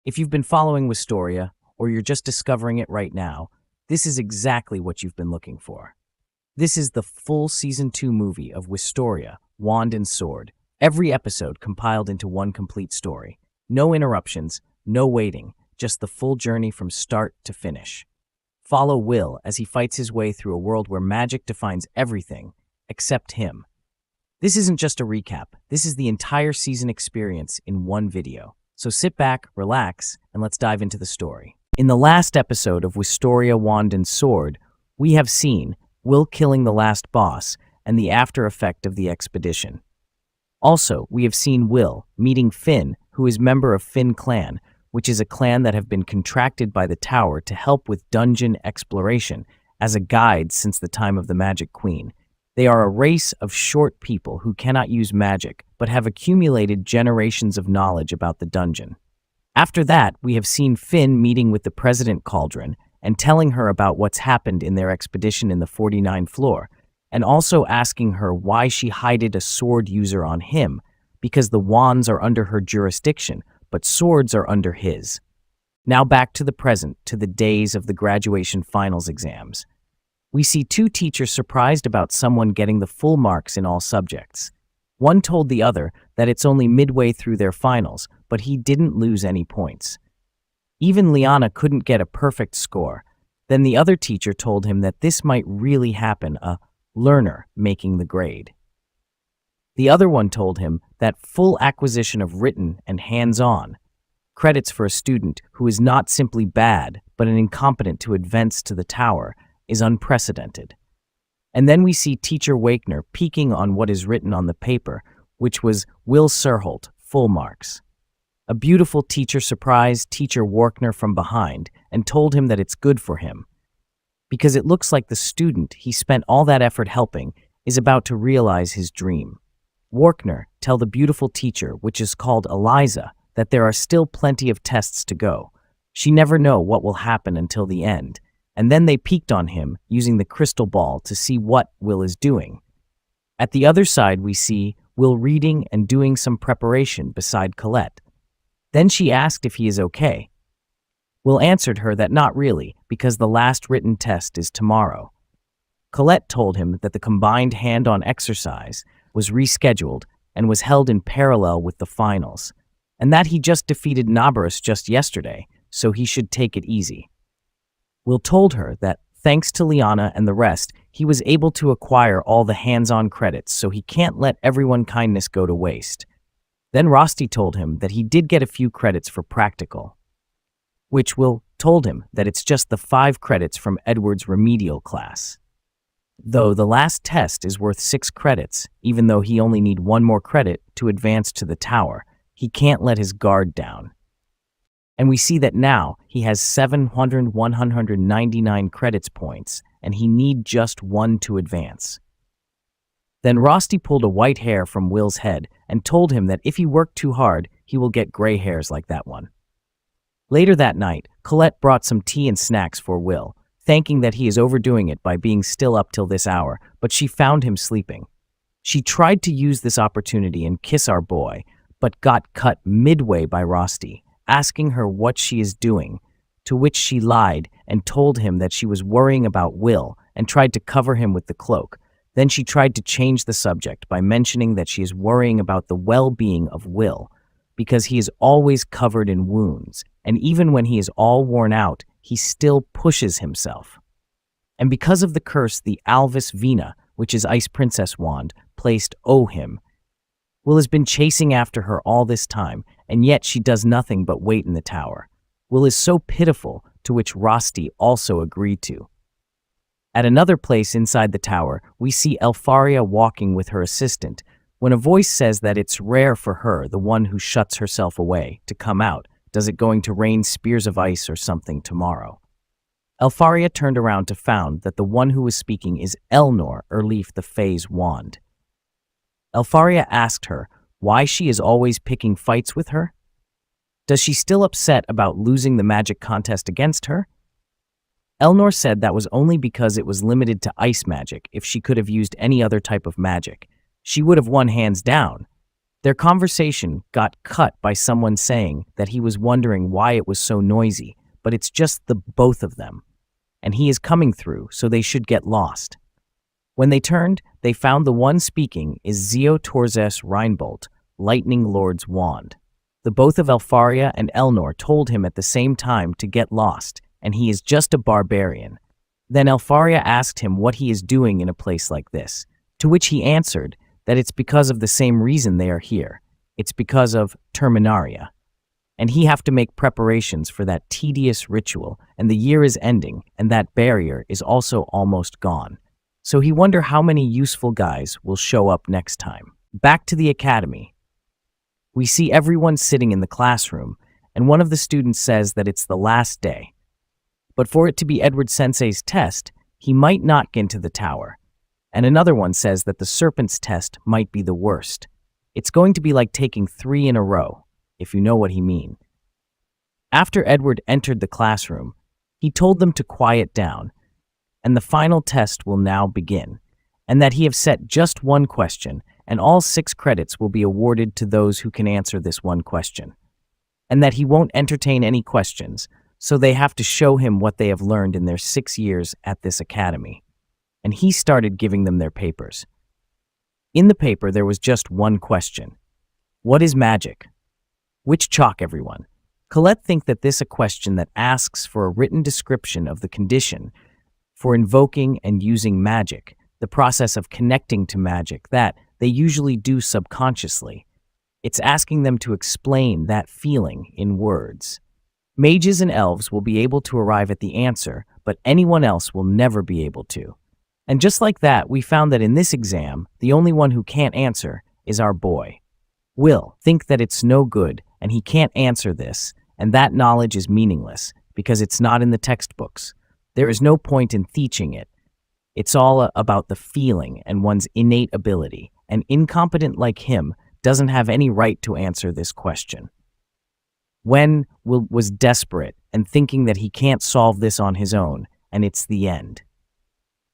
If you've been following Wistoria, or you're just discovering it right now, this is exactly what you've been looking for. This is the full Season 2 movie of Wistoria, Wand and Sword, every episode compiled into one complete story. No interruptions, no waiting, just the full journey from start to finish. Follow Will as he fights his way through a world where magic defines everything, except him. This isn't just a recap, this is the entire season experience in one video. So sit back, relax, and let's dive into the story. In the last episode of Wistoria, Wand and Sword, we have seen Will killing the last boss and the after effect of the expedition. Also, we have seen Will meeting Finn, who is member of Finn Clan, which is a clan that have been contracted by the Tower to help with dungeon exploration as a guide since the time of the Magic Queen. They are a race of short people who cannot use magic, but have accumulated generations of knowledge about the dungeon. After that, we have seen Finn meeting with the President Cauldron and telling her about what's happened in their expedition in the 49th floor, and also asking her why she hided a sword user on him, because the wands are under her jurisdiction, but swords are under his. Now back to the present, to the days of the graduation finals exams. We see two teachers surprised about someone getting the full marks in all subjects. One told the other that it's only midway through their finals, but he didn't lose any points. Even Liana couldn't get a perfect score. Then the other teacher told him that this might really happen, a learner making the grade. The other one told him that full acquisition of written and hands-on credits for a student who is not simply bad, but an incompetent to advance to the Tower is unprecedented. And then we see Teacher Wakener peeking on what is written on the paper, which was Will Serfort, full marks. A beautiful teacher surprised Teacher Wakener from behind and told him that it's good for him, because it looks like the student he spent all that effort helping is about to realize his dream. Wakener tell the beautiful teacher, which is called Eliza, that there are still plenty of tests to go. She never know what will happen until the end. And then they peeked on him using the crystal ball to see what Will is doing. At the other side, we see Will reading and doing some preparation beside Colette. Then she asked if he is okay. Will answered her that not really, because the last written test is tomorrow. Colette told him that the combined hand-on exercise was rescheduled and was held in parallel with the finals, and that he just defeated Nabarus just yesterday, so he should take it easy. Will told her that, thanks to Liana and the rest, he was able to acquire all the hands-on credits, so he can't let everyone's kindness go to waste. Then Rosti told him that he did get a few credits for practical, which Will told him that it's just the 5 credits from Edward's remedial class. Though the last test is worth 6 credits, even though he only need 1 more credit to advance to the Tower, he can't let his guard down. And we see that now he has 199 credits points, and he need just 1 to advance. Then Rosti pulled a white hair from Will's head and told him that if he worked too hard, he will get gray hairs like that one. Later that night, Colette brought some tea and snacks for Will, thanking that he is overdoing it by being still up till this hour, but she found him sleeping. She tried to use this opportunity and kiss our boy, but got cut midway by Rosti, asking her what she is doing, to which she lied and told him that she was worrying about Will and tried to cover him with the cloak. Then she tried to change the subject by mentioning that she is worrying about the well-being of Will, because he is always covered in wounds, and even when he is all worn out, he still pushes himself. And because of the curse the Alvis Vina, which is Ice Princess wand, placed him, Will has been chasing after her all this time, and yet she does nothing but wait in the Tower. Will is so pitiful, to which Rosti also agreed to. At another place inside the Tower, we see Elfaria walking with her assistant, when a voice says that it's rare for her, the one who shuts herself away, to come out. Does it going to rain spears of ice or something tomorrow? Elfaria turned around to found that the one who was speaking is Elnor Erleaf the Fae's wand. Elfaria asked her why she is always picking fights with her. Does she still upset about losing the magic contest against her? Elnor said that was only because it was limited to ice magic. If she could have used any other type of magic, she would have won hands down. Their conversation got cut by someone saying that he was wondering why it was so noisy, but it's just the both of them, and he is coming through, so they should get lost. When they turned, they found the one speaking is Zio Torzes Reinbold, Lightning Lord's wand. The both of Elfaria and Elnor told him at the same time to get lost, and he is just a barbarian. Then Elfaria asked him what he is doing in a place like this, to which he answered that it's because of the same reason they are here. It's because of Terminaria. And he have to make preparations for that tedious ritual, and the year is ending, and that barrier is also almost gone. So he wonder how many useful guys will show up next time. Back to the academy. We see everyone sitting in the classroom, and one of the students says that it's the last day. But for it to be Edward Sensei's test, he might not get into the tower. And another one says that the serpent's test might be the worst. It's going to be like taking 3 in a row, if you know what he mean. After Edward entered the classroom, he told them to quiet down, and the final test will now begin, and that he have set just one question, and all 6 credits will be awarded to those who can answer this one question, and that he won't entertain any questions, so they have to show him what they have learned in their 6 years at this academy. And he started giving them their papers. In the paper, there was just one question. What is magic? Which chalk, everyone. Colette think that this a question that asks for a written description of the condition for invoking and using magic, the process of connecting to magic that they usually do subconsciously. It's asking them to explain that feeling in words. Mages and elves will be able to arrive at the answer, but anyone else will never be able to. And just like that, we found that in this exam, the only one who can't answer is our boy. Will think that it's no good, and he can't answer this, and that knowledge is meaningless, because it's not in the textbooks. There is no point in teaching it. It's all about the feeling and one's innate ability, and incompetent like him doesn't have any right to answer this question. Will was desperate and thinking that he can't solve this on his own, and it's the end.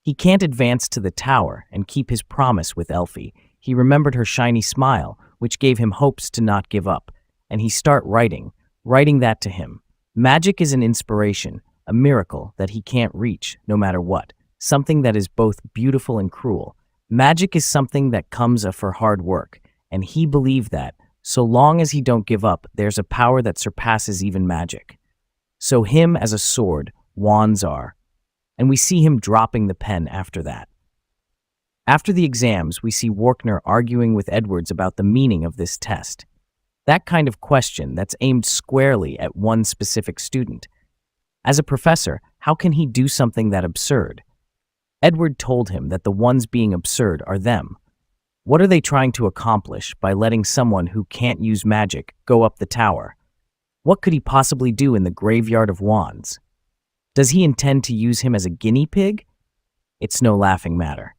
He can't advance to the tower and keep his promise with Elfie. He remembered her shiny smile, which gave him hopes to not give up, and he start writing that to him. Magic is an inspiration, a miracle that he can't reach, no matter what, something that is both beautiful and cruel. Magic is something that comes for hard work, and he believed that, so long as he don't give up, there's a power that surpasses even magic. So him as a sword, wands are. And we see him dropping the pen after that. After the exams, we see Warkner arguing with Edwards about the meaning of this test. That kind of question that's aimed squarely at one specific student. As a professor, how can he do something that absurd? Edward told him that the ones being absurd are them. What are they trying to accomplish by letting someone who can't use magic go up the tower? What could he possibly do in the graveyard of wands? Does he intend to use him as a guinea pig? It's no laughing matter.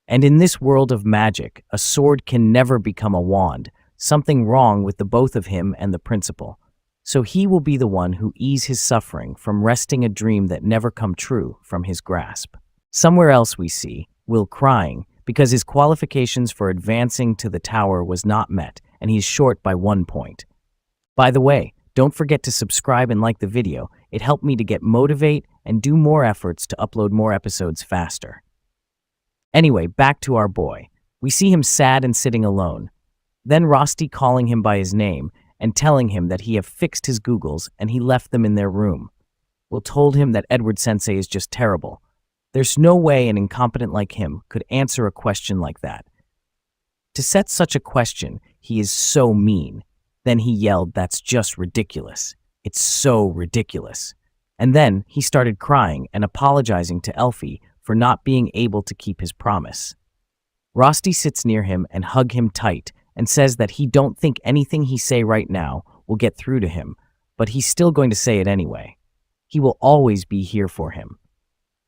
And in this world of magic, a sword can never become a wand, something wrong with the both of him and the principal. So he will be the one who ease his suffering from wresting a dream that never come true from his grasp. Somewhere else we see Will crying because his qualifications for advancing to the tower was not met, and he's short by 1 point. By the way, don't forget to subscribe and like the video. It helped me to get motivate and do more efforts to upload more episodes faster. Anyway, back to our boy. We see him sad and sitting alone. Then Rosti calling him by his name and telling him that he have fixed his Googles and he left them in their room. Will told him that Edward Sensei is just terrible. There's no way an incompetent like him could answer a question like that. To set such a question, he is so mean. Then he yelled, "That's just ridiculous. It's so ridiculous." And then he started crying and apologizing to Elfie for not being able to keep his promise. Rosti sits near him and hug him tight and says that he don't think anything he say right now will get through to him, but he's still going to say it anyway. He will always be here for him.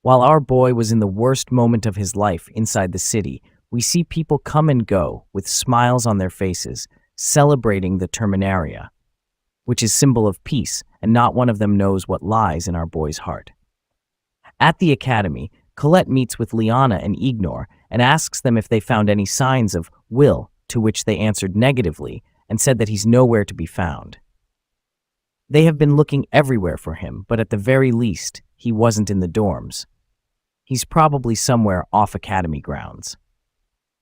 While our boy was in the worst moment of his life inside the city, we see people come and go with smiles on their faces, celebrating the Terminaria, which is symbol of peace, and not one of them knows what lies in our boy's heart. At the academy, Colette meets with Liana and Ignor and asks them if they found any signs of Will to which they answered negatively and said that he's nowhere to be found. They have been looking everywhere for him, but at the very least, he wasn't in the dorms. He's probably somewhere off academy grounds.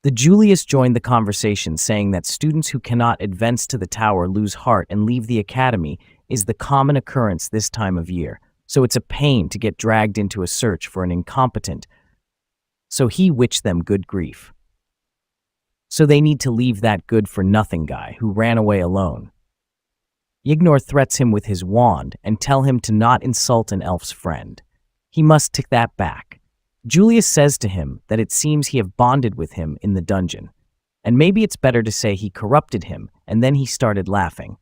The Julius joined the conversation, saying that students who cannot advance to the tower lose heart and leave the academy is the common occurrence this time of year, so it's a pain to get dragged into a search for an incompetent, so he wished them good grief. So they need to leave that good-for-nothing guy who ran away alone. Ignor threats him with his wand and tell him to not insult an elf's friend. He must take that back. Julius says to him that it seems he have bonded with him in the dungeon, and maybe it's better to say he corrupted him, and then he started laughing.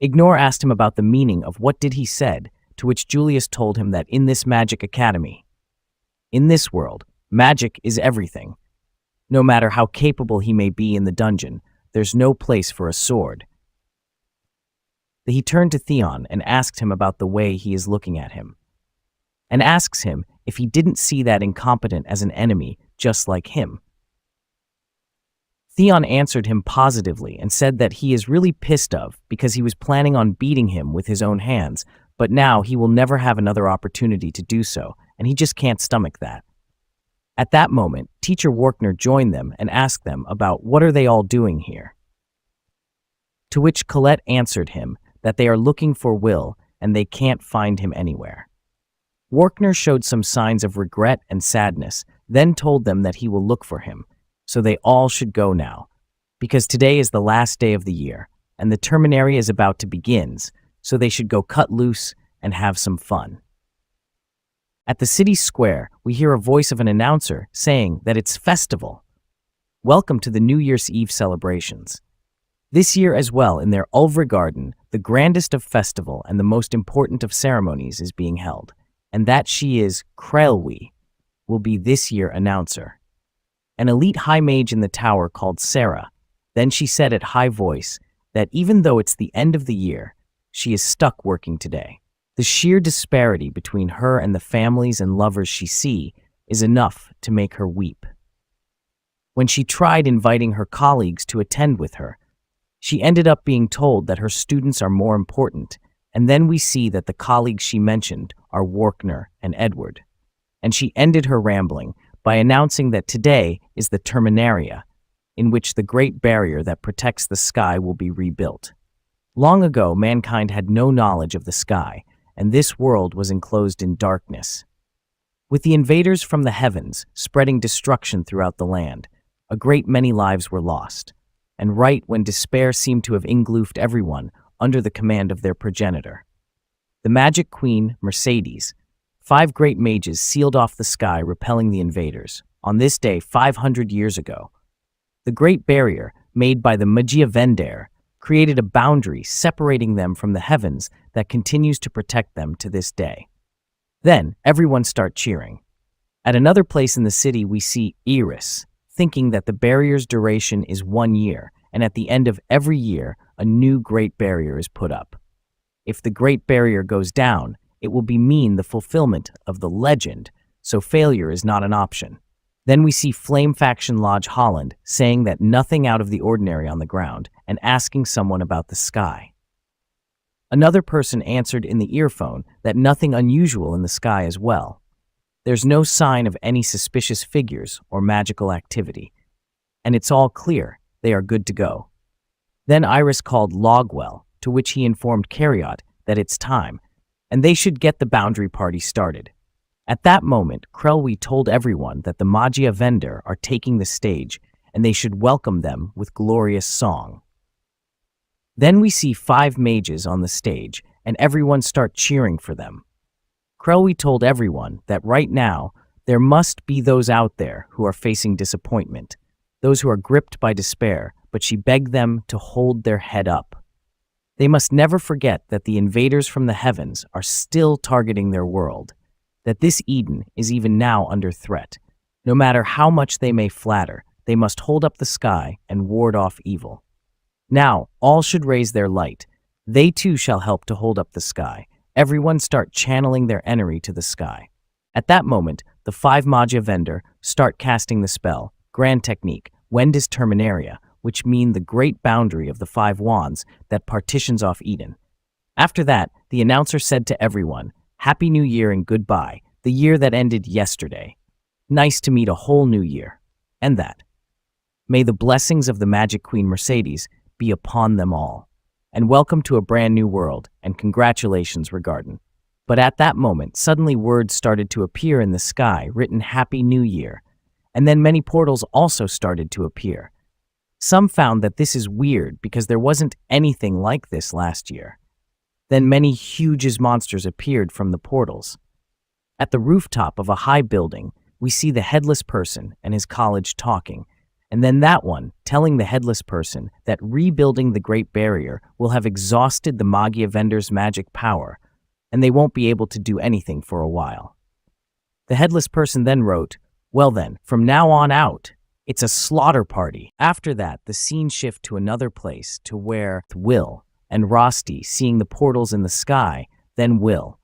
Ignor asked him about the meaning of what did he said, to which Julius told him that in this magic academy, in this world, magic is everything. No matter how capable he may be in the dungeon, there's no place for a sword. He turned to Theon and asked him about the way he is looking at him, and asks him if he didn't see that incompetent as an enemy just like him. Theon answered him positively and said that he is really pissed off because he was planning on beating him with his own hands, but now he will never have another opportunity to do so, and he just can't stomach that. At that moment, Teacher Workner joined them and asked them about what are they all doing here. To which Colette answered him that they are looking for Will and they can't find him anywhere. Workner showed some signs of regret and sadness, then told them that he will look for him, so they all should go now, because today is the last day of the year, and the Terminaria is about to begin, so they should go cut loose and have some fun. At the city square, we hear a voice of an announcer saying that it's festival. Welcome to the New Year's Eve celebrations. This year as well, in their Ulvra Garden, the grandest of festival and the most important of ceremonies is being held, and that she is Krelwi, will be this year announcer. An elite high mage in the tower called Sarah. Then she said at high voice that even though it's the end of the year, she is stuck working today. The sheer disparity between her and the families and lovers she see is enough to make her weep. When she tried inviting her colleagues to attend with her, she ended up being told that her students are more important, and then we see that the colleagues she mentioned are Workner and Edward. And she ended her rambling by announcing that today is the Terminaria, in which the great barrier that protects the sky will be rebuilt. Long ago, mankind had no knowledge of the sky, and this world was enclosed in darkness. With the invaders from the heavens spreading destruction throughout the land, a great many lives were lost, and right when despair seemed to have engulfed everyone under the command of their progenitor, the magic queen, Mercedes, 5 great mages sealed off the sky, repelling the invaders. On this day 500 years ago, the great barrier made by the Magia Vendare created a boundary separating them from the heavens that continues to protect them to this day. Then everyone start cheering. At another place in the city we see Iris, thinking that the barrier's duration is 1 year, and at the end of every year, a new Great Barrier is put up. If the Great Barrier goes down, it will mean the fulfillment of the legend, so failure is not an option. Then we see Flame Faction Lodge Holland saying that nothing out of the ordinary on the ground and asking someone about the sky. Another person answered in the earphone that nothing unusual in the sky as well. There's no sign of any suspicious figures or magical activity, and it's all clear, they are good to go. Then Iris called Logwell, to which he informed Cariot that it's time, and they should get the boundary party started. At that moment, Krelwi told everyone that the Magia Vendor are taking the stage, and they should welcome them with glorious song. Then we see 5 mages on the stage, and everyone start cheering for them. Krelwi told everyone that right now, there must be those out there who are facing disappointment, those who are gripped by despair, but she begged them to hold their head up. They must never forget that the invaders from the heavens are still targeting their world, that this Eden is even now under threat. No matter how much they may flatter, they must hold up the sky and ward off evil. Now, all should raise their light. They too shall help to hold up the sky. Everyone start channeling their energy to the sky. At that moment, the 5 Magia Vendor start casting the spell, Grand Technique, Wendis Terminaria, which mean the great boundary of the 5 wands that partitions off Eden. After that, the announcer said to everyone, "Happy New Year and goodbye, the year that ended yesterday. Nice to meet a whole new year." And that. May the blessings of the Magic Queen Mercedes be upon them all. And welcome to a brand new world, and congratulations, Regarden. But at that moment, suddenly words started to appear in the sky, written Happy New Year. And then many portals also started to appear. Some found that this is weird because there wasn't anything like this last year. Then many huge monsters appeared from the portals. At the rooftop of a high building, we see the headless person and his college talking, and then that one telling the headless person that rebuilding the Great Barrier will have exhausted the Magia vendor's magic power, and they won't be able to do anything for a while. The headless person then wrote, "Well then, from now on out, it's a slaughter party." After that, the scene shift to another place to where Will and Rosti, seeing the portals in the sky, then Will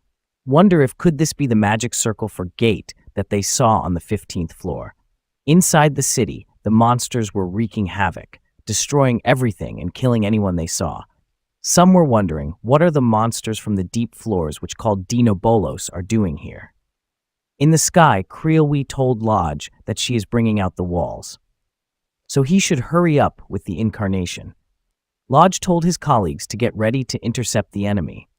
wonder if could this be the magic circle for gate that they saw on the 15th floor. Inside the city, the monsters were wreaking havoc, destroying everything and killing anyone they saw. Some were wondering, what are the monsters from the deep floors which called Dinobolos are doing here? In the sky, Creelwee told Lodge that she is bringing out the walls, so he should hurry up with the incarnation. Lodge told his colleagues to get ready to intercept the enemy.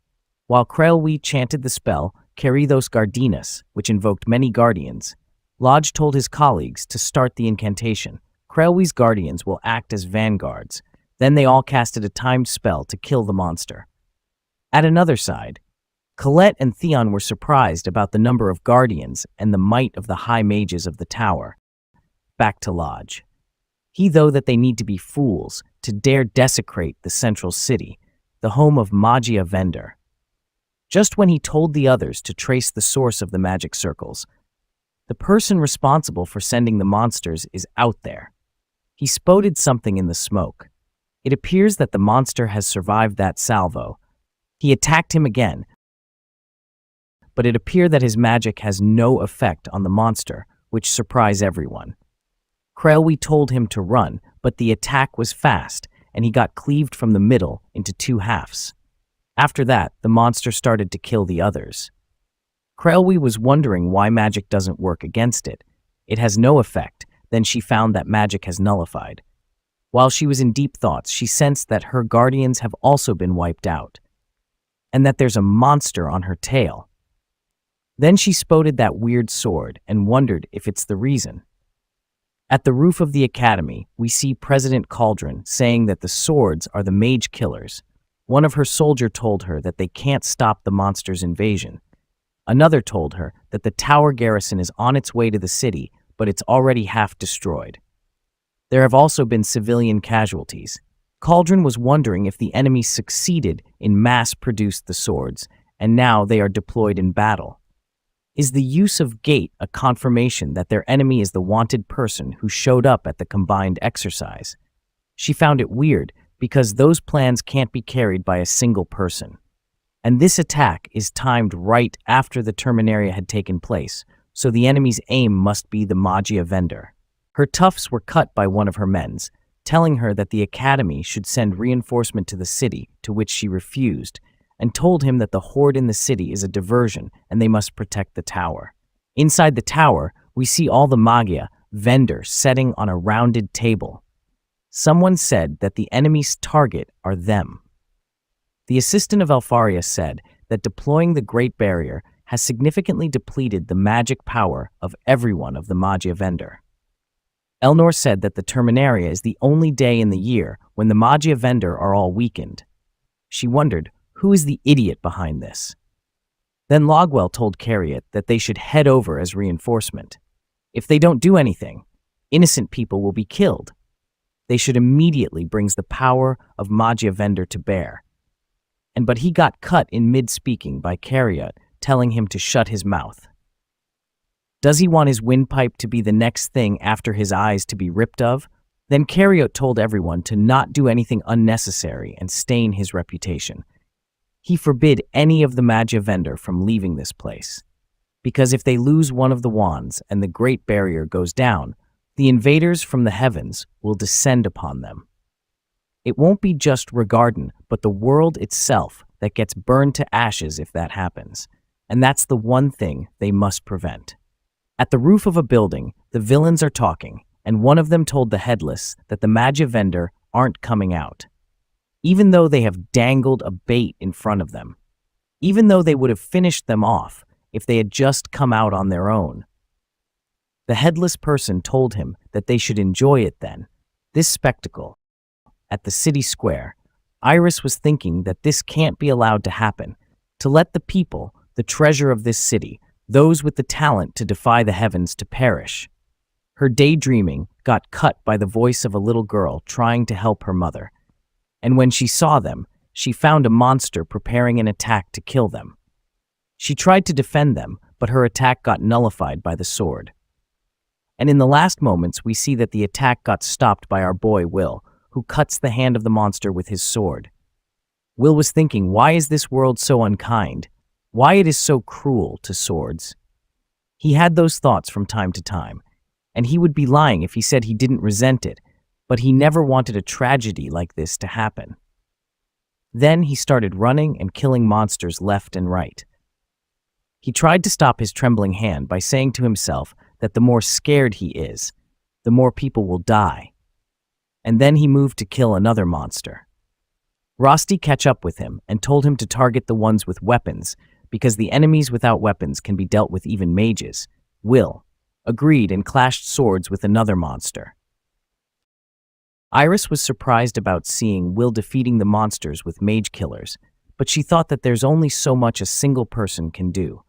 While Creelwee chanted the spell, Queridos Guardianes, which invoked many guardians, Lodge told his colleagues to start the incantation. Creelwee's guardians will act as vanguards. Then they all casted a timed spell to kill the monster. At another side, Colette and Theon were surprised about the number of guardians and the might of the high mages of the tower. Back to Lodge. He though that they need to be fools to dare desecrate the central city, the home of Magia Vendor. Just when he told the others to trace the source of the magic circles, the person responsible for sending the monsters is out there. He spotted something in the smoke. It appears that the monster has survived that salvo. He attacked him again, but it appeared that his magic has no effect on the monster, which surprised everyone. Creelwee told him to run, but the attack was fast, and he got cleaved from the middle into 2 halves. After that, the monster started to kill the others. Creelwee was wondering why magic doesn't work against it. It has no effect. Then she found that magic has nullified. While she was in deep thoughts, she sensed that her guardians have also been wiped out, and that there's a monster on her tail. Then she spotted that weird sword and wondered if it's the reason. At the roof of the academy, we see President Cauldron saying that the swords are the mage killers. One of her soldiers told her that they can't stop the monster's invasion. Another told her that the tower garrison is on its way to the city, but it's already half destroyed. There have also been civilian casualties. Cauldron was wondering if the enemy succeeded in mass-produced the swords, and now they are deployed in battle. Is the use of gate a confirmation that their enemy is the wanted person who showed up at the combined exercise? She found it weird because those plans can't be carried by a single person. And this attack is timed right after the Terminaria had taken place, so the enemy's aim must be the Magia vendor. Her tufts were cut by one of her men's, telling her that the academy should send reinforcement to the city, to which she refused, and told him that the horde in the city is a diversion and they must protect the tower. Inside the tower, we see all the Magia vendors sitting on a rounded table. Someone said that the enemy's target are them. The assistant of Alfaria said that deploying the Great Barrier has significantly depleted the magic power of everyone of the Magia vendor. Elnor said that the Terminaria is the only day in the year when the Magia vendor are all weakened. She wondered, who is the idiot behind this? Then Logwell told Cariot that they should head over as reinforcement. If they don't do anything, innocent people will be killed. They should immediately bring the power of Magia vendor to bear. But he got cut in mid-speaking by Cariot, telling him to shut his mouth. Does he want his windpipe to be the next thing after his eyes to be ripped of? Then Cariot told everyone to not do anything unnecessary and stain his reputation. He forbid any of the Magia vendor from leaving this place, because if they lose one of the wands and the Great Barrier goes down, The invaders from the heavens will descend upon them. It won't be just Regarden, but the world itself that gets burned to ashes if that happens. And that's the one thing they must prevent. At the roof of a building, the villains are talking, and one of them told the Headless that the Magia vendor aren't coming out, even though they have dangled a bait in front of them, even though they would have finished them off if they had just come out on their own. The Headless person told him that they should enjoy it then. This spectacle, at the city square, Iris was thinking that this can't be allowed to happen, to let the people, the treasure of this city, those with the talent to defy the heavens, to perish. Her daydreaming got cut by the voice of a little girl trying to help her mother. And when she saw them, she found a monster preparing an attack to kill them. She tried to defend them, but her attack got nullified by the sword. And in the last moments, we see that the attack got stopped by our boy Will, who cuts the hand of the monster with his sword. Will was thinking, why is this world so unkind? Why it is so cruel to swords? He had those thoughts from time to time, and he would be lying if he said he didn't resent it, but he never wanted a tragedy like this to happen. Then he started running and killing monsters left and right. He tried to stop his trembling hand by saying to himself that the more scared he is, the more people will die. And then he moved to kill another monster. Rosti catch up with him and told him to target the ones with weapons, because the enemies without weapons can be dealt with even mages. Will agreed and clashed swords with another monster. Iris was surprised about seeing Will defeating the monsters with mage killers, but she thought that there's only so much a single person can do.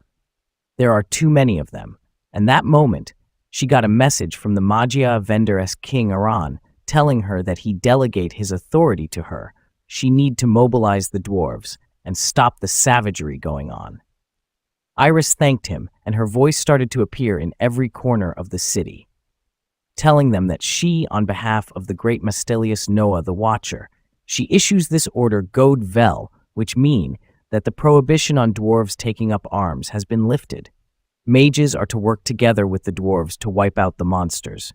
There are too many of them, and that moment, she got a message from the Magia vendor's King Aran, telling her that he delegate his authority to her. She need to mobilize the dwarves and stop the savagery going on. Iris thanked him, and her voice started to appear in every corner of the city, telling them that she, on behalf of the great Mastelius Noah the Watcher, she issues this order God Vel, which mean that the prohibition on dwarves taking up arms has been lifted. Mages are to work together with the dwarves to wipe out the monsters.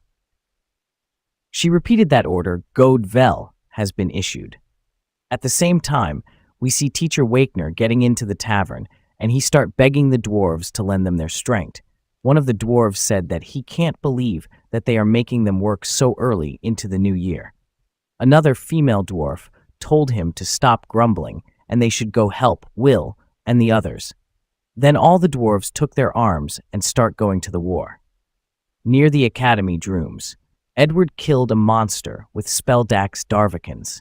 She repeated that order, God Vel, has been issued. At the same time, we see Teacher Wakener getting into the tavern, and he start begging the dwarves to lend them their strength. One of the dwarves said that he can't believe that they are making them work so early into the new year. Another female dwarf told him to stop grumbling, and they should go help Will and the others. Then all the dwarves took their arms and start going to the war. Near the academy drooms, Edward killed a monster with Spelldax Darvikins.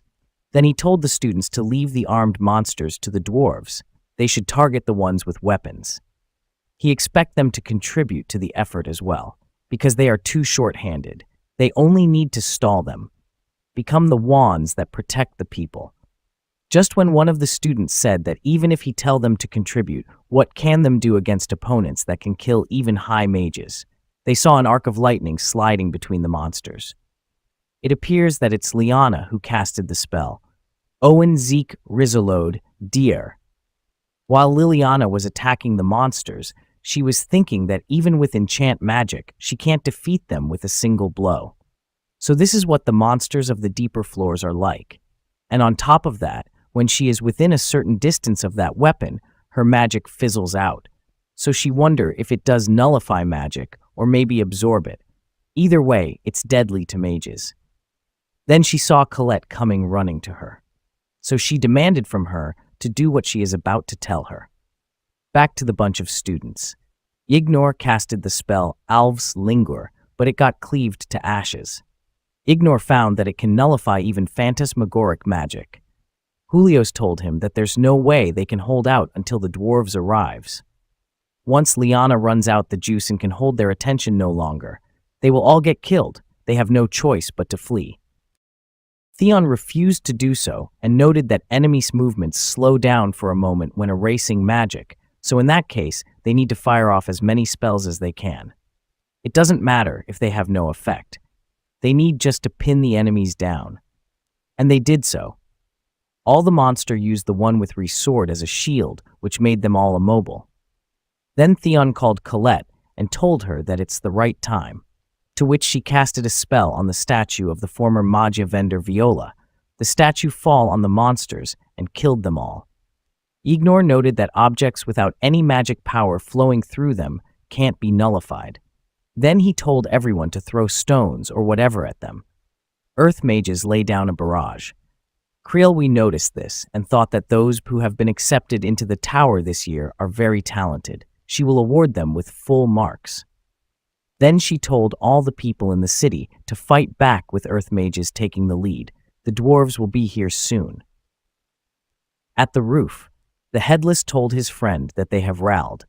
Then he told the students to leave the armed monsters to the dwarves. They should target the ones with weapons. He expects them to contribute to the effort as well, because they are too short-handed. They only need to stall them, become the wands that protect the people. Just when one of the students said that even if he tell them to contribute, what can them do against opponents that can kill even high mages? They saw an arc of lightning sliding between the monsters. It appears that it's Liana who casted the spell. Owen Zeke Rizalode Deer. While Liliana was attacking the monsters, she was thinking that even with enchant magic, she can't defeat them with a single blow. So this is what the monsters of the deeper floors are like. And on top of that, when she is within a certain distance of that weapon, her magic fizzles out. So she wonder if it does nullify magic or maybe absorb it. Either way, it's deadly to mages. Then she saw Colette coming running to her. So she demanded from her to do what she is about to tell her. Back to the bunch of students. Ignor casted the spell Alvs Lingur, but it got cleaved to ashes. Ignor found that it can nullify even phantasmagoric magic. Julios told him that there's no way they can hold out until the dwarves arrives. Once Liana runs out the juice and can hold their attention no longer, they will all get killed. They have no choice but to flee. Theon refused to do so and noted that enemies' movements slow down for a moment when erasing magic, so in that case, they need to fire off as many spells as they can. It doesn't matter if they have no effect. They need just to pin the enemies down. And they did so. All the monster used the one with Resword as a shield, which made them all immobile. Then Theon called Colette and told her that it's the right time. to which she casted a spell on the statue of the former magia vendor Viola. The statue fall on the monsters and killed them all. Ignor noted that objects without any magic power flowing through them can't be nullified. Then he told everyone to throw stones or whatever at them. Earth mages lay down a barrage. Creelwe noticed this and thought that those who have been accepted into the tower this year are very talented. She will award them with full marks. Then she told all the people in the city to fight back with Earth mages taking the lead. The dwarves will be here soon. At the roof, the Headless told his friend that they have rallied.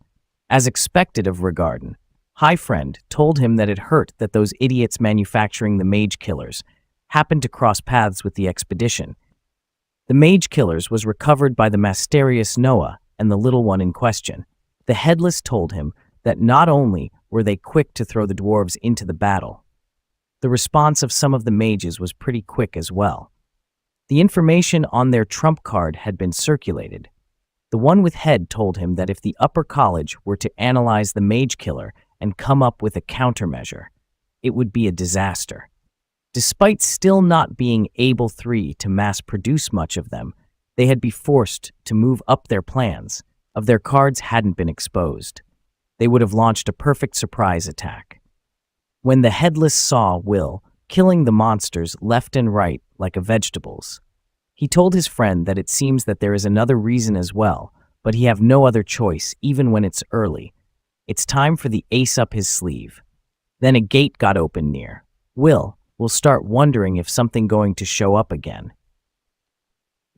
As expected of Regarden, High Friend told him that it hurt that those idiots manufacturing the mage killers happened to cross paths with the expedition. The mage killers was recovered by the mysterious Noah and the little one in question. The Headless told him that not only were they quick to throw the dwarves into the battle, the response of some of the mages was pretty quick as well. The information on their trump card had been circulated. The one with head told him that if the upper college were to analyze the mage killer and come up with a countermeasure, it would be a disaster. Despite still not being able to mass produce much of them, they had been forced to move up their plans. If their cards hadn't been exposed, they would have launched a perfect surprise attack. When the Headless saw Will killing the monsters left and right like vegetables, he told his friend that it seems that there is another reason as well, but he have no other choice even when it's early. It's time for the ace up his sleeve. Then a gate got open near. Will start wondering if something going to show up again.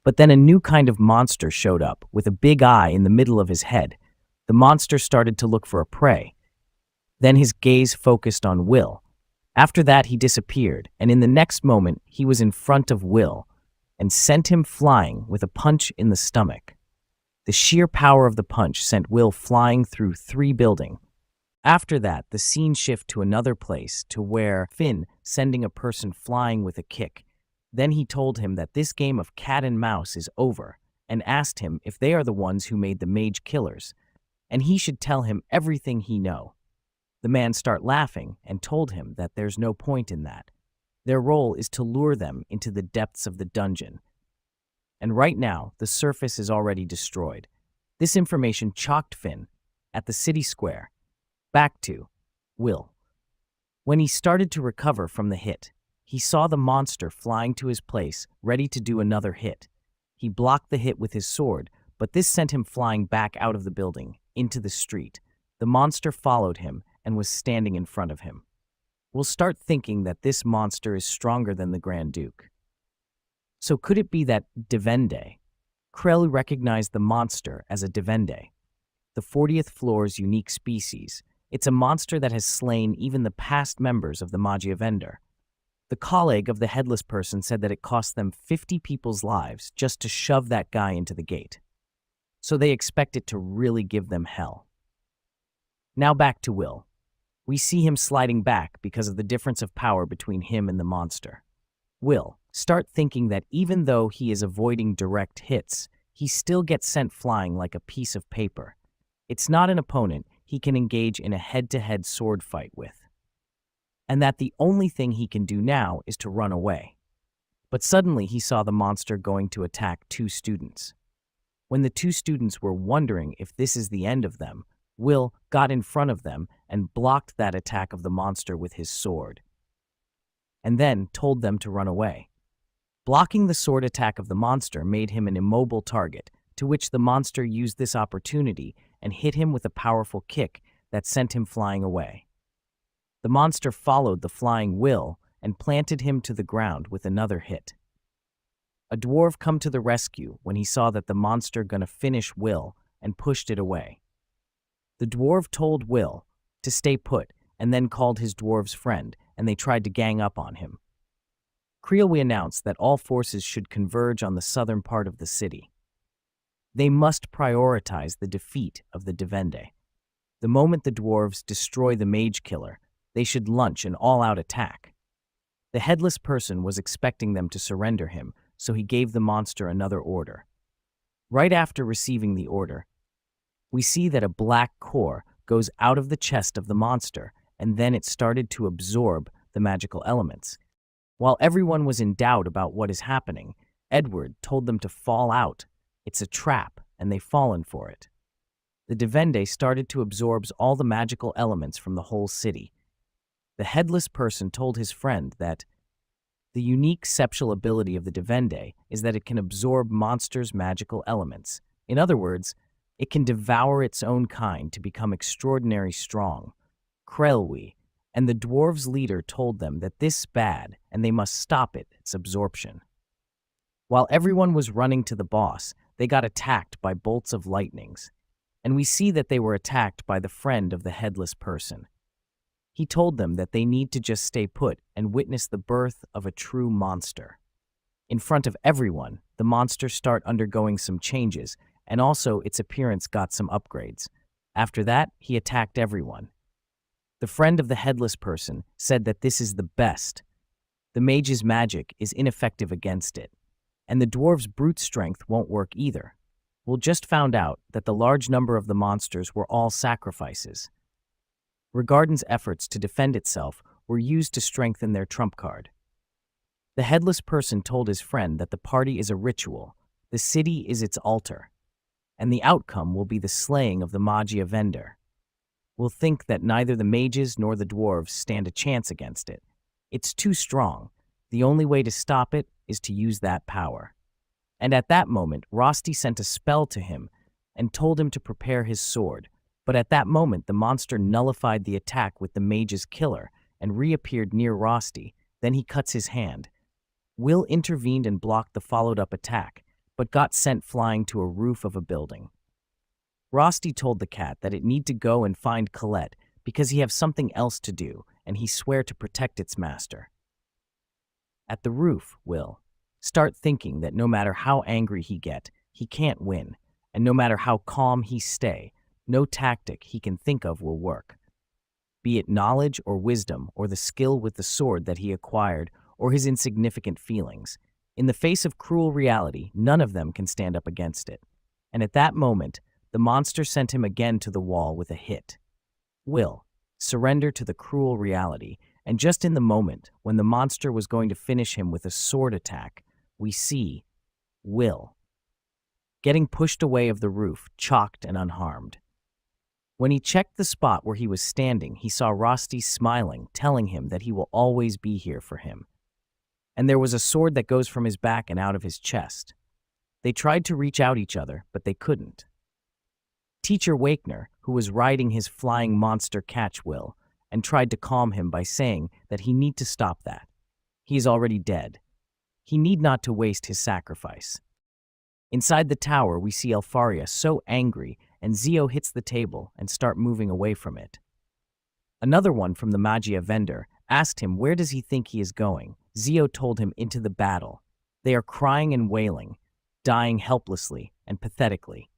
But then a new kind of monster showed up with a big eye in the middle of his head. The monster started to look for a prey. Then his gaze focused on Will. After that he disappeared, and in the next moment he was in front of Will and sent him flying with a punch in the stomach. The sheer power of the punch sent Will flying through 3 buildings. After that, the scene shifted to another place, to where Finn sending a person flying with a kick. Then he told him that this game of cat and mouse is over, and asked him if they are the ones who made the mage killers, and he should tell him everything he know. The man started laughing and told him that there's no point in that. Their role is to lure them into the depths of the dungeon. And right now, the surface is already destroyed. This information shocked Finn at the city square. Back to Will. When he started to recover from the hit, he saw the monster flying to his place, ready to do another hit. He blocked the hit with his sword, but this sent him flying back out of the building, into the street. The monster followed him and was standing in front of him. We'll start thinking that this monster is stronger than the Grand Duke. So could it be that Devende? Krell recognized the monster as a Devende, the 40th floor's unique species. It's a monster that has slain even the past members of the Magia Vendor. The colleague of the Headless person said that it cost them 50 people's lives just to shove that guy into the gate. So they expect it to really give them hell. Now back to Will. We see him sliding back because of the difference of power between him and the monster. Will start thinking that even though he is avoiding direct hits, he still gets sent flying like a piece of paper. It's not an opponent he can engage in a head-to-head sword fight with, and that the only thing he can do now is to run away. But suddenly he saw the monster going to attack 2 students. When the 2 students were wondering if this is the end of them, Will got in front of them and blocked that attack of the monster with his sword, and then told them to run away. Blocking the sword attack of the monster made him an immobile target, to which the monster used this opportunity and hit him with a powerful kick that sent him flying away. The monster followed the flying Will and planted him to the ground with another hit. A dwarf come to the rescue when he saw that the monster gonna finish Will and pushed it away. The dwarf told Will to stay put and then called his dwarf's friend, and they tried to gang up on him. Creelwe announced that all forces should converge on the southern part of the city. They must prioritize the defeat of the Devende. The moment the dwarves destroy the mage killer, they should launch an all-out attack. The Headless person was expecting them to surrender him, so he gave the monster another order. Right after receiving the order, we see that a black core goes out of the chest of the monster and then it started to absorb the magical elements. While everyone was in doubt about what is happening, Edward told them to fall out. It's a trap, and they've fallen for it. The Devende started to absorb all the magical elements from the whole city. The headless person told his friend that the unique sexual ability of the Devende is that it can absorb monsters' magical elements. In other words, it can devour its own kind to become extraordinarily strong. Krelwi and the dwarves' leader told them that this is bad and they must stop its absorption. While everyone was running to the boss, they got attacked by bolts of lightnings, and we see that they were attacked by the friend of the headless person. He told them that they need to just stay put and witness the birth of a true monster. In front of everyone, the monster started undergoing some changes, and also its appearance got some upgrades. After that, he attacked everyone. The friend of the headless person said that this is the best. The mage's magic is ineffective against it, and the dwarves' brute strength won't work either. We'll just found out that the large number of the monsters were all sacrifices. Regarden's efforts to defend itself were used to strengthen their trump card. The headless person told his friend that the party is a ritual, the city is its altar, and the outcome will be the slaying of the Magia vendor. We'll think that neither the mages nor the dwarves stand a chance against it. It's too strong. The only way to stop it is to use that power. And at that moment, Rosti sent a spell to him and told him to prepare his sword. But at that moment, the monster nullified the attack with the mage's killer and reappeared near Rosti. Then he cuts his hand. Will intervened and blocked the followed-up attack, but got sent flying to a roof of a building. Rosti told the cat that it need to go and find Colette because he have something else to do, and he swear to protect its master. At the roof, Will start thinking that no matter how angry he get, he can't win, and no matter how calm he stay, no tactic he can think of will work. Be it knowledge or wisdom or the skill with the sword that he acquired or his insignificant feelings, in the face of cruel reality, none of them can stand up against it. And at that moment, the monster sent him again to the wall with a hit. Will surrender to the cruel reality, and just in the moment when the monster was going to finish him with a sword attack, we see Will getting pushed away of the roof, chalked and unharmed. When he checked the spot where he was standing, he saw Rosti smiling, telling him that he will always be here for him. And there was a sword that goes from his back and out of his chest. They tried to reach out each other, but they couldn't. Teacher Wakener, who was riding his flying monster, catch Will and tried to calm him by saying that he need to stop that. He is already dead. He need not to waste his sacrifice. Inside the tower, we see Elfaria so angry, and Zio hits the table and start moving away from it. Another one from the Magia vendor asked him where does he think he is going. Zio told him into the battle. They are crying and wailing, dying helplessly and pathetically.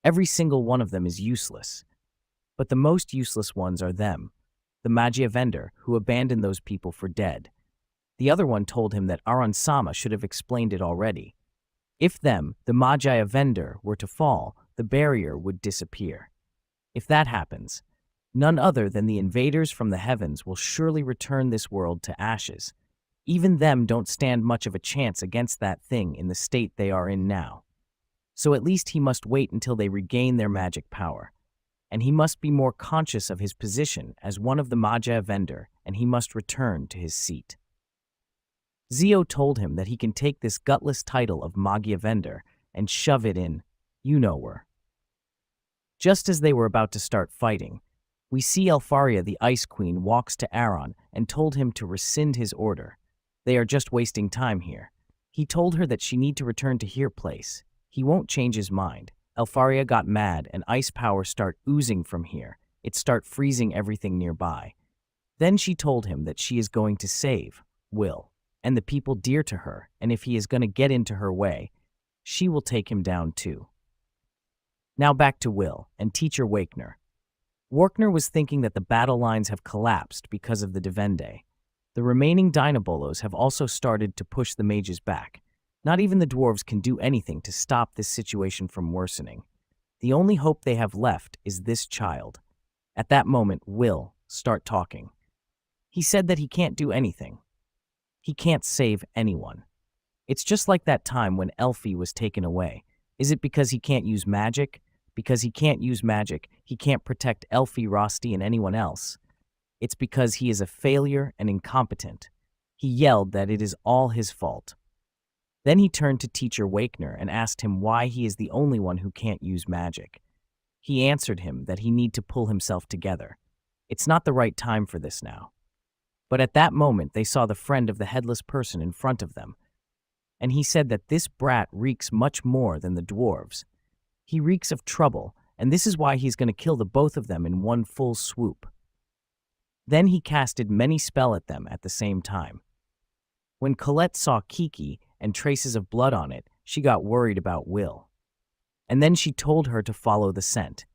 Every single one of them is useless. But the most useless ones are them, the Magia vendor, who abandoned those people for dead. The other one told him that Aran Sama should have explained it already. If them, the Magia vendor, were to fall, the barrier would disappear. If that happens, none other than the invaders from the heavens will surely return this world to ashes. Even them don't stand much of a chance against that thing in the state they are in now. So at least he must wait until they regain their magic power. And he must be more conscious of his position as one of the Magia vendor, and he must return to his seat. Zio told him that he can take this gutless title of Magia vendor and shove it in you-know-where. Just as they were about to start fighting, we see Elfaria the Ice Queen walks to Aron and told him to rescind his order. They are just wasting time here. He told her that she need to return to Here Place. He won't change his mind. Elfaria got mad and ice power start oozing from here. It start freezing everything nearby. Then she told him that she is going to save Will and the people dear to her, and if he is going to get into her way, she will take him down too. Now back to Will and Teacher Wakener. Wakener was thinking that the battle lines have collapsed because of the Devende. The remaining Dynabolos have also started to push the mages back. Not even the dwarves can do anything to stop this situation from worsening. The only hope they have left is this child. At that moment, Will start talking. He said that he can't do anything. He can't save anyone. It's just like that time when Elfie was taken away. Is it because he can't use magic? Because he can't use magic, he can't protect Elfie, Rosti, and anyone else. It's because he is a failure and incompetent. He yelled that it is all his fault. Then he turned to Teacher Wakener and asked him why he is the only one who can't use magic. He answered him that he need to pull himself together. It's not the right time for this now. But at that moment they saw the friend of the headless person in front of them, and he said that this brat reeks much more than the dwarves. He reeks of trouble, and this is why he's going to kill the both of them in one full swoop. Then he casted many spell at them at the same time. When Colette saw Kiki and traces of blood on it, she got worried about Will. And then she told her to follow the scent.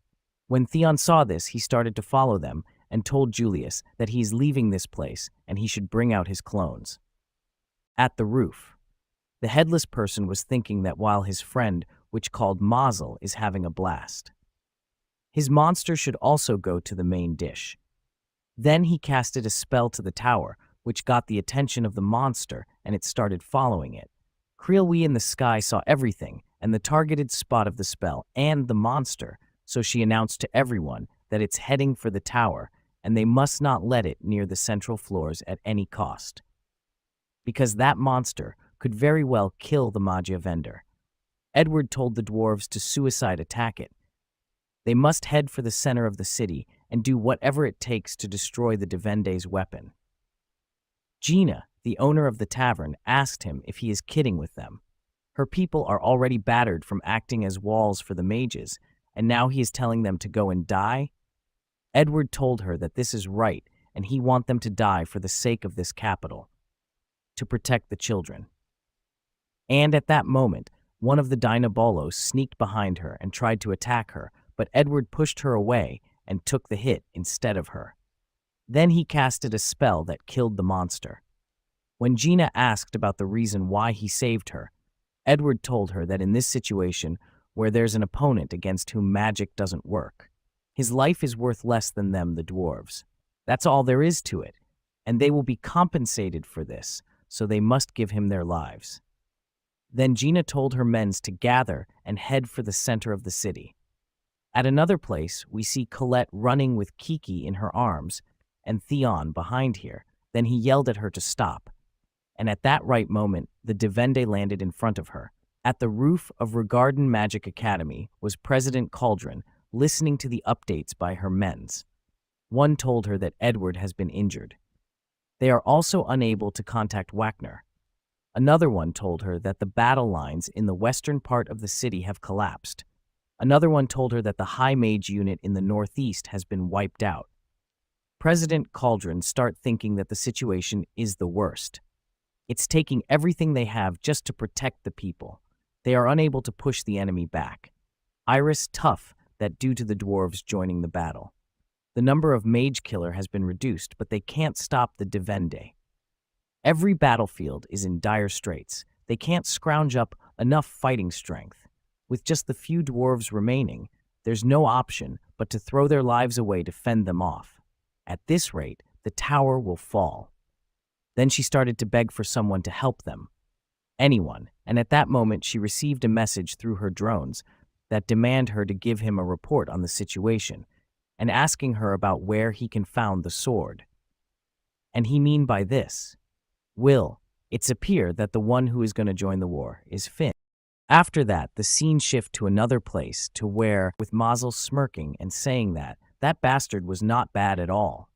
When Theon saw this, he started to follow them and told Julius that he is leaving this place and he should bring out his clones. At the roof, the headless person was thinking that while his friend, which called Mazel, is having a blast, his monster should also go to the main dish. Then he casted a spell to the tower, which got the attention of the monster, and it started following it. Creelwee in the sky saw everything, and the targeted spot of the spell, and the monster, so she announced to everyone that it's heading for the tower, and they must not let it near the central floors at any cost, because that monster could very well kill the magia vendor. Edward told the dwarves to suicide attack it. They must head for the center of the city and do whatever it takes to destroy the Devende's weapon. Gina, the owner of the tavern, asked him if he is kidding with them. Her people are already battered from acting as walls for the mages, and now he is telling them to go and die? Edward told her that this is right, and he wants them to die for the sake of this capital, to protect the children. And at that moment, one of the Dynabolos sneaked behind her and tried to attack her, but Edward pushed her away and took the hit instead of her. Then he casted a spell that killed the monster. When Gina asked about the reason why he saved her, Edward told her that in this situation, where there's an opponent against whom magic doesn't work, his life is worth less than them, the dwarves. That's all there is to it, and they will be compensated for this, so they must give him their lives. Then Gina told her men to gather and head for the center of the city. At another place, we see Colette running with Kiki in her arms and Theon behind here. Then he yelled at her to stop. And at that right moment, the Devende landed in front of her. At the roof of Regarden Magic Academy was President Cauldron, listening to the updates by her men's. One told her that Edward has been injured. They are also unable to contact Wagner. Another one told her that the battle lines in the western part of the city have collapsed. Another one told her that the High Mage unit in the northeast has been wiped out. President Cauldron start thinking that the situation is the worst. It's taking everything they have just to protect the people. They are unable to push the enemy back. Iris tough that due to the dwarves joining the battle. The number of mage killer has been reduced, but they can't stop the Devende. Every battlefield is in dire straits. They can't scrounge up enough fighting strength. With just the few dwarves remaining, there's no option but to throw their lives away to fend them off. At this rate, the tower will fall. Then she started to beg for someone to help them. Anyone, and at that moment she received a message through her drones that demand her to give him a report on the situation and asking her about where he can found the sword. And he mean by this, Will, it's appear that the one who is going to join the war is Finn. After that, the scene shift to another place to where, with Mazel smirking and saying that bastard was not bad at all.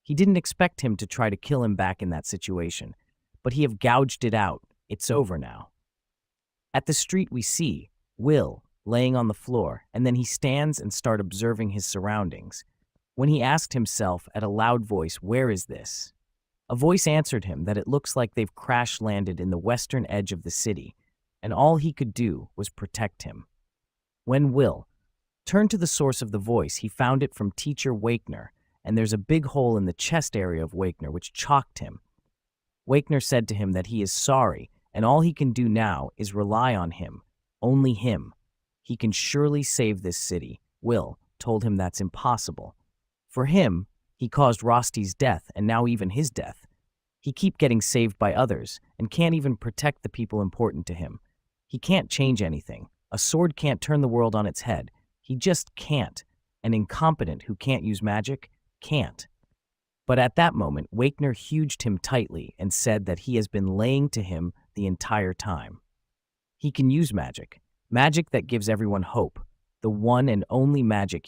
He didn't expect him to try to kill him back in that situation, but he have gouged it out. It's over now. At the street we see Will laying on the floor, and then he stands and start observing his surroundings. When he asked himself at a loud voice, where is this? A voice answered him that it looks like they've crash-landed in the western edge of the city, and all he could do was protect him. When Will turned to the source of the voice, he found it from Teacher Wakener, and there's a big hole in the chest area of Wakener which shocked him. Wakener said to him that he is sorry, and all he can do now is rely on him, only him. He can surely save this city. Will told him that's impossible. For him, He caused Rosti's death and now even his death. He keep getting saved by others and can't even protect the people important to him. He can't change anything. A sword can't turn the world on its head. He just can't. An incompetent who can't use magic can't. But at that moment, Wagner huged him tightly and said that he has been laying to him the entire time. He can use magic, magic that gives everyone hope, the one and only magic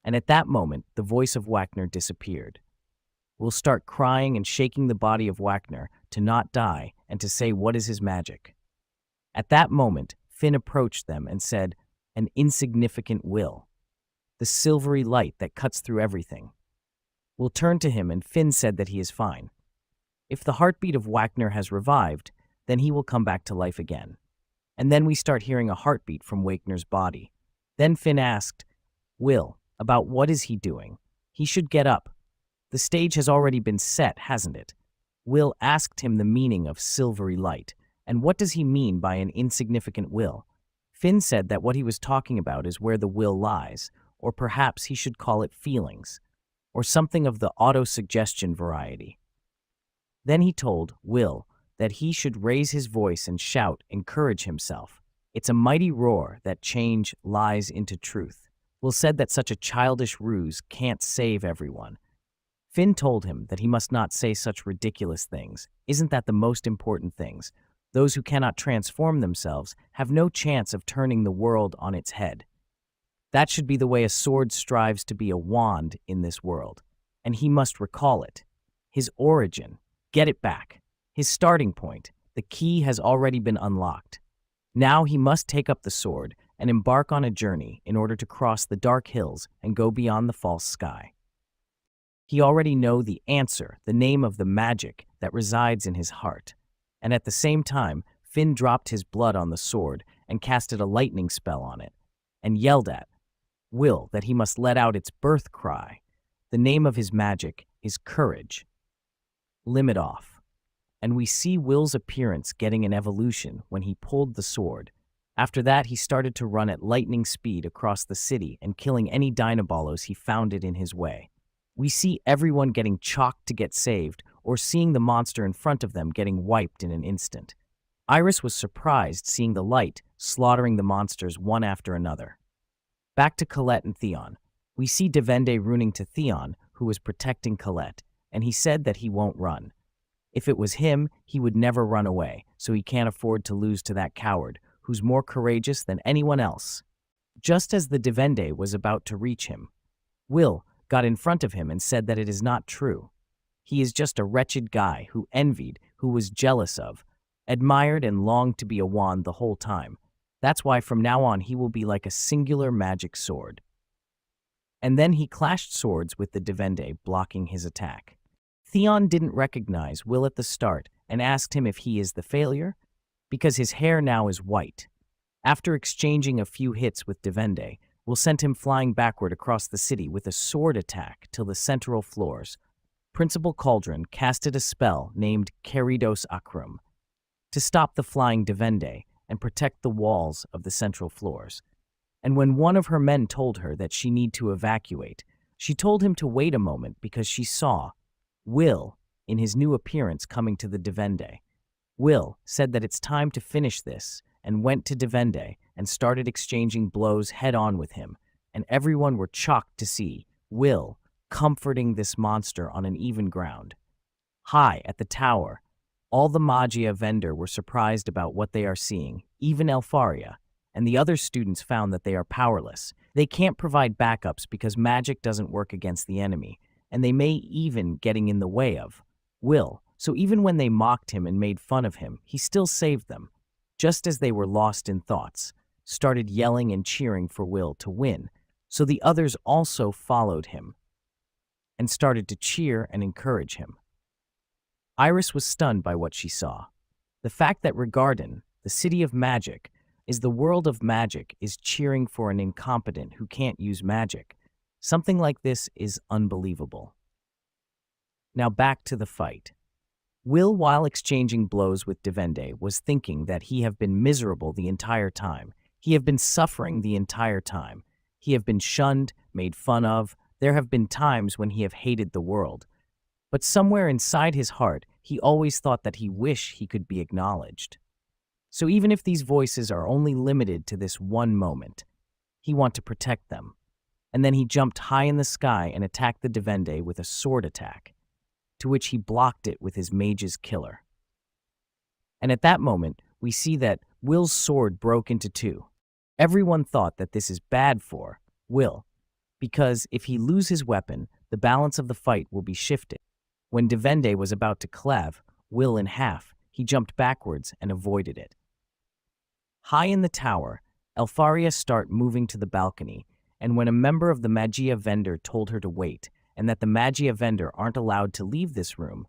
and at that moment, the voice of Wagner disappeared. Will start crying and shaking the body of Wagner to not die and to say what is his magic. At that moment, Finn approached them and said, "An insignificant Will, the silvery light that cuts through everything." Will turned to him and Finn said that he is fine. If the heartbeat of Wagner has revived, then he will come back to life again. And then we start hearing a heartbeat from Wagner's body. Then Finn asked, "Will, about what is he doing? He should get up. The stage has already been set, hasn't it?" Will asked him the meaning of silvery light, and what does he mean by an insignificant will? Finn said that what he was talking about is where the will lies, or perhaps he should call it feelings, or something of the auto-suggestion variety. Then he told Will that he should raise his voice and shout, encourage himself. It's a mighty roar that change lies into truth. Will said that such a childish ruse can't save everyone. Finn told him that he must not say such ridiculous things. Isn't that the most important things? Those who cannot transform themselves have no chance of turning the world on its head. That should be the way a sword strives to be a wand in this world. And he must recall it. His origin. Get it back. His starting point. The key has already been unlocked. Now he must take up the sword and embark on a journey in order to cross the dark hills and go beyond the false sky. He already know the answer, the name of the magic that resides in his heart. And at the same time, Finn dropped his blood on the sword and casted a lightning spell on it, and yelled at Will that he must let out its birth cry. The name of his magic is courage. Limit off. And we see Will's appearance getting an evolution when he pulled the sword. After that, he started to run at lightning speed across the city and killing any Dynabolos he found in his way. We see everyone getting chalked to get saved, or seeing the monster in front of them getting wiped in an instant. Iris was surprised seeing the light slaughtering the monsters one after another. Back to Colette and Theon. We see Devende runing to Theon, who was protecting Colette, and he said that he won't run. If it was him, he would never run away, so he can't afford to lose to that coward, who's more courageous than anyone else. Just as the Devende was about to reach him, Will got in front of him and said that it is not true. He is just a wretched guy who envied, who was jealous of, admired and longed to be a wand the whole time. That's why from now on he will be like a singular magic sword. And then he clashed swords with the Devende, blocking his attack. Theon didn't recognize Will at the start and asked him if he is the failure, because his hair now is white. After exchanging a few hits with Devende, Will sent him flying backward across the city with a sword attack till the central floors. Principal Cauldron casted a spell named Keridos Akrum to stop the flying Devende and protect the walls of the central floors. And when one of her men told her that she need to evacuate, she told him to wait a moment because she saw Will in his new appearance coming to the Devende. Will said that it's time to finish this and went to Devende and started exchanging blows head-on with him, and everyone were shocked to see Will comforting this monster on an even ground. High at the tower, all the Magia vendor were surprised about what they are seeing, even Elfaria, and the other students found that they are powerless. They can't provide backups because magic doesn't work against the enemy, and they may even getting in the way of Will. So even when they mocked him and made fun of him, he still saved them. Just as they were lost in thoughts, started yelling and cheering for Will to win, so the others also followed him and started to cheer and encourage him. Iris was stunned by what she saw. The fact that Regarden, the city of magic, is the world of magic, is cheering for an incompetent who can't use magic. Something like this is unbelievable. Now back to the fight. Will, while exchanging blows with Devende, was thinking that he have been miserable the entire time. He have been suffering the entire time. He have been shunned, made fun of, There have been times when he have hated the world, but somewhere inside his heart, he always thought that he wished he could be acknowledged. So even if these voices are only limited to this one moment, he want to protect them. And then he jumped high in the sky and attacked the Devende with a sword attack, to which he blocked it with his mage's killer. And at that moment, we see that Will's sword broke into two. Everyone thought that this is bad for Will, because if he loses his weapon, the balance of the fight will be shifted. When Devende was about to cleave Will in half, he jumped backwards and avoided it. High in the tower, Elfaria started moving to the balcony, and when a member of the Magia vendor told her to wait, and that the Magia vendor aren't allowed to leave this room,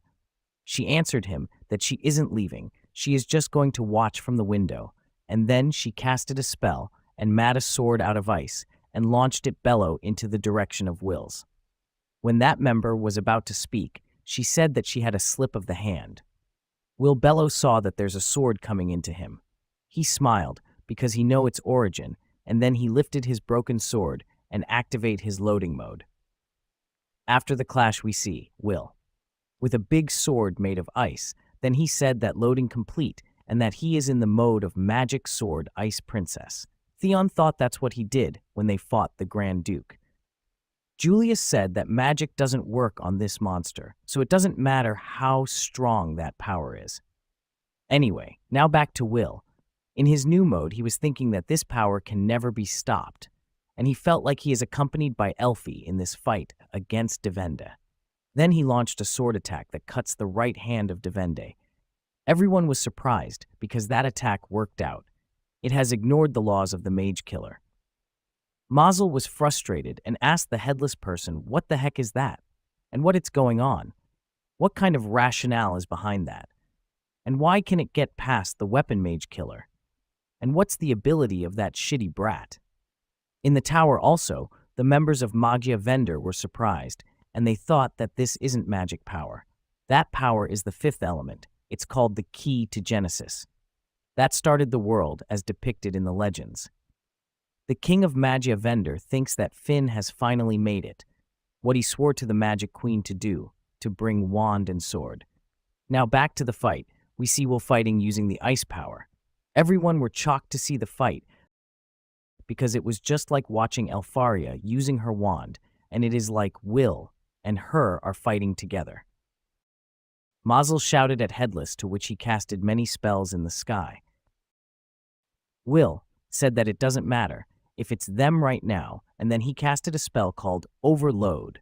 she answered him that she isn't leaving, she is just going to watch from the window, and then she casted a spell and made a sword out of ice and launched it bellow into the direction of Will's. When that member was about to speak, she said that she had a slip of the hand. Will Bellow saw that there's a sword coming into him. He smiled because he know its origin, and then he lifted his broken sword and activate his loading mode. After the clash we see Will with a big sword made of ice. Then he said that loading complete and that he is in the mode of magic sword ice princess. Theon thought that's what he did when they fought the Grand Duke. Julius said that magic doesn't work on this monster, so it doesn't matter how strong that power is. Anyway, now back to Will. In his new mode, he was thinking that this power can never be stopped, and he felt like he is accompanied by Elfie in this fight against Devende. Then he launched a sword attack that cuts the right hand of Devende. Everyone was surprised because that attack worked out. It has ignored the laws of the mage killer. Mazel was frustrated and asked the headless person what the heck is that, and what it's going on. What kind of rationale is behind that? And why can it get past the weapon mage killer? And what's the ability of that shitty brat? In the tower also, the members of Magia Vendor were surprised, and they thought that this isn't magic power. That power is the fifth element. It's called the key to Genesis. That started the world as depicted in the legends. The king of Magia Vendor thinks that Finn has finally made it, what he swore to the Magic Queen to do, to bring wand and sword. Now back to the fight, we see Will fighting using the ice power. Everyone were shocked to see the fight, because it was just like watching Elfaria using her wand, and it is like Will and her are fighting together. Mazel shouted at Headless, to which he casted many spells in the sky. Will said that it doesn't matter if it's them right now, and then he casted a spell called Overload,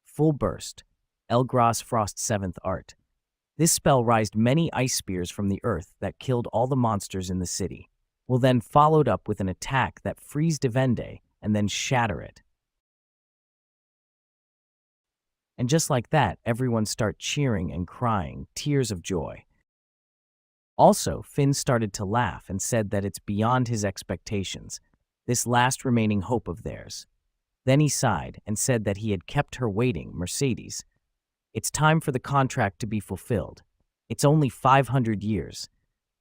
Full Burst, Elgras Frost 7th Art. This spell raised many ice spears from the earth that killed all the monsters in the city. Will then followed up with an attack that frees Devende and then shatter it. And just like that, everyone start cheering and crying, tears of joy. Also, Finn started to laugh and said that it's beyond his expectations, this last remaining hope of theirs. Then he sighed and said that he had kept her waiting, Mercedes. It's time for the contract to be fulfilled. It's only 500 years.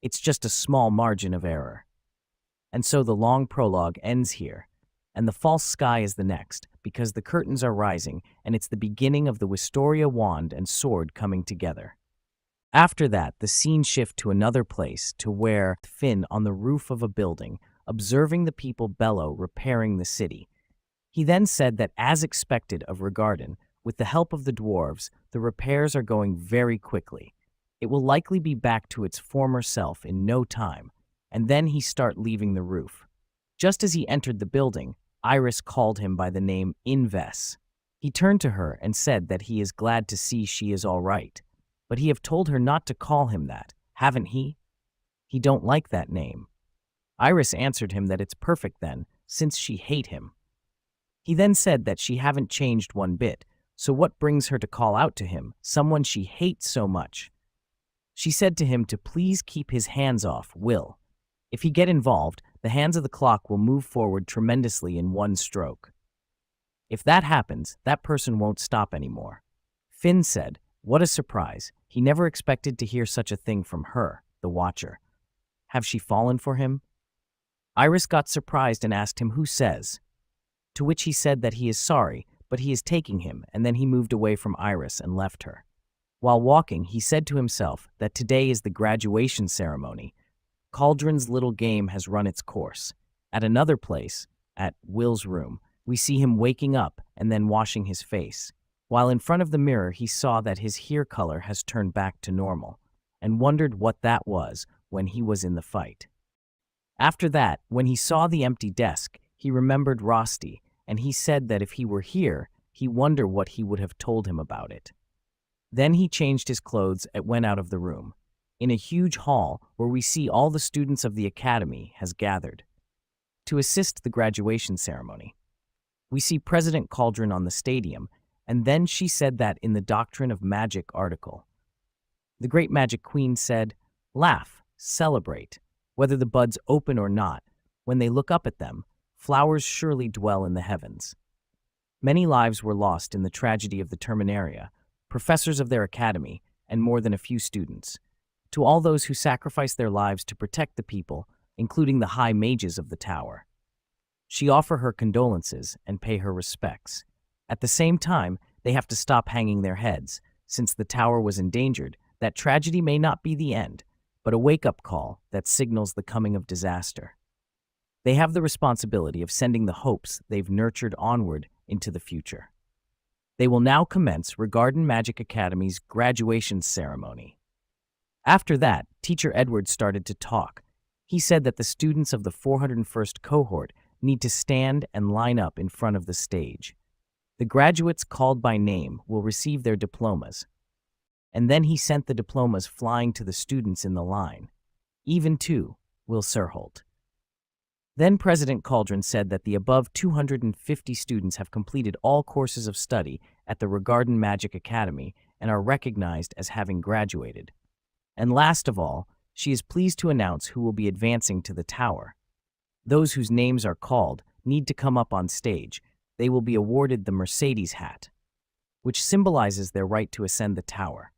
It's just a small margin of error. And so the long prologue ends here, and the false sky is the next, because the curtains are rising, and it's the beginning of the Wistoria wand and sword coming together. After that, the scene shifts to another place, to where Finn on the roof of a building, observing the people bellow repairing the city. He then said that as expected of Regarden, with the help of the dwarves, the repairs are going very quickly. It will likely be back to its former self in no time, and then he start leaving the roof. Just as he entered the building, Iris called him by the name Inves. He turned to her and said that he is glad to see she is all right, but he have told her not to call him that, haven't he? He don't like that name. Iris answered him that it's perfect then, since she hate him. He then said that she haven't changed one bit, so what brings her to call out to him, someone she hates so much? She said to him to please keep his hands off Will. If he get involved, the hands of the clock will move forward tremendously in one stroke. If that happens, that person won't stop anymore. Finn said, what a surprise. He never expected to hear such a thing from her, the Watcher. Have she fallen for him? Iris got surprised and asked him who says, to which he said that he is sorry, but he is taking him, and then he moved away from Iris and left her. While walking, he said to himself that today is the graduation ceremony. Cauldron's little game has run its course. At another place, at Will's room, we see him waking up and then washing his face. While in front of the mirror, he saw that his hair color has turned back to normal, and wondered what that was when he was in the fight. After that, when he saw the empty desk, he remembered Rosti, and he said that if he were here, he wondered what he would have told him about it. Then he changed his clothes and went out of the room. In a huge hall where we see all the students of the academy has gathered to assist the graduation ceremony. We see President Cauldron on the stadium, and then she said that in the Doctrine of Magic article. The great magic queen said, "Laugh, celebrate, whether the buds open or not. When they look up at them, flowers surely dwell in the heavens." Many lives were lost in the tragedy of the Terminaria, professors of their academy, and more than a few students. To all those who sacrificed their lives to protect the people, including the high mages of the tower, she offer her condolences and pay her respects. At the same time, they have to stop hanging their heads. Since the tower was endangered, that tragedy may not be the end, but a wake-up call that signals the coming of disaster. They have the responsibility of sending the hopes they've nurtured onward into the future. They will now commence Regarden Magic Academy's graduation ceremony. After that, Teacher Edward started to talk. He said that the students of the 401st cohort need to stand and line up in front of the stage. The graduates called by name will receive their diplomas. And then he sent the diplomas flying to the students in the line, even to Will Serfort. Then President Cauldron said that the above 250 students have completed all courses of study at the Regarden Magic Academy and are recognized as having graduated. And last of all, she is pleased to announce who will be advancing to the tower. Those whose names are called need to come up on stage. They will be awarded the Mercedes hat, which symbolizes their right to ascend the tower.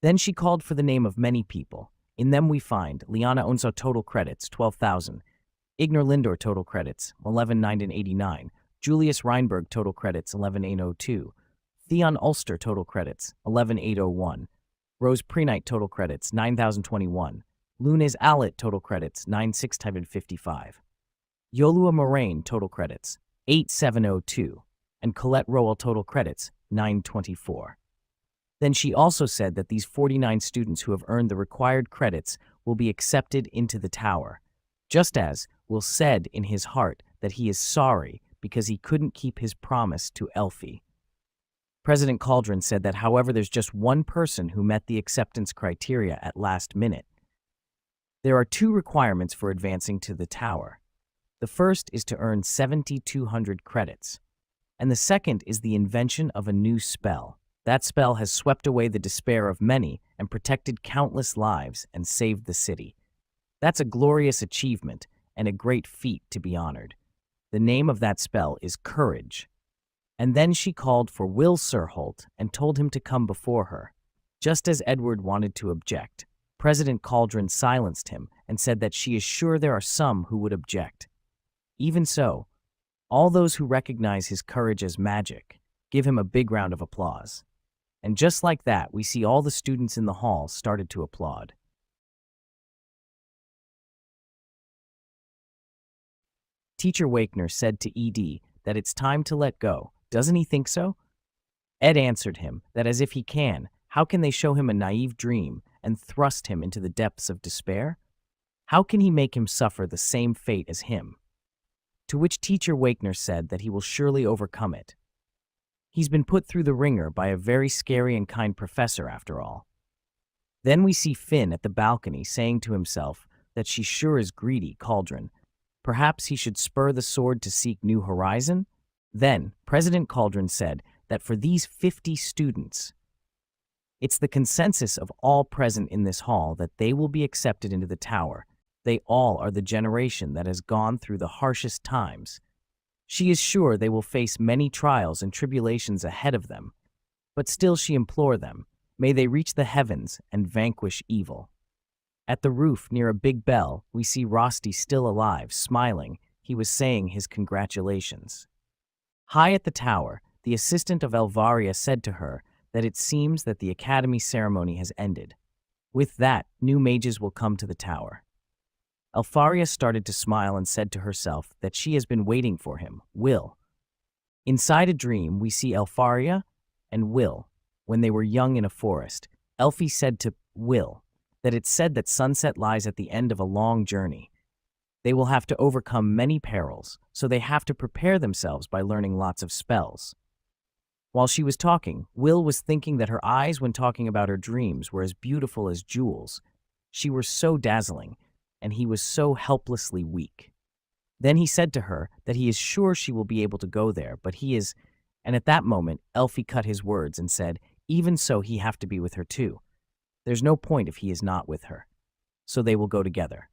Then she called for the name of many people. In them we find Liana Onso total credits, 12,000. Ignor Lindor total credits, 11,989. Julius Reinberg total credits, 11,802. Theon Ulster total credits, 11,801. Rose Prenite total credits, 9,021. Lunes Alit total credits, 9,655. Yolua Moraine total credits, 8,702. And Colette Rowell total credits, 924. Then she also said that these 49 students who have earned the required credits will be accepted into the tower, just as Will said in his heart that he is sorry because he couldn't keep his promise to Elfie. President Cauldron said that, however, there's just one person who met the acceptance criteria at last minute. There are two requirements for advancing to the tower. The first is to earn 7,200 credits, and the second is the invention of a new spell. That spell has swept away the despair of many and protected countless lives and saved the city. That's a glorious achievement and a great feat to be honored. The name of that spell is Courage. And then she called for Will Serfort and told him to come before her. Just as Edward wanted to object, President Cauldron silenced him and said that she is sure there are some who would object. Even so, all those who recognize his courage as magic give him a big round of applause. And just like that, we see all the students in the hall started to applaud. Teacher Wakener said to ED that it's time to let go. Doesn't he think so? Ed answered him that as if he can, how can they show him a naive dream and thrust him into the depths of despair? How can he make him suffer the same fate as him? To which Teacher Wakener said that he will surely overcome it. He's been put through the ringer by a very scary and kind professor after all. Then we see Finn at the balcony saying to himself that she sure is greedy, Cauldron. Perhaps he should spur the sword to seek new horizon? Then President Cauldron said that for these 50 students, it's the consensus of all present in this hall that they will be accepted into the tower. They all are the generation that has gone through the harshest times. She is sure they will face many trials and tribulations ahead of them, but still she implored them, may they reach the heavens and vanquish evil. At the roof near a big bell, we see Rosti still alive, smiling. He was saying his congratulations. High at the tower, the assistant of Elvaria said to her that it seems that the academy ceremony has ended. With that, new mages will come to the tower. Elfaria started to smile and said to herself that she has been waiting for him, Will. Inside a dream, we see Elfaria and Will. When they were young in a forest, Elfie said to Will that it's said that sunset lies at the end of a long journey. They will have to overcome many perils, so they have to prepare themselves by learning lots of spells. While she was talking, Will was thinking that her eyes when talking about her dreams were as beautiful as jewels. She was so dazzling, and he was so helplessly weak. Then he said to her that he is sure she will be able to go there, but he is... And at that moment, Elfie cut his words and said, even so he have to be with her too. There's no point if he is not with her. So they will go together.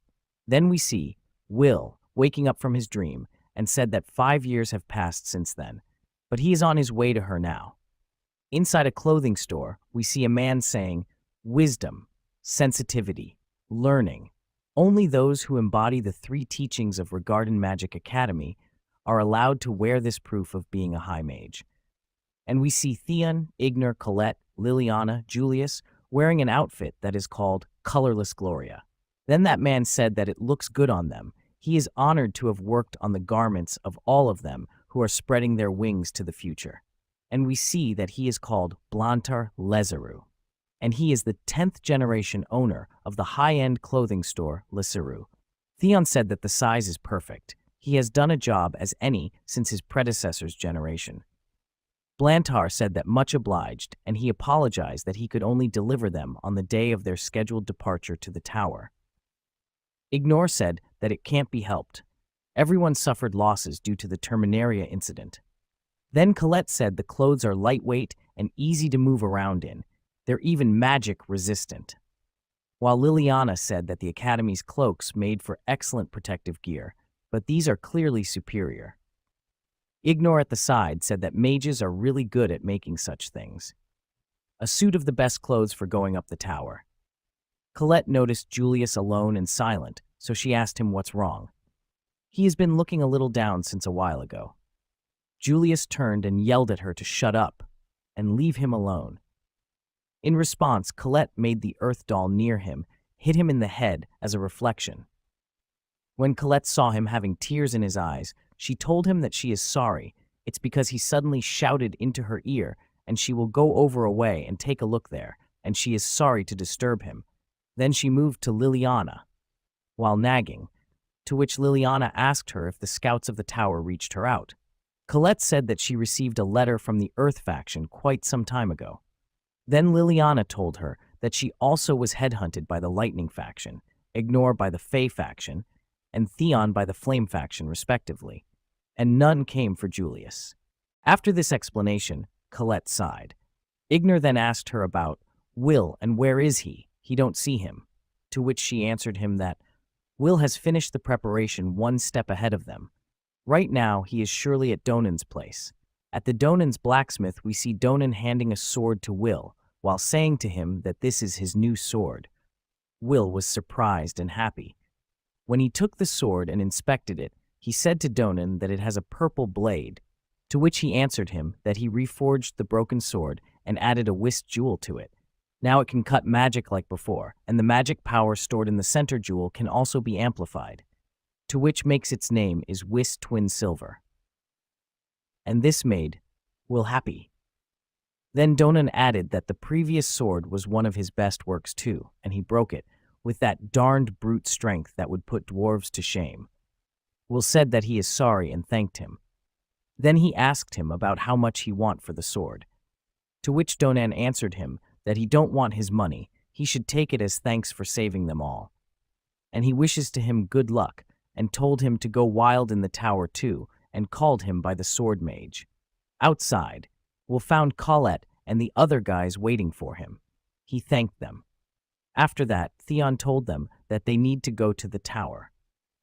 Then we see Will waking up from his dream and said that 5 years have passed since then, but he is on his way to her now. Inside a clothing store, we see a man saying, wisdom, sensitivity, learning. Only those who embody the 3 teachings of Regarden Magic Academy are allowed to wear this proof of being a high mage. And we see Theon, Ignor, Colette, Liliana, Julius wearing an outfit that is called Colorless Gloria. Then that man said that it looks good on them. He is honored to have worked on the garments of all of them who are spreading their wings to the future. And we see that he is called Blantar Lezeru. And he is the 10th generation owner of the high-end clothing store Lezeru. Theon said that the size is perfect. He has done a job as any since his predecessor's generation. Blantar said that much obliged, and he apologized that he could only deliver them on the day of their scheduled departure to the tower. Ignor said that it can't be helped. Everyone suffered losses due to the Terminaria incident. Then Colette said the clothes are lightweight and easy to move around in. They're even magic-resistant. While Liliana said that the Academy's cloaks made for excellent protective gear, but these are clearly superior. Ignor at the side said that mages are really good at making such things. A suit of the best clothes for going up the tower. Colette noticed Julius alone and silent, so she asked him what's wrong. He has been looking a little down since a while ago. Julius turned and yelled at her to shut up and leave him alone. In response, Colette made the earth doll near him, hit him in the head as a reflection. When Colette saw him having tears in his eyes, she told him that she is sorry. It's because he suddenly shouted into her ear, and she will go over away and take a look there, and she is sorry to disturb him. Then she moved to Liliana, while nagging, to which Liliana asked her if the scouts of the tower reached her out. Colette said that she received a letter from the Earth faction quite some time ago. Then Liliana told her that she also was headhunted by the Lightning faction, Ignor by the Fey faction, and Theon by the Flame faction, respectively, and none came for Julius. After this explanation, Colette sighed. Ignor then asked her about Will and where is he? He don't see him. To which she answered him that Will has finished the preparation 1 step ahead of them. Right now, he is surely at Donan's place. At the Donan's blacksmith, we see Donan handing a sword to Will, while saying to him that this is his new sword. Will was surprised and happy. When he took the sword and inspected it, he said to Donan that it has a purple blade, to which he answered him that he reforged the broken sword and added a Wist jewel to it. Now it can cut magic like before, and the magic power stored in the center jewel can also be amplified, to which makes its name is Wist Twin Silver. And this made Will happy. Then Donan added that the previous sword was one of his best works too, and he broke it with that darned brute strength that would put dwarves to shame. Will said that he is sorry and thanked him. Then he asked him about how much he want for the sword, to which Donan answered him that he don't want his money, he should take it as thanks for saving them all. And he wishes to him good luck, and told him to go wild in the tower too, and called him by the sword mage. Outside, Will found Colette and the other guys waiting for him. He thanked them. After that, Theon told them that they need to go to the tower.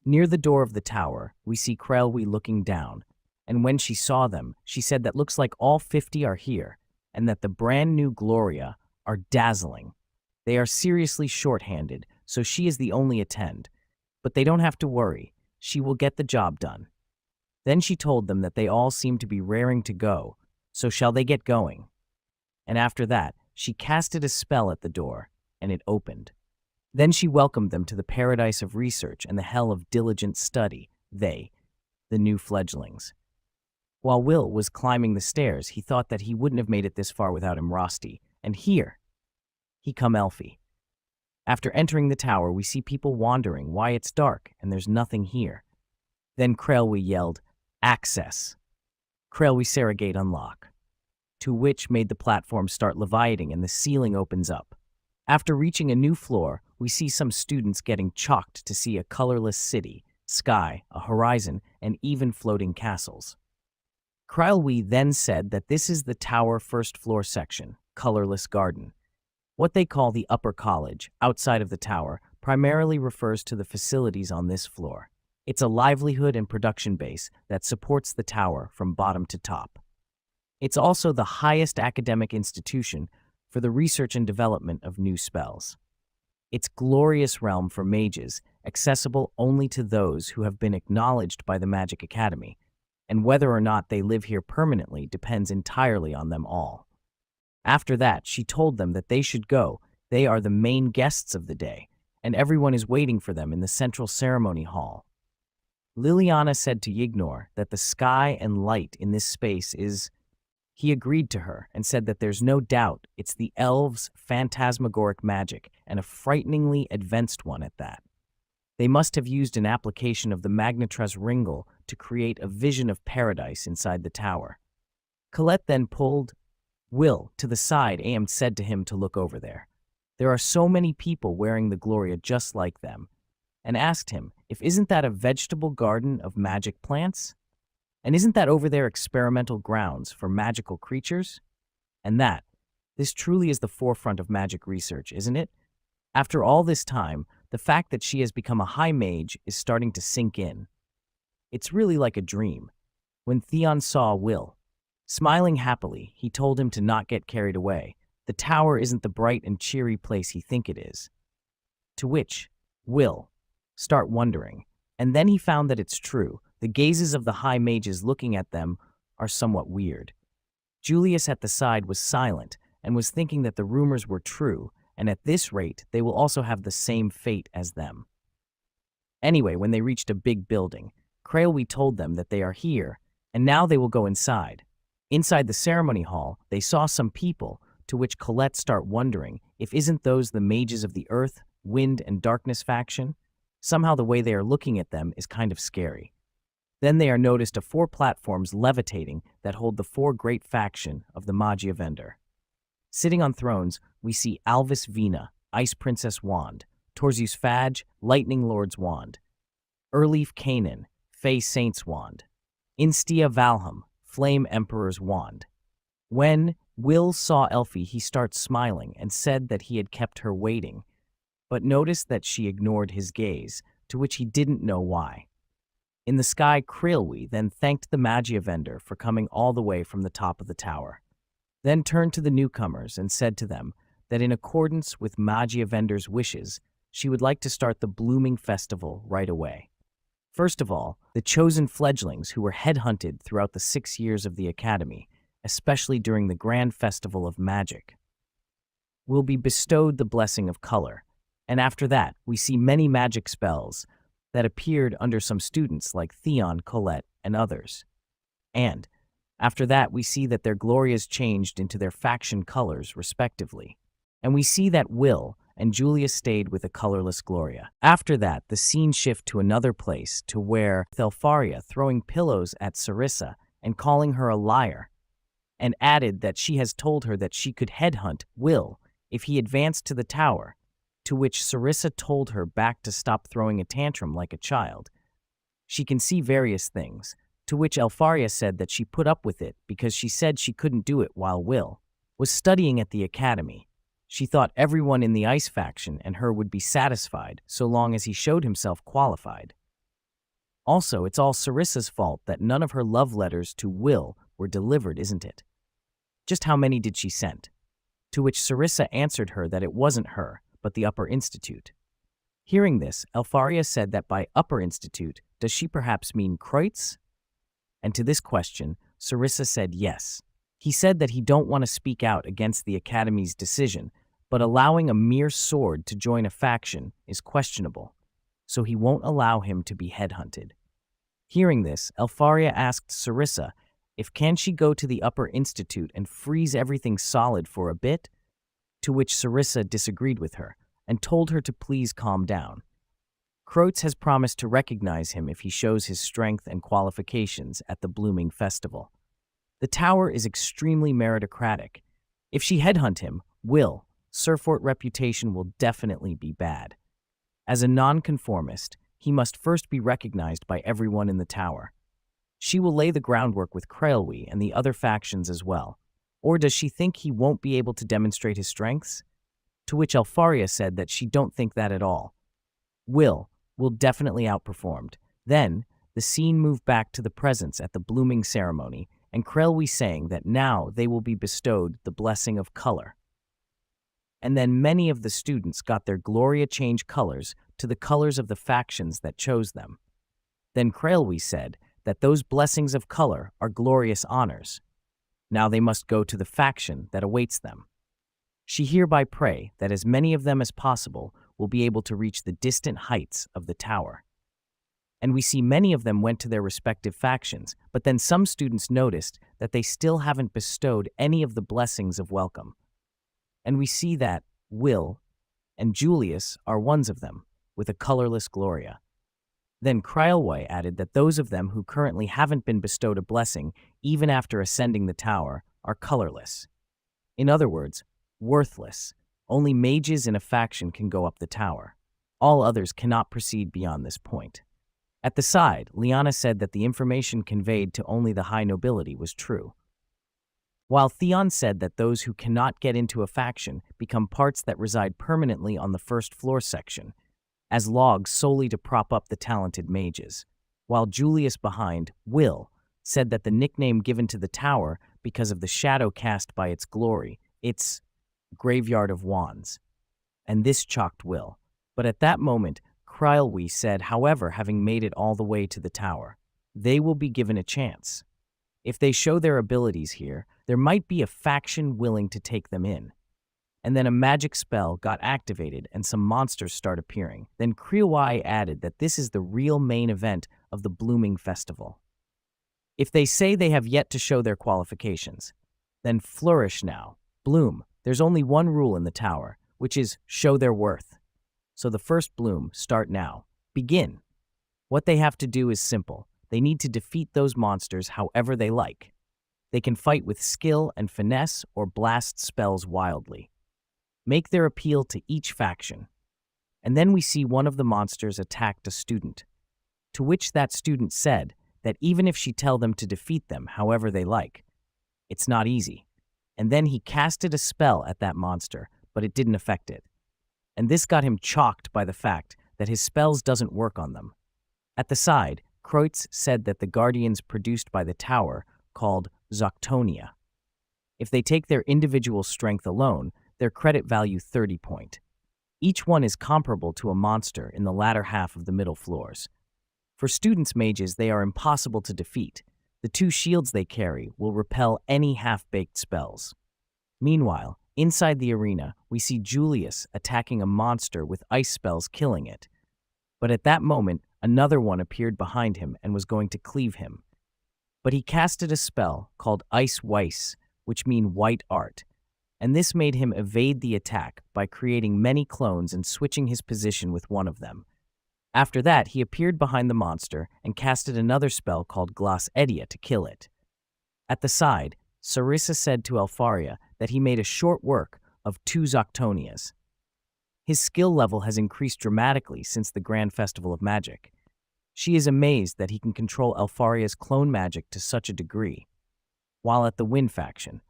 Near the door of the tower, we see Krelwi looking down, and when she saw them, she said that looks like all 50 are here, and that the brand new Gloria are dazzling. They are seriously short-handed, so she is the only attend. But they don't have to worry, she will get the job done. Then she told them that they all seem to be raring to go, So shall they get going?" And after that, she casted a spell at the door, and it opened. Then she welcomed them to the paradise of research and the hell of diligent study, they, the new fledglings. While Will was climbing the stairs, he thought that he wouldn't have made it this far without him Rosti, and here he come Elfie. After entering the tower, we see people wondering why it's dark and there's nothing here. Then Krailwi yelled, "Access!" Krailwi Saragate unlock, to which made the platform start leviating and the ceiling opens up. After reaching a new floor, we see some students getting chalked to see a colorless city, sky, a horizon, and even floating castles. Krailwi then said that this is the tower first floor section, colorless garden. What they call the upper college, outside of the tower, primarily refers to the facilities on this floor. It's a livelihood and production base that supports the tower from bottom to top. It's also the highest academic institution for the research and development of new spells. It's glorious realm for mages, accessible only to those who have been acknowledged by the Magic Academy, and whether or not they live here permanently depends entirely on them all. After that, she told them that they should go. They are the main guests of the day, and everyone is waiting for them in the central ceremony hall. Liliana said to Yignor that the sky and light in this space is... He agreed to her and said that there's no doubt it's the elves' phantasmagoric magic, and a frighteningly advanced one at that. They must have used an application of the Magnetress Ringle to create a vision of paradise inside the tower. Colette then pulled Will to the side and said to him to look over there. There are so many people wearing the Gloria just like them, and asked him if isn't that a vegetable garden of magic plants? And isn't that over there experimental grounds for magical creatures? And that, this truly is the forefront of magic research, isn't it? After all this time, the fact that she has become a high mage is starting to sink in. It's really like a dream. When Theon saw Will, smiling happily, he told him to not get carried away. The tower isn't the bright and cheery place he think it is. To which, Will, start wondering. And then he found that it's true. The gazes of the high mages looking at them are somewhat weird. Julius at the side was silent and was thinking that the rumors were true, and at this rate, they will also have the same fate as them. Anyway, when they reached a big building, Krailwi told them that they are here, and now they will go inside. Inside the ceremony hall, they saw some people, to which Colette start wondering if isn't those the mages of the earth, wind, and darkness faction? Somehow the way they are looking at them is kind of scary. Then they are noticed of 4 platforms levitating that hold the 4 great faction of the Magia Vendor. Sitting on thrones, we see Alvis Vina, Ice Princess Wand, Torzius Fadge, Lightning Lord's Wand, Erleaf Kanan, Fey Saint's Wand, Instia Valham, Flame Emperor's Wand. When Will saw Elfie, he starts smiling and said that he had kept her waiting, but noticed that she ignored his gaze, to which he didn't know why. In the sky, Krailwi then thanked the Magia Vendor for coming all the way from the top of the tower, then turned to the newcomers and said to them that in accordance with Magia Vendor's wishes, she would like to start the blooming festival right away. First of all, the chosen fledglings who were headhunted throughout the 6 years of the Academy, especially during the Grand Festival of Magic, will be bestowed the blessing of color, and after that, we see many magic spells that appeared under some students like Theon, Colette, and others. And after that, we see that their glorias changed into their faction colors, respectively. And we see that Will and Julia stayed with a colorless Gloria. After that, the scene shift to another place to where Elfaria throwing pillows at Sarissa and calling her a liar, and added that she has told her that she could headhunt Will if he advanced to the tower, to which Sarissa told her back to stop throwing a tantrum like a child. She can see various things, to which Elfaria said that she put up with it because she said she couldn't do it while Will was studying at the academy. She thought everyone in the Ice faction and her would be satisfied so long as he showed himself qualified. Also, it's all Sarissa's fault that none of her love letters to Will were delivered, isn't it? Just how many did she send? To which Sarissa answered her that it wasn't her, but the Upper Institute. Hearing this, Elfaria said that by Upper Institute, does she perhaps mean Kreutz? And to this question, Sarissa said yes. He said that he don't want to speak out against the Academy's decision, but allowing a mere sword to join a faction is questionable, so he won't allow him to be headhunted. Hearing this, Elfaria asked Sarissa if can she go to the Upper Institute and freeze everything solid for a bit, to which Sarissa disagreed with her and told her to please calm down. Croats has promised to recognize him if he shows his strength and qualifications at the Blooming Festival. The tower is extremely meritocratic. If she headhunt him, Will Serfort reputation will definitely be bad. As a nonconformist, he must first be recognized by everyone in the tower. She will lay the groundwork with Krailwi and the other factions as well. Or does she think he won't be able to demonstrate his strengths? To which Elfaria said that she don't think that at all. Will definitely outperformed. Then, the scene moved back to the presence at the blooming ceremony, and Krailwi saying that now they will be bestowed the blessing of color. And then many of the students got their Gloria change colors to the colors of the factions that chose them. Then Krailwi said that those blessings of color are glorious honors. Now they must go to the faction that awaits them. She hereby pray that as many of them as possible will be able to reach the distant heights of the tower. And we see many of them went to their respective factions, but then some students noticed that they still haven't bestowed any of the blessings of welcome. And we see that Will and Julius are ones of them, with a colorless Gloria. Then Krailwi added that those of them who currently haven't been bestowed a blessing, even after ascending the tower, are colorless. In other words, worthless. Only mages in a faction can go up the tower. All others cannot proceed beyond this point. At the side, Liana said that the information conveyed to only the high nobility was true, while Theon said that those who cannot get into a faction become parts that reside permanently on the first floor section, as logs solely to prop up the talented mages, while Julius behind, Will, said that the nickname given to the tower because of the shadow cast by its glory, its graveyard of wands. And this shocked Will. But at that moment, Krailwi said, however, having made it all the way to the tower, they will be given a chance. If they show their abilities here, there might be a faction willing to take them in. And then a magic spell got activated and some monsters start appearing. Then Krailwi added that this is the real main event of the Blooming Festival. If they say they have yet to show their qualifications, then flourish now, bloom. There's only one rule in the tower, which is show their worth. So the first bloom, start now. Begin. What they have to do is simple. They need to defeat those monsters however they like. They can fight with skill and finesse or blast spells wildly. Make their appeal to each faction. And then we see one of the monsters attacked a student, to which that student said that even if she tell them to defeat them however they like, it's not easy. And then he casted a spell at that monster, but it didn't affect it. And this got him chalked by the fact that his spells doesn't work on them. At the side, Kreutz said that the guardians produced by the tower, called Zoctonia, if they take their individual strength alone, their credit value 30 point. Each one is comparable to a monster in the latter half of the middle floors. For students mages, they are impossible to defeat. The two shields they carry will repel any half-baked spells. Meanwhile, inside the arena, we see Julius attacking a monster with ice spells killing it. But at that moment, another one appeared behind him and was going to cleave him. But he casted a spell called Ice Weiss, which mean white art, and this made him evade the attack by creating many clones and switching his position with one of them. After that, he appeared behind the monster and casted another spell called Glass Edia to kill it. At the side, Sarissa said to Elfaria that he made a short work of 2 Zoctonias. His skill level has increased dramatically since the Grand Festival of Magic. She is amazed that he can control Elfaria's clone magic to such a degree. While at the Wind faction,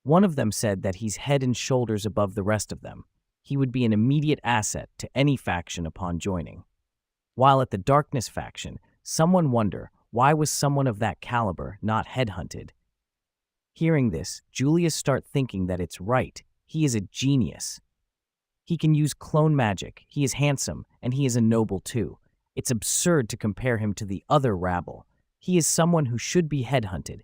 one of them said that he's head and shoulders above the rest of them. He would be an immediate asset to any faction upon joining. While at the Darkness faction, someone wondered why was someone of that caliber not headhunted. Hearing this, Julius start thinking that it's right. He is a genius. He can use clone magic, he is handsome, and he is a noble too. It's absurd to compare him to the other rabble. He is someone who should be headhunted.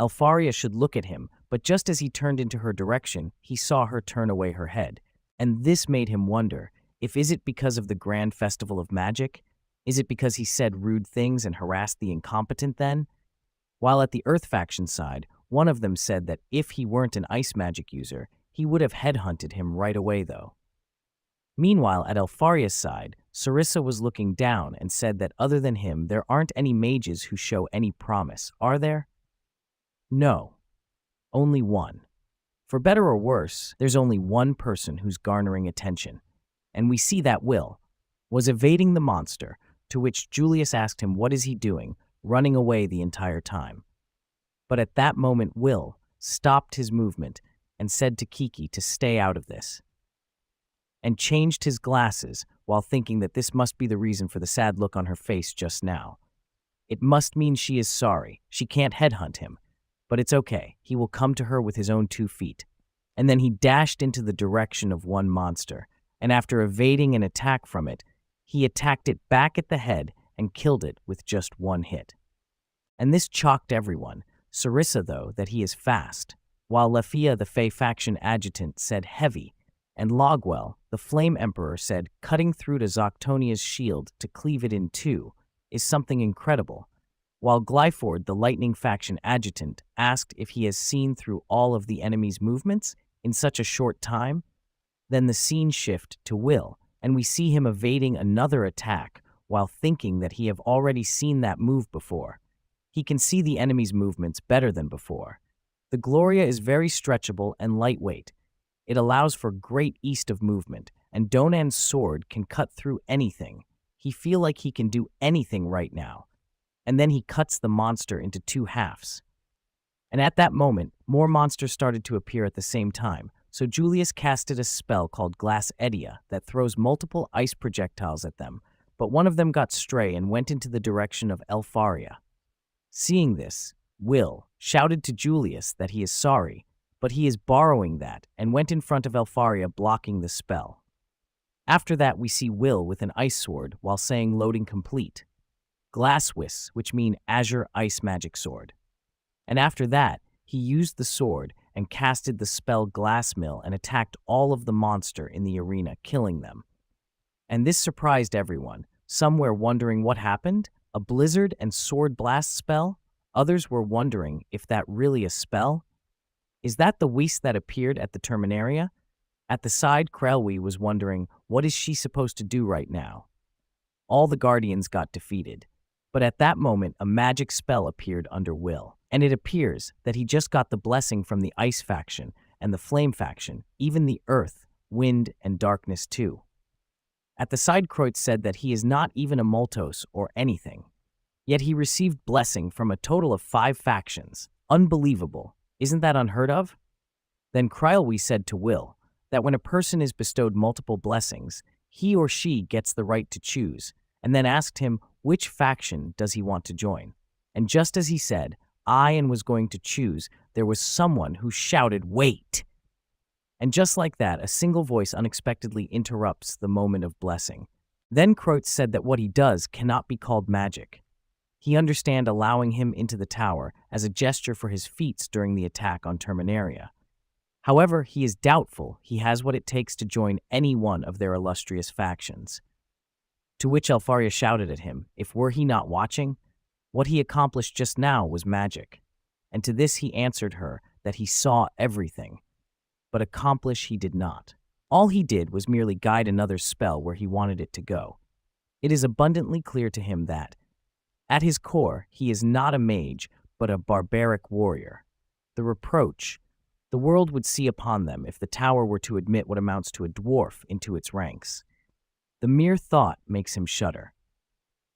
Elfaria should look at him, but just as he turned into her direction, he saw her turn away her head. And this made him wonder, is it because of the grand festival of magic? Is it because he said rude things and harassed the incompetent then? While at the Earth faction side, one of them said that if he weren't an ice magic user, he would have headhunted him right away though. Meanwhile, at Elfaria's side, Sarissa was looking down and said that other than him, there aren't any mages who show any promise, are there? No, only one. For better or worse, there's only one person who's garnering attention, and we see that Will was evading the monster, to which Julius asked him what is he doing, running away the entire time. But at that moment, Will stopped his movement and said to Kiki to stay out of this, and changed his glasses while thinking that this must be the reason for the sad look on her face just now. It must mean she is sorry. She can't headhunt him. But it's okay. He will come to her with his own 2 feet. And then he dashed into the direction of one monster, and after evading an attack from it, he attacked it back at the head and killed it with just 1 hit. And this shocked everyone. Sarissa, though, that he is fast, while Lafia, the Fey faction adjutant, said heavy, and Logwell, the Flame Emperor, said cutting through to Zoctonia's shield to cleave it in 2 is something incredible, while Glyford, the Lightning faction adjutant, asked if he has seen through all of the enemy's movements in such a short time. Then the scene shift to Will, and we see him evading another attack while thinking that he have already seen that move before. He can see the enemy's movements better than before. The Gloria is very stretchable and lightweight. It allows for great east of movement, and Donan's sword can cut through anything. He feel like he can do anything right now. And then he cuts the monster into 2 halves. And at that moment, more monsters started to appear at the same time, so Julius casted a spell called Glass Edia that throws multiple ice projectiles at them, but one of them got stray and went into the direction of Elfaria. Seeing this, Will shouted to Julius that he is sorry, but he is borrowing that and went in front of Elfaria blocking the spell. After that, we see Will with an ice sword while saying loading complete. Glasswiss, which mean Azure Ice Magic Sword. And after that, he used the sword and casted the spell Glassmill and attacked all of the monster in the arena, killing them. And this surprised everyone. Some were wondering what happened, a blizzard and sword blast spell? Others were wondering if that really a spell? Is that the Whist that appeared at the Terminaria? At the side, Krelwi was wondering, what is she supposed to do right now? All the Guardians got defeated. But at that moment, a magic spell appeared under Will, and it appears that he just got the blessing from the Ice faction and the Flame faction, even the Earth, Wind, and Darkness too. At the side, Kreutz said that he is not even a Moltos or anything. Yet he received blessing from a total of 5 factions. Unbelievable. Isn't that unheard of? Then Krylwi said to Will that when a person is bestowed multiple blessings, he or she gets the right to choose, and then asked him which faction does he want to join. And just as he said, and was going to choose, there was someone who shouted, "Wait!" And just like that, a single voice unexpectedly interrupts the moment of blessing. Then Kreutz said that what he does cannot be called magic. He understand allowing him into the tower as a gesture for his feats during the attack on Terminaria. However, he is doubtful he has what it takes to join any one of their illustrious factions. To which Elfaria shouted at him, if were he not watching, what he accomplished just now was magic. And to this he answered her that he saw everything, but accomplish he did not. All he did was merely guide another spell where he wanted it to go. It is abundantly clear to him that, at his core, he is not a mage, but a barbaric warrior. The reproach the world would see upon them if the tower were to admit what amounts to a dwarf into its ranks. The mere thought makes him shudder.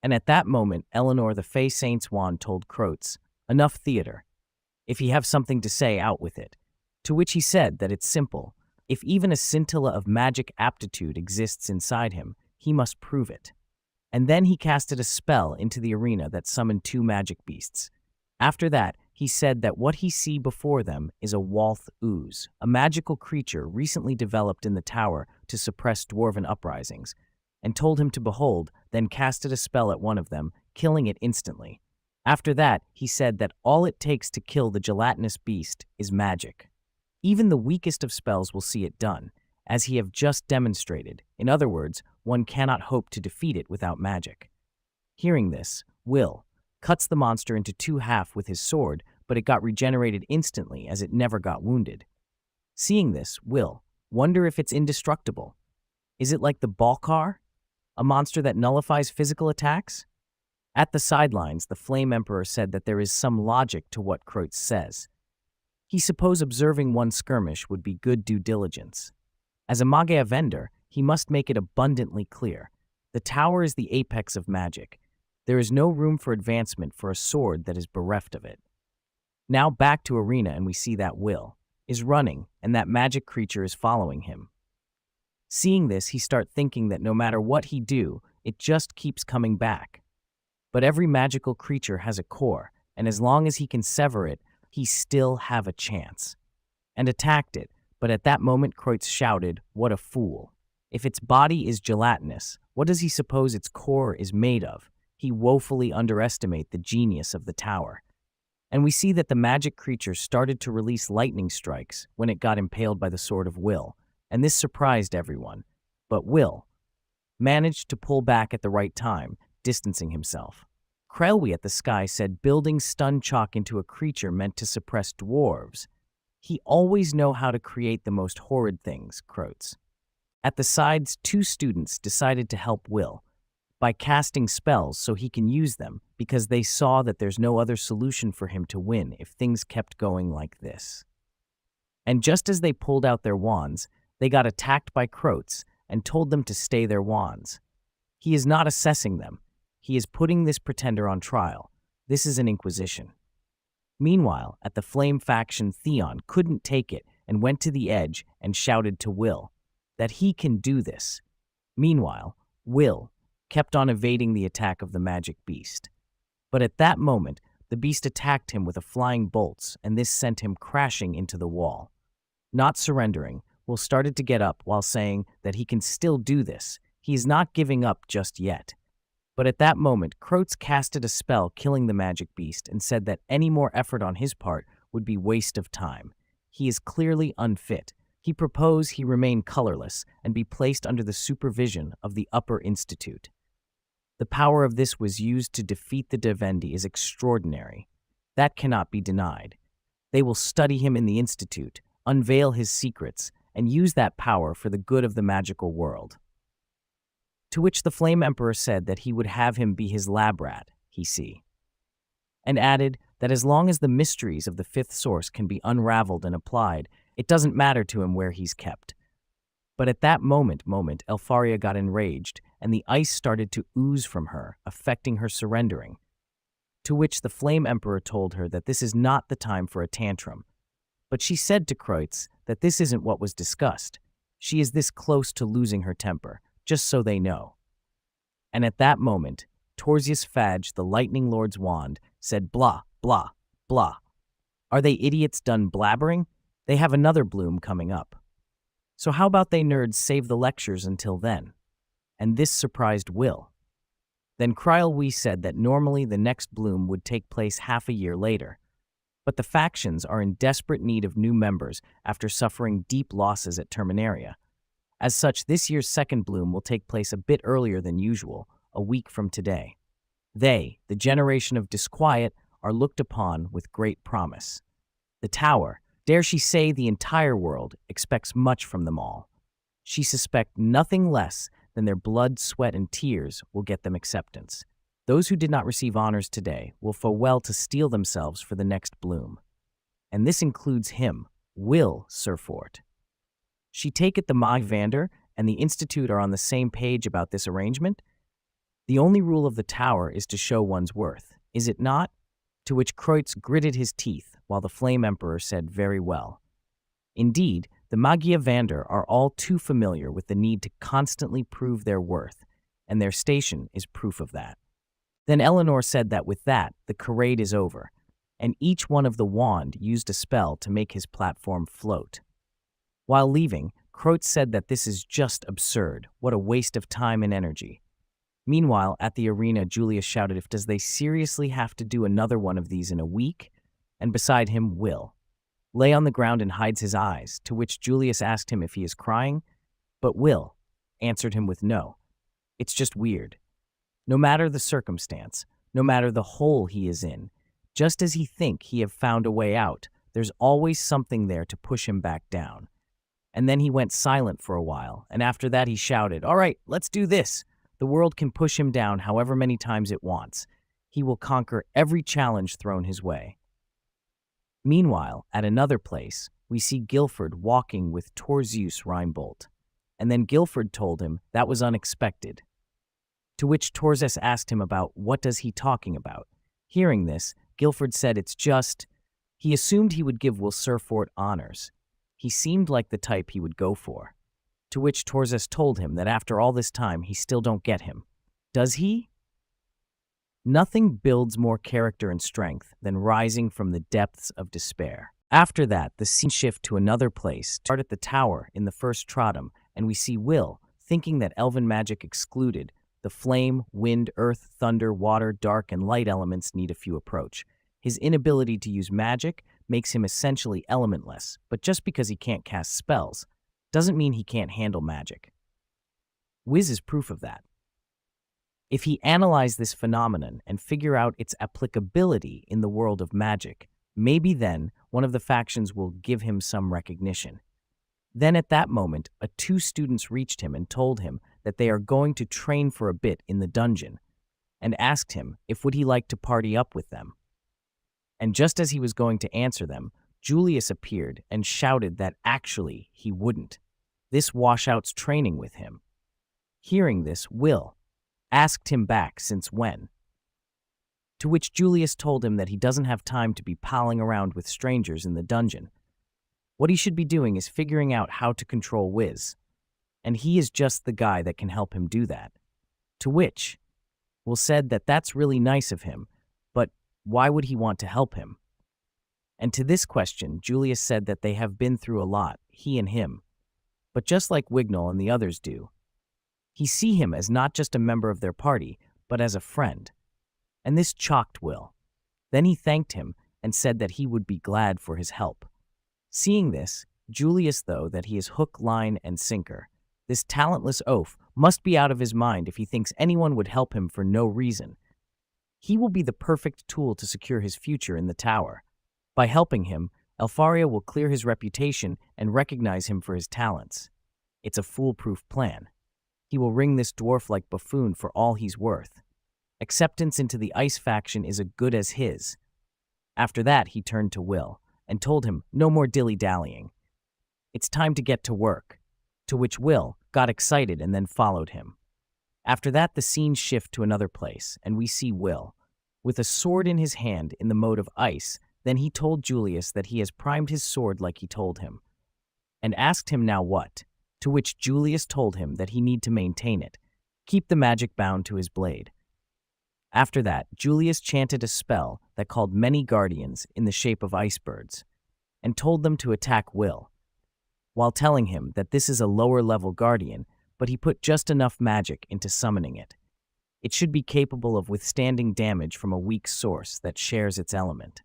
And at that moment, Eleanor the Fey Saint's wand told Kreutz, enough theater. If he have something to say, out with it. To which he said that it's simple. If even a scintilla of magic aptitude exists inside him, he must prove it. And then he casted a spell into the arena that summoned 2 magic beasts. After that, he said that what he see before them is a Walth ooze, a magical creature recently developed in the tower to suppress dwarven uprisings, and told him to behold, then casted a spell at one of them, killing it instantly. After that, he said that all it takes to kill the gelatinous beast is magic. Even the weakest of spells will see it done, as he have just demonstrated. In other words, one cannot hope to defeat it without magic. Hearing this, Will cuts the monster into two halves with his sword, but it got regenerated instantly as it never got wounded. Seeing this, Will wonder if it's indestructible. Is it like the Balkar, a monster that nullifies physical attacks? At the sidelines, the Flame Emperor said that there is some logic to what Kreutz says. He supposed observing one skirmish would be good due diligence. As a Magia vendor, he must make it abundantly clear. The tower is the apex of magic. There is no room for advancement for a sword that is bereft of it. Now back to arena, and we see that Will is running and that magic creature is following him. Seeing this, he starts thinking that no matter what he do, it just keeps coming back. But every magical creature has a core, and as long as he can sever it, he still have a chance. And attacked it, but at that moment Kreutz shouted, "What a fool. If its body is gelatinous, what does he suppose its core is made of?" He woefully underestimates the genius of the tower. And we see that the magic creature started to release lightning strikes when it got impaled by the sword of Will, and this surprised everyone. But Will managed to pull back at the right time, distancing himself. Krelwi at the sky said building stun chalk into a creature meant to suppress dwarves. He always know how to create the most horrid things, Kreutz. At the sides, two students decided to help Will by casting spells so he can use them, because they saw that there's no other solution for him to win if things kept going like this. And just as they pulled out their wands, they got attacked by Kreutz and told them to stay their wands. He is not assessing them. He is putting this pretender on trial. This is an inquisition. Meanwhile, at the Flame faction, Theon couldn't take it and went to the edge and shouted to Will that he can do this. Meanwhile, Will kept on evading the attack of the magic beast. But at that moment, the beast attacked him with a flying bolts, and this sent him crashing into the wall. Not surrendering, Will started to get up while saying that he can still do this. He is not giving up just yet. But at that moment, Kreutz casted a spell killing the magic beast and said that any more effort on his part would be waste of time. He is clearly unfit. He proposed he remain colorless and be placed under the supervision of the Upper Institute. The power of this was used to defeat the Devendi is extraordinary. That cannot be denied. They will study him in the Institute, unveil his secrets, and use that power for the good of the magical world. To which the Flame Emperor said that he would have him be his lab rat, and added that as long as the mysteries of the fifth source can be unraveled and applied, it doesn't matter to him where he's kept. But at that moment, Elfaria got enraged, and the ice started to ooze from her, affecting her surrendering. To which the Flame Emperor told her that this is not the time for a tantrum. But she said to Kreutz that this isn't what was discussed. She is this close to losing her temper, just so they know. And at that moment, Torsius Fadge, the Lightning Lord's wand, said blah, blah, blah. Are they idiots done blabbering? They have another bloom coming up. So how about they nerds save the lectures until then? And this surprised Will. Then Krylwi said that normally the next bloom would take place half a year later. But the factions are in desperate need of new members after suffering deep losses at Terminaria. As such, this year's second bloom will take place a bit earlier than usual, a week from today. They, the generation of disquiet, are looked upon with great promise. The tower, dare she say the entire world, expects much from them all. She suspects nothing less than their blood, sweat, and tears will get them acceptance. Those who did not receive honors today will fare well to steel themselves for the next bloom. And this includes him, Will Serfort. She taketh the Mag Vander, and the Institute are on the same page about this arrangement? The only rule of the tower is to show one's worth, is it not? To which Kreutz gritted his teeth, while the Flame Emperor said very well. Indeed, the Magia Vander are all too familiar with the need to constantly prove their worth, and their station is proof of that. Then Eleanor said that with that, the charade is over, and each one of the wand used a spell to make his platform float. While leaving, Kreutz said that this is just absurd, what a waste of time and energy. Meanwhile, at the arena, Julius shouted, "If does they seriously have to do another one of these in a week?" And beside him, Will lay on the ground and hides his eyes, to which Julius asked him if he is crying, but Will answered him with no. It's just weird. No matter the circumstance, no matter the hole he is in, just as he think he have found a way out, there's always something there to push him back down. And then he went silent for a while, and after that he shouted, "All right, let's do this." The world can push him down however many times it wants. He will conquer every challenge thrown his way. Meanwhile, at another place, we see Guilford walking with Torzius Reinbold. And then Guilford told him that was unexpected. To which Torzius asked him about what does he talking about. Hearing this, Guilford said it's just, he assumed he would give Will Serfort honors. He seemed like the type he would go for. To which Torzius told him that after all this time he still don't get him. Does he? Nothing builds more character and strength than rising from the depths of despair. After that, the scene shifts to another place, start at the tower in the first Trotum, and we see Will, thinking that elven magic excluded, the flame, wind, earth, thunder, water, dark, and light elements need a few approach. His inability to use magic makes him essentially elementless, but just because he can't cast spells doesn't mean he can't handle magic. Wiz is proof of that. If he analyze this phenomenon and figure out its applicability in the world of magic, maybe then one of the factions will give him some recognition. Then at that moment, two students reached him and told him that they are going to train for a bit in the dungeon, and asked him if would he like to party up with them. And just as he was going to answer them, Julius appeared and shouted that actually he wouldn't. This washout's training with him. Hearing this, Will asked him back since when. To which Julius told him that he doesn't have time to be palling around with strangers in the dungeon. What he should be doing is figuring out how to control Wiz, and he is just the guy that can help him do that. To which Will said that that's really nice of him, but why would he want to help him? And to this question, Julius said that they have been through a lot, he and him. But just like Wignall and the others do, he see him as not just a member of their party, but as a friend. And this shocked Will. Then he thanked him and said that he would be glad for his help. Seeing this, Julius though that he is hook, line, and sinker. This talentless oaf must be out of his mind if he thinks anyone would help him for no reason. He will be the perfect tool to secure his future in the tower. By helping him, Elfaria will clear his reputation and recognize him for his talents. It's a foolproof plan. He will wring this dwarf-like buffoon for all he's worth. Acceptance into the Ice faction is as good as his. After that, he turned to Will and told him no more dilly-dallying. It's time to get to work. To which Will got excited and then followed him. After that, the scene shifts to another place, and we see Will, with a sword in his hand in the mode of ice. Then he told Julius that he has primed his sword like he told him, and asked him now what, to which Julius told him that he need to maintain it, keep the magic bound to his blade. After that, Julius chanted a spell that called many guardians in the shape of ice-birds, and told them to attack Will, while telling him that this is a lower-level guardian, but he put just enough magic into summoning it. It should be capable of withstanding damage from a weak source that shares its element.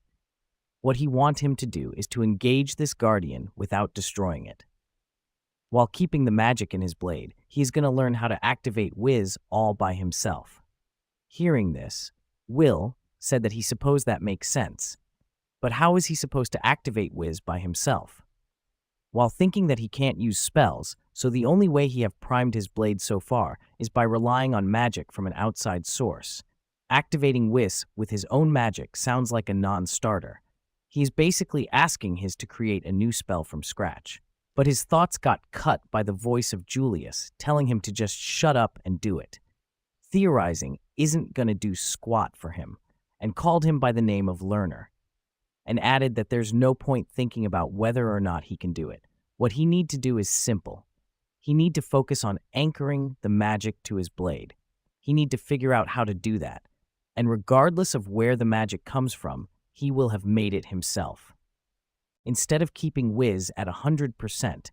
What he wants him to do is to engage this guardian without destroying it. While keeping the magic in his blade, he is going to learn how to activate Wiz all by himself. Hearing this, Will said that he supposed that makes sense. But how is he supposed to activate Wiz by himself? While thinking that he can't use spells, so the only way he have primed his blade so far is by relying on magic from an outside source. Activating Wiz with his own magic sounds like a non-starter. He is basically asking his to create a new spell from scratch. But his thoughts got cut by the voice of Julius, telling him to just shut up and do it. Theorizing isn't gonna do squat for him, and called him by the name of Learner, and added that there's no point thinking about whether or not he can do it. What he need to do is simple. He need to focus on anchoring the magic to his blade. He need to figure out how to do that, and regardless of where the magic comes from, he will have made it himself. Instead of keeping Wiz at 100%,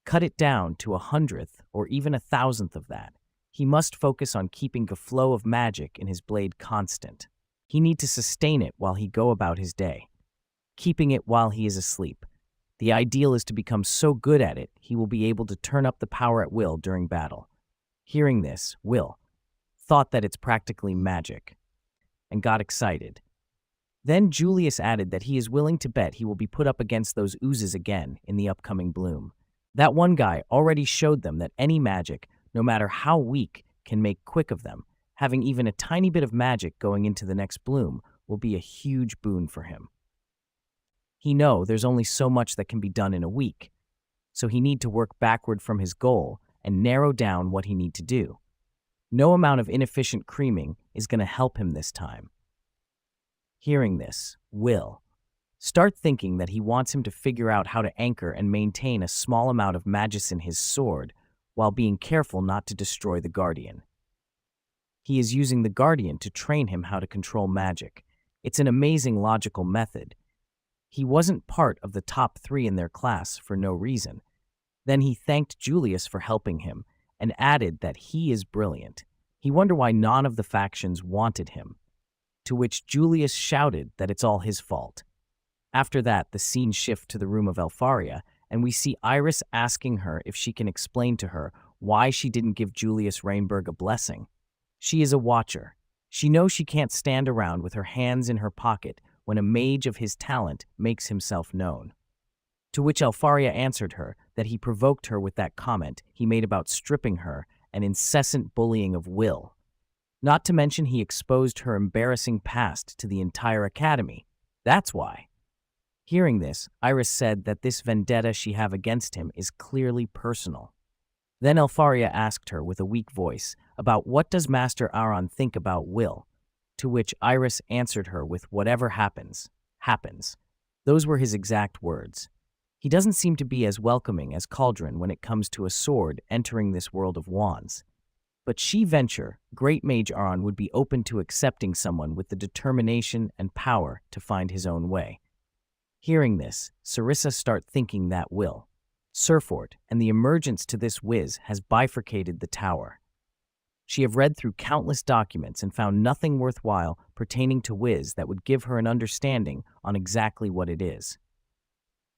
cut it down to 100th or even 1,000th of that. He must focus on keeping the flow of magic in his blade constant. He need to sustain it while he go about his day, keeping it while he is asleep. The ideal is to become so good at it, he will be able to turn up the power at will during battle. Hearing this, Will thought that it's practically magic and got excited. Then Julius added that he is willing to bet he will be put up against those oozes again in the upcoming bloom. That one guy already showed them that any magic, no matter how weak, can make quick of them. Having even a tiny bit of magic going into the next bloom will be a huge boon for him. He know there's only so much that can be done in a week, so he need to work backward from his goal and narrow down what he need to do. No amount of inefficient creaming is going to help him this time. Hearing this, Will start thinking that he wants him to figure out how to anchor and maintain a small amount of magis in his sword while being careful not to destroy the Guardian. He is using the Guardian to train him how to control magic. It's an amazing logical method. He wasn't part of the top 3 in their class for no reason. Then he thanked Julius for helping him and added that he is brilliant. He wondered why none of the factions wanted him, to which Julius shouted that it's all his fault. After that, the scene shifts to the room of Elfaria, and we see Iris asking her if she can explain to her why she didn't give Julius Rainberg a blessing. She is a watcher. She knows she can't stand around with her hands in her pocket when a mage of his talent makes himself known. To which Elfaria answered her that he provoked her with that comment he made about stripping her and incessant bullying of Will. Not to mention he exposed her embarrassing past to the entire academy. That's why. Hearing this, Iris said that this vendetta she have against him is clearly personal. Then Elfaria asked her with a weak voice about what does Master Aaron think about Will, to which Iris answered her with whatever happens, happens. Those were his exact words. He doesn't seem to be as welcoming as Cauldron when it comes to a sword entering this world of wands. But she venture, Great Mage Aaron would be open to accepting someone with the determination and power to find his own way. Hearing this, Sarissa start thinking that Will Serfort and the emergence to this whiz has bifurcated the tower. She have read through countless documents and found nothing worthwhile pertaining to Wiz that would give her an understanding on exactly what it is.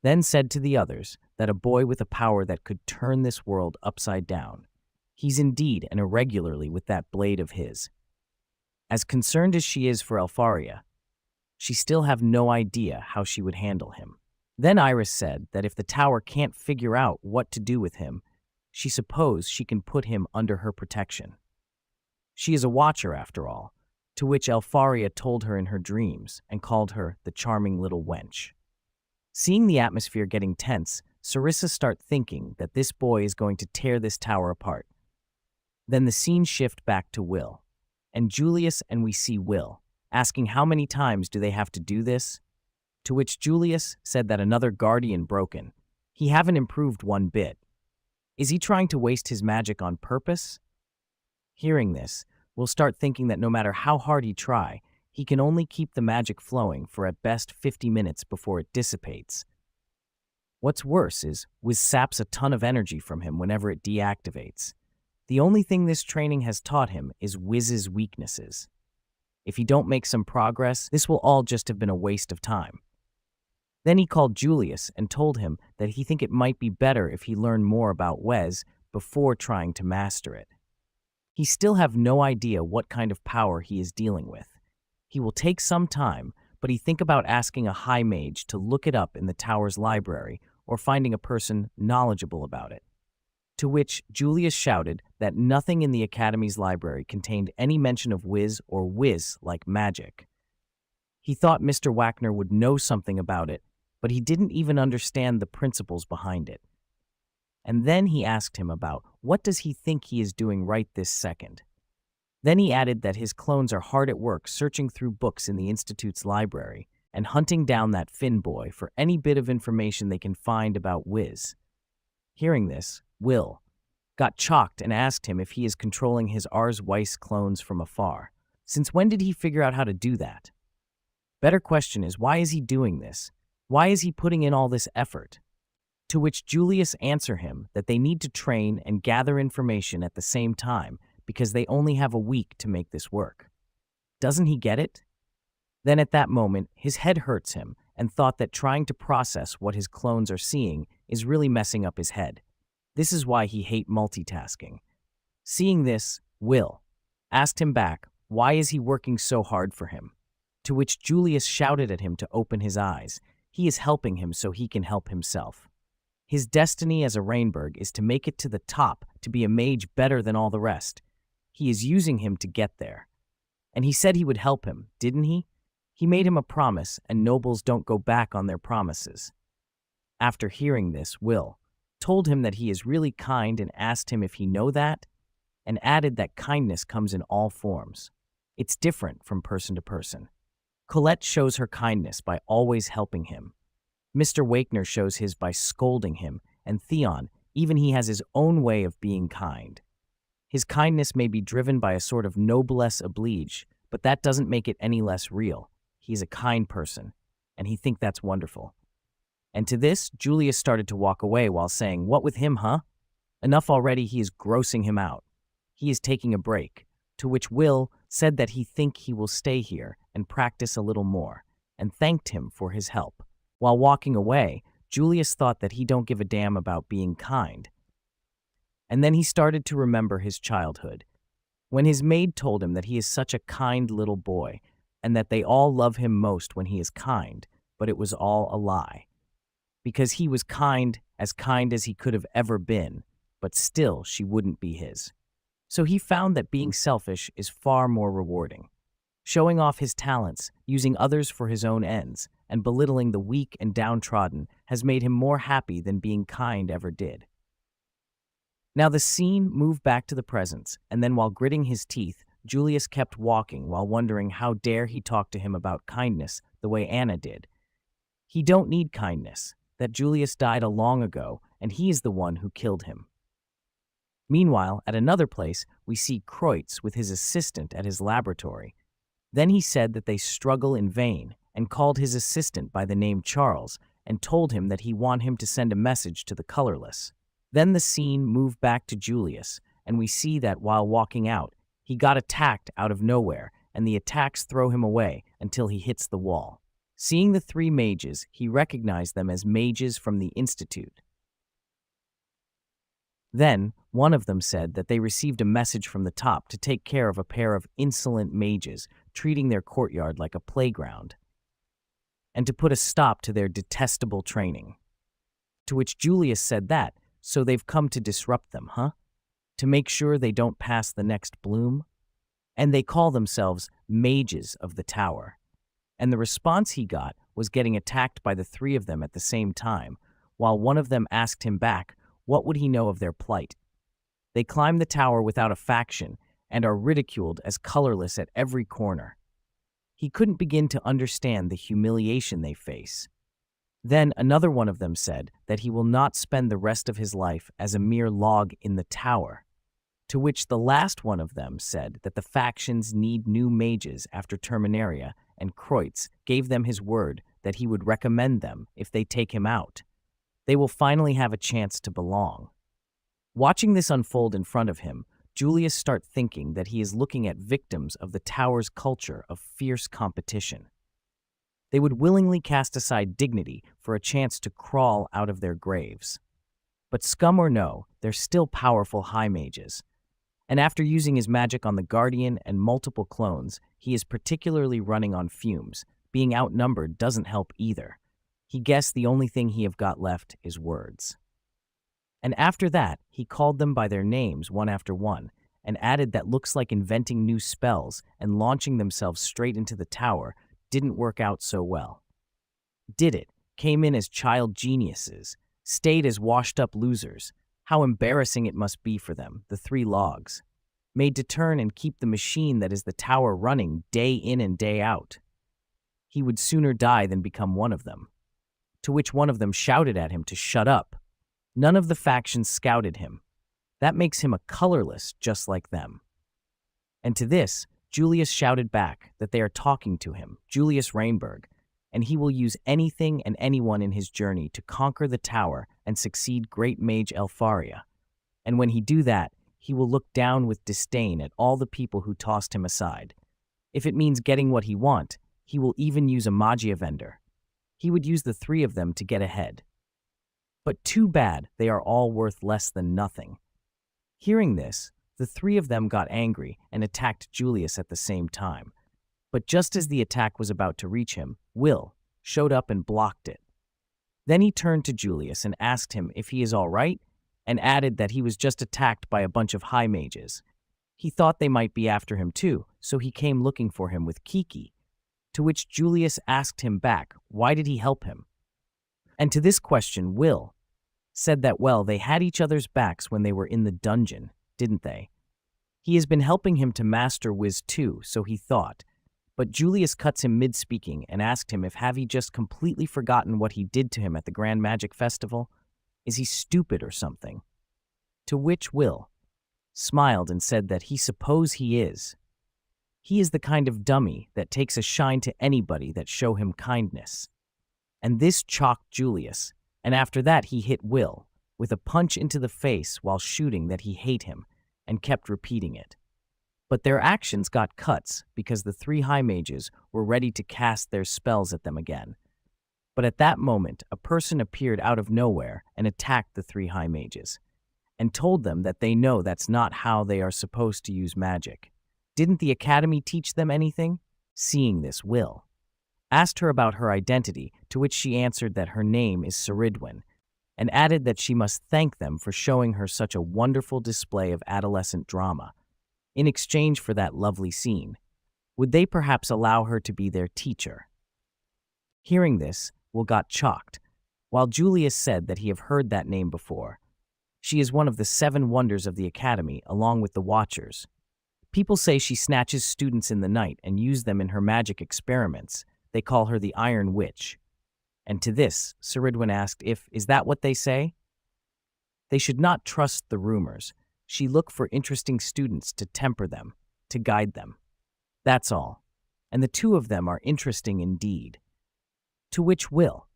Then said to the others that a boy with a power that could turn this world upside down. He's indeed and irregularly with that blade of his. As concerned as she is for Elfaria, she still have no idea how she would handle him. Then Iris said that if the tower can't figure out what to do with him, she supposed she can put him under her protection. She is a watcher after all, to which Elfaria told her in her dreams and called her the charming little wench. Seeing the atmosphere getting tense, Sarissa start thinking that this boy is going to tear this tower apart. Then the scene shift back to Will, and Julius and we see Will, asking how many times do they have to do this? To which Julius said that another guardian broken. He haven't improved one bit. Is he trying to waste his magic on purpose? Hearing this, Will start thinking that no matter how hard he try, he can only keep the magic flowing for at best 50 minutes before it dissipates. What's worse is Wiz saps a ton of energy from him whenever it deactivates. The only thing this training has taught him is Wiz's weaknesses. If he don't make some progress, this will all just have been a waste of time. Then he called Julius and told him that he think it might be better if he learned more about Wez before trying to master it. He still have no idea what kind of power he is dealing with. He will take some time, but he think about asking a high mage to look it up in the tower's library or finding a person knowledgeable about it. To which Julius shouted that nothing in the Academy's library contained any mention of Wiz or Wiz-like magic. He thought Mr. Wagner would know something about it, but he didn't even understand the principles behind it. And then he asked him about what does he think he is doing right this second. Then he added that his clones are hard at work searching through books in the Institute's library and hunting down that Finn boy for any bit of information they can find about Wiz. Hearing this, Will got chalked and asked him if he is controlling his Ars Weiss clones from afar. Since when did he figure out how to do that? Better question is, why is he doing this? Why is he putting in all this effort? To which Julius answered him that they need to train and gather information at the same time because they only have a week to make this work. Doesn't he get it? Then at that moment, his head hurts him and thought that trying to process what his clones are seeing is really messing up his head. This is why he hates multitasking. Seeing this, Will asked him back, why is he working so hard for him? To which Julius shouted at him to open his eyes. He is helping him so he can help himself. His destiny as a Rainberg is to make it to the top, to be a mage better than all the rest. He is using him to get there. And he said he would help him, didn't he? He made him a promise, and nobles don't go back on their promises. After hearing this, Will told him that he is really kind and asked him if he know that, and added that kindness comes in all forms. It's different from person to person. Colette shows her kindness by always helping him. Mr. Wagner shows his by scolding him, and Theon, even he has his own way of being kind. His kindness may be driven by a sort of noblesse oblige, but that doesn't make it any less real. He's a kind person, and he thinks that's wonderful. And to this, Julius started to walk away while saying, "What with him, huh? Enough already, he is grossing him out. He is taking a break," to which Will said that he think he will stay here and practice a little more, and thanked him for his help. While walking away, Julius thought that he don't give a damn about being kind. And then he started to remember his childhood, when his maid told him that he is such a kind little boy, and that they all love him most when he is kind, but it was all a lie. Because he was kind as he could have ever been, but still she wouldn't be his. So he found that being selfish is far more rewarding. Showing off his talents, using others for his own ends, and belittling the weak and downtrodden has made him more happy than being kind ever did. Now the scene moved back to the present, and then while gritting his teeth, Julius kept walking while wondering how dare he talk to him about kindness the way Anna did. He don't need kindness, that Julius died a long ago, and he is the one who killed him. Meanwhile, at another place, we see Kreutz with his assistant at his laboratory. Then he said that they struggle in vain, and called his assistant by the name Charles, and told him that he want him to send a message to the colorless. Then the scene moved back to Julius, and we see that while walking out, he got attacked out of nowhere, and the attacks throw him away until he hits the wall. Seeing the three mages, he recognized them as mages from the Institute. Then, one of them said that they received a message from the top to take care of a pair of insolent mages, treating their courtyard like a playground, and to put a stop to their detestable training. To which Julius said that, so they've come to disrupt them, huh? To make sure they don't pass the next bloom? And they call themselves mages of the tower. And the response he got was getting attacked by the three of them at the same time, while one of them asked him back, what would he know of their plight? They climb the tower without a faction and are ridiculed as colorless at every corner. He couldn't begin to understand the humiliation they face. Then another one of them said that he will not spend the rest of his life as a mere log in the tower, to which the last one of them said that the factions need new mages after Terminaria, and Kreutz gave them his word that he would recommend them if they take him out. They will finally have a chance to belong. Watching this unfold in front of him, Julius starts thinking that he is looking at victims of the tower's culture of fierce competition. They would willingly cast aside dignity for a chance to crawl out of their graves. But scum or no, they're still powerful high mages. And after using his magic on the Guardian and multiple clones, he is particularly running on fumes. Being outnumbered doesn't help either. He guessed the only thing he have got left is words. And after that, he called them by their names one after one, and added that looks like inventing new spells and launching themselves straight into the tower didn't work out so well. Did it, came in as child geniuses, stayed as washed-up losers. How embarrassing it must be for them, the three logs, made to turn and keep the machine that is the tower running day in and day out. He would sooner die than become one of them. To which one of them shouted at him to shut up. None of the factions scouted him. That makes him a colorless just like them. And to this, Julius shouted back that they are talking to him, Julius Rainberg, and he will use anything and anyone in his journey to conquer the tower and succeed great mage Elfaria. And when he do that, he will look down with disdain at all the people who tossed him aside. If it means getting what he wants, he will even use a magia vendor. He would use the three of them to get ahead. But too bad, they are all worth less than nothing. Hearing this, the three of them got angry and attacked Julius at the same time. But just as the attack was about to reach him, Will showed up and blocked it. Then he turned to Julius and asked him if he is all right, and added that he was just attacked by a bunch of high mages. He thought they might be after him too, so he came looking for him with Kiki, to which Julius asked him back why did he help him. And to this question, Will said that, well, they had each other's backs when they were in the dungeon, didn't they? He has been helping him to master Wiz too, so he thought. But Julius cuts him mid-speaking and asked him if have he just completely forgotten what he did to him at the Grand Magic Festival? Is he stupid or something? To which Will smiled and said that he suppose he is. He is the kind of dummy that takes a shine to anybody that show him kindness. And this shocked Julius, and after that he hit Will with a punch into the face while shooting that he hate him, and kept repeating it. But their actions got cuts because the three high mages were ready to cast their spells at them again. But at that moment, a person appeared out of nowhere and attacked the three high mages, and told them that they know that's not how they are supposed to use magic. Didn't the academy teach them anything? Seeing this, Will asked her about her identity, to which she answered that her name is Ceridwen, and added that she must thank them for showing her such a wonderful display of adolescent drama. In exchange for that lovely scene, would they perhaps allow her to be their teacher? Hearing this, Will got shocked, while Julius said that he have heard that name before. She is one of the 7 wonders of the academy, along with the Watchers. People say she snatches students in the night and use them in her magic experiments. They call her the Iron Witch. And to this, Ceridwen asked is that what they say? They should not trust the rumors. She look for interesting students to temper them, to guide them. That's all. And the two of them are interesting indeed. To which Will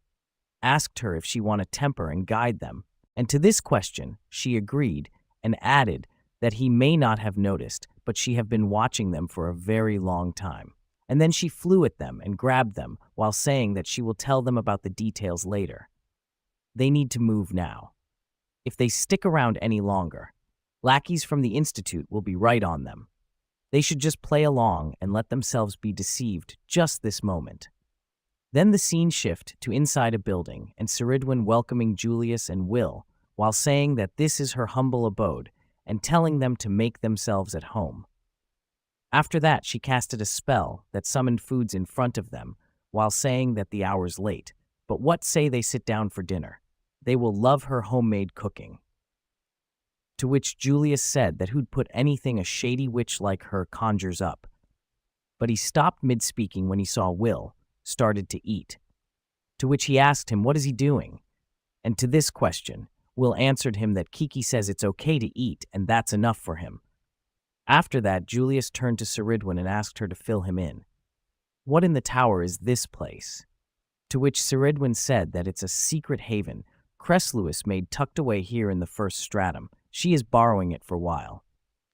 asked her if she want to temper and guide them, and to this question she agreed and added that he may not have noticed, but she have been watching them for a very long time. And then she flew at them and grabbed them while saying that she will tell them about the details later. They need to move now. If they stick around any longer, lackeys from the Institute will be right on them. They should just play along and let themselves be deceived just this moment. Then the scene shift to inside a building and Ceridwen welcoming Julius and Will while saying that this is her humble abode and telling them to make themselves at home. After that, she casted a spell that summoned foods in front of them while saying that the hour's late. But what say they sit down for dinner? They will love her homemade cooking. To which Julius said that who'd put anything a shady witch like her conjures up. But he stopped mid-speaking when he saw Will started to eat. To which he asked him what is he doing? And to this question, Will answered him that Kiki says it's okay to eat and that's enough for him. After that, Julius turned to Ceridwen and asked her to fill him in. What in the tower is this place? To which Ceridwen said that it's a secret haven Cresslewis made tucked away here in the first stratum. She is borrowing it for a while.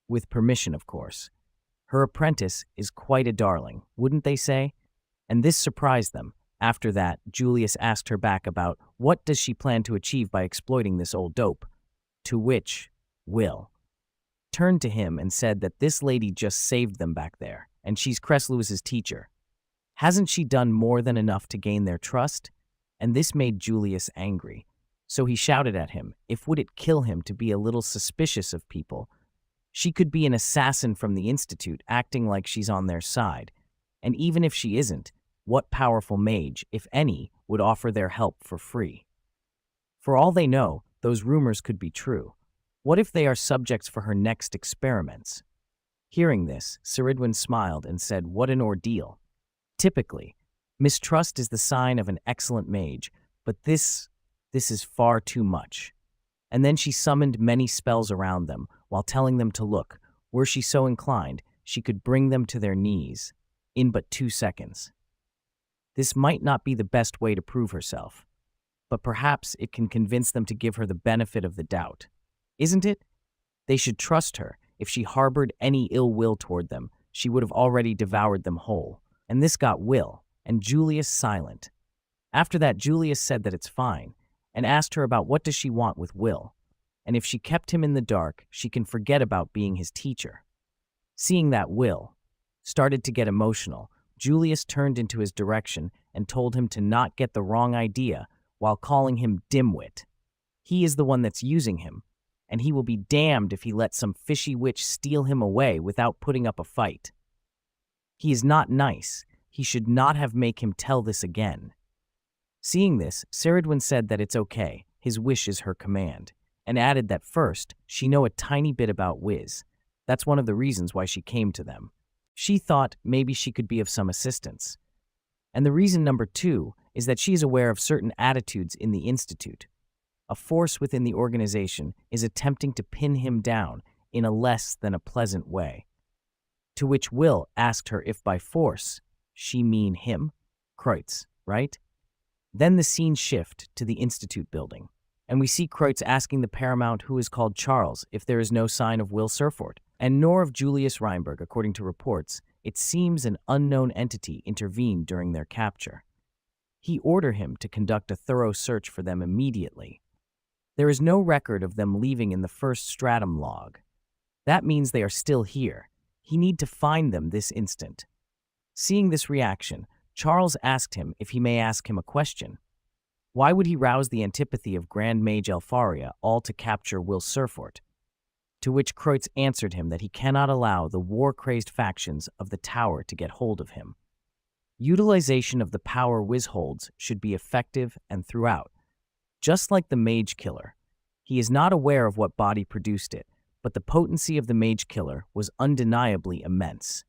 With permission, of course. Her apprentice is quite a darling, wouldn't they say? And this surprised them. After that, Julius asked her back about what does she plan to achieve by exploiting this old dope. To which Will turned to him and said that this lady just saved them back there, and she's Cresslewis's teacher. Hasn't she done more than enough to gain their trust? And this made Julius angry. So he shouted at him, if would it kill him to be a little suspicious of people? She could be an assassin from the Institute acting like she's on their side. And even if she isn't, what powerful mage, if any, would offer their help for free? For all they know, those rumors could be true. What if they are subjects for her next experiments? Hearing this, Ceridwen smiled and said, what an ordeal. Typically, mistrust is the sign of an excellent mage, but this is far too much. And then she summoned many spells around them, while telling them to look. Were she so inclined, she could bring them to their knees in but 2 seconds. This might not be the best way to prove herself, but perhaps it can convince them to give her the benefit of the doubt. Isn't it? They should trust her. If she harbored any ill will toward them, she would have already devoured them whole. And this got Will and Julius silent. After that, Julius said that it's fine, and asked her about what does she want with Will, and if she kept him in the dark, she can forget about being his teacher. Seeing that Will started to get emotional, Julius turned into his direction and told him to not get the wrong idea while calling him dimwit. He is the one that's using him, and he will be damned if he lets some fishy witch steal him away without putting up a fight. He is not nice. He should not have make him tell this again. Seeing this, Saradwin said that it's okay, his wish is her command, and added that first, she know a tiny bit about Wiz. That's one of the reasons why she came to them. She thought maybe she could be of some assistance. And the reason number 2 is that she is aware of certain attitudes in the Institute. A force within the organization is attempting to pin him down in a less than a pleasant way. To which Will asked her if by force she mean him, Kreutz, right? Then the scene shift to the Institute building, and we see Kreutz asking the Paramount, who is called Charles, if there is no sign of Will Serfort, and nor of Julius Reinberg. According to reports, it seems an unknown entity intervened during their capture. He ordered him to conduct a thorough search for them immediately. There is no record of them leaving in the first stratum log. That means they are still here. He need to find them this instant. Seeing this reaction, Charles asked him if he may ask him a question. Why would he rouse the antipathy of Grand Mage Elfaria all to capture Will Serfort? To which Kreutz answered him that he cannot allow the war-crazed factions of the Tower to get hold of him. Utilization of the power Wiz holds should be effective and throughout. Just like the Mage Killer, he is not aware of what body produced it, but the potency of the Mage Killer was undeniably immense.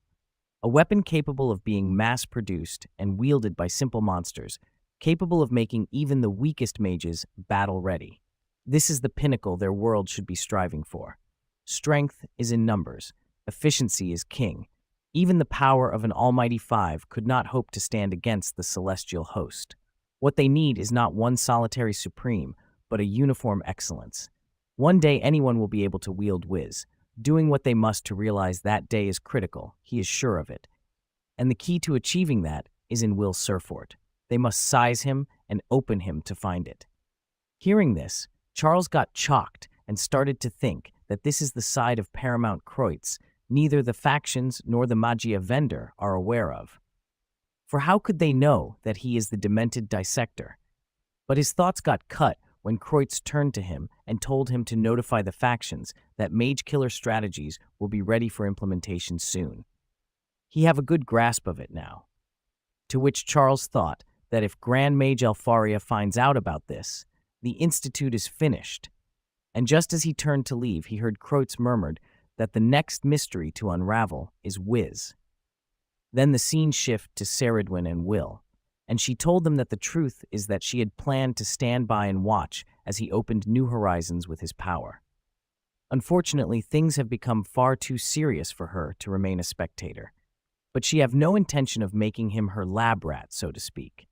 A weapon capable of being mass-produced and wielded by simple monsters, capable of making even the weakest mages battle-ready. This is the pinnacle their world should be striving for. Strength is in numbers. Efficiency is king. Even the power of an almighty 5 could not hope to stand against the celestial host. What they need is not one solitary supreme, but a uniform excellence. One day anyone will be able to wield Wiz, doing what they must to realize that day is critical, he is sure of it. And the key to achieving that is in Will Serfort. They must size him and open him to find it. Hearing this, Charles got chalked and started to think that this is the side of Paramount Kreutz neither the factions nor the Magia vendor are aware of. For how could they know that he is the demented dissector? But his thoughts got cut when Kreutz turned to him and told him to notify the factions that Mage Killer strategies will be ready for implementation soon. He have a good grasp of it now. To which Charles thought that if Grand Mage Elfaria finds out about this, the Institute is finished. And just as he turned to leave, he heard Kreutz murmured that the next mystery to unravel is Wiz. Then the scene shifted to Saradwin and Will, and she told them that the truth is that she had planned to stand by and watch as he opened new horizons with his power. Unfortunately, things have become far too serious for her to remain a spectator, but she have no intention of making him her lab rat, so to speak.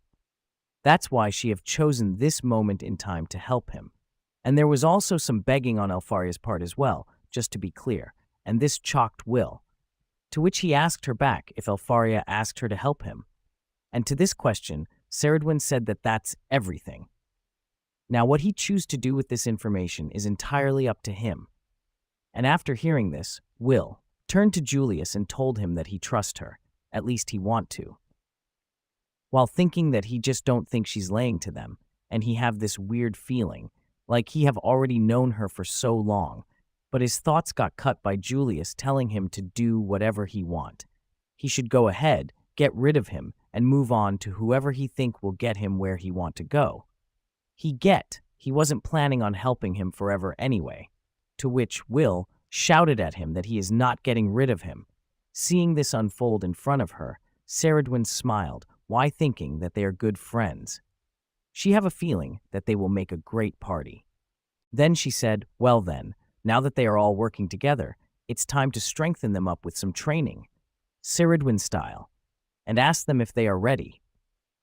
That's why she have chosen this moment in time to help him. And there was also some begging on Elfaria's part as well, just to be clear, and this chalked Will, to which he asked her back if Elfaria asked her to help him. And to this question, Saradwin said that that's everything. Now what he chooses to do with this information is entirely up to him. And after hearing this, Will turned to Julius and told him that he trusts her, at least he want to. While thinking that he just don't think she's laying to them, and he have this weird feeling, like he have already known her for so long, but his thoughts got cut by Julius telling him to do whatever he want. He should go ahead, get rid of him, and move on to whoever he think will get him where he want to go. He wasn't planning on helping him forever anyway. To which Will shouted at him that he is not getting rid of him. Seeing this unfold in front of her, Saradwin smiled, why thinking that they are good friends. She have a feeling that they will make a great party. Then she said, well then, now that they are all working together, it's time to strengthen them up with some training, Saradwin style, and ask them if they are ready.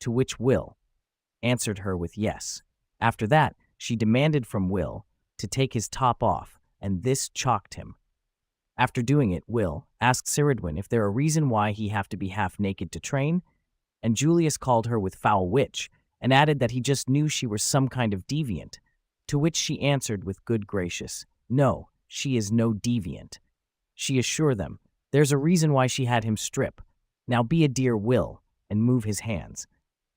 To which Will answered her with yes. After that, she demanded from Will to take his top off and this shocked him. After doing it, Will asked Ceridwen if there a reason why he have to be half naked to train, and Julius called her with foul witch and added that he just knew she was some kind of deviant, to which she answered with good gracious, "No, she is no deviant." She assured them, "There's a reason why she had him strip. Now be a dear, Will, and move his hands."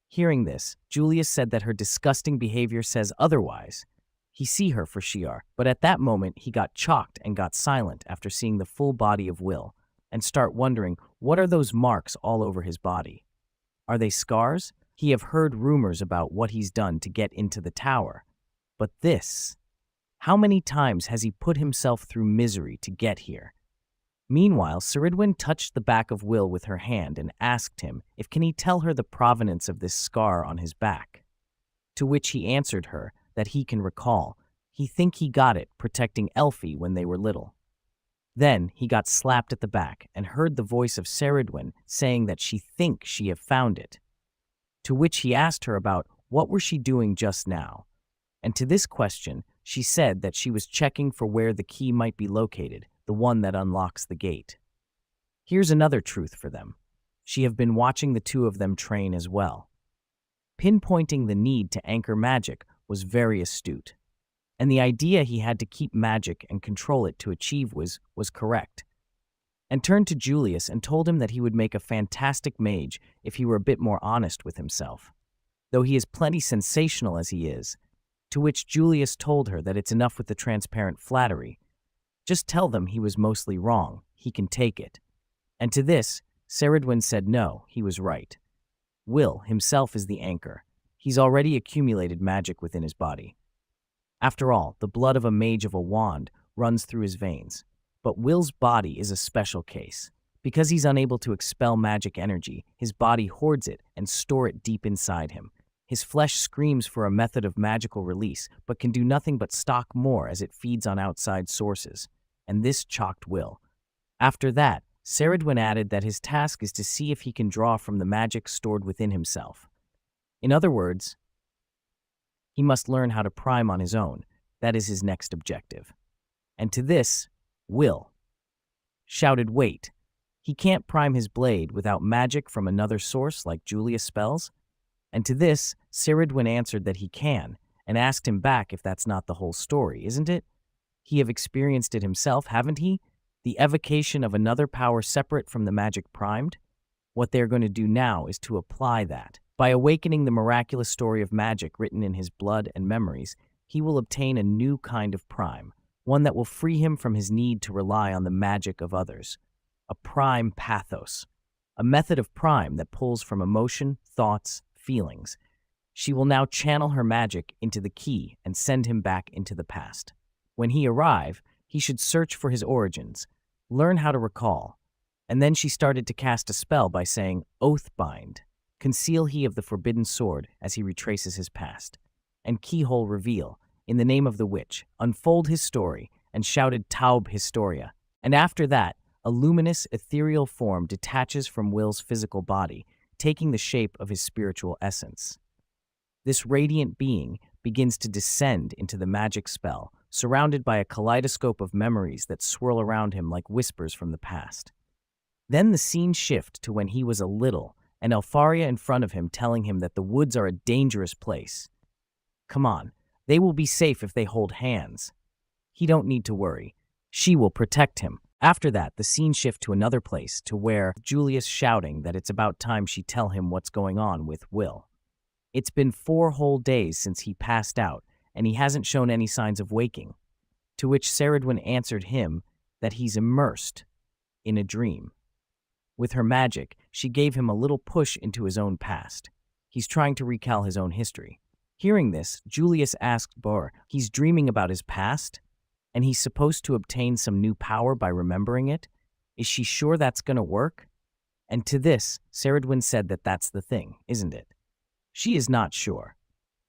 Hearing this, Julius said that her disgusting behavior says otherwise. He see her for she are, but at that moment he got shocked and got silent after seeing the full body of Will, and start wondering what are those marks all over his body. Are they scars? He have heard rumors about what he's done to get into the tower. But this, how many times has he put himself through misery to get here? Meanwhile, Ceridwen touched the back of Will with her hand and asked him if can he tell her the provenance of this scar on his back. To which he answered her that he can recall. He think he got it protecting Elfie when they were little. Then he got slapped at the back and heard the voice of Ceridwen saying that she think she have found it. To which he asked her about what were she doing just now. And to this question, she said that she was checking for where the key might be located, the one that unlocks the gate. Here's another truth for them. She have been watching the two of them train as well. Pinpointing the need to anchor magic was very astute, and the idea he had to keep magic and control it to achieve was correct. And turned to Julius and told him that he would make a fantastic mage if he were a bit more honest with himself, though he is plenty sensational as he is, to which Julius told her that it's enough with the transparent flattery. Just tell them he was mostly wrong, he can take it. And to this, Ceridwen said no, he was right. Will himself is the anchor. He's already accumulated magic within his body. After all, the blood of a mage of a wand runs through his veins. But Will's body is a special case. Because he's unable to expel magic energy, his body hoards it and stores it deep inside him. His flesh screams for a method of magical release, but can do nothing but stock more as it feeds on outside sources. And this shocked Will. After that, Ceridwen added that his task is to see if he can draw from the magic stored within himself. In other words, he must learn how to prime on his own. That is his next objective. And to this, Will shouted, "Wait, he can't prime his blade without magic from another source like Julius spells?" And to this, Ceridwen answered that he can, and asked him back if that's not the whole story, isn't it? He have experienced it himself, haven't he? The evocation of another power separate from the magic primed? What they're going to do now is to apply that. By awakening the miraculous story of magic written in his blood and memories, he will obtain a new kind of prime, one that will free him from his need to rely on the magic of others. A prime pathos, a method of prime that pulls from emotion, thoughts, feelings. She will now channel her magic into the key and send him back into the past. When he arrive, he should search for his origins, learn how to recall, and then she started to cast a spell by saying, "Oathbind, conceal he of the forbidden sword," as he retraces his past, and keyhole reveal, in the name of the witch, unfold his story, and shouted Taub Historia. And after that, a luminous, ethereal form detaches from Will's physical body, taking the shape of his spiritual essence. This radiant being begins to descend into the magic spell, surrounded by a kaleidoscope of memories that swirl around him like whispers from the past. Then the scene shifts to when he was a little, and Elfaria in front of him telling him that the woods are a dangerous place. Come on, they will be safe if they hold hands. He don't need to worry. She will protect him. After that, the scene shifts to another place, to where Julius shouting that it's about time she tell him what's going on with Will. It's been 4 whole days since he passed out, and he hasn't shown any signs of waking. To which Ceridwen answered him that he's immersed in a dream. With her magic, she gave him a little push into his own past. He's trying to recall his own history. Hearing this, Julius asked Bor, he's dreaming about his past? And he's supposed to obtain some new power by remembering it? Is she sure that's gonna work? And to this, Ceridwen said that that's the thing, isn't it? She is not sure.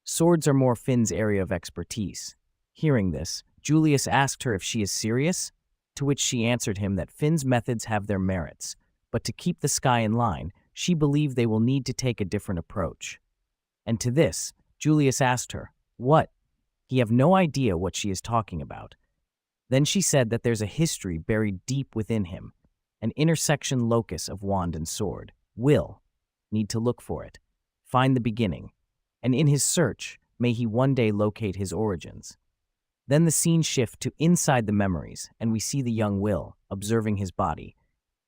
Swords are more Finn's area of expertise. Hearing this, Julius asked her if she is serious, to which she answered him that Finn's methods have their merits, but to keep the sky in line, she believed they will need to take a different approach. And to this, Julius asked her, what? He have no idea what she is talking about. Then she said that there's a history buried deep within him, an intersection locus of wand and sword. Will need to look for it, find the beginning, and in his search, may he one day locate his origins. Then the scene shifts to inside the memories, and we see the young Will observing his body.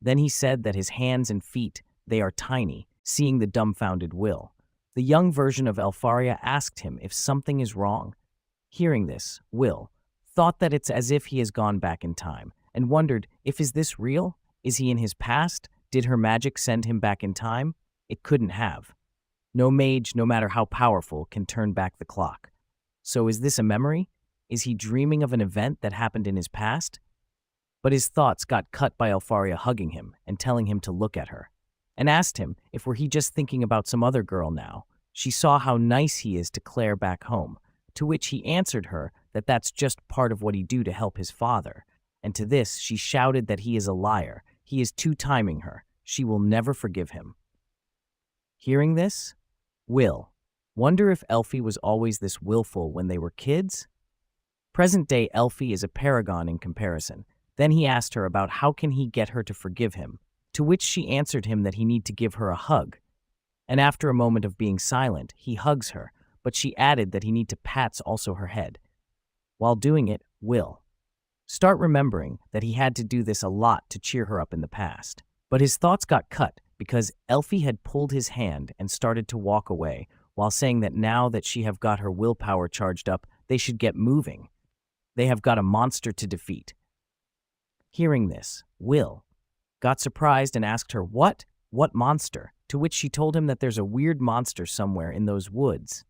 Then he said that his hands and feet, they are tiny, seeing the dumbfounded Will. The young version of Elfaria asked him if something is wrong. Hearing this, Will thought that it's as if he has gone back in time, and wondered if is this real? Is he in his past? Did her magic send him back in time? It couldn't have. No mage, no matter how powerful, can turn back the clock. So is this a memory? Is he dreaming of an event that happened in his past? But his thoughts got cut by Elfaria hugging him and telling him to look at her, and asked him if were he just thinking about some other girl now. She saw how nice he is to Claire back home, to which he answered her that that's just part of what he do to help his father. And to this she shouted that he is a liar. He is two-timing her. She will never forgive him. Hearing this, Will wonder if Elfie was always this willful when they were kids? Present-day Elfie is a paragon in comparison. Then he asked her about how can he get her to forgive him, to which she answered him that he need to give her a hug. And after a moment of being silent, he hugs her, but she added that he need to pats also her head. While doing it, Will start remembering that he had to do this a lot to cheer her up in the past. But his thoughts got cut because Elfie had pulled his hand and started to walk away, while saying that now that she have got her willpower charged up, they should get moving. They have got a monster to defeat. Hearing this, Will got surprised and asked her, What monster? To which she told him that there's a weird monster somewhere in those woods.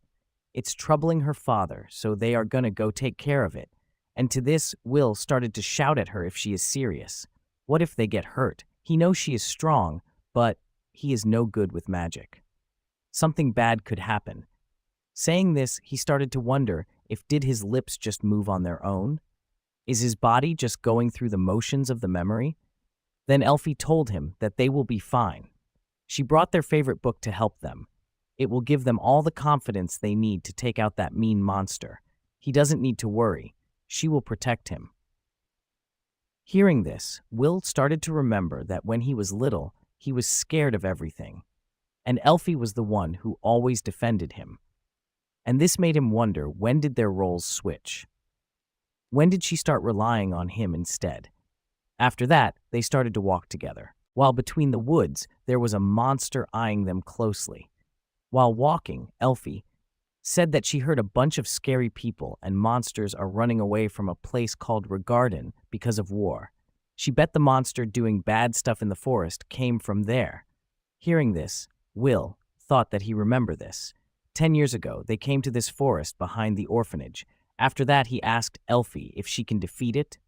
It's troubling her father, so they are gonna go take care of it. And to this, Will started to shout at her if she is serious. What if they get hurt? He knows she is strong, but he is no good with magic. Something bad could happen. Saying this, he started to wonder if did his lips just move on their own? Is his body just going through the motions of the memory? Then Elfie told him that they will be fine. She brought their favorite book to help them. It will give them all the confidence they need to take out that mean monster. He doesn't need to worry. She will protect him. Hearing this, Will started to remember that when he was little, he was scared of everything. And Elfie was the one who always defended him. And this made him wonder, when did their roles switch? When did she start relying on him instead? After that, they started to walk together. While between the woods, there was a monster eyeing them closely. While walking, Elfie said that she heard a bunch of scary people and monsters are running away from a place called Regarden because of war. She bet the monster doing bad stuff in the forest came from there. Hearing this, Will thought that he remembered this. 10 years ago, they came to this forest behind the orphanage. After that, he asked Elfie if she can defeat it,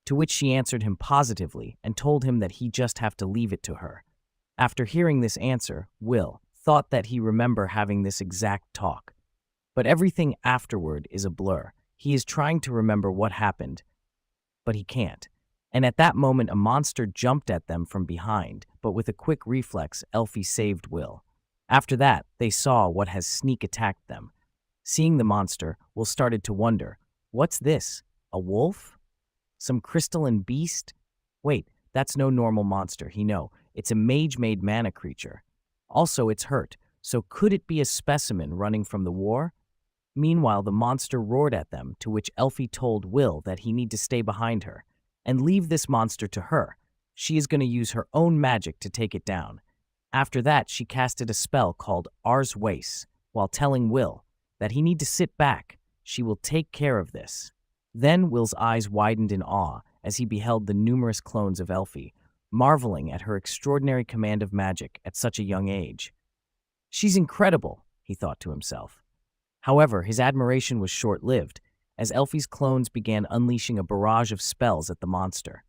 to which she answered him positively and told him that he just have to leave it to her. After hearing this answer, Will thought that he remembered having this exact talk. But everything afterward is a blur. He is trying to remember what happened, but he can't. And at that moment, a monster jumped at them from behind, but with a quick reflex, Elfie saved Will. After that, they saw what has sneak attacked them. Seeing the monster, Will started to wonder, what's this? A wolf? Some crystalline beast? Wait, that's no normal monster, he know. It's a mage-made mana creature. Also, it's hurt, so could it be a specimen running from the war? Meanwhile, the monster roared at them, to which Elfie told Will that he need to stay behind her and leave this monster to her. She is going to use her own magic to take it down. After that, she casted a spell called Ars Wace, while telling Will that he need to sit back. She will take care of this. Then Will's eyes widened in awe as he beheld the numerous clones of Elfie, marveling at her extraordinary command of magic at such a young age. She's incredible, he thought to himself. However, his admiration was short-lived, as Elfie's clones began unleashing a barrage of spells at the monster.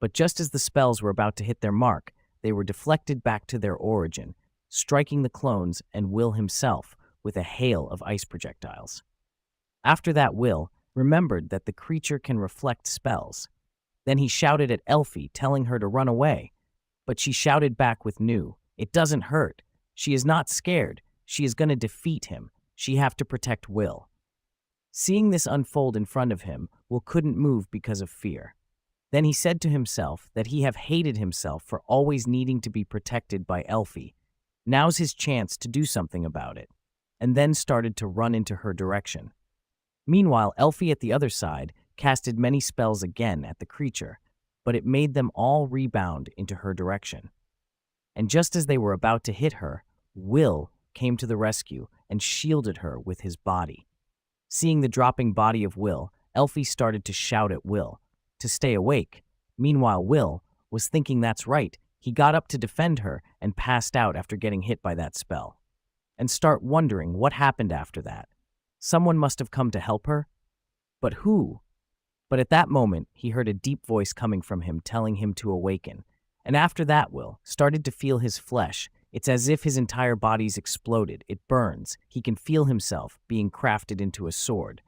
But just as the spells were about to hit their mark, they were deflected back to their origin, striking the clones and Will himself with a hail of ice projectiles. After that, Will remembered that the creature can reflect spells. Then he shouted at Elfie, telling her to run away. But she shouted back with new, "It doesn't hurt. She is not scared. She is going to defeat him. She have to protect Will." Seeing this unfold in front of him, Will couldn't move because of fear. Then he said to himself that he have hated himself for always needing to be protected by Elfie. Now's his chance to do something about it, and then started to run into her direction. Meanwhile, Elfie at the other side casted many spells again at the creature, but it made them all rebound into her direction. And just as they were about to hit her, Will came to the rescue and shielded her with his body. Seeing the dropping body of Will, Elfie started to shout at Will to stay awake. Meanwhile, Will was thinking that's right. He got up to defend her and passed out after getting hit by that spell. And start wondering what happened after that. Someone must have come to help her? But who? But at that moment, he heard a deep voice coming from him telling him to awaken. And after that, Will started to feel his flesh. It's as if his entire body's exploded. It burns. He can feel himself being crafted into a sword.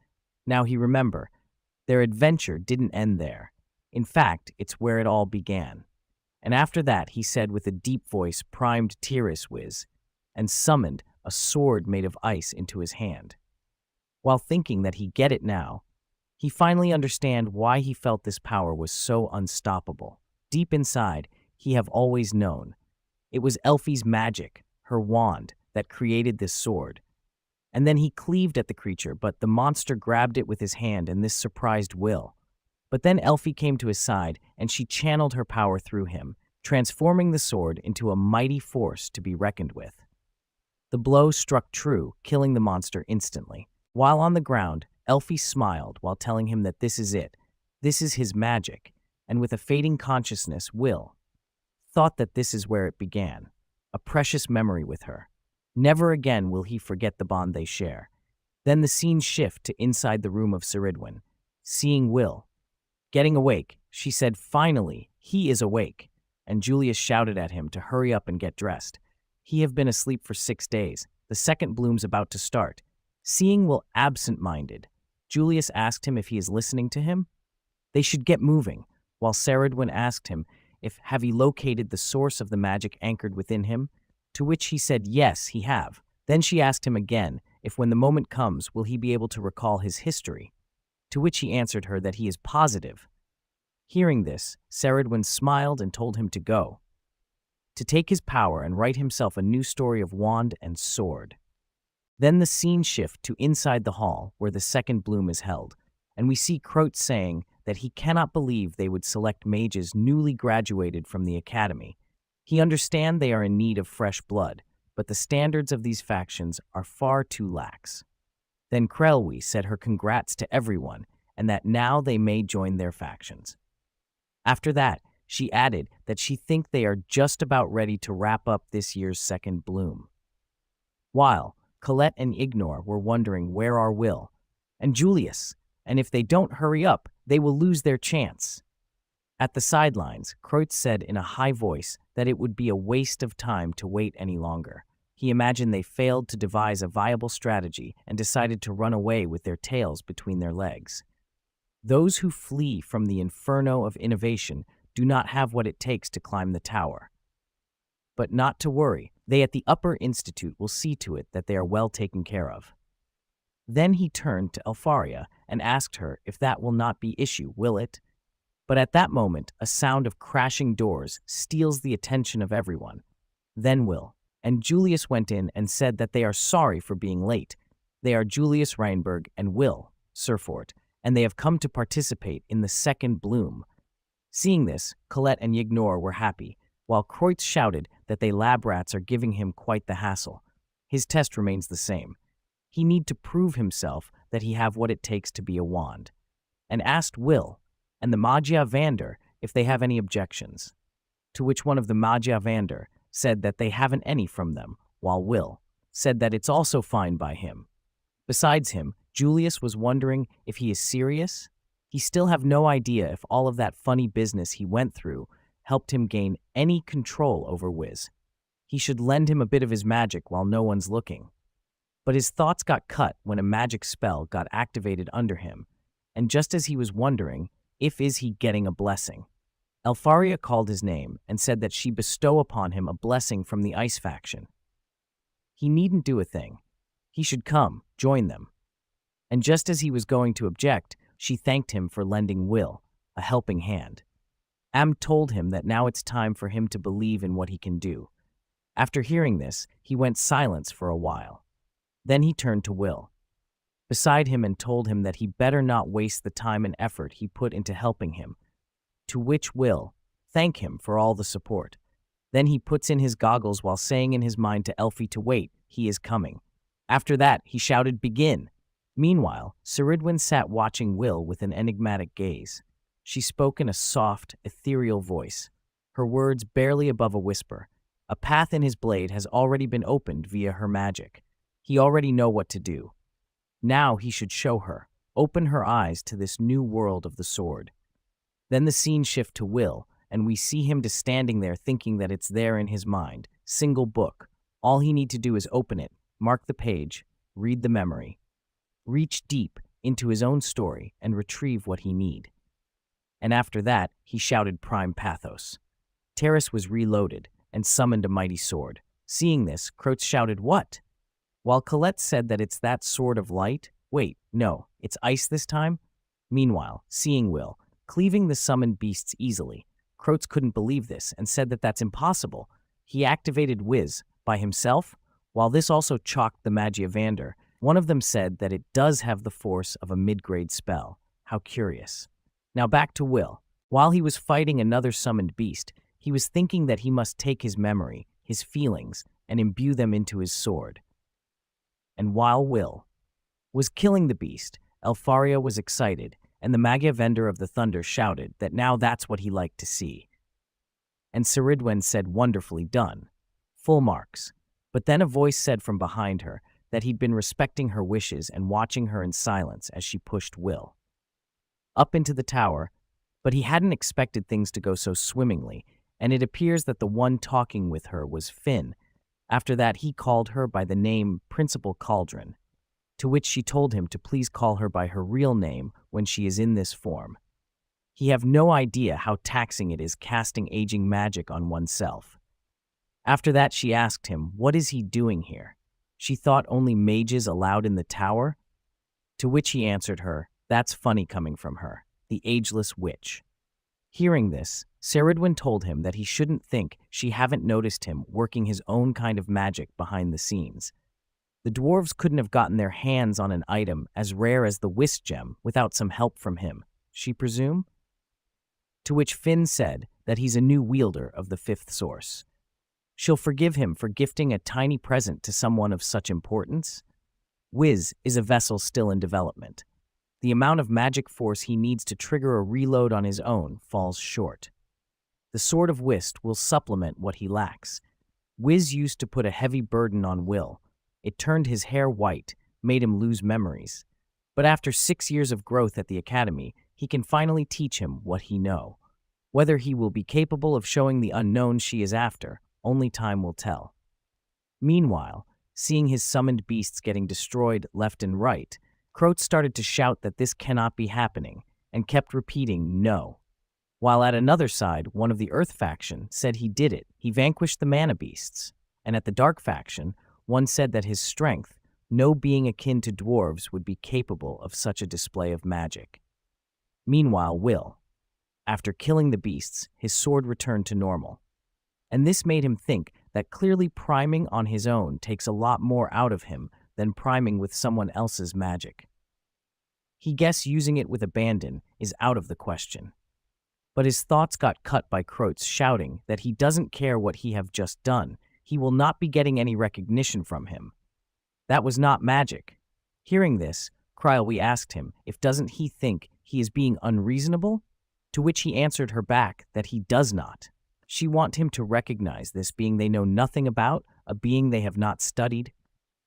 Now he remember, their adventure didn't end there. In fact, it's where it all began. And after that, he said with a deep voice, primed Tiris Wiz, and summoned a sword made of ice into his hand. While thinking that he'd get it now, he finally understand why he felt this power was so unstoppable. Deep inside, he have always known. It was Elfie's magic, her wand, that created this sword. And then he cleaved at the creature, but the monster grabbed it with his hand, and this surprised Will. But then Elfie came to his side, and she channeled her power through him, transforming the sword into a mighty force to be reckoned with. The blow struck true, killing the monster instantly. While on the ground, Elfie smiled while telling him that this is it. This is his magic, and with a fading consciousness, Will thought that this is where it began, a precious memory with her. Never again will he forget the bond they share. Then the scene shift to inside the room of Ceridwen. Seeing Will getting awake, she said, "Finally, he is awake," and Julius shouted at him to hurry up and get dressed. He have been asleep for 6 days. The second bloom's about to start. Seeing Will absent-minded, Julius asked him if he is listening to him. They should get moving, while Ceridwen asked him if have he located the source of the magic anchored within him, to which he said yes, he have. Then she asked him again if when the moment comes will he be able to recall his history, to which he answered her that he is positive. Hearing this, Ceridwen smiled and told him to go, to take his power and write himself a new story of wand and sword. Then the scene shift to inside the hall where the second bloom is held, and we see Croat saying that he cannot believe they would select mages newly graduated from the academy. He understands they are in need of fresh blood, but the standards of these factions are far too lax. Then Krelwi said her congrats to everyone, and that now they may join their factions. After that, she added that she think they are just about ready to wrap up this year's second bloom. While Colette and Ignor were wondering where are Will and Julius, and if they don't hurry up, they will lose their chance. At the sidelines, Kreutz said in a high voice that it would be a waste of time to wait any longer. He imagined they failed to devise a viable strategy and decided to run away with their tails between their legs. Those who flee from the inferno of innovation do not have what it takes to climb the tower. But not to worry, they at the Upper Institute will see to it that they are well taken care of. Then he turned to Elfaria and asked her if that will not be issue, will it? But at that moment, a sound of crashing doors steals the attention of everyone. Then Will and Julius went in and said that they are sorry for being late. They are Julius Reinberg and Will Serfort, and they have come to participate in the second bloom. Seeing this, Colette and Yignor were happy, while Kreutz shouted that they lab rats are giving him quite the hassle. His test remains the same. He need to prove himself that he have what it takes to be a wand, and asked Will and the Magia Vander if they have any objections, to which one of the Magia Vander said that they haven't any from them, while Will said that it's also fine by him. Besides him, Julius was wondering if he is serious. He still have no idea if all of that funny business he went through helped him gain any control over Wiz. He should lend him a bit of his magic while no one's looking. But his thoughts got cut when a magic spell got activated under him, and just as he was wondering if is he getting a blessing, Elfaria called his name and said that she bestow upon him a blessing from the Ice faction. He needn't do a thing. He should come, join them. And just as he was going to object, she thanked him for lending Will a helping hand. Am told him that now it's time for him to believe in what he can do. After hearing this, he went silent for a while. Then he turned to Will beside him and told him that he better not waste the time and effort he put into helping him, to which Will thanked him for all the support. Then he puts in his goggles while saying in his mind to Elfie to wait, he is coming. After that, he shouted, "Begin!" Meanwhile, Ceridwen sat watching Will with an enigmatic gaze. She spoke in a soft, ethereal voice, her words barely above a whisper. A path in his blade has already been opened via her magic. He already know what to do. Now he should show her, open her eyes to this new world of the sword. Then the scene shifts to Will, and we see him just standing there thinking that it's there in his mind. Single book. All he need to do is open it, mark the page, read the memory, reach deep into his own story and retrieve what he need. And after that, he shouted prime pathos. Terrace was reloaded and summoned a mighty sword. Seeing this, Croats shouted, "What?" While Colette said that it's that sword of light. Wait, no, it's ice this time? Meanwhile, seeing Will cleaving the summoned beasts easily, Croats couldn't believe this and said that that's impossible. He activated Wiz by himself. While this also shocked the Magiavander, one of them said that it does have the force of a mid-grade spell. How curious. Now back to Will. While he was fighting another summoned beast, he was thinking that he must take his memory, his feelings, and imbue them into his sword. And while Will was killing the beast, Elfaria was excited, and the Magiavander of the Thunder shouted that now that's what he liked to see. And Ceridwen said, "Wonderfully done." Full marks. But then a voice said from behind her that he'd been respecting her wishes and watching her in silence as she pushed Will up into the tower, but he hadn't expected things to go so swimmingly, and it appears that the one talking with her was Finn. After that, he called her by the name Principal Cauldron, to which she told him to please call her by her real name when she is in this form. He have no idea how taxing it is casting aging magic on oneself. After that, she asked him, what is he doing here? She thought only mages allowed in the tower? To which he answered her, that's funny coming from her, the ageless witch. Hearing this, Ceridwen told him that he shouldn't think she haven't noticed him working his own kind of magic behind the scenes. The dwarves couldn't have gotten their hands on an item as rare as the Whist gem without some help from him, she presume? To which Finn said that he's a new wielder of the fifth source. She'll forgive him for gifting a tiny present to someone of such importance? Wiz is a vessel still in development. The amount of magic force he needs to trigger a reload on his own falls short. The Sword of Whist will supplement what he lacks. Wiz used to put a heavy burden on Will. It turned his hair white, made him lose memories. But after 6 years of growth at the academy, he can finally teach him what he know. Whether he will be capable of showing the unknown she is after, only time will tell. Meanwhile, seeing his summoned beasts getting destroyed left and right, Croat started to shout that this cannot be happening, and kept repeating no. While at another side, one of the Earth faction said he did it, he vanquished the Mana Beasts. And at the Dark faction, one said that his strength, no being akin to dwarves would be capable of such a display of magic. Meanwhile, Will, after killing the beasts, his sword returned to normal. And this made him think that clearly priming on his own takes a lot more out of him than priming with someone else's magic. He guessed using it with abandon is out of the question. But his thoughts got cut by Croats shouting that he doesn't care what he have just done, he will not be getting any recognition from him. That was not magic. Hearing this, Krylwe asked him if doesn't he think he is being unreasonable? To which he answered her back that he does not. She want him to recognize this being they know nothing about, a being they have not studied,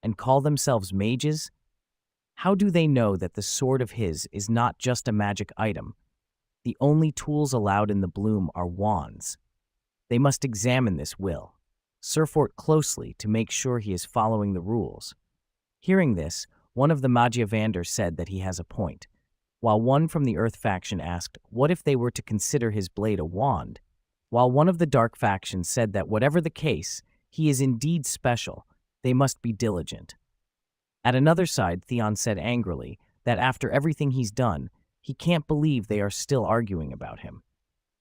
and call themselves mages? How do they know that the sword of his is not just a magic item? The only tools allowed in the bloom are wands. They must examine this Will Serfort closely to make sure he is following the rules. Hearing this, one of the Magiavander said that he has a point, while one from the Earth faction asked what if they were to consider his blade a wand, while one of the Dark faction said that whatever the case, he is indeed special, they must be diligent. At another side, Theon said angrily that after everything he's done, he can't believe they are still arguing about him.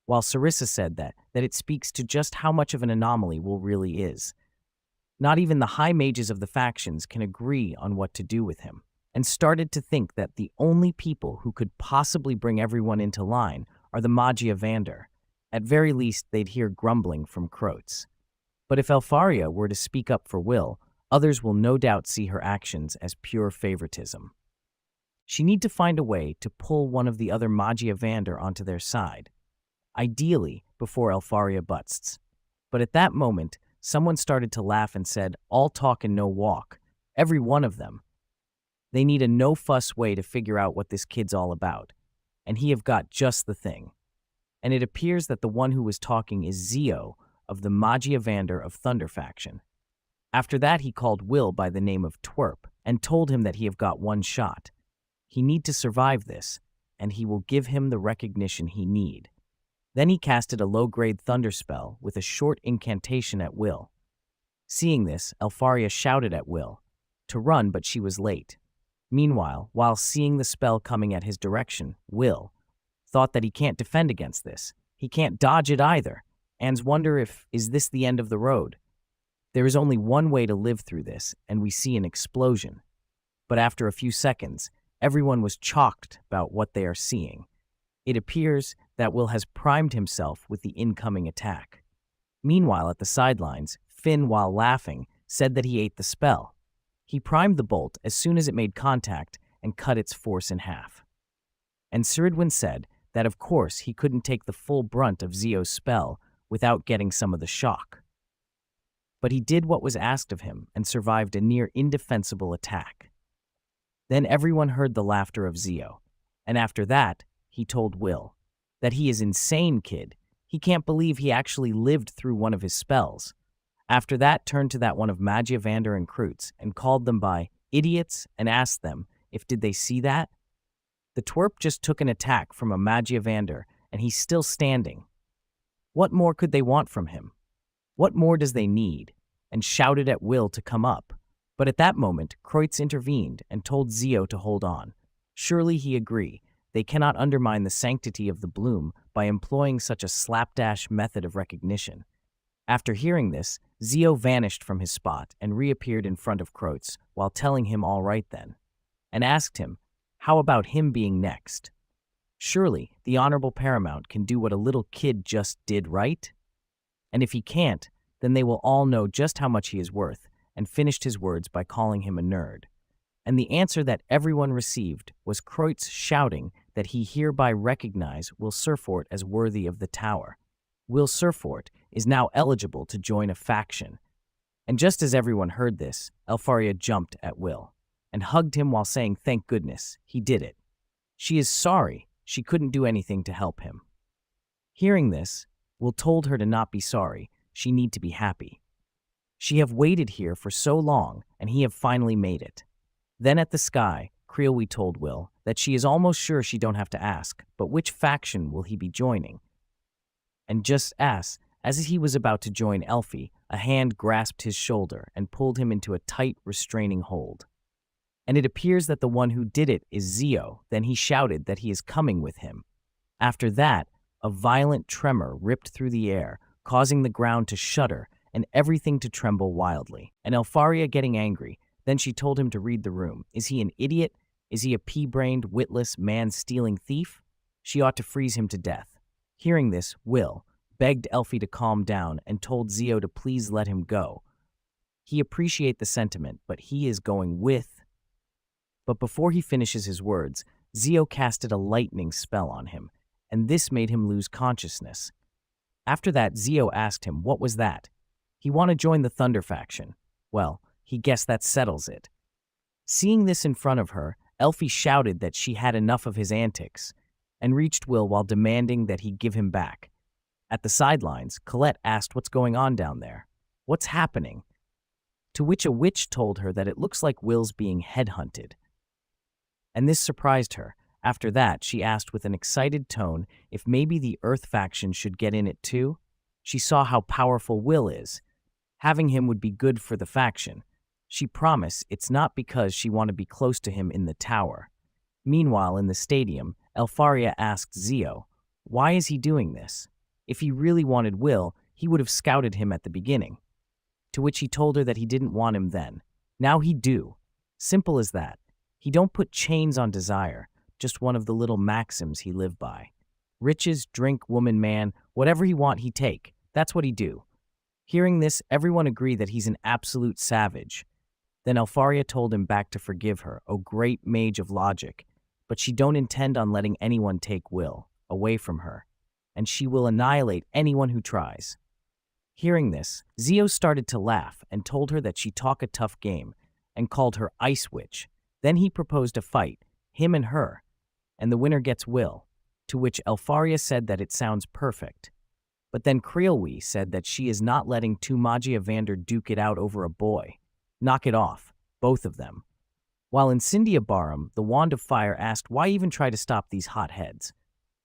While Sarissa said that it speaks to just how much of an anomaly Will really is. Not even the high mages of the factions can agree on what to do with him, and started to think that the only people who could possibly bring everyone into line are the Magia Vander. At very least, they'd hear grumbling from Croats. But if Elfaria were to speak up for Will, others will no doubt see her actions as pure favoritism. She need to find a way to pull one of the other Magia Vander onto their side, ideally before Elfaria busts. But at that moment, someone started to laugh and said, "All talk and no walk. Every one of them. They need a no-fuss way to figure out what this kid's all about, and he have got just the thing." And it appears that the one who was talking is Zio of the Magia Vander of Thunder faction. After that, he called Will by the name of Twerp and told him that he have got one shot. He need to survive this, and he will give him the recognition he need. Then he casted a low-grade thunder spell with a short incantation at Will. Seeing this, Elfaria shouted at Will to run, but she was late. Meanwhile, while seeing the spell coming at his direction, Will thought that he can't defend against this. He can't dodge it either. Ands wonder is this the end of the road? There is only one way to live through this, and we see an explosion. But after a few seconds, everyone was shocked about what they are seeing. It appears that Will has primed himself with the incoming attack. Meanwhile, at the sidelines, Finn, while laughing, said that he ate the spell. He primed the bolt as soon as it made contact and cut its force in half. And Ciridwin said that of course he couldn't take the full brunt of Zio's spell without getting some of the shock. But he did what was asked of him and survived a near indefensible attack. Then everyone heard the laughter of Zio, and after that, he told Will that he is insane, kid. He can't believe he actually lived through one of his spells. After that, turned to that one of Magia Vander and Kroots and called them by idiots and asked them if did they see that? The twerp just took an attack from a Magia Vander and he's still standing. What more could they want from him? What more does they need? And shouted at Will to come up. But at that moment, Kreutz intervened and told Zio to hold on. Surely he agreed. They cannot undermine the sanctity of the bloom by employing such a slapdash method of recognition. After hearing this, Zio vanished from his spot and reappeared in front of Kreutz while telling him all right then, and asked him, how about him being next? Surely the Honorable Paramount can do what a little kid just did, right? And if he can't, then they will all know just how much he is worth, and finished his words by calling him a nerd. And the answer that everyone received was Kreutz shouting that he hereby recognize Will Serfort as worthy of the tower. Will Serfort is now eligible to join a faction. And just as everyone heard this, Elfaria jumped at Will and hugged him while saying thank goodness he did it. She is sorry she couldn't do anything to help him. Hearing this, Will told her to not be sorry, she need to be happy. She have waited here for so long and he have finally made it. Then at the sky, Creelwe told Will that she is almost sure she don't have to ask, but which faction will he be joining? And just as he was about to join Elfie, a hand grasped his shoulder and pulled him into a tight, restraining hold. And it appears that the one who did it is Zio. Then he shouted that he is coming with him. After that, a violent tremor ripped through the air, causing the ground to shudder and everything to tremble wildly. And Elfaria getting angry, then she told him to read the room. Is he an idiot? Is he a pea-brained, witless, man-stealing thief? She ought to freeze him to death. Hearing this, Will begged Elfie to calm down and told Zio to please let him go. He appreciate the sentiment, but he is going with... But before he finishes his words, Zio casted a lightning spell on him, and this made him lose consciousness. After that, Zio asked him what was that. He want to join the Thunder faction. Well, he guessed that settles it. Seeing this in front of her, Elfie shouted that she had enough of his antics, and reached Will while demanding that he give him back. At the sidelines, Colette asked what's going on down there. What's happening? To which a witch told her that it looks like Will's being headhunted. And this surprised her. After that, she asked with an excited tone if maybe the Earth faction should get in it too. She saw how powerful Will is. Having him would be good for the faction. She promised it's not because she want to be close to him in the tower. Meanwhile, in the stadium, Elfaria asked Zio, why is he doing this? If he really wanted Will, he would have scouted him at the beginning. To which he told her that he didn't want him then. Now he do. Simple as that. He don't put chains on desire, just one of the little maxims he live by. Riches, drink, woman, man, whatever he want he take. That's what he do. Hearing this, everyone agree that he's an absolute savage. Then Elfaria told him back to forgive her, O great mage of logic, but she don't intend on letting anyone take Will away from her, and she will annihilate anyone who tries. Hearing this, Zio started to laugh and told her that she talk a tough game, and called her Ice Witch. Then he proposed a fight, him and her, and the winner gets Will, to which Elfaria said that it sounds perfect. But then Creelwee said that she is not letting two Magia Vander duke it out over a boy. Knock it off, both of them. While in Cindia Barham, the Wand of Fire asked why even try to stop these hotheads.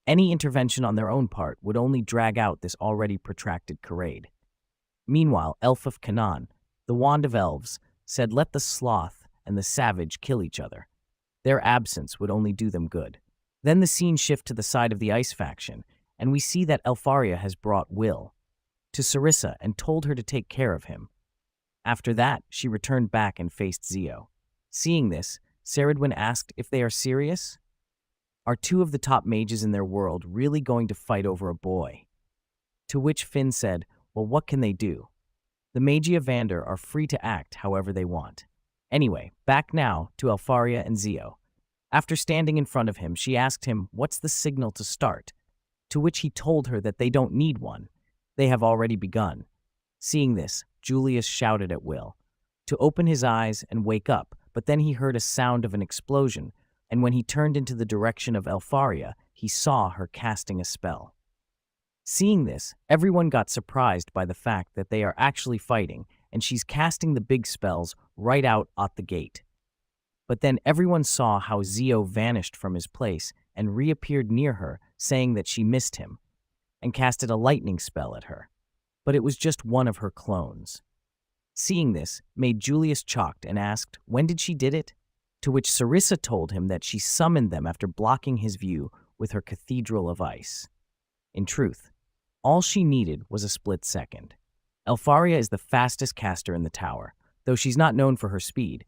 Any intervention on their own part would only drag out this already protracted charade. Meanwhile, Elf of Canaan, the Wand of Elves, said let the sloth and the savage kill each other. Their absence would only do them good. Then the scene shifts to the side of the Ice faction, and we see that Elfaria has brought Will to Sarissa and told her to take care of him. After that, she returned back and faced Zio. Seeing this, Saradwin asked if they are serious. Are two of the top mages in their world really going to fight over a boy? To which Finn said, well, what can they do? The Magia Vander are free to act however they want. Anyway, back now to Elfaria and Zio. After standing in front of him, she asked him, what's the signal to start? To which he told her that they don't need one. They have already begun. Seeing this, Julius shouted at Will to open his eyes and wake up, but then he heard a sound of an explosion, and when he turned into the direction of Elfaria, he saw her casting a spell. Seeing this, everyone got surprised by the fact that they are actually fighting, and she's casting the big spells right out at the gate. But then everyone saw how Zio vanished from his place and reappeared near her, saying that she missed him, and casted a lightning spell at her. But it was just one of her clones. Seeing this made Julius shocked and asked, when did she did it? To which Sarissa told him that she summoned them after blocking his view with her cathedral of ice. In truth, all she needed was a split second. Elfaria is the fastest caster in the tower, though she's not known for her speed.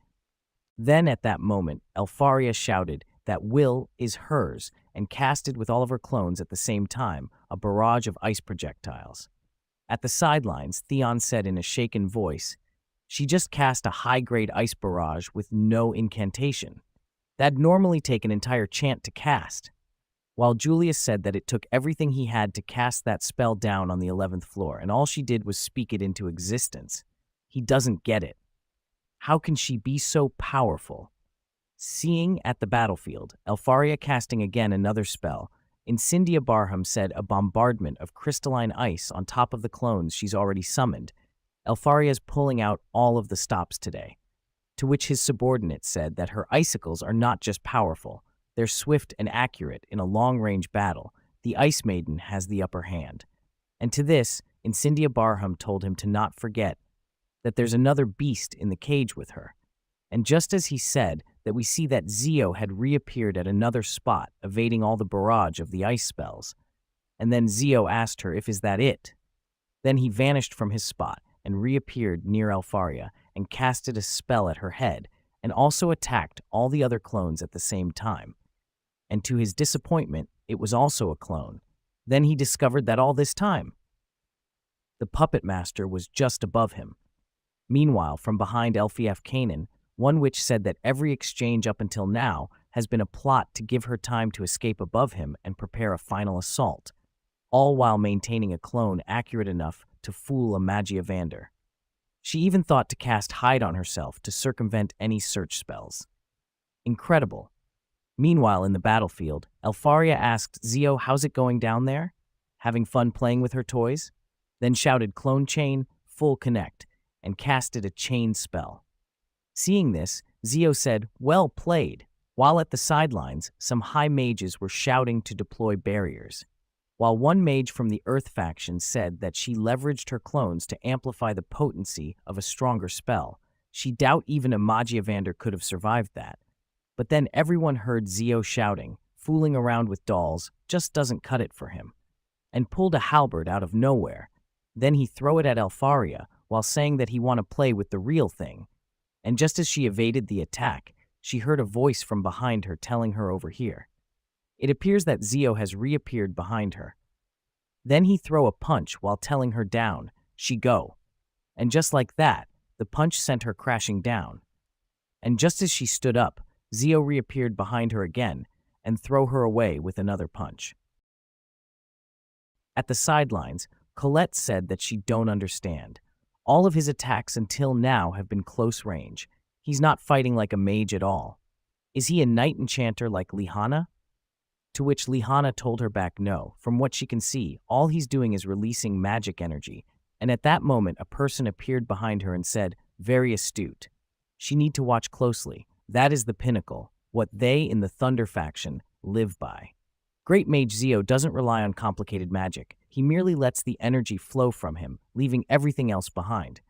Then at that moment, Elfaria shouted that Will is hers and casted with all of her clones at the same time a barrage of ice projectiles. At the sidelines, Theon said in a shaken voice, she just cast a high-grade ice barrage with no incantation. That'd normally take an entire chant to cast. While Julius said that it took everything he had to cast that spell down on the 11th floor, and all she did was speak it into existence. He doesn't get it. How can she be so powerful? Seeing at the battlefield, Elfaria casting again another spell, Incendia Barham said a bombardment of crystalline ice on top of the clones she's already summoned. Elfaria's pulling out all of the stops today. To which his subordinate said that her icicles are not just powerful, they're swift and accurate in a long-range battle. The Ice Maiden has the upper hand. And to this, Incendia Barham told him to not forget that there's another beast in the cage with her. And just as he said that, we see that Zio had reappeared at another spot, evading all the barrage of the ice spells. And then Zio asked her if is that it? Then he vanished from his spot and reappeared near Elfaria and casted a spell at her head and also attacked all the other clones at the same time. And to his disappointment, it was also a clone. Then he discovered that all this time, the puppet master was just above him. Meanwhile, from behind Elfief Kanan, one witch said that every exchange up until now has been a plot to give her time to escape above him and prepare a final assault, all while maintaining a clone accurate enough to fool a Magia Vander. She even thought to cast Hide on herself to circumvent any search spells. Incredible. Meanwhile, in the battlefield, Elfaria asked Zio how's it going down there? Having fun playing with her toys? Then shouted Clone Chain, full connect, and casted a chain spell. Seeing this, Zio said, well played, while at the sidelines, some high mages were shouting to deploy barriers. While one mage from the Earth faction said that she leveraged her clones to amplify the potency of a stronger spell, she doubt even a Magia Vander could have survived that. But then everyone heard Zio shouting, fooling around with dolls just doesn't cut it for him, and pulled a halberd out of nowhere. Then he threw it at Elfaria while saying that he want to play with the real thing. And just as she evaded the attack, she heard a voice from behind her telling her over here. It appears that Zio has reappeared behind her. Then he threw a punch while telling her down, she go. And just like that, the punch sent her crashing down. And just as she stood up, Zio reappeared behind her again and threw her away with another punch. At the sidelines, Colette said that she don't understand. All of his attacks until now have been close range. He's not fighting like a mage at all. Is he a knight enchanter like Lihana? To which Lihana told her back no. From what she can see, all he's doing is releasing magic energy. And at that moment, a person appeared behind her and said, very astute. She need to watch closely. That is the pinnacle, what they in the Thunder faction live by. Great Mage Zio doesn't rely on complicated magic. He merely lets the energy flow from him, leaving everything else behind.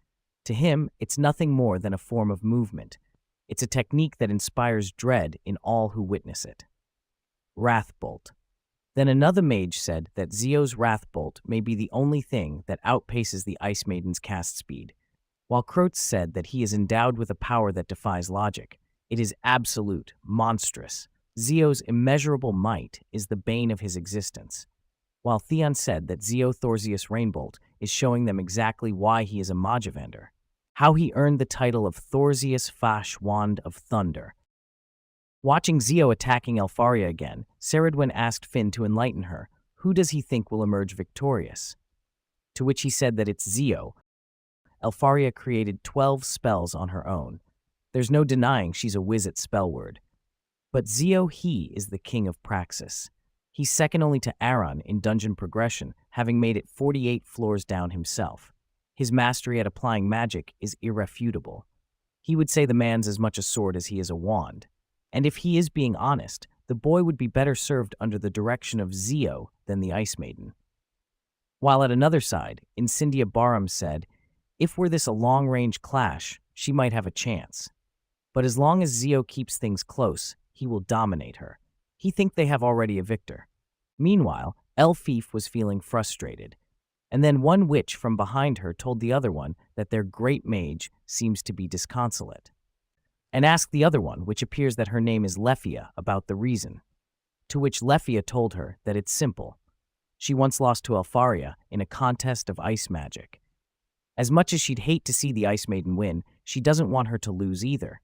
To him, it's nothing more than a form of movement. It's a technique that inspires dread in all who witness it. Wrathbolt. Then another mage said that Zio's Wrathbolt may be the only thing that outpaces the Ice Maiden's cast speed, while Kroatz said that he is endowed with a power that defies logic. It is absolute, monstrous. Zio's immeasurable might is the bane of his existence, while Theon said that Zio Thorsius Rainbolt is showing them exactly why he is a Majavander, how he earned the title of Thorsius Fash Wand of Thunder. Watching Zio attacking Elfaria again, Saradwin asked Finn to enlighten her. Who does he think will emerge victorious? To which he said that it's Zio. Elfaria created 12 spells on her own. There's no denying she's a whiz at spell word. But Zio, he is the king of praxis. He's second only to Aaron in dungeon progression, having made it 48 floors down himself. His mastery at applying magic is irrefutable. He would say the man's as much a sword as he is a wand. And if he is being honest, the boy would be better served under the direction of Zio than the Ice Maiden. While at another side, Incendia Barum said, if were this a long-range clash, she might have a chance. But as long as Zio keeps things close, he will dominate her. He thinks they have already a victor. Meanwhile, Elfif was feeling frustrated. And then one witch from behind her told the other one that their great mage seems to be disconsolate. And asked the other one, which appears that her name is Lefia, about the reason. To which Lefia told her that it's simple. She once lost to Elfaria in a contest of ice magic. As much as she'd hate to see the Ice Maiden win, she doesn't want her to lose either.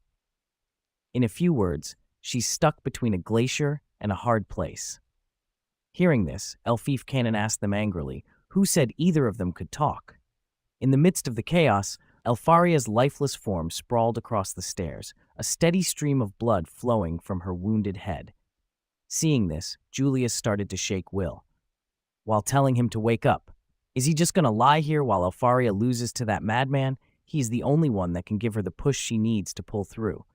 In a few words, she's stuck between a glacier and a hard place. Hearing this, Elfif Cannon asked them angrily, who said either of them could talk? In the midst of the chaos, Elfaria's lifeless form sprawled across the stairs, a steady stream of blood flowing from her wounded head. Seeing this, Julius started to shake Will, while telling him to wake up. Is he just going to lie here while Elfaria loses to that madman? He's the only one that can give her the push she needs to pull through.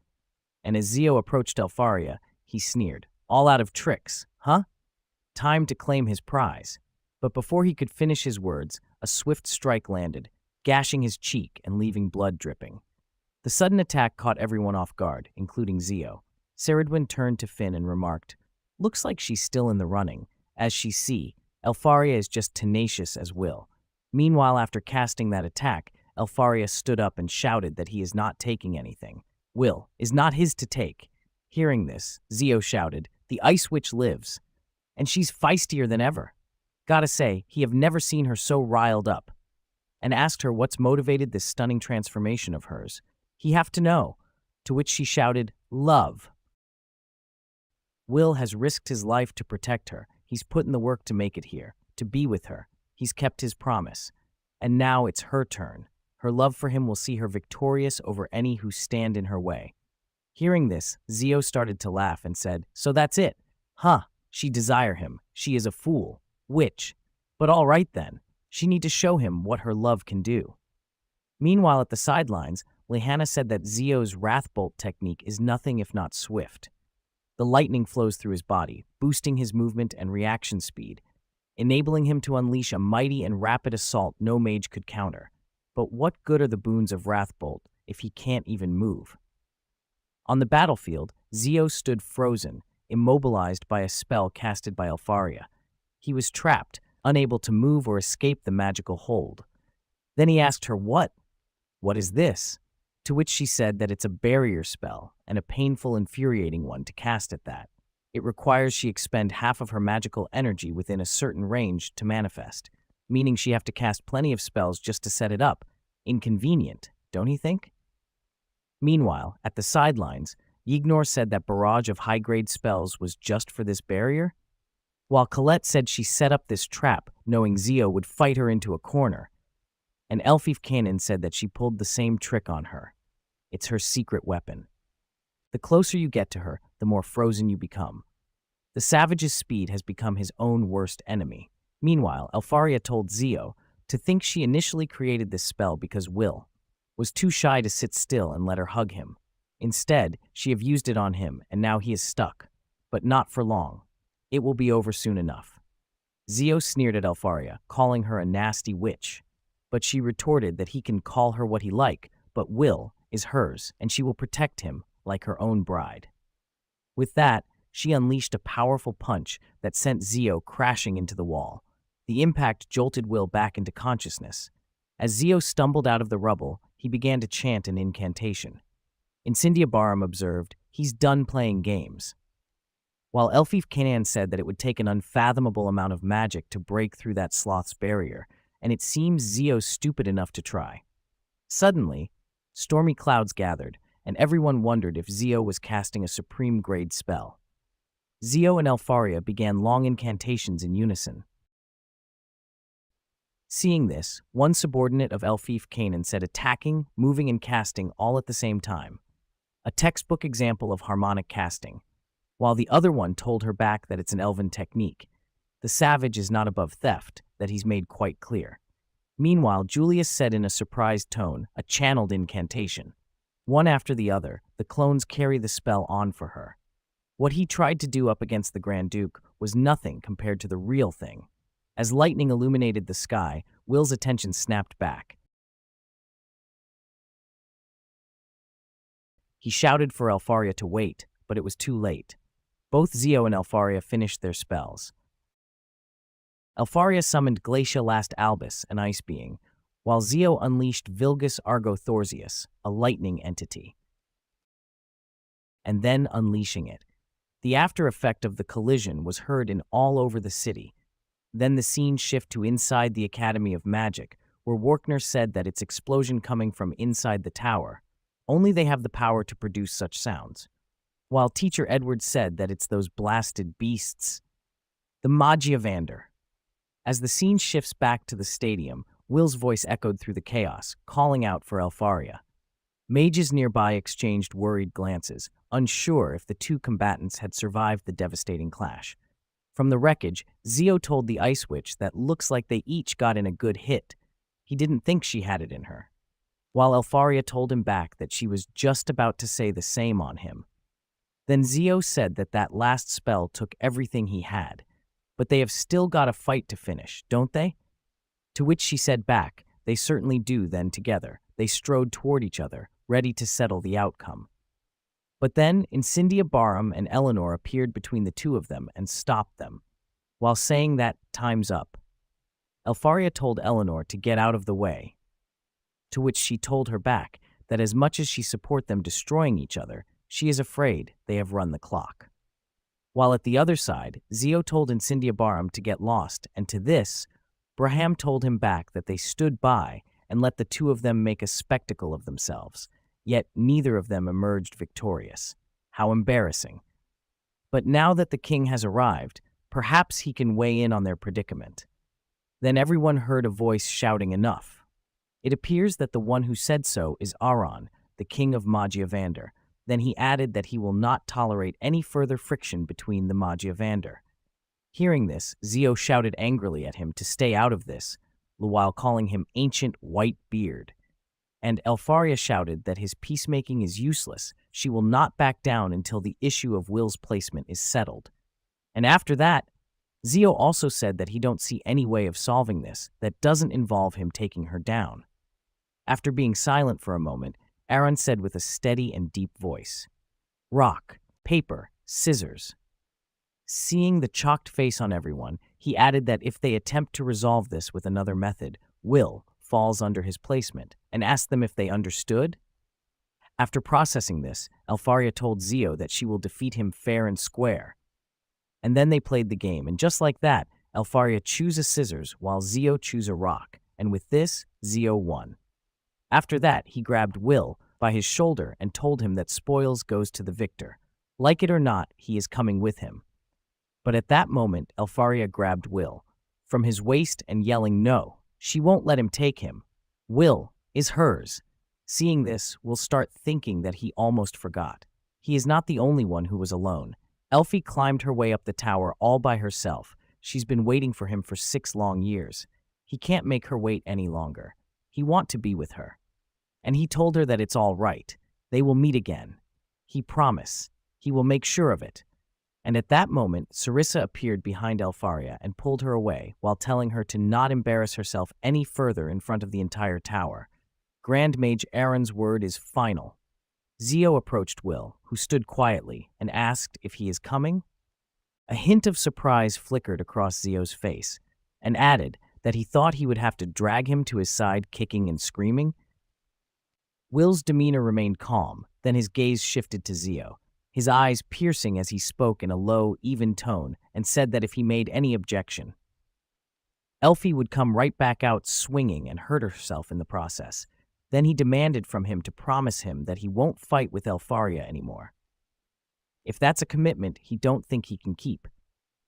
And as Zio approached Elfaria, he sneered, all out of tricks, huh? Time to claim his prize. But before he could finish his words, a swift strike landed, gashing his cheek and leaving blood dripping. The sudden attack caught everyone off guard, including Zio. Saradwin turned to Finn and remarked, looks like she's still in the running. As she see, Elfaria is just tenacious as Will. Meanwhile, after casting that attack, Elfaria stood up and shouted that he is not taking anything. Will is not his to take. Hearing this, Zio shouted, the Ice Witch lives. And she's feistier than ever. Gotta say, he have never seen her so riled up. And asked her what's motivated this stunning transformation of hers. He have to know. To which she shouted, love. Will has risked his life to protect her. He's put in the work to make it here, to be with her. He's kept his promise. And now it's her turn. Her love for him will see her victorious over any who stand in her way. Hearing this, Zio started to laugh and said, so that's it. Huh, she desire him. She is a fool. Witch. But all right then. She need to show him what her love can do. Meanwhile, at the sidelines, Lehana said that Zio's Wrathbolt technique is nothing if not swift. The lightning flows through his body, boosting his movement and reaction speed, enabling him to unleash a mighty and rapid assault no mage could counter. But what good are the boons of Wrathbolt if he can't even move? On the battlefield, Zio stood frozen, immobilized by a spell casted by Alfaria. He was trapped, unable to move or escape the magical hold. Then he asked her, "What is this?" To which she said that it's a barrier spell, and a painful, infuriating one to cast at that. It requires she expend half of her magical energy within a certain range to manifest, meaning she have to cast plenty of spells just to set it up. Inconvenient, don't you think? Meanwhile, at the sidelines, Yignor said that barrage of high-grade spells was just for this barrier, while Colette said she set up this trap knowing Zio would fight her into a corner, and Elfif Cannon said that she pulled the same trick on her. It's her secret weapon. The closer you get to her, the more frozen you become. The savage's speed has become his own worst enemy. Meanwhile, Alfaria told Zio to think she initially created this spell because Will was too shy to sit still and let her hug him. Instead, she have used it on him, and now he is stuck. But not for long. It will be over soon enough. Zio sneered at Alfaria, calling her a nasty witch. But she retorted that he can call her what he like, but Will is hers, and she will protect him like her own bride. With that, she unleashed a powerful punch that sent Zio crashing into the wall. The impact jolted Will back into consciousness. As Zio stumbled out of the rubble, he began to chant an incantation. Incendia Barum observed, "He's done playing games." While Elfif Canaan said that it would take an unfathomable amount of magic to break through that sloth's barrier, and it seems Zio's stupid enough to try. Suddenly, stormy clouds gathered, and everyone wondered if Zio was casting a supreme-grade spell. Zio and Alfaria began long incantations in unison. Seeing this, one subordinate of Elfif Canaan said attacking, moving, and casting all at the same time. A textbook example of harmonic casting, while the other one told her back that it's an elven technique. The savage is not above theft, that he's made quite clear. Meanwhile, Julius said in a surprised tone, a channeled incantation. One after the other, the clones carry the spell on for her. What he tried to do up against the Grand Duke was nothing compared to the real thing. As lightning illuminated the sky, Will's attention snapped back. He shouted for Alfaria to wait, but it was too late. Both Zio and Alfaria finished their spells. Alfaria summoned Glacia Last Albus, an ice being, while Zio unleashed Vilgus Argo Thorsius, a lightning entity. And then unleashing it. The after effect of the collision was heard in all over the city. Then the scene shift to inside the Academy of Magic, where Workner said that it's explosion coming from inside the tower. Only they have the power to produce such sounds. While Teacher Edward said that it's those blasted beasts. The Magiavander. As the scene shifts back to the stadium, Will's voice echoed through the chaos, calling out for Alfaria. Mages nearby exchanged worried glances, unsure if the two combatants had survived the devastating clash. From the wreckage, Zio told the Ice Witch that looks like they each got in a good hit. He didn't think she had it in her. While Alfaria told him back that she was just about to say the same on him. Then Zio said that that last spell took everything he had. But they have still got a fight to finish, don't they? To which she said back, they certainly do. Then together, they strode toward each other, ready to settle the outcome. But then Incendia Barum and Eleanor appeared between the two of them and stopped them, while saying that time's up. Alfaria told Eleanor to get out of the way, to which she told her back that as much as she support them destroying each other, she is afraid they have run the clock. While at the other side, Zio told Incendia Barum to get lost, and to this, Braham told him back that they stood by and let the two of them make a spectacle of themselves, yet neither of them emerged victorious. How embarrassing. But now that the king has arrived, perhaps he can weigh in on their predicament. Then everyone heard a voice shouting enough. It appears that the one who said so is Aron, the king of Magiavander. Then he added that he will not tolerate any further friction between the Magiavander. Hearing this, Zio shouted angrily at him to stay out of this, while calling him ancient white beard. And Alfaria shouted that his peacemaking is useless. She will not back down until the issue of Will's placement is settled. And after that, Zio also said that he don't see any way of solving this that doesn't involve him taking her down. After being silent for a moment, Aaron said with a steady and deep voice, "Rock, paper, scissors. Seeing the chalked face on everyone, he added that if they attempt to resolve this with another method, Will falls under his placement, and asked them if they understood. After processing this, Alfaria told Zio that she will defeat him fair and square. And then they played the game, and just like that, Alfaria chooses scissors while Zio chooses a rock, and with this, Zio won. After that, he grabbed Will by his shoulder and told him that spoils goes to the victor. Like it or not, he is coming with him. But at that moment, Alfaria grabbed Will from his waist and yelling no, she won't let him take him. Will is hers. Seeing this, Will start thinking that he almost forgot. He is not the only one who was alone. Elfie climbed her way up the tower all by herself. She's been waiting for him for 6 long years. He can't make her wait any longer. He wants to be with her. And he told her that it's all right. They will meet again. He promised. He will make sure of it. And at that moment, Sarissa appeared behind Alfaria and pulled her away while telling her to not embarrass herself any further in front of the entire tower. Grand Mage Aaron's word is final. Zio approached Will, who stood quietly, and asked if he is coming. A hint of surprise flickered across Zio's face, and added that he thought he would have to drag him to his side kicking and screaming. Will's demeanor remained calm, then his gaze shifted to Zio, his eyes piercing as he spoke in a low, even tone, and said that if he made any objection, Elfie would come right back out swinging and hurt herself in the process. Then he demanded from him to promise him that he won't fight with Alfaria anymore. If that's a commitment he don't think he can keep,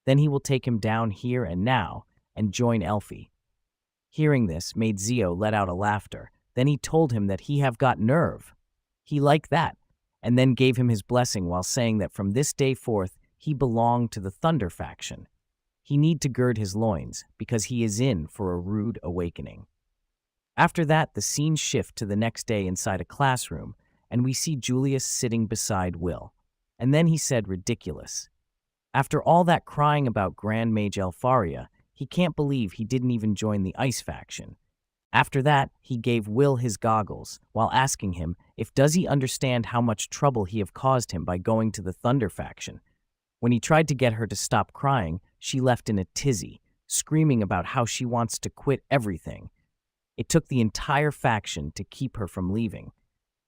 then he will take him down here and now and join Elfie. Hearing this made Zio let out a laughter. Then he told him that he have got nerve. He liked that, and then gave him his blessing while saying that from this day forth he belonged to the Thunder faction. He need to gird his loins, because he is in for a rude awakening. After that, the scene shift to the next day inside a classroom, and we see Julius sitting beside Will. And then he said ridiculous. After all that crying about Grand Mage Alfaria, he can't believe he didn't even join the Ice faction. After that, he gave Will his goggles, while asking him if does he understand how much trouble he have caused him by going to the Thunder faction. When he tried to get her to stop crying, she left in a tizzy, screaming about how she wants to quit everything. It took the entire faction to keep her from leaving.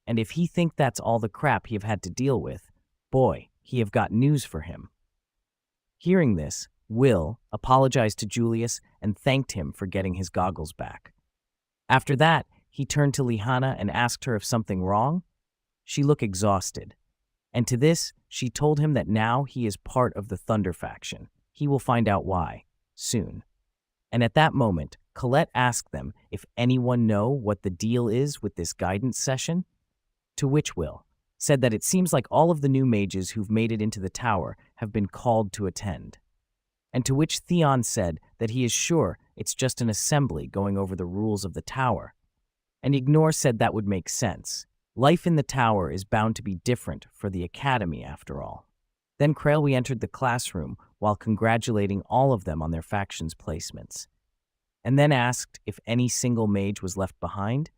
And if he think that's all the crap he have had to deal with, boy, he have got news for him. Hearing this, Will apologized to Julius and thanked him for getting his goggles back. After that, he turned to Lihana and asked her if something wrong. She looked exhausted. And to this, she told him that now he is part of the Thunder faction. He will find out why, soon. And at that moment, Colette asked them if anyone know what the deal is with this guidance session, to which Will said that it seems like all of the new mages who've made it into the tower have been called to attend. And to which Theon said that he is sure it's just an assembly going over the rules of the tower. And Ignore said that would make sense. Life in the tower is bound to be different for the academy after all. Then Krailwe entered the classroom while congratulating all of them on their faction's placements, and then asked if any single mage was left behind.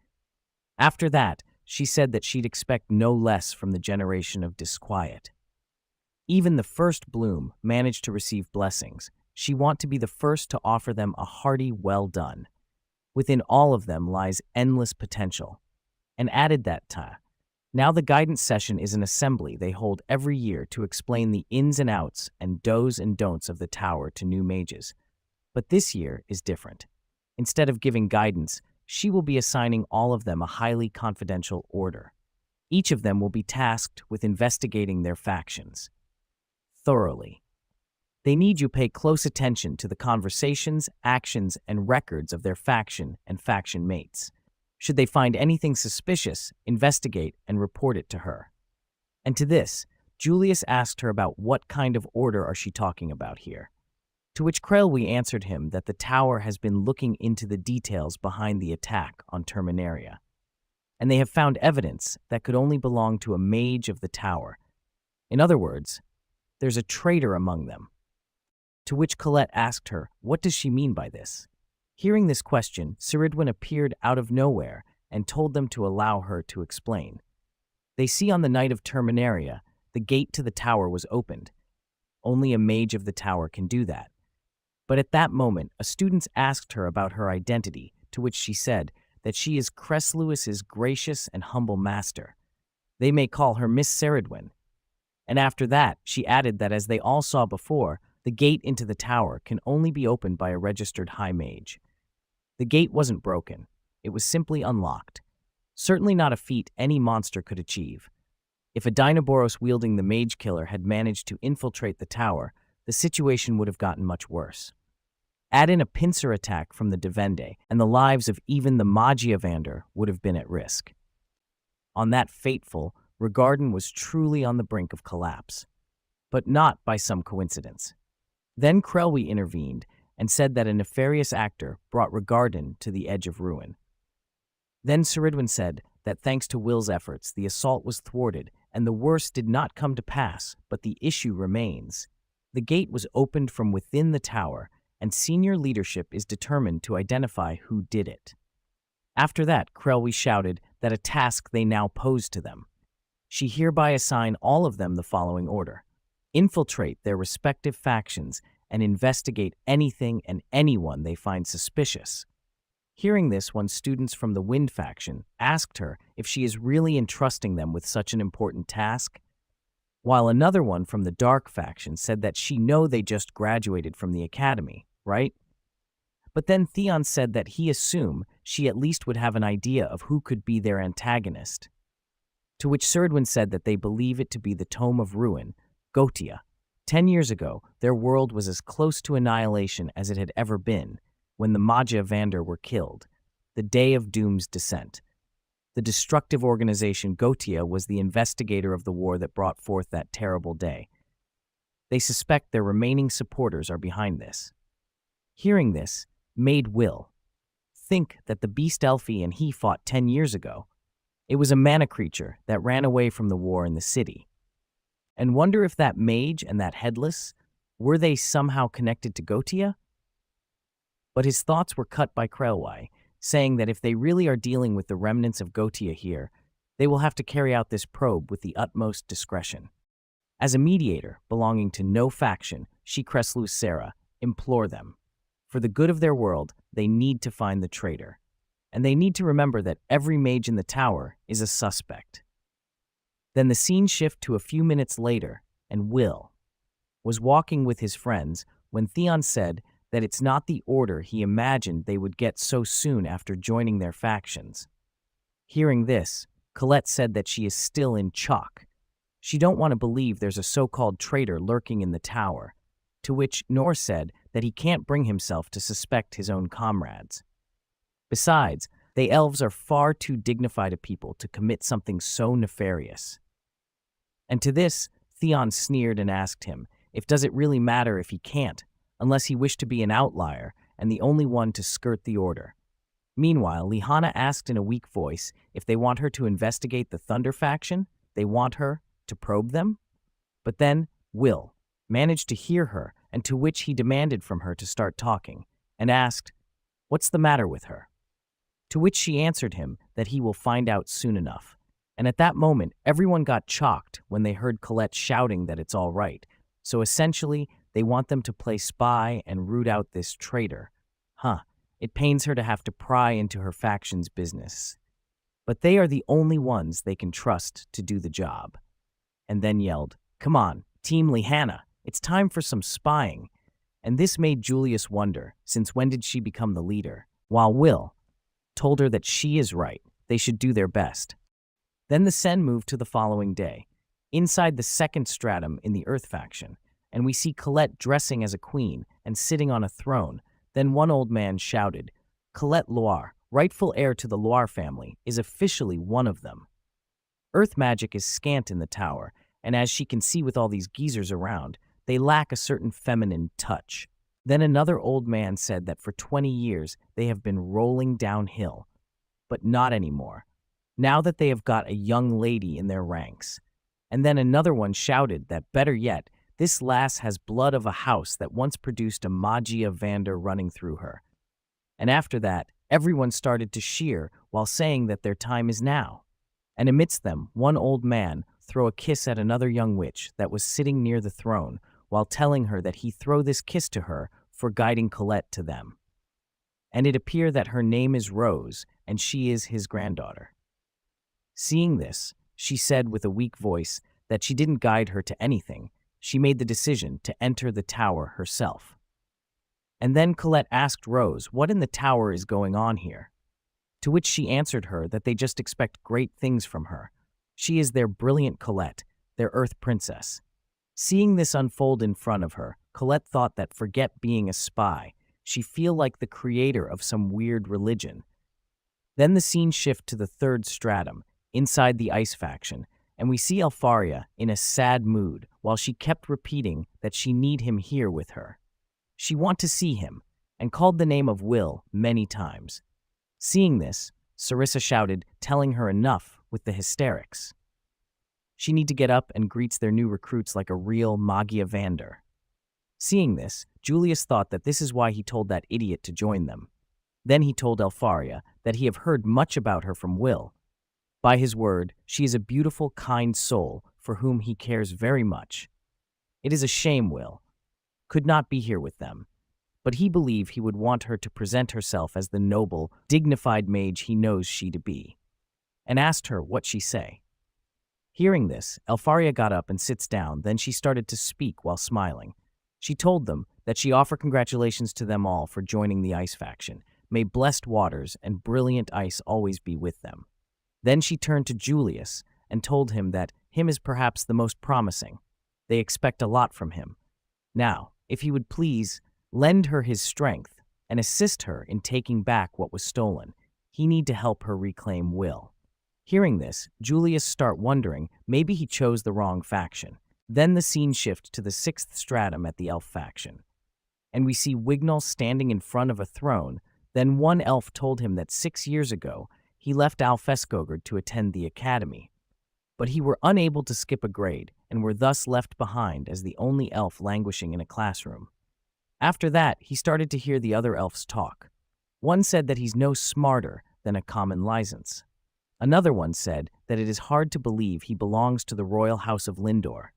After that, she said that she'd expect no less from the generation of disquiet. Even the first bloom managed to receive blessings. She want to be the first to offer them a hearty well done. Within all of them lies endless potential. And added that now the guidance session is an assembly they hold every year to explain the ins and outs and do's and don'ts of the tower to new mages. But this year is different. Instead of giving guidance, she will be assigning all of them a highly confidential order. Each of them will be tasked with investigating their factions thoroughly. They need you pay close attention to the conversations, actions, and records of their faction and faction mates. Should they find anything suspicious, investigate and report it to her. And to this, Julius asked her about what kind of order are she talking about here. To which Krailwe answered him that the tower has been looking into the details behind the attack on Terminaria, and they have found evidence that could only belong to a mage of the tower. In other words, there's a traitor among them. To which Colette asked her, what does she mean by this? Hearing this question, Ciridwen appeared out of nowhere and told them to allow her to explain. They see on the night of Terminaria, the gate to the tower was opened. Only a mage of the tower can do that. But at that moment, a student asked her about her identity, to which she said that she is Cresluis's gracious and humble master. They may call her Miss Ceridwen. And after that, she added that as they all saw before, the gate into the tower can only be opened by a registered high mage. The gate wasn't broken. It was simply unlocked. Certainly not a feat any monster could achieve. If a Dinoboros wielding the mage killer had managed to infiltrate the tower, the situation would have gotten much worse. Add in a pincer attack from the Devende, and the lives of even the Magiavander would have been at risk. On that fateful, Regarden was truly on the brink of collapse. But not by some coincidence. Then Krelwi intervened and said that a nefarious actor brought Regarden to the edge of ruin. Then Ceridwen said that thanks to Will's efforts, the assault was thwarted, and the worst did not come to pass, but the issue remains. The gate was opened from within the tower, and senior leadership is determined to identify who did it. After that, Krelwi shouted that a task they now posed to them. She hereby assign all of them the following order: infiltrate their respective factions and investigate anything and anyone they find suspicious. Hearing this, one student from the Wind faction asked her if she is really entrusting them with such an important task, while another one from the Dark faction said that she know they just graduated from the academy, right? But then Theon said that he assumed she at least would have an idea of who could be their antagonist. To which Ceridwen said that they believe it to be the Tome of Ruin, Gotia. 10 years ago, their world was as close to annihilation as it had ever been, when the Magiavander were killed, the day of Doom's descent. The destructive organization Gotia was the investigator of the war that brought forth that terrible day. They suspect their remaining supporters are behind this. Hearing this made Will think that the beast Elfie and he fought 10 years ago. It was a mana creature that ran away from the war in the city. And wonder if that mage and that headless, were they somehow connected to Gotia? But his thoughts were cut by Krelwi, saying that if they really are dealing with the remnants of Gotia here, they will have to carry out this probe with the utmost discretion. As a mediator belonging to no faction, she Creslu Sarah implore them. For the good of their world, they need to find the traitor. And they need to remember that every mage in the tower is a suspect. Then the scene shifted to a few minutes later, and Will was walking with his friends when Theon said that it's not the order he imagined they would get so soon after joining their factions. Hearing this, Colette said that she is still in shock. She don't want to believe there's a so-called traitor lurking in the tower, to which Nor said that he can't bring himself to suspect his own comrades. Besides, they elves are far too dignified a people to commit something so nefarious. And to this, Theon sneered and asked him if does it really matter if he can't, unless he wished to be an outlier and the only one to skirt the order. Meanwhile, Lihana asked in a weak voice if they want her to investigate the Thunder faction, they want her to probe them. But then Will managed to hear her, and to which he demanded from her to start talking, and asked, "What's the matter with her?" To which she answered him that he will find out soon enough. And at that moment, everyone got shocked when they heard Colette shouting that it's all right. So essentially, they want them to play spy and root out this traitor. It pains her to have to pry into her faction's business. But they are the only ones they can trust to do the job. And then yelled, "Come on, Team Lihana, it's time for some spying." And this made Julius wonder, since when did she become the leader? While Will told her that she is right, they should do their best. Then the Sen moved to the following day, inside the second stratum in the Earth faction, and we see Colette dressing as a queen and sitting on a throne. Then one old man shouted, "Colette Loire, rightful heir to the Loire family, is officially one of them." Earth magic is scant in the tower, and as she can see with all these geezers around, they lack a certain feminine touch. Then another old man said that for 20 years they have been rolling downhill, but not anymore, now that they have got a young lady in their ranks. And then another one shouted that, better yet, this lass has blood of a house that once produced a Magiavander running through her. And after that, everyone started to cheer while saying that their time is now. And amidst them, one old man throw a kiss at another young witch that was sitting near the throne, while telling her that he throw this kiss to her for guiding Colette to them. And it appear that her name is Rose, and she is his granddaughter. Seeing this, she said with a weak voice that she didn't guide her to anything. She made the decision to enter the tower herself. And then Colette asked Rose what in the tower is going on here, to which she answered her that they just expect great things from her. She is their brilliant Colette, their Earth princess. Seeing this unfold in front of her, Colette thought that forget being a spy, she feel like the creator of some weird religion. Then the scene shift to the third stratum, inside the ice faction, and we see Alfaria in a sad mood while she kept repeating that she need him here with her. She want to see him, and called the name of Will many times. Seeing this, Sarissa shouted, telling her enough with the hysterics. She need to get up and greets their new recruits like a real Magia Vander. Seeing this, Julius thought that this is why he told that idiot to join them. Then he told Alfaria that he have heard much about her from Will. By his word, she is a beautiful, kind soul for whom he cares very much. It is a shame Will could not be here with them, but he believed he would want her to present herself as the noble, dignified mage he knows she to be, and asked her what she say. Hearing this, Alfaria got up and sits down, then she started to speak while smiling. She told them that she offered congratulations to them all for joining the ice faction. May blessed waters and brilliant ice always be with them. Then she turned to Julius and told him that him is perhaps the most promising. They expect a lot from him. Now, if he would please lend her his strength and assist her in taking back what was stolen, he need to help her reclaim Will. Hearing this, Julius start wondering maybe he chose the wrong faction. Then the scene shift to the sixth stratum at the elf faction, and we see Wignall standing in front of a throne. Then one elf told him that 6 years ago he left Alfeskogard to attend the academy, but he were unable to skip a grade and were thus left behind as the only elf languishing in a classroom. After that, he started to hear the other elves talk. One said that he's no smarter than a common license. Another one said that it is hard to believe he belongs to the royal house of Lindor,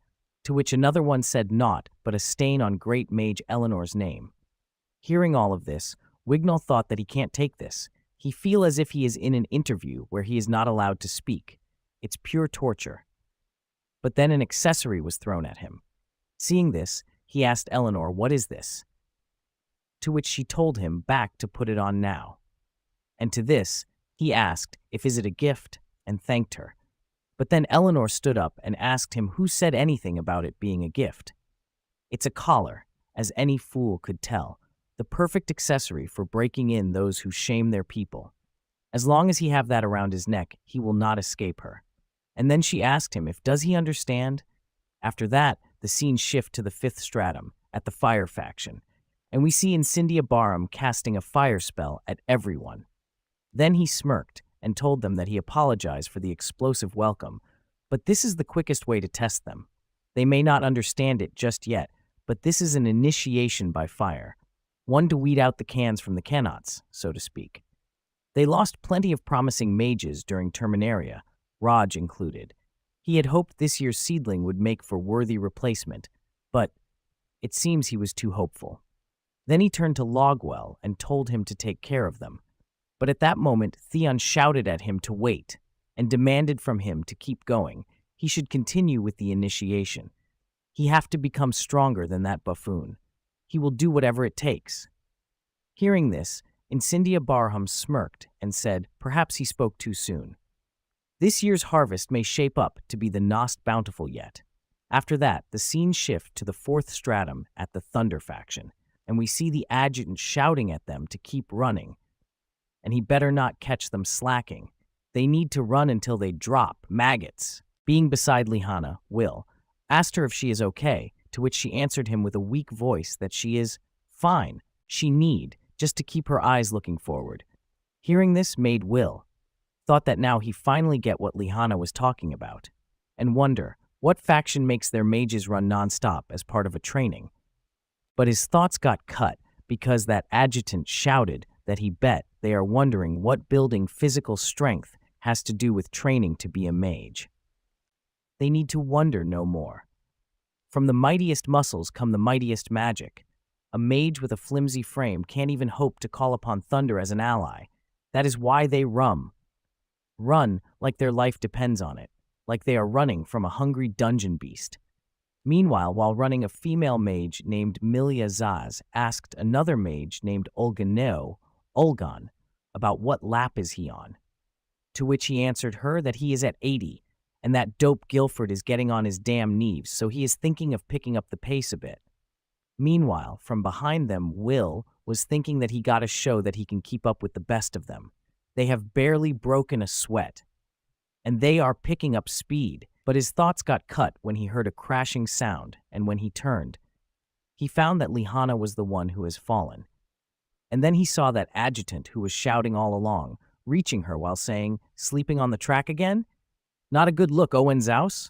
to which another one said naught but a stain on great mage Eleanor's name. Hearing all of this, Wignall thought that he can't take this. He feel as if he is in an interview where he is not allowed to speak. It's pure torture. But then an accessory was thrown at him. Seeing this, he asked Eleanor, "What is this?" To which she told him back to put it on now. And to this, he asked if is it a gift and thanked her. But then Eleanor stood up and asked him who said anything about it being a gift. It's a collar, as any fool could tell, the perfect accessory for breaking in those who shame their people. As long as he have that around his neck, he will not escape her. And then she asked him if does he understand? After that, the scene shift to the fifth stratum, at the fire faction, and we see Incendia Barham casting a fire spell at everyone. Then he smirked and told them that he apologized for the explosive welcome, but this is the quickest way to test them. They may not understand it just yet, but this is an initiation by fire, one to weed out the cans from the cannots, so to speak. They lost plenty of promising mages during Terminaria, Raj included. He had hoped this year's seedling would make for worthy replacement, but it seems he was too hopeful. Then he turned to Logwell and told him to take care of them. But at that moment, Theon shouted at him to wait and demanded from him to keep going. He should continue with the initiation. He have to become stronger than that buffoon. He will do whatever it takes. Hearing this, Incendia Barham smirked and said perhaps he spoke too soon. This year's harvest may shape up to be the Nost bountiful yet. After that, the scene shift to the fourth stratum at the Thunder faction, and we see the adjutant shouting at them to keep running. And he better not catch them slacking. They need to run until they drop, maggots. Being beside Lihanna, Will asked her if she is okay, to which she answered him with a weak voice that she is fine. She need just to keep her eyes looking forward. Hearing this made Will thought that now he finally get what Lihanna was talking about, and wonder what faction makes their mages run nonstop as part of a training. But his thoughts got cut because that adjutant shouted that he bet they are wondering what building physical strength has to do with training to be a mage. they need to wonder no more. From the mightiest muscles come the mightiest magic. A mage with a flimsy frame can't even hope to call upon thunder as an ally. That is why they run like their life depends on it, like they are running from a hungry dungeon beast. Meanwhile, while running, a female mage named Milia Zaz asked another mage named Olgan, about what lap is he on, to which he answered her that he is at 80, and that dope Guilford is getting on his damn knees, so he is thinking of picking up the pace a bit. Meanwhile, from behind them, Will was thinking that he gotta show that he can keep up with the best of them. They have barely broken a sweat, and they are picking up speed, but his thoughts got cut when he heard a crashing sound, and when he turned, he found that Lihana was the one who has fallen. And then he saw that adjutant who was shouting all along, reaching her while saying, "Sleeping on the track again? Not a good look, Owen Zaus?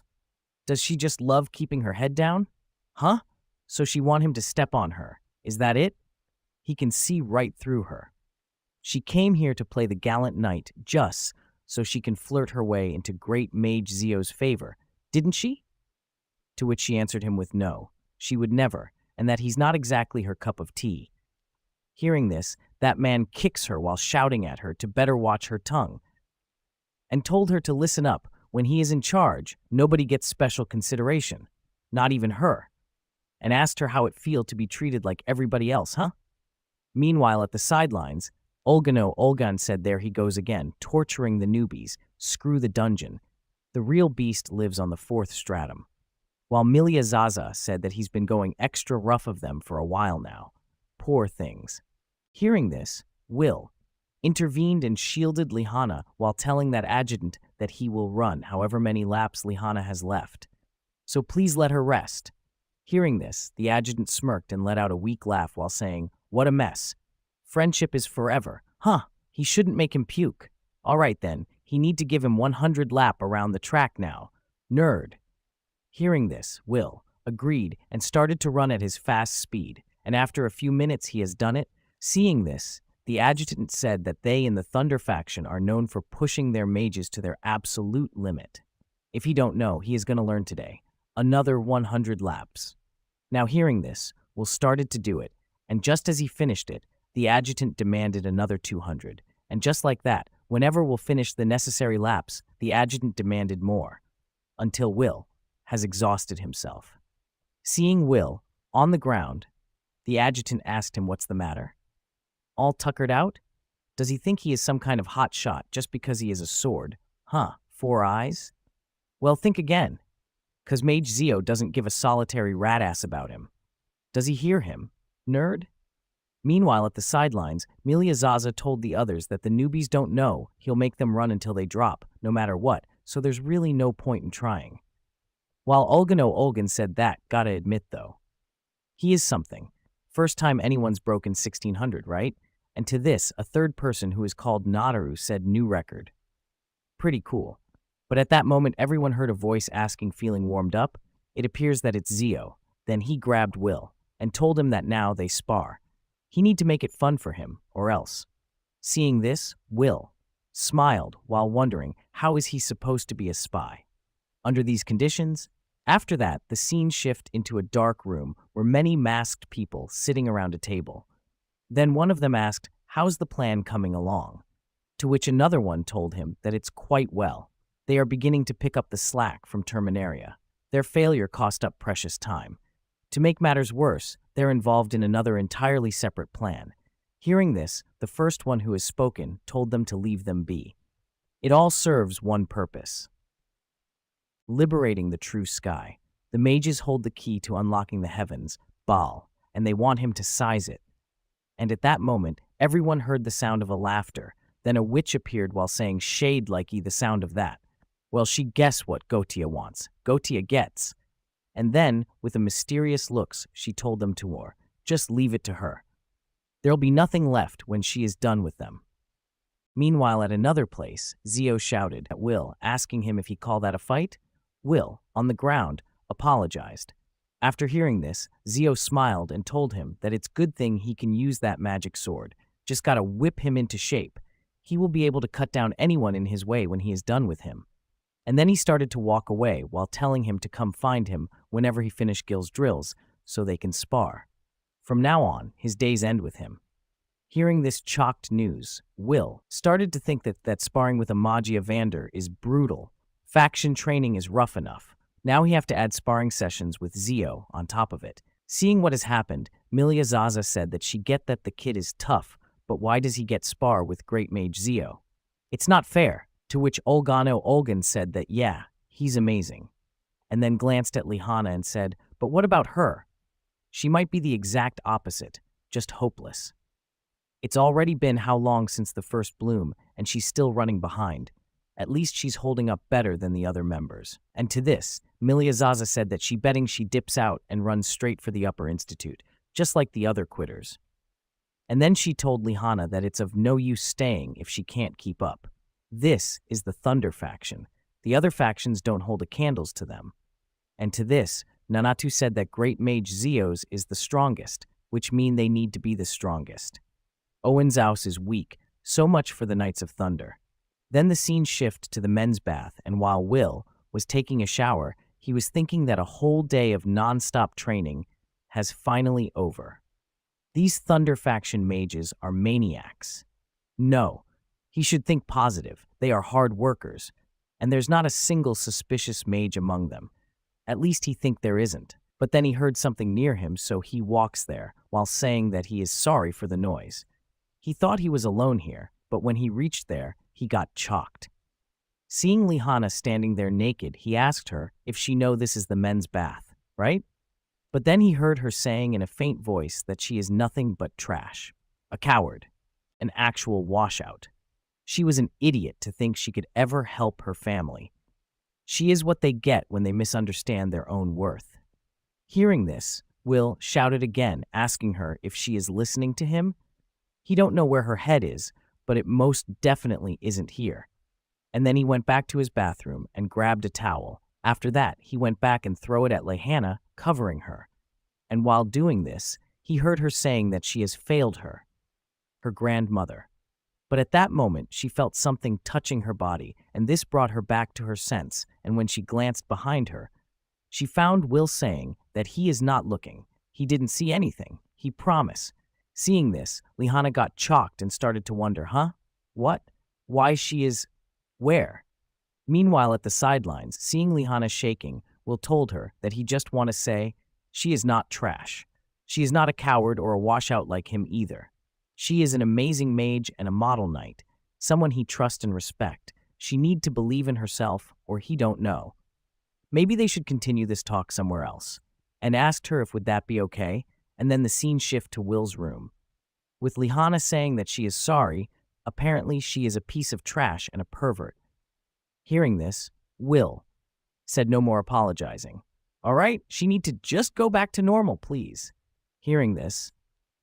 Does she just love keeping her head down? Huh? So she want him to step on her. Is that it?" He can see right through her. She came here to play the gallant knight just so she can flirt her way into great Mage Zio's favor, didn't she? To which she answered him with no, she would never, and that he's not exactly her cup of tea. Hearing this, that man kicks her while shouting at her to better watch her tongue, and told her to listen up. When he is in charge, nobody gets special consideration, not even her, and asked her how it feel to be treated like everybody else, huh? Meanwhile, at the sidelines, Olgan said there he goes again, torturing the newbies, screw the dungeon. The real beast lives on the 4th stratum. While Milia Zaza said that he's been going extra rough of them for a while now. Poor things. Hearing this, Will intervened and shielded Lihana while telling that adjutant that he will run however many laps Lihana has left. So please let her rest. Hearing this, the adjutant smirked and let out a weak laugh while saying, "What a mess. Friendship is forever. Huh, he shouldn't make him puke. All right then, he need to give him 100 lap around the track now. Nerd." Hearing this, Will agreed and started to run at his fast speed, and after a few minutes he has done it. Seeing this, the adjutant said that they in the Thunder faction are known for pushing their mages to their absolute limit. If he don't know, he is going to learn today. Another 100 laps. Now hearing this, Will started to do it, and just as he finished it, the adjutant demanded another 200, and just like that, whenever Will finished the necessary laps, the adjutant demanded more, until Will has exhausted himself. Seeing Will on the ground, the adjutant asked him what's the matter. All tuckered out? Does he think he is some kind of hot shot just because he has a sword? Huh, 4 eyes? Well, think again, 'cause Mage Zio doesn't give a solitary rat ass about him. Does he hear him, nerd? Meanwhile, at the sidelines, Milia Zaza told the others that the newbies don't know he'll make them run until they drop, no matter what, so there's really no point in trying. While Olgan said that, gotta admit though, he is something. First time anyone's broken 1600, right? And to this, a third person who is called Nadaru said new record. Pretty cool. But at that moment, everyone heard a voice asking, feeling warmed up. It appears that it's Zio. Then he grabbed Will and told him that now they spar. He need to make it fun for him, or else. Seeing this, Will smiled while wondering how is he supposed to be a spy. Under these conditions, after that, the scene shift into a dark room where many masked people sitting around a table. Then one of them asked, "How's the plan coming along?" To which another one told him that it's quite well. They are beginning to pick up the slack from Terminaria. Their failure cost up precious time. To make matters worse, they're involved in another entirely separate plan. Hearing this, the first one who has spoken told them to leave them be. It all serves one purpose: liberating the true sky. The mages hold the key to unlocking the heavens, Baal, and they want him to seize it. And at that moment, everyone heard the sound of a laughter. Then a witch appeared while saying, "Shade likey the sound of that." Well, she guess what Gotia wants. Gotia gets. And then, with a mysterious looks, she told them to war. Just leave it to her. There'll be nothing left when she is done with them. Meanwhile, at another place, Zio shouted at Will, asking him if he called that a fight. Will, on the ground, apologized. After hearing this, Zio smiled and told him that it's good thing he can use that magic sword. Just gotta whip him into shape. He will be able to cut down anyone in his way when he is done with him. And then he started to walk away while telling him to come find him whenever he finished Gil's drills so they can spar. From now on, his days end with him. Hearing this shocked news, Will started to think that sparring with Amagia Vander is brutal. Faction training is rough enough. Now he have to add sparring sessions with Zio on top of it. Seeing what has happened, Milia Zaza said that she get that the kid is tough, but why does he get spar with Great Mage Zio? It's not fair, to which Olgano Olgan said that yeah, he's amazing. And then glanced at Lihana and said, but what about her? She might be the exact opposite, just hopeless. It's already been how long since the first bloom, and she's still running behind. At least she's holding up better than the other members. And to this, Milia Zaza said that she betting she dips out and runs straight for the Upper Institute, just like the other quitters. And then she told Lihana that it's of no use staying if she can't keep up. This is the Thunder faction. The other factions don't hold a candles to them. And to this, Nanatu said that Great Mage Zio's is the strongest, which mean they need to be the strongest. Owenzaus is weak, so much for the Knights of Thunder. Then the scene shifted to the men's bath, and while Will was taking a shower, he was thinking that a whole day of non-stop training has finally over. These Thunder faction mages are maniacs. No, he should think positive. They are hard workers, and there's not a single suspicious mage among them. At least he think there isn't. But then he heard something near him, so he walks there, while saying that he is sorry for the noise. He thought he was alone here, but when he reached there, he got chalked. Seeing Lihana standing there naked, he asked her if she know this is the men's bath, right? But then he heard her saying in a faint voice that she is nothing but trash, a coward, an actual washout. She was an idiot to think she could ever help her family. She is what they get when they misunderstand their own worth. Hearing this, Will shouted again, asking her if she is listening to him. He don't know where her head is, but it most definitely isn't here. And then he went back to his bathroom and grabbed a towel. After that, he went back and threw it at Lehana, covering her. And while doing this, he heard her saying that she has failed her grandmother. But at that moment, she felt something touching her body, and this brought her back to her sense, and when she glanced behind her, she found Will saying that he is not looking. He didn't see anything. He promised. Seeing this, Lihana got chalked and started to wonder, What? Why she is... Where? Meanwhile, at the sidelines, seeing Lihana shaking, Will told her that he just want to say, she is not trash. She is not a coward or a washout like him either. She is an amazing mage and a model knight, someone he trusts and respect. She need to believe in herself, or he don't know. Maybe they should continue this talk somewhere else. And asked her if would that be okay, and then the scene shift to Will's room. With Lihana saying that she is sorry, apparently she is a piece of trash and a pervert. Hearing this, Will said no more apologizing. All right, she need to just go back to normal, please. Hearing this,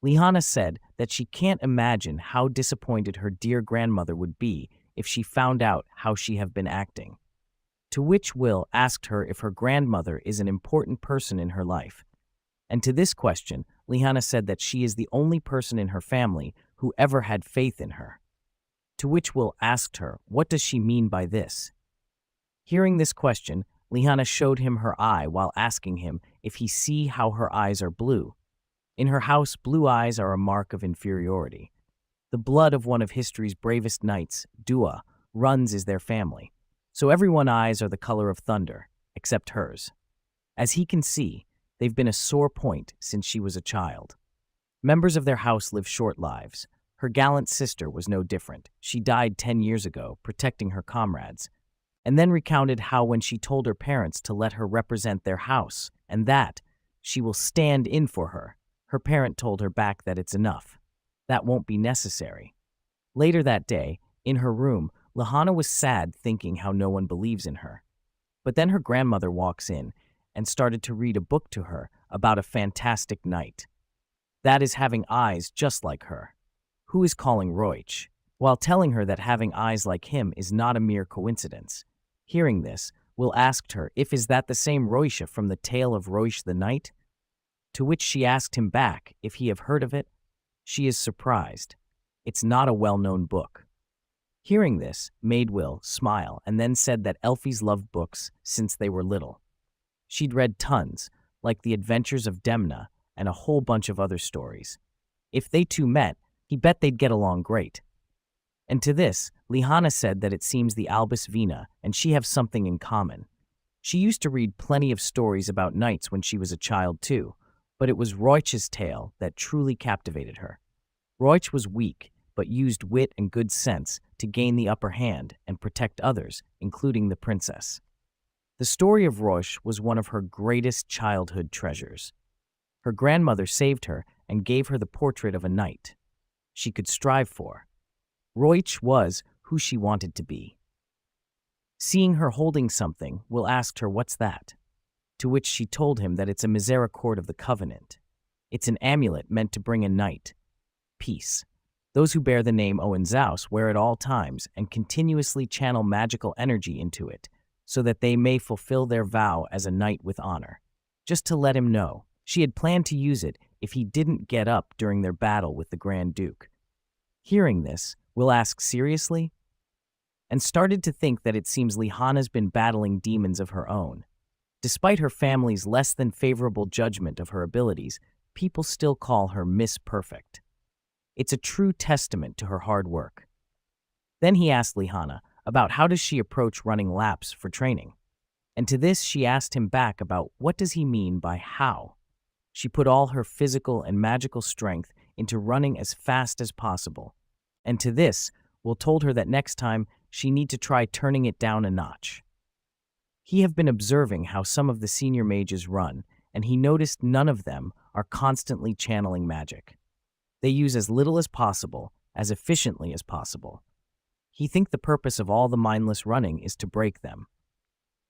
Lihana said that she can't imagine how disappointed her dear grandmother would be if she found out how she have been acting. To which Will asked her if her grandmother is an important person in her life. And to this question, Lihana said that she is the only person in her family who ever had faith in her. To which Will asked her, what does she mean by this? Hearing this question, Lihana showed him her eye while asking him if he see how her eyes are blue. In her house, blue eyes are a mark of inferiority. The blood of one of history's bravest knights, Dua, runs is their family. So everyone's eyes are the color of thunder, except hers. As he can see, they've been a sore point since she was a child. Members of their house live short lives. Her gallant sister was no different. She died 10 years ago, protecting her comrades, and then recounted how when she told her parents to let her represent their house, and that she will stand in for her parent told her back that it's enough. That won't be necessary. Later that day, in her room, Lihana was sad thinking how no one believes in her. But then her grandmother walks in and started to read a book to her about a fantastic knight. That is having eyes just like her. Who is calling Roich, while telling her that having eyes like him is not a mere coincidence. Hearing this, Will asked her if is that the same Roisha from the tale of Roish the Knight? To which she asked him back if he have heard of it. She is surprised. It's not a well-known book. Hearing this made Will smile and then said that Elfies loved books since they were little. She'd read tons, like The Adventures of Demna and a whole bunch of other stories. If they two met, he bet they'd get along great. And to this, Lihanna said that it seems the Albus Vina and she have something in common. She used to read plenty of stories about knights when she was a child too, but it was Roich's tale that truly captivated her. Roich was weak, but used wit and good sense to gain the upper hand and protect others, including the princess. The story of Roich was one of her greatest childhood treasures. Her grandmother saved her and gave her the portrait of a knight she could strive for. Roich was who she wanted to be. Seeing her holding something, Will asked her, "What's that?" To which she told him that it's a misericord of the Covenant. It's an amulet meant to bring a knight peace. Those who bear the name Owenzaus wear it all times and continuously channel magical energy into it, so that they may fulfill their vow as a knight with honor. Just to let him know, she had planned to use it if he didn't get up during their battle with the Grand Duke. Hearing this, Will asked seriously, and started to think that it seems Lihanna's been battling demons of her own. Despite her family's less than favorable judgment of her abilities, people still call her Miss Perfect. It's a true testament to her hard work. Then he asked Lihanna about how does she approach running laps for training. And to this she asked him back about what does he mean by how. She put all her physical and magical strength into running as fast as possible. And to this, Will told her that next time she need to try turning it down a notch. He have been observing how some of the senior mages run, and he noticed none of them are constantly channeling magic. They use as little as possible, as efficiently as possible. He thinks the purpose of all the mindless running is to break them.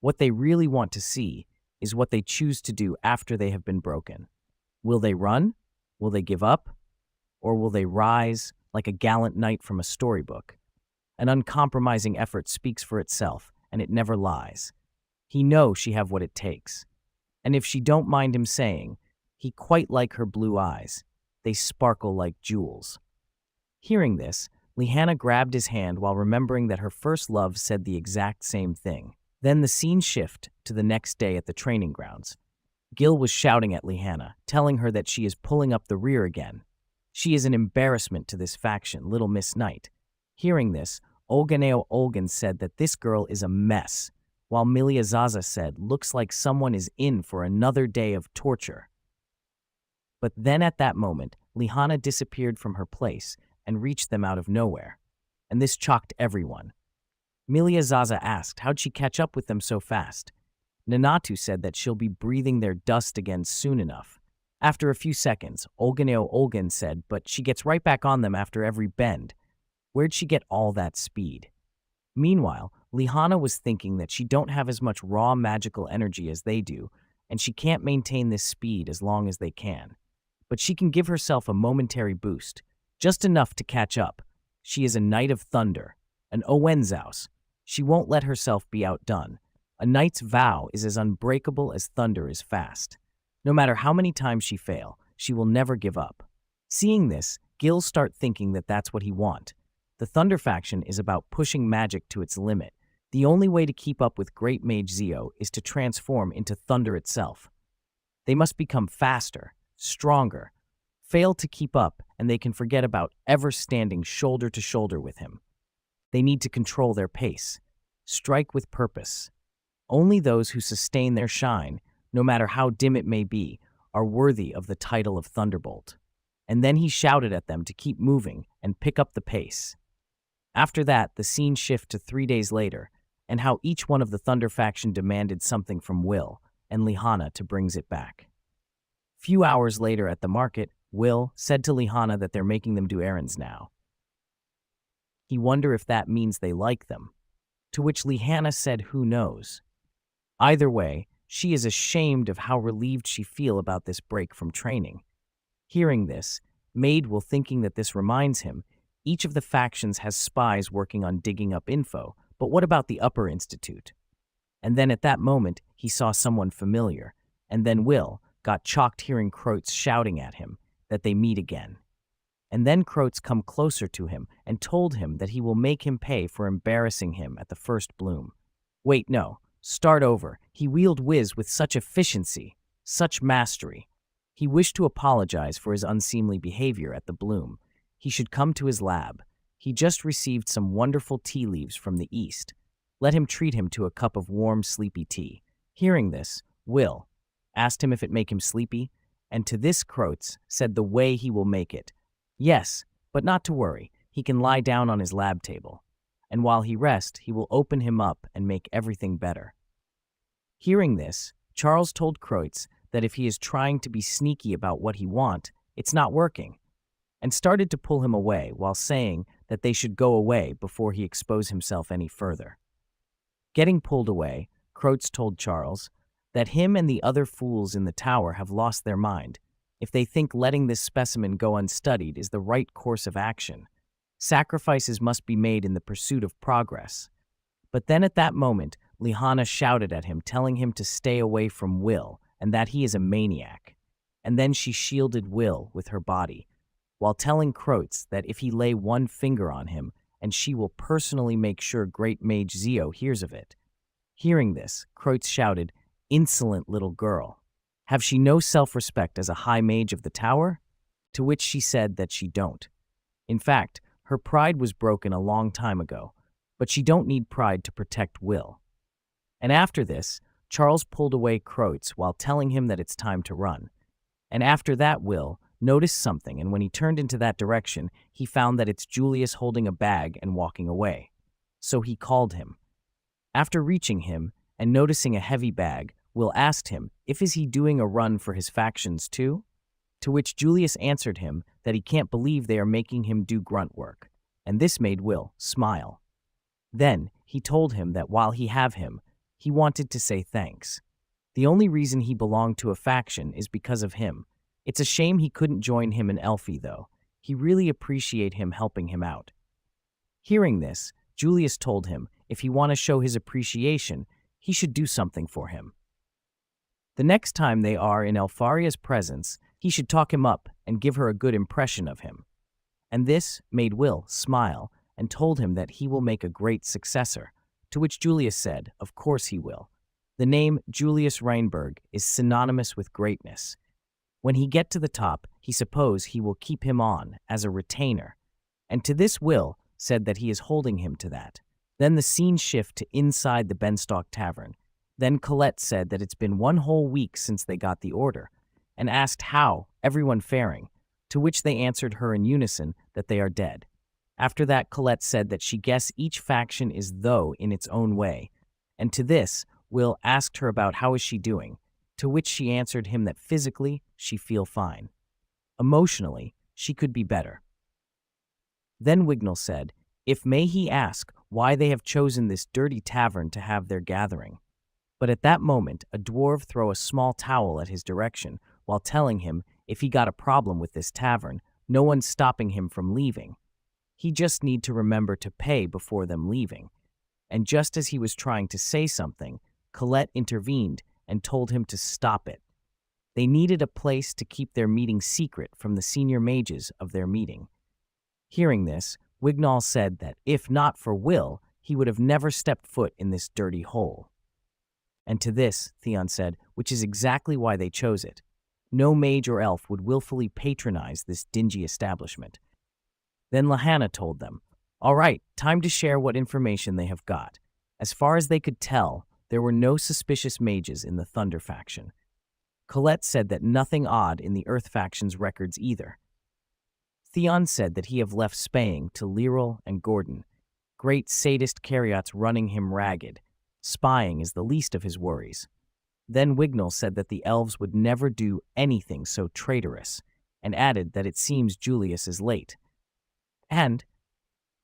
What they really want to see is what they choose to do after they have been broken. Will they run? Will they give up? Or will they rise like a gallant knight from a storybook? An uncompromising effort speaks for itself, and it never lies. He knows she have what it takes. And if she don't mind him saying, he quite like her blue eyes. They sparkle like jewels. Hearing this, Lihanna grabbed his hand while remembering that her first love said the exact same thing. Then the scene shift to the next day at the training grounds. Gil was shouting at Lihanna, telling her that she is pulling up the rear again. She is an embarrassment to this faction, Little Miss Knight. Hearing this, Olganeo Olgan said that this girl is a mess, while Milia Zaza said, looks like someone is in for another day of torture. But then at that moment, Lihanna disappeared from her place and reached them out of nowhere, and this shocked everyone. Milia Zaza asked how'd she catch up with them so fast. Nanatu said that she'll be breathing their dust again soon enough. After a few seconds, Olganeo Olgan said, but she gets right back on them after every bend. Where'd she get all that speed? Meanwhile, Lihanna was thinking that she don't have as much raw magical energy as they do, and she can't maintain this speed as long as they can. But she can give herself a momentary boost, just enough to catch up. She is a Knight of Thunder, an Owenzaus. She won't let herself be outdone. A knight's vow is as unbreakable as thunder is fast. No matter how many times she fail, she will never give up. Seeing this, Gil start thinking that that's what he want. The Thunder faction is about pushing magic to its limit. The only way to keep up with Great Mage Zio is to transform into thunder itself. They must become faster, stronger. Fail to keep up, and they can forget about ever standing shoulder to shoulder with him. They need to control their pace, strike with purpose. Only those who sustain their shine, no matter how dim it may be, are worthy of the title of Thunderbolt. And then he shouted at them to keep moving and pick up the pace. After that, the scene shifted to 3 days later, and how each one of the Thunder faction demanded something from Will and Lihanna to bring it back. Few hours later at the market, Will said to Lihanna that they're making them do errands now. He wondered if that means they like them, to which Lihanna said who knows. Either way, she is ashamed of how relieved she feel about this break from training. Hearing this, made Will thinking that this reminds him, each of the factions has spies working on digging up info, but what about the Upper Institute? And then at that moment, he saw someone familiar, and then Will got shocked hearing Kreutz shouting at him that they meet again. And then Croats come closer to him and told him that he will make him pay for embarrassing him at the first bloom. Wait, no. Start over. He wheeled Wiz with such efficiency, such mastery. He wished to apologize for his unseemly behavior at the bloom. He should come to his lab. He just received some wonderful tea leaves from the east. Let him treat him to a cup of warm, sleepy tea. Hearing this, Will asked him if it make him sleepy, and to this Croats said the way he will make it. Yes, but not to worry. He can lie down on his lab table. And while he rests, he will open him up and make everything better. Hearing this, Charles told Croats that if he is trying to be sneaky about what he wants, it's not working, and started to pull him away while saying that they should go away before he expose himself any further. Getting pulled away, Croats told Charles that him and the other fools in the tower have lost their mind if they think letting this specimen go unstudied is the right course of action. Sacrifices must be made in the pursuit of progress. But then at that moment, Lihanna shouted at him, telling him to stay away from Will and that he is a maniac. And then she shielded Will with her body, while telling Croats that if he lay one finger on him, and she will personally make sure Great Mage Zio hears of it. Hearing this, Croats shouted, "Insolent little girl! Have she no self-respect as a high mage of the tower?" To which she said that she don't. In fact, her pride was broken a long time ago, but she don't need pride to protect Will. And after this, Charles pulled away Croats while telling him that it's time to run. And after that, Will noticed something, and when he turned into that direction, he found that it's Julius holding a bag and walking away. So he called him. After reaching him and noticing a heavy bag, Will asked him if is he doing a run for his factions too? To which Julius answered him that he can't believe they are making him do grunt work, and this made Will smile. Then he told him that while he have him, he wanted to say thanks. The only reason he belonged to a faction is because of him. It's a shame he couldn't join him in Elfie, though. He really appreciate him helping him out. Hearing this, Julius told him if he want to show his appreciation, he should do something for him. The next time they are in Elfaria's presence, he should talk him up and give her a good impression of him. And this made Will smile and told him that he will make a great successor, to which Julius said, of course he will. The name Julius Reinberg is synonymous with greatness. When he get to the top, he suppose he will keep him on as a retainer. And to this Will said that he is holding him to that. Then the scene shift to inside the Benstock Tavern. Then Colette said that it's been 1 whole week since they got the order, and asked how everyone faring, to which they answered her in unison that they are dead. After that, Colette said that she guessed each faction is though in its own way, and to this, Will asked her about how is she doing, to which she answered him that physically she feel fine. Emotionally, she could be better. Then Wignall said, if may he ask why they have chosen this dirty tavern to have their gathering. But at that moment, a dwarf threw a small towel at his direction, while telling him if he got a problem with this tavern, no one's stopping him from leaving. He just need to remember to pay before them leaving. And just as he was trying to say something, Colette intervened and told him to stop it. They needed a place to keep their meeting secret from the senior mages of their meeting. Hearing this, Wignall said that if not for Will, he would have never stepped foot in this dirty hole. And to this, Theon said, which is exactly why they chose it. No mage or elf would willfully patronize this dingy establishment. Then Lihanna told them, all right, time to share what information they have got. As far as they could tell, there were no suspicious mages in the Thunder faction. Colette said that nothing odd in the Earth faction's records either. Theon said that he have left spaying to Lyril and Gordon, great sadist cariots running him ragged. Spying is the least of his worries. Then Wignall said that the elves would never do anything so traitorous, and added that it seems Julius is late. And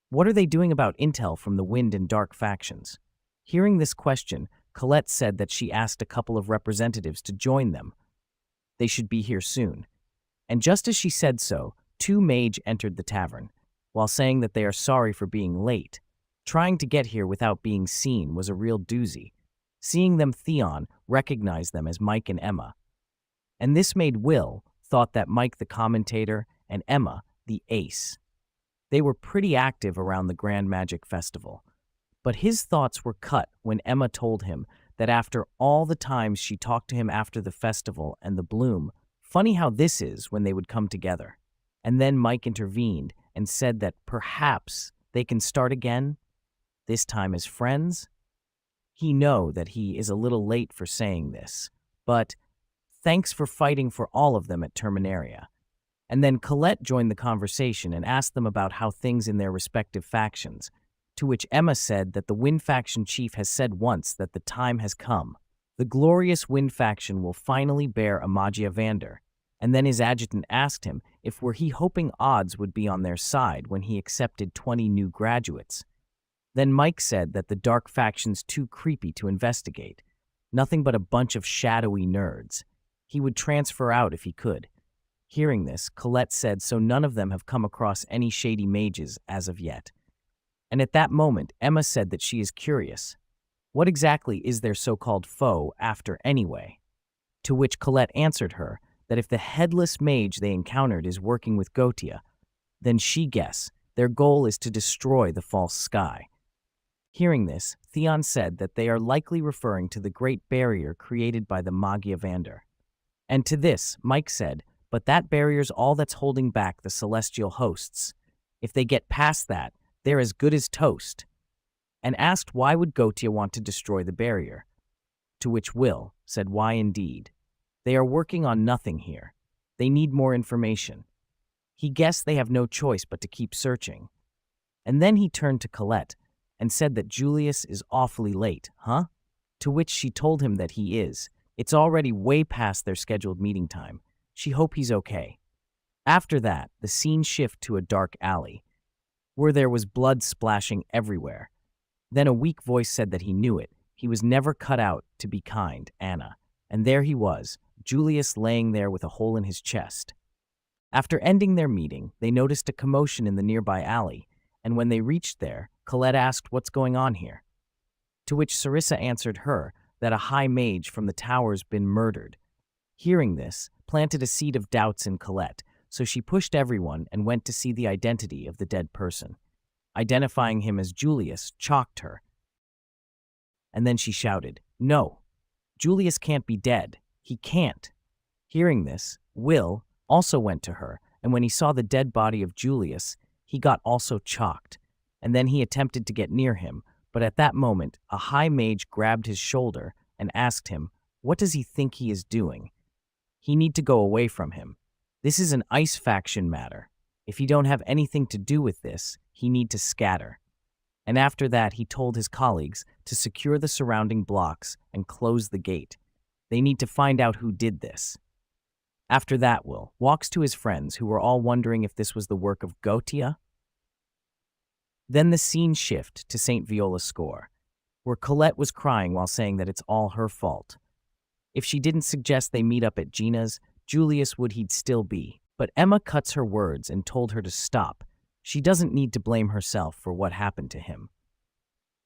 what are they doing about intel from the Wind and Dark factions? Hearing this question, Colette said that she asked a couple of representatives to join them. They should be here soon. And just as she said so, 2 mage entered the tavern, while saying that they are sorry for being late. Trying to get here without being seen was a real doozy. Seeing them, Theon recognized them as Mike and Emma. And this made Will thought that Mike the commentator and Emma the ace. They were pretty active around the Grand Magic Festival. But his thoughts were cut when Emma told him that after all the times she talked to him after the festival and the bloom, funny how this is when they would come together. And then Mike intervened and said that perhaps they can start again, this time as friends. He know that he is a little late for saying this, but thanks for fighting for all of them at Terminaria. And then Colette joined the conversation and asked them about how things in their respective factions, to which Emma said that the Wind faction chief has said once that the time has come. The glorious Wind faction will finally bear Amagia Vander, and then his adjutant asked him if were he hoping odds would be on their side when he accepted 20 new graduates. Then Mike said that the dark faction's too creepy to investigate, nothing but a bunch of shadowy nerds. He would transfer out if he could. Hearing this, Colette said so none of them have come across any shady mages as of yet. And at that moment, Emma said that she is curious. What exactly is their so-called foe after anyway? To which Colette answered her that if the headless mage they encountered is working with Gotia, then she guess their goal is to destroy the false sky. Hearing this, Theon said that they are likely referring to the great barrier created by the Magia Vander. And to this, Mike said, but that barrier's all that's holding back the celestial hosts. If they get past that, they're as good as toast. And asked why would Gotia want to destroy the barrier? To which Will said why indeed. They are working on nothing here. They need more information. He guessed they have no choice but to keep searching. And then he turned to Colette and said that Julius is awfully late, huh? To which she told him that he is. It's already way past their scheduled meeting time. She hoped he's okay. After that, the scene shifted to a dark alley, where there was blood splashing everywhere. Then a weak voice said that he knew it. He was never cut out to be kind, Anna. And there he was, Julius laying there with a hole in his chest. After ending their meeting, they noticed a commotion in the nearby alley, and when they reached there, Colette asked what's going on here. To which Sarissa answered her that a high mage from the tower's been murdered. Hearing this, planted a seed of doubts in Colette, so she pushed everyone and went to see the identity of the dead person. Identifying him as Julius shocked her. And then she shouted, "No, Julius can't be dead. He can't." Hearing this, Will also went to her, and when he saw the dead body of Julius, he got also shocked. And then he attempted to get near him, but at that moment, a high mage grabbed his shoulder and asked him, what does he think he is doing? He need to go away from him. This is an ice faction matter. If he don't have anything to do with this, he need to scatter. And after that, he told his colleagues to secure the surrounding blocks and close the gate. They need to find out who did this. After that, Will walks to his friends who were all wondering if this was the work of Gotia. Then the scene shift to St. Viola's score, where Colette was crying while saying that it's all her fault. If she didn't suggest they meet up at Gina's, Julius would he'd still be. But Emma cuts her words and told her to stop. She doesn't need to blame herself for what happened to him.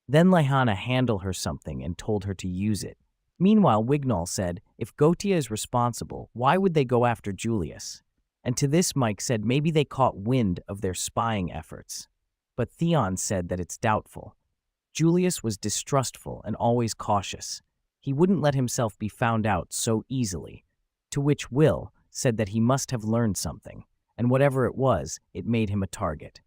Then Lehana handed her something and told her to use it. Meanwhile, Wignall said, if Gotia is responsible, why would they go after Julius? And to this Mike said maybe they caught wind of their spying efforts. But Theon said that it's doubtful. Julius was distrustful and always cautious. He wouldn't let himself be found out so easily. To which Will said that he must have learned something, and whatever it was, it made him a target.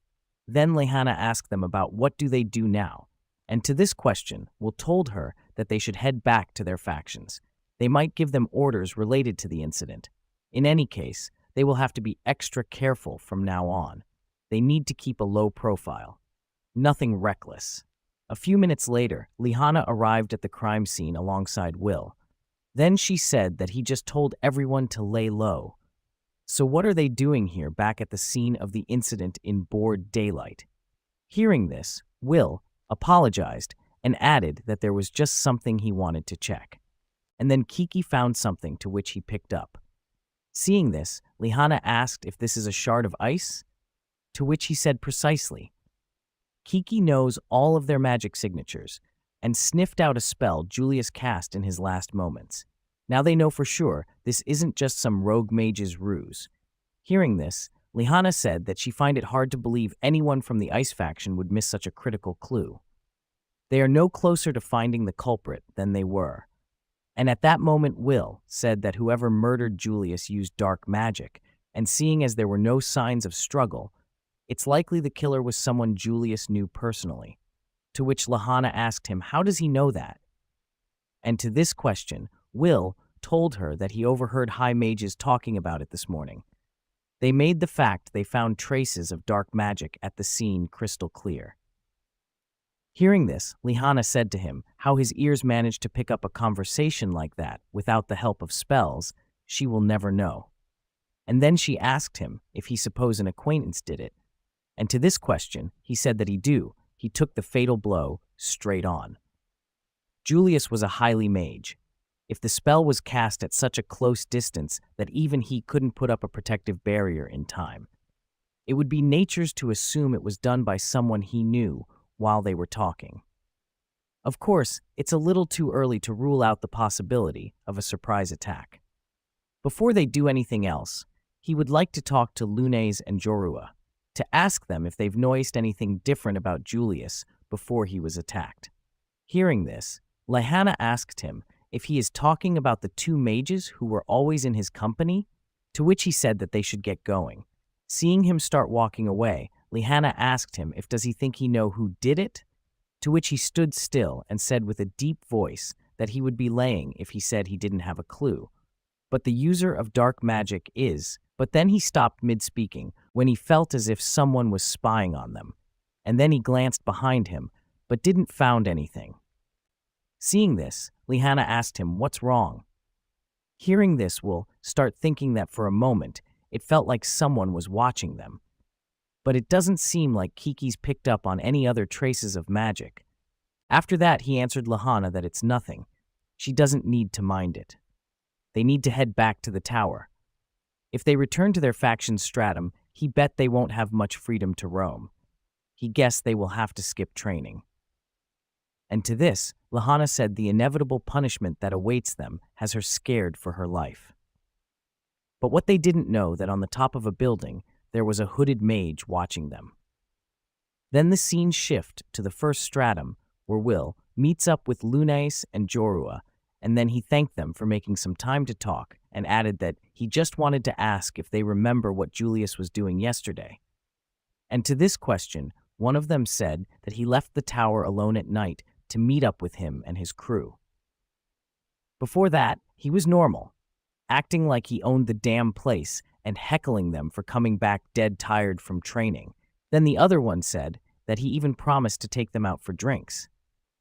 Then Lehana asked them about what do they do now, and to this question, Will told her that they should head back to their factions. They might give them orders related to the incident. In any case, they will have to be extra careful from now on. They need to keep a low profile. Nothing reckless. A few minutes later, Lehana arrived at the crime scene alongside Will. Then she said that he just told everyone to lay low. So what are they doing here back at the scene of the incident in broad daylight? Hearing this, Will apologized and added that there was just something he wanted to check. And then Kiki found something to which he picked up. Seeing this, Lehana asked if this is a shard of ice, to which he said precisely. Kiki knows all of their magic signatures and sniffed out a spell Julius cast in his last moments. Now they know for sure this isn't just some rogue mage's ruse. Hearing this, Lihana said that she find it hard to believe anyone from the Ice faction would miss such a critical clue. They are no closer to finding the culprit than they were. And at that moment, Will said that whoever murdered Julius used dark magic, and seeing as there were no signs of struggle, it's likely the killer was someone Julius knew personally. To which Lihana asked him, how does he know that? And to this question, Will told her that he overheard high mages talking about it this morning. They made the fact they found traces of dark magic at the scene crystal clear. Hearing this, Lihana said to him how his ears managed to pick up a conversation like that without the help of spells, she will never know. And then she asked him if he supposed an acquaintance did it. And to this question, he said that he took the fatal blow straight on. Julius was a highly mage. If the spell was cast at such a close distance that even he couldn't put up a protective barrier in time, it would be nature's to assume it was done by someone he knew while they were talking. Of course, it's a little too early to rule out the possibility of a surprise attack. Before they do anything else, he would like to talk to Lunes and Jorua, to ask them if they've noticed anything different about Julius before he was attacked. Hearing this, Lihana asked him if he is talking about the two mages who were always in his company, to which he said that they should get going. Seeing him start walking away, Lihana asked him if does he think he know who did it, to which he stood still and said with a deep voice that he would be lying if he said he didn't have a clue. But the user of dark magic is, but then he stopped mid-speaking when he felt as if someone was spying on them, and then he glanced behind him, but didn't found anything. Seeing this, Lihana asked him what's wrong. Hearing this, Will start thinking that for a moment, it felt like someone was watching them. But it doesn't seem like Kiki's picked up on any other traces of magic. After that, he answered Lihana that it's nothing. She doesn't need to mind it. They need to head back to the tower. If they return to their faction's stratum, he bet they won't have much freedom to roam. He guessed they will have to skip training. And to this, Lihana said the inevitable punishment that awaits them has her scared for her life. But what they didn't know that on the top of a building, there was a hooded mage watching them. Then the scene shift to the first stratum, where Will meets up with Lunes and Jorua, and then he thanked them for making some time to talk and added that he just wanted to ask if they remember what Julius was doing yesterday. And to this question, one of them said that he left the tower alone at night to meet up with him and his crew. Before that, he was normal, acting like he owned the damn place and heckling them for coming back dead tired from training. Then the other one said that he even promised to take them out for drinks.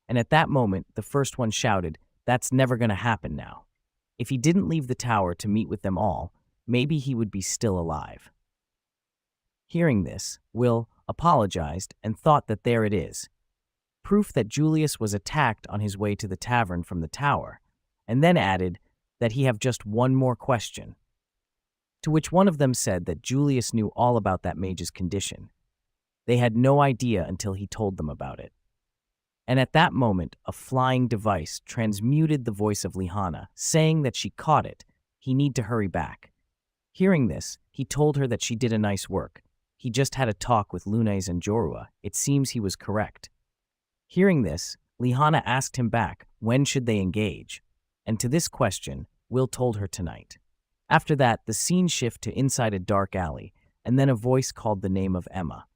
And at that moment, the first one shouted, "That's never going to happen now." If he didn't leave the tower to meet with them all, maybe he would be still alive. Hearing this, Will apologized and thought that there it is, proof that Julius was attacked on his way to the tavern from the tower, and then added that he have just one more question. To which one of them said that Julius knew all about that mage's condition. They had no idea until he told them about it. And at that moment, a flying device transmuted the voice of Lihana, saying that she caught it. He need to hurry back. Hearing this, he told her that she did a nice work. He just had a talk with Lunes and Jorua. It seems he was correct. Hearing this, Lihana asked him back, when should they engage? And to this question, Will told her tonight. After that, the scene shifted to inside a dark alley, and then a voice called the name of Emma.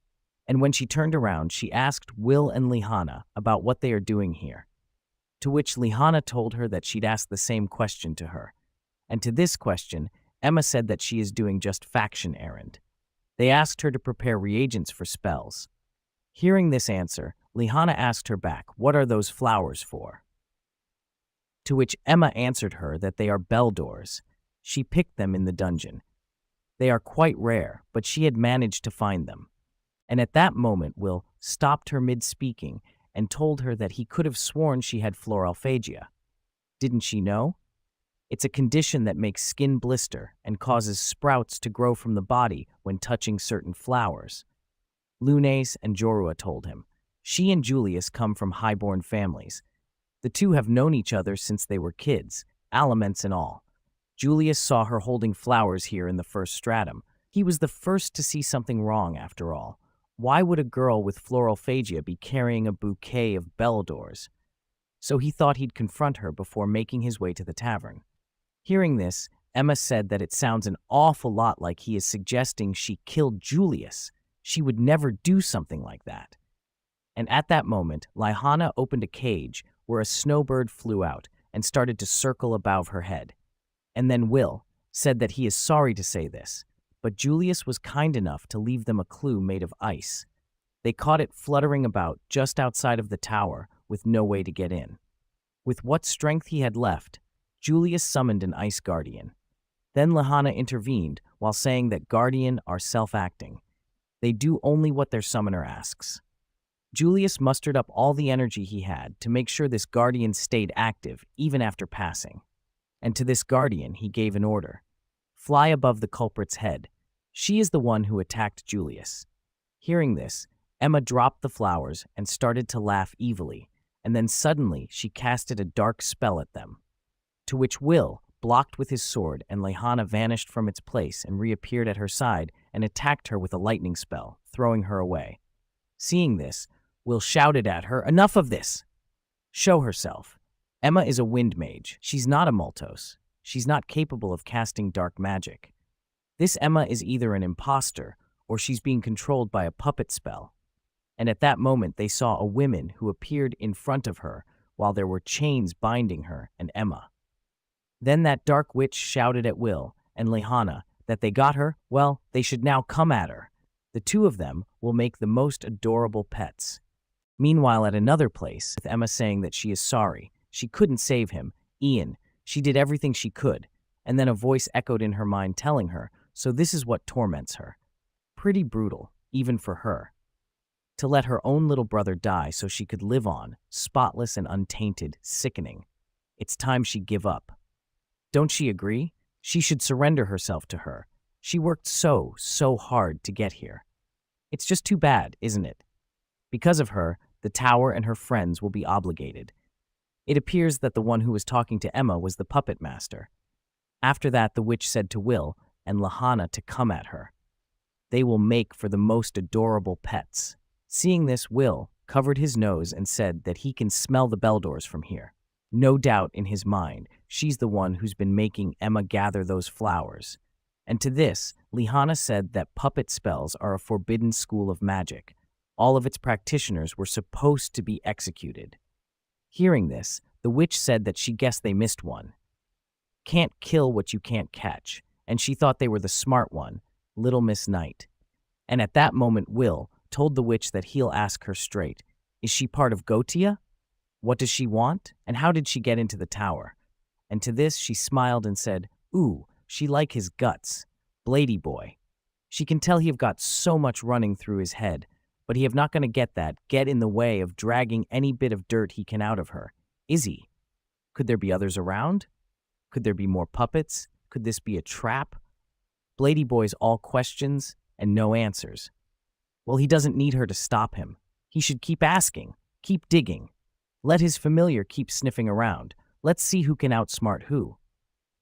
And when she turned around, she asked Will and Lihana about what they are doing here. To which Lihana told her that she'd asked the same question to her. And to this question, Emma said that she is doing just faction errand. They asked her to prepare reagents for spells. Hearing this answer, Lihana asked her back, what are those flowers for? To which Emma answered her that they are bell doors. She picked them in the dungeon. They are quite rare, but she had managed to find them. And at that moment, Will stopped her mid-speaking and told her that he could have sworn she had floralphagia. Didn't she know? It's a condition that makes skin blister and causes sprouts to grow from the body when touching certain flowers. Lunes and Jorua told him. She and Julius come from highborn families. The two have known each other since they were kids, aliments and all. Julius saw her holding flowers here in the first stratum, He was the first to see something wrong, after all. Why would a girl with florophagia be carrying a bouquet of Belladors? So he thought he'd confront her before making his way to the tavern. Hearing this, Emma said that it sounds an awful lot like he is suggesting she killed Julius. She would never do something like that. And at that moment, Lihanna opened a cage where a snowbird flew out and started to circle above her head. And then Will said that he is sorry to say this, but Julius was kind enough to leave them a clue made of ice. They caught it fluttering about just outside of the tower with no way to get in. With what strength he had left, Julius summoned an ice guardian. Then Lihanna intervened while saying that guardian are self-acting. They do only what their summoner asks. Julius mustered up all the energy he had to make sure this guardian stayed active even after passing. And to this guardian he gave an order. Fly above the culprit's head. She is the one who attacked Julius. Hearing this, Emma dropped the flowers and started to laugh evilly, and then suddenly she casted a dark spell at them. To which Will blocked with his sword, and Lihanna vanished from its place and reappeared at her side and attacked her with a lightning spell, throwing her away. Seeing this, Will shouted at her, "Enough of this! Show herself." Emma is a wind mage. She's not a Multos. She's not capable of casting dark magic. This Emma is either an imposter or she's being controlled by a puppet spell. And at that moment they saw a woman who appeared in front of her while there were chains binding her and Emma. Then that dark witch shouted at Will and Lihanna that they got her, well, they should now come at her. The two of them will make the most adorable pets. Meanwhile, at another place, with Emma saying that she is sorry, she couldn't save him, Ian, she did everything she could, and then a voice echoed in her mind telling her, so this is what torments her. Pretty brutal, even for her. To let her own little brother die so she could live on, spotless and untainted, sickening. It's time she give up. Don't she agree? She should surrender herself to her. She worked so hard to get here. It's just too bad, isn't it? Because of her, the tower and her friends will be obligated. It appears that the one who was talking to Emma was the puppet master. After that, the witch said to Will and Lihanna to come at her. They will make for the most adorable pets. Seeing this, Will covered his nose and said that he can smell the Beldors from here. No doubt in his mind, she's the one who's been making Emma gather those flowers. And to this, Lihanna said that puppet spells are a forbidden school of magic. All of its practitioners were supposed to be executed. Hearing this, the witch said that she guessed they missed one. Can't kill what you can't catch, and she thought they were the smart one, Little Miss Knight. And at that moment, Will told the witch that he'll ask her straight. Is she part of Gotia? What does she want? And how did she get into the tower? And to this, she smiled and said, ooh, she like his guts. Blady boy. She can tell he have got so much running through his head, but he have not gonna get in the way of dragging any bit of dirt he can out of her. Is he? Could there be others around? Could there be more puppets? Could this be a trap? Blady boy's all questions and no answers. Well, he doesn't need her to stop him. He should keep asking, keep digging. Let his familiar keep sniffing around. Let's see who can outsmart who.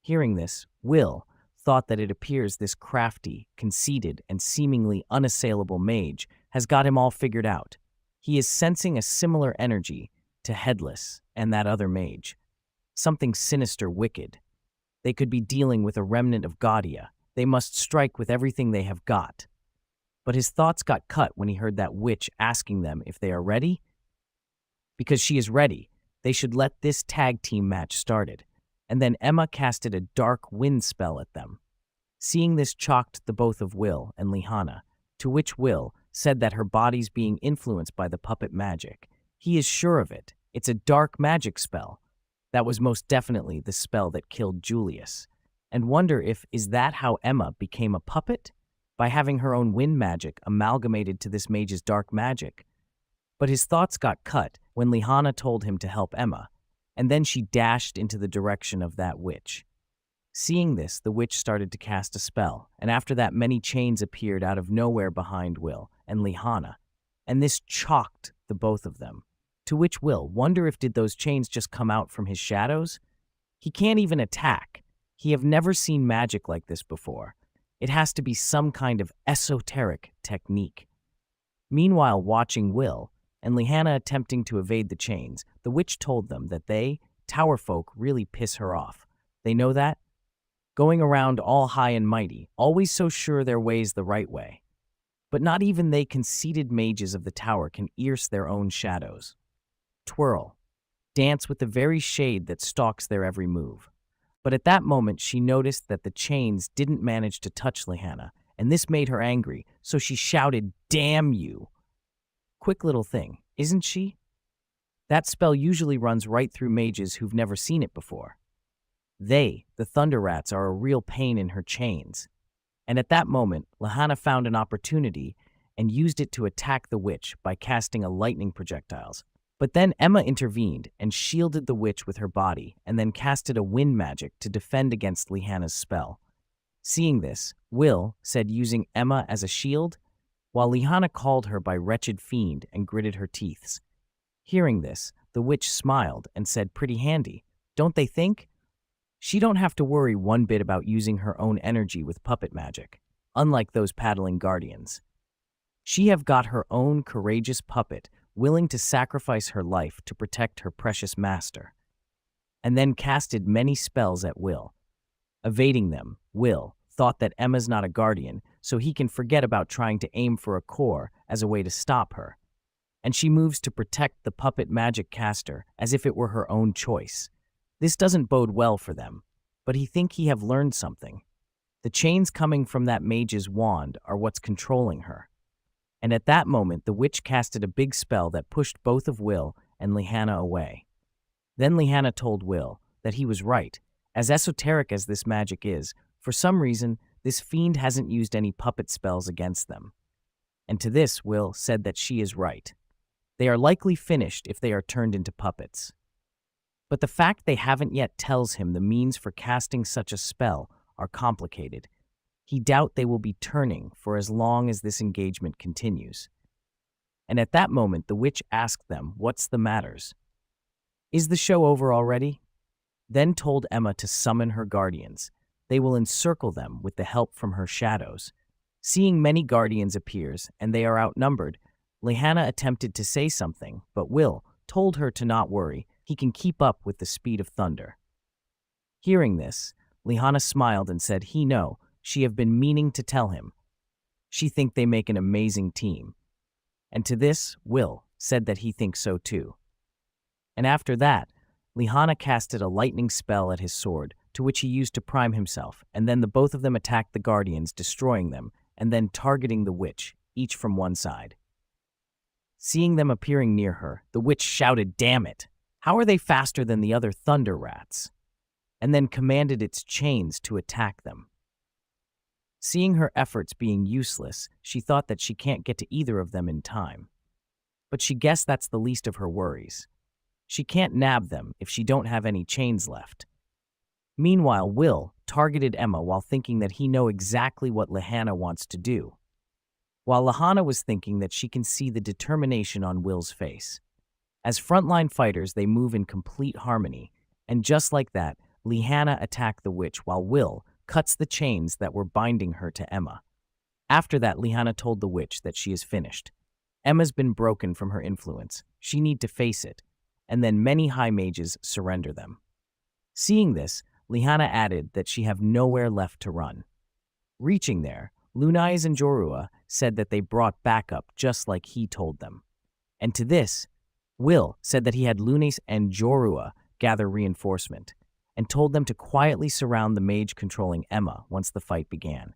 Hearing this, Will thought that it appears this crafty, conceited, and seemingly unassailable mage has got him all figured out. He is sensing a similar energy to Headless and that other mage. Something sinister, wicked. They could be dealing with a remnant of Gotia. They must strike with everything they have got. But his thoughts got cut when he heard that witch asking them if they are ready. Because she is ready, they should let this tag team match started. And then Emma casted a dark wind spell at them. Seeing this shocked the both of Will and Lihanna, to which Will said that her body's being influenced by the puppet magic. He is sure of it. It's a dark magic spell. That was most definitely the spell that killed Julius. And wonder if, is that how Emma became a puppet? By having her own wind magic amalgamated to this mage's dark magic. But his thoughts got cut when Lihanna told him to help Emma, and then she dashed into the direction of that witch. Seeing this, the witch started to cast a spell, and after that many chains appeared out of nowhere behind Will and Lihanna, and this shocked the both of them. To which Will, wonder if did those chains just come out from his shadows? He can't even attack. He have never seen magic like this before. It has to be some kind of esoteric technique. Meanwhile, watching Will and Lihanna attempting to evade the chains, the witch told them that they, tower folk, really piss her off. They know that? Going around all high and mighty, always so sure their way's the right way. But not even they conceited mages of the tower can pierce their own shadows. Twirl, dance with the very shade that stalks their every move. But at that moment she noticed that the chains didn't manage to touch Lihanna, and this made her angry, so she shouted, "Damn you!" Quick little thing, isn't she? That spell usually runs right through mages who've never seen it before. They, the Thunder Rats, are a real pain in her chains. And at that moment, Lihanna found an opportunity and used it to attack the witch by casting a lightning projectiles. But then Emma intervened and shielded the witch with her body and then casted a wind magic to defend against Lihanna's spell. Seeing this, Will said using Emma as a shield, while Lihanna called her by wretched fiend and gritted her teeth. Hearing this, the witch smiled and said, "Pretty handy, don't they think? She don't have to worry one bit about using her own energy with puppet magic, unlike those paddling guardians. She have got her own courageous puppet willing to sacrifice her life to protect her precious master," and then casted many spells at Will. Evading them, Will thought that Emma's not a guardian, so he can forget about trying to aim for a core as a way to stop her. And she moves to protect the puppet magic caster as if it were her own choice. This doesn't bode well for them, but he think he have learned something. The chains coming from that mage's wand are what's controlling her. And at that moment, the witch casted a big spell that pushed both of Will and Lihanna away. Then Lihanna told Will that he was right. As esoteric as this magic is, for some reason, this fiend hasn't used any puppet spells against them. And to this, Will said that she is right. They are likely finished if they are turned into puppets. But the fact they haven't yet tells him the means for casting such a spell are complicated. He doubt they will be turning for as long as this engagement continues. And at that moment, the witch asked them, "What's the matters? Is the show over already?" Then told Emma to summon her guardians. They will encircle them with the help from her shadows. Seeing many guardians appears, and they are outnumbered, Lihanna attempted to say something, but Will told her to not worry. He can keep up with the speed of thunder. Hearing this, Lihanna smiled and said he know, she have been meaning to tell him. She think they make an amazing team. And to this, Will said that he thinks so too. And after that, Lihanna casted a lightning spell at his sword, to which he used to prime himself, and then the both of them attacked the guardians, destroying them, and then targeting the witch, each from one side. Seeing them appearing near her, the witch shouted, "Damn it! How are they faster than the other Thunder Rats?" and then commanded its chains to attack them. Seeing her efforts being useless, she thought that she can't get to either of them in time. But she guessed that's the least of her worries. She can't nab them if she don't have any chains left. Meanwhile, Will targeted Emma while thinking that he know exactly what Lihanna wants to do, while Lihanna was thinking that she can see the determination on Will's face. As frontline fighters, they move in complete harmony, and just like that, Lihanna attacked the witch while Will cuts the chains that were binding her to Emma. After that, Lihanna told the witch that she is finished. Emma's been broken from her influence. She need to face it, and then many high mages surrender them. Seeing this, Lihanna added that she have nowhere left to run. Reaching there, Lunais and Jorua said that they brought backup just like he told them. And to this, Will said that he had Lunais and Jorua gather reinforcement, and told them to quietly surround the mage controlling Emma once the fight began.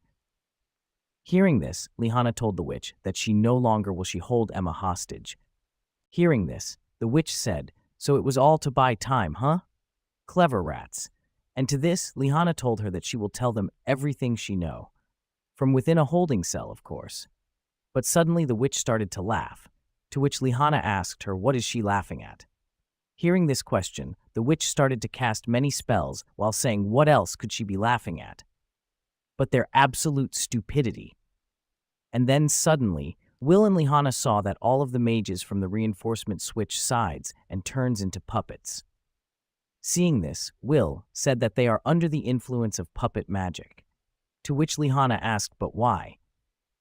Hearing this, Lihanna told the witch that she no longer will she hold Emma hostage. Hearing this, the witch said, "So it was all to buy time, huh? Clever rats." And to this, Lihanna told her that she will tell them everything she know. From within a holding cell, of course. But suddenly the witch started to laugh, to which Lihanna asked her what is she laughing at. Hearing this question, the witch started to cast many spells while saying what else could she be laughing at but their absolute stupidity. And then suddenly, Will and Lihanna saw that all of the mages from the reinforcement switch sides and turns into puppets. Seeing this, Will said that they are under the influence of puppet magic. To which Lihana asked, but why?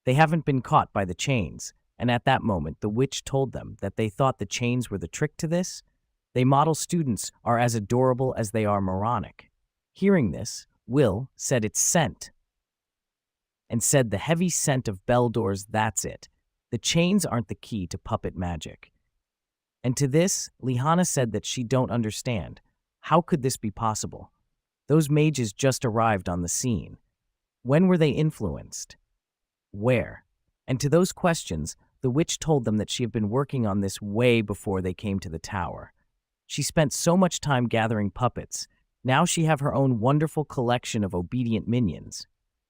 They haven't been caught by the chains, and at that moment the witch told them that they thought the chains were the trick to this. They model students are as adorable as they are moronic. Hearing this, Will said it's scent, and said the heavy scent of bell doors, that's it. The chains aren't the key to puppet magic. And to this, Lihana said that she don't understand. How could this be possible? Those mages just arrived on the scene. When were they influenced? Where? And to those questions, the witch told them that she had been working on this way before they came to the tower. She spent so much time gathering puppets. Now she have her own wonderful collection of obedient minions.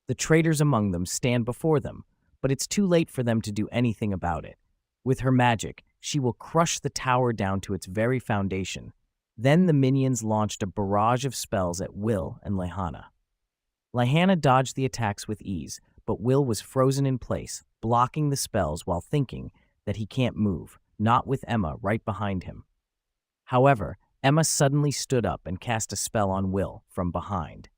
The traitors among them stand before them, but it's too late for them to do anything about it. With her magic, she will crush the tower down to its very foundation. Then the minions launched a barrage of spells at Will and Lihana. Lihana dodged the attacks with ease, but Will was frozen in place, blocking the spells while thinking that he can't move, not with Emma right behind him. However, Emma suddenly stood up and cast a spell on Will from behind.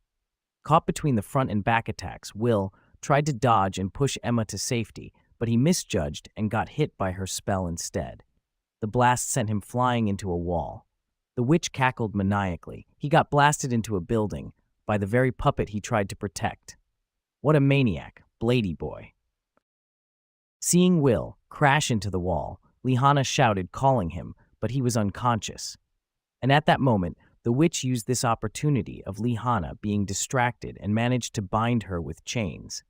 Caught between the front and back attacks, Will tried to dodge and push Emma to safety, but he misjudged and got hit by her spell instead. The blast sent him flying into a wall. The witch cackled maniacally. He got blasted into a building by the very puppet he tried to protect. What a maniac, Blady boy. Seeing Will crash into the wall, Lihana shouted, calling him, but he was unconscious. And at that moment, the witch used this opportunity of Lihana being distracted and managed to bind her with chains.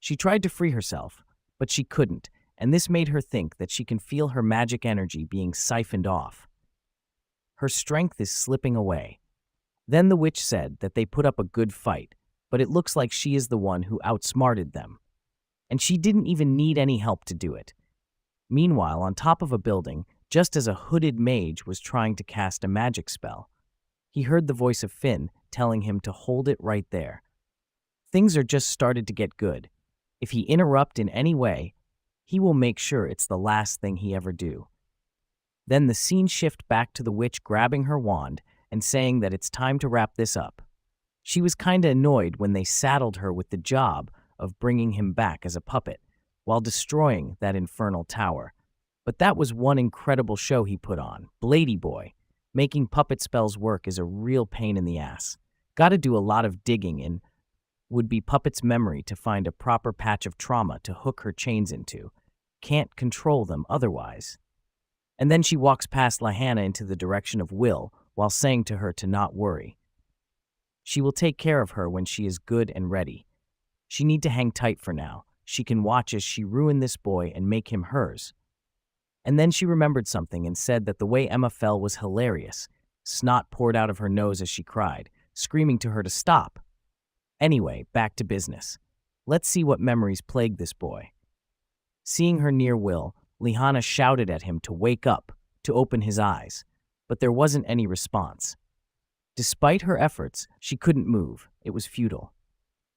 She tried to free herself, but she couldn't, and this made her think that she can feel her magic energy being siphoned off. Her strength is slipping away. Then the witch said that they put up a good fight, but it looks like she is the one who outsmarted them. And she didn't even need any help to do it. Meanwhile, on top of a building, just as a hooded mage was trying to cast a magic spell, he heard the voice of Finn telling him to hold it right there. Things are just started to get good. If he interrupt in any way, he will make sure it's the last thing he ever do. Then the scene shift back to the witch grabbing her wand and saying that it's time to wrap this up. She was kinda annoyed when they saddled her with the job of bringing him back as a puppet while destroying that infernal tower. But that was one incredible show he put on. Blady boy. Making puppet spells work is a real pain in the ass. Gotta do a lot of digging in would-be puppet's memory to find a proper patch of trauma to hook her chains into. Can't control them otherwise. And then she walks past Lihana into the direction of Will while saying to her to not worry. She will take care of her when she is good and ready. She need to hang tight for now. She can watch as she ruin this boy and make him hers. And then she remembered something and said that the way Emma fell was hilarious. Snot poured out of her nose as she cried, screaming to her to stop. Anyway, back to business. Let's see what memories plagued this boy. Seeing her near Will, Lihana shouted at him to wake up, to open his eyes, but there wasn't any response. Despite her efforts, she couldn't move. It was futile.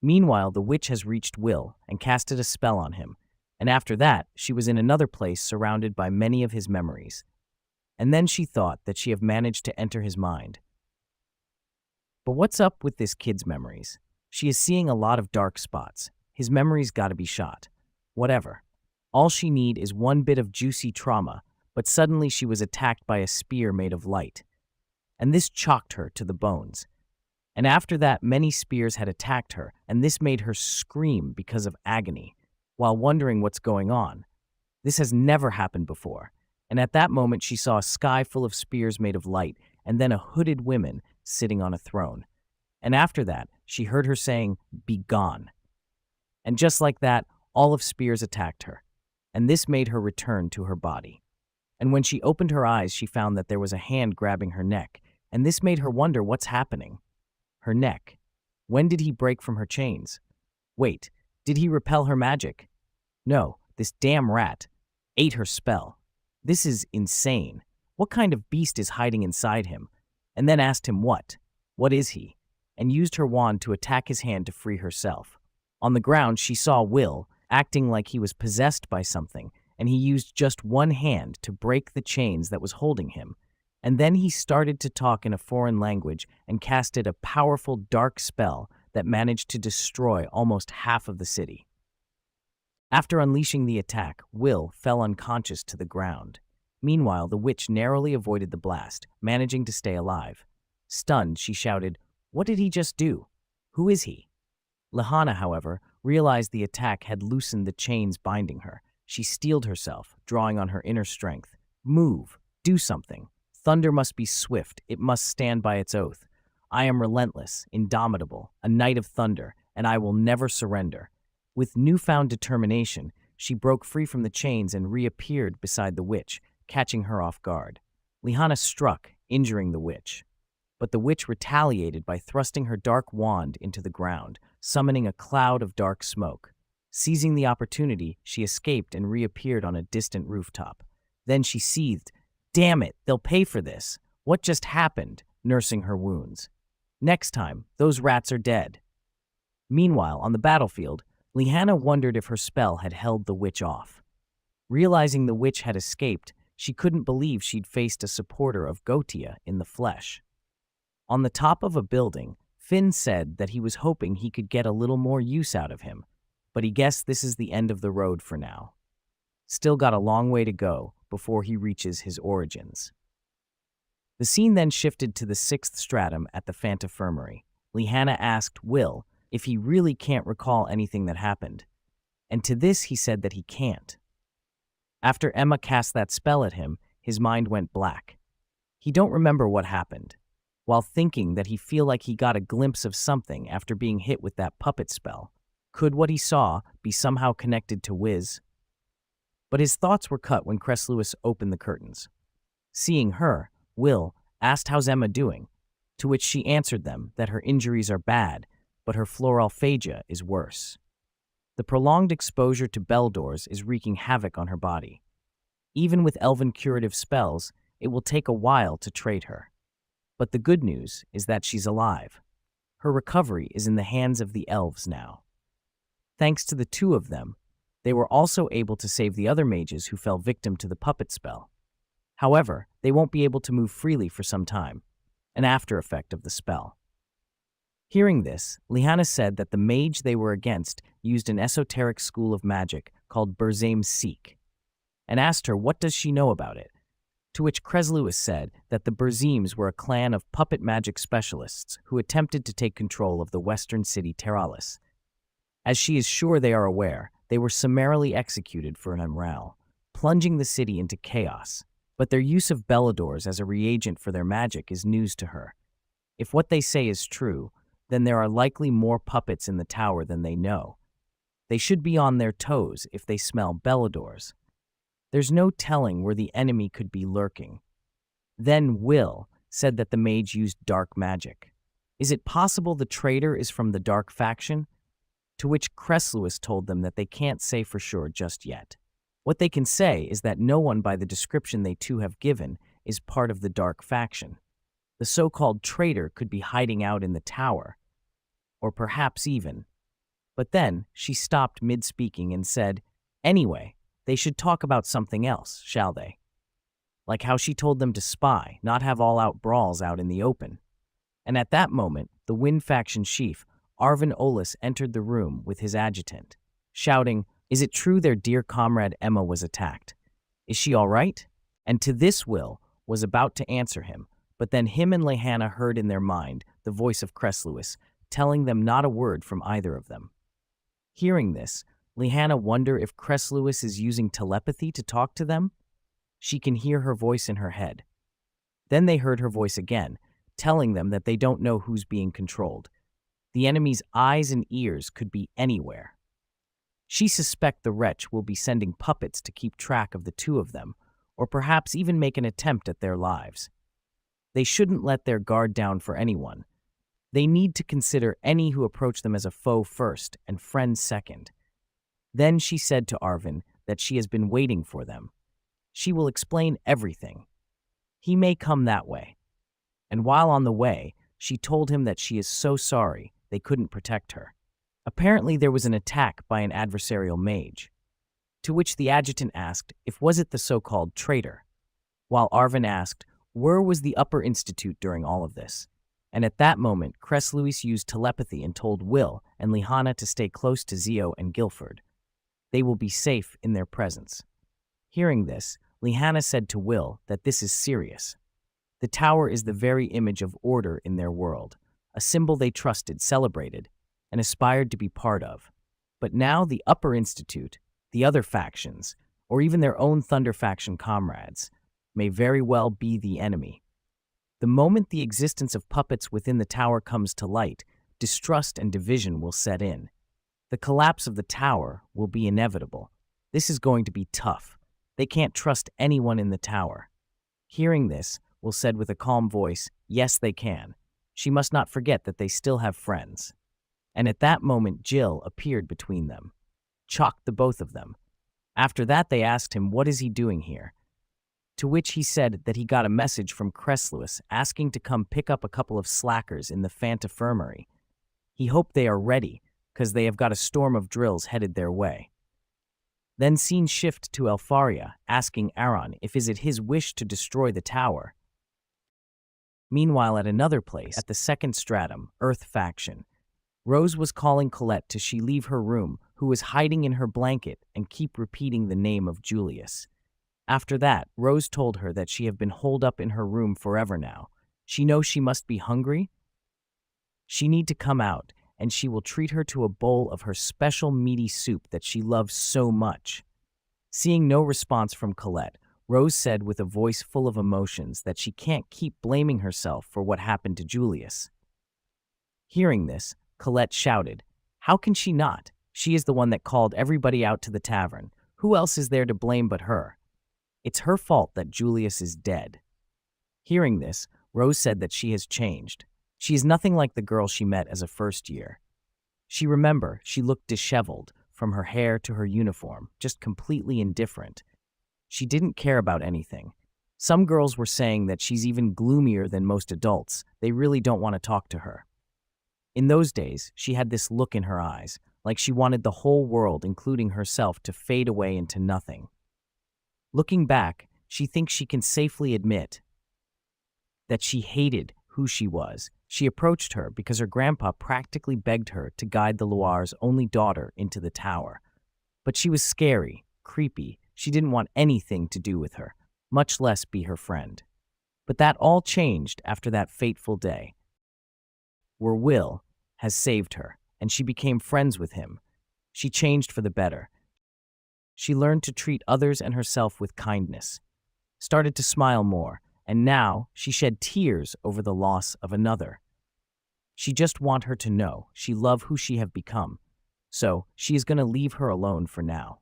Meanwhile, the witch has reached Will and casted a spell on him, and after that, she was in another place surrounded by many of his memories. And then she thought that she had managed to enter his mind. But what's up with this kid's memories? She is seeing a lot of dark spots. His memories gotta be shot. Whatever. All she need is one bit of juicy trauma, but suddenly she was attacked by a spear made of light. And this shocked her to the bones. And after that, many spears had attacked her, and this made her scream because of agony, while wondering what's going on. This has never happened before. And at that moment, she saw a sky full of spears made of light, and then a hooded woman sitting on a throne. And after that, she heard her saying, "Be gone." And just like that, all of spears attacked her, and this made her return to her body. And when she opened her eyes, she found that there was a hand grabbing her neck, and this made her wonder what's happening. Her neck. When did he break from her chains? Wait, did he repel her magic? No, this damn rat ate her spell. This is insane. What kind of beast is hiding inside him? And then asked him what? What is he? And used her wand to attack his hand to free herself. On the ground, she saw Will acting like he was possessed by something, and he used just one hand to break the chains that was holding him. And then he started to talk in a foreign language and casted a powerful dark spell that managed to destroy almost half of the city. After unleashing the attack, Will fell unconscious to the ground. Meanwhile, the witch narrowly avoided the blast, managing to stay alive. Stunned, she shouted, "What did he just do? Who is he?" Lehana, however, realized the attack had loosened the chains binding her. She steeled herself, drawing on her inner strength. "Move! Do something! Thunder must be swift, it must stand by its oath. I am relentless, indomitable, a knight of thunder, and I will never surrender." With newfound determination, she broke free from the chains and reappeared beside the witch, catching her off guard. Lehana struck, injuring the witch. But the witch retaliated by thrusting her dark wand into the ground, summoning a cloud of dark smoke. Seizing the opportunity, she escaped and reappeared on a distant rooftop. Then she seethed, "Damn it, they'll pay for this. What just happened?" nursing her wounds. "Next time, those rats are dead." Meanwhile, on the battlefield, Lehana wondered if her spell had held the witch off. Realizing the witch had escaped, she couldn't believe she'd faced a supporter of Gotia in the flesh. On the top of a building, Finn said that he was hoping he could get a little more use out of him, but he guessed this is the end of the road for now. Still got a long way to go before he reaches his origins. The scene then shifted to the 6th stratum at the Fantifirmary. Lehana asked Will if he really can't recall anything that happened, and to this he said that he can't. After Emma cast that spell at him, his mind went black. He don't remember what happened, while thinking that he feel like he got a glimpse of something after being hit with that puppet spell. Could what he saw be somehow connected to Wiz? But his thoughts were cut when Cresslewis opened the curtains. Seeing her, Will asked how's Emma doing, to which she answered them that her injuries are bad, but her floralphagia is worse. The prolonged exposure to Beldors is wreaking havoc on her body. Even with elven curative spells, it will take a while to trade her. But the good news is that she's alive. Her recovery is in the hands of the elves now. Thanks to the two of them, they were also able to save the other mages who fell victim to the puppet spell. However, they won't be able to move freely for some time, an after effect of the spell. Hearing this, Lehana said that the mage they were against used an esoteric school of magic called Burzame Seek, and asked her what does she know about it, to which Cresslewis said that the Burzemes were a clan of puppet magic specialists who attempted to take control of the western city Terralis. As she is sure they are aware, they were summarily executed for an unravel, plunging the city into chaos. But their use of Beladors as a reagent for their magic is news to her. If what they say is true, then there are likely more puppets in the tower than they know. They should be on their toes if they smell Beladors. There's no telling where the enemy could be lurking. Then Will said that the mage used dark magic. Is it possible the traitor is from the dark faction? To which Cresslewis told them that they can't say for sure just yet. What they can say is that no one by the description they two have given is part of the dark faction. The so-called traitor could be hiding out in the tower, or perhaps even. But then she stopped mid-speaking and said, "Anyway, they should talk about something else, shall they?" Like how she told them to spy, not have all-out brawls out in the open. And at that moment, the Wind faction chief, Arvin Olis, entered the room with his adjutant, shouting, "Is it true their dear comrade Emma was attacked? Is she all right?" And to this Will was about to answer him, but then him and Lehana heard in their mind the voice of Cresslewis, telling them not a word from either of them. Hearing this, Lehana wondered if Cresslewis is using telepathy to talk to them. She can hear her voice in her head. Then they heard her voice again, telling them that they don't know who's being controlled. The enemy's eyes and ears could be anywhere. She suspects the wretch will be sending puppets to keep track of the two of them, or perhaps even make an attempt at their lives. They shouldn't let their guard down for anyone. They need to consider any who approach them as a foe first and friend second. Then she said to Arvin that she has been waiting for them. She will explain everything. He may come that way. And while on the way, she told him that she is so sorry they couldn't protect her. Apparently there was an attack by an adversarial mage, to which the adjutant asked if was it the so-called traitor, while Arvin asked where was the Upper Institute during all of this. And at that moment, Cress Lewis used telepathy and told Will and Lihanna to stay close to Zio and Guilford. They will be safe in their presence. Hearing this, Lihanna said to Will that this is serious. The tower is the very image of order in their world, a symbol they trusted, celebrated, and aspired to be part of. But now the Upper Institute, the other factions, or even their own Thunder faction comrades, may very well be the enemy. The moment the existence of puppets within the tower comes to light, distrust and division will set in. The collapse of the tower will be inevitable. This is going to be tough. They can't trust anyone in the tower. Hearing this, Will said with a calm voice, yes, they can. She must not forget that they still have friends. And at that moment, Jill appeared between them, chocked the both of them. After that, they asked him, what is he doing here? To which he said that he got a message from Cress Lewis asking to come pick up a couple of slackers in the Fantifirmary. He hoped they are ready, because they have got a storm of drills headed their way. Then scene shift to Elfaria, asking Aaron if is it his wish to destroy the tower. Meanwhile, at another place, at the second stratum, Earth faction, Rose was calling Colette to she leave her room, who was hiding in her blanket, and keep repeating the name of Julius. After that, Rose told her that she have been holed up in her room forever now. She knows she must be hungry. She need to come out, and she will treat her to a bowl of her special meaty soup that she loves so much. Seeing no response from Colette, Rose said with a voice full of emotions that she can't keep blaming herself for what happened to Julius. Hearing this, Colette shouted, how can she not? She is the one that called everybody out to the tavern. Who else is there to blame but her? It's her fault that Julius is dead. Hearing this, Rose said that she has changed. She is nothing like the girl she met as a first year. She looked disheveled, from her hair to her uniform, just completely indifferent. She didn't care about anything. Some girls were saying that she's even gloomier than most adults. They really don't want to talk to her. In those days, she had this look in her eyes, like she wanted the whole world, including herself, to fade away into nothing. Looking back, she thinks she can safely admit that she hated who she was. She approached her because her grandpa practically begged her to guide the Loire's only daughter into the tower. But she was scary, creepy. She didn't want anything to do with her, much less be her friend. But that all changed after that fateful day, where Will has saved her, and she became friends with him. She changed for the better. She learned to treat others and herself with kindness, started to smile more, and now she shed tears over the loss of another. She just want her to know she love who she have become, so she is going to leave her alone for now.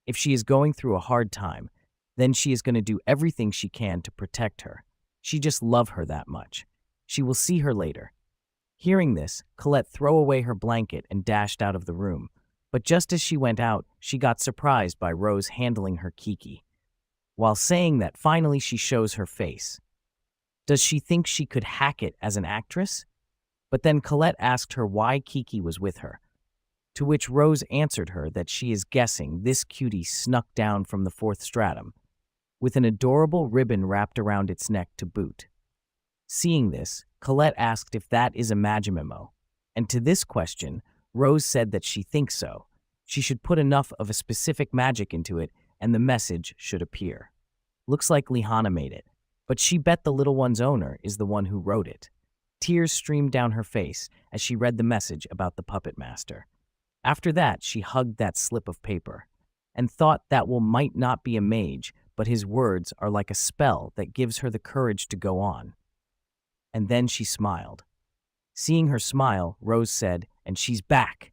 If she is going through a hard time, then she is going to do everything she can to protect her. She just love her that much. She will see her later. Hearing this, Colette threw away her blanket and dashed out of the room. But just as she went out, she got surprised by Rose handling her Kiki. While saying that, finally she shows her face. Does she think she could hack it as an actress? But then Colette asked her why Kiki was with her, to which Rose answered her that she is guessing this cutie snuck down from the fourth stratum, with an adorable ribbon wrapped around its neck to boot. Seeing this, Colette asked if that is a magimimo, and to this question, Rose said that she thinks so. She should put enough of a specific magic into it, and the message should appear. Looks like Lihanna made it, but she bet the little one's owner is the one who wrote it. Tears streamed down her face as she read the message about the puppet master. After that, she hugged that slip of paper, and thought that Will might not be a mage, but his words are like a spell that gives her the courage to go on. And then she smiled. Seeing her smile, Rose said, and she's back.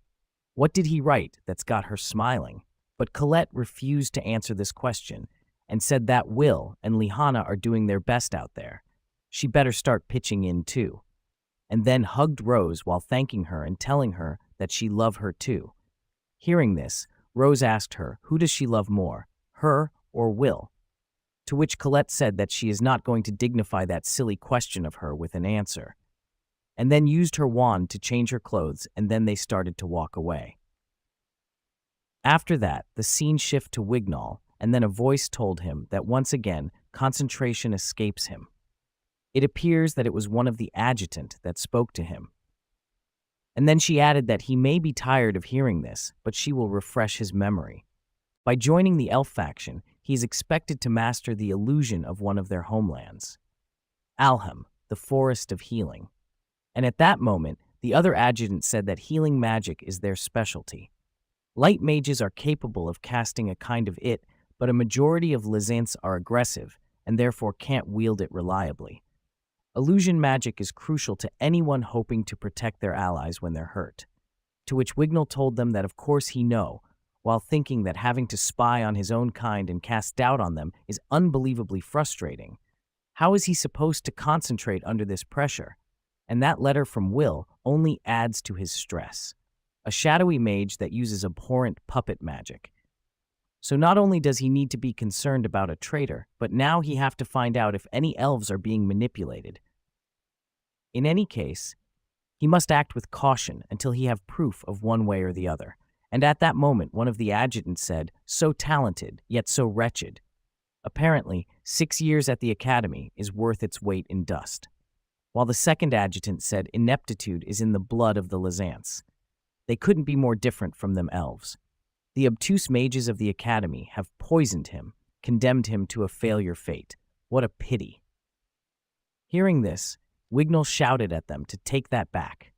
What did he write that's got her smiling? But Colette refused to answer this question and said that Will and Lihanna are doing their best out there. She better start pitching in too. And then hugged Rose while thanking her and telling her that she loved her too. Hearing this, Rose asked her, who does she love more, her or Will? To which Colette said that she is not going to dignify that silly question of her with an answer, and then used her wand to change her clothes, and then they started to walk away. After that, the scene shifted to Wignall, and then a voice told him that once again, concentration escapes him. It appears that it was one of the adjutant that spoke to him. And then she added that he may be tired of hearing this, but she will refresh his memory. By joining the elf faction, he is expected to master the illusion of one of their homelands, Alhem, the Forest of Healing. And at that moment, the other adjutant said that healing magic is their specialty. Light mages are capable of casting a kind of it, but a majority of Lizanths are aggressive and therefore can't wield it reliably. Illusion magic is crucial to anyone hoping to protect their allies when they're hurt. To which Wignall told them that of course he knew, while thinking that having to spy on his own kind and cast doubt on them is unbelievably frustrating. How is he supposed to concentrate under this pressure? And that letter from Will only adds to his stress. A shadowy mage that uses abhorrent puppet magic. So not only does he need to be concerned about a traitor, but now he have to find out if any elves are being manipulated. In any case, he must act with caution until he have proof of one way or the other. And at that moment, one of the adjutants said, "So talented, yet so wretched." Apparently, 6 years at the academy is worth its weight in dust. While the second adjutant said, "Ineptitude is in the blood of the Lizanths." They couldn't be more different from them elves. The obtuse mages of the academy have poisoned him, condemned him to a failure fate. What a pity. Hearing this, Wignall shouted at them to take that back.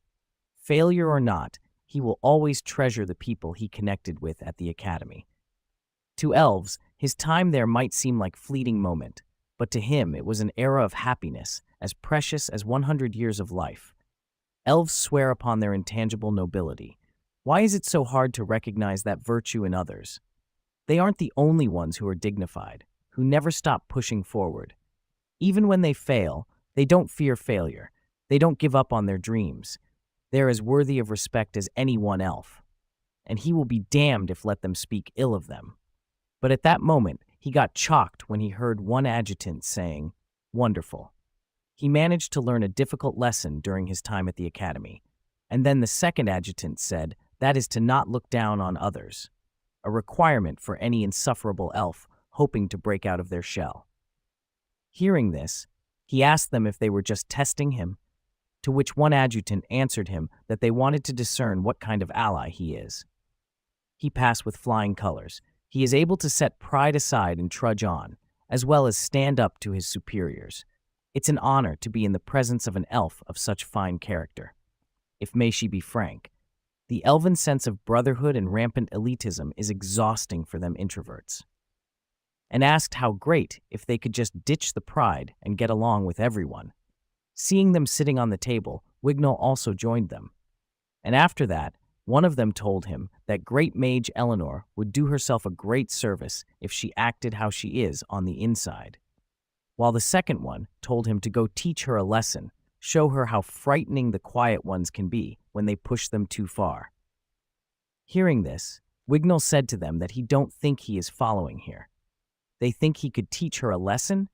Failure or not, he will always treasure the people he connected with at the academy. To elves, his time there might seem like a fleeting moment, but to him it was an era of happiness, as precious as 100 years of life. Elves swear upon their intangible nobility. Why is it so hard to recognize that virtue in others? They aren't the only ones who are dignified, who never stop pushing forward. Even when they fail, they don't fear failure. They don't give up on their dreams. They're as worthy of respect as any one elf. And he will be damned if let them speak ill of them. But at that moment, he got shocked when he heard one adjutant saying, "Wonderful." He managed to learn a difficult lesson during his time at the academy. And then the second adjutant said, "That is to not look down on others," a requirement for any insufferable elf hoping to break out of their shell. Hearing this, he asked them if they were just testing him, to which one adjutant answered him that they wanted to discern what kind of ally he is. He passed with flying colors. He is able to set pride aside and trudge on, as well as stand up to his superiors. It's an honor to be in the presence of an elf of such fine character. If may she be frank, the elven sense of brotherhood and rampant elitism is exhausting for them introverts. And asked how great if they could just ditch the pride and get along with everyone. Seeing them sitting on the table, Wignall also joined them. And after that, one of them told him that great mage Eleanor would do herself a great service if she acted how she is on the inside. While the second one told him to go teach her a lesson, show her how frightening the quiet ones can be when they push them too far. Hearing this, Wignall said to them that he don't think he is following here. They think he could teach her a lesson?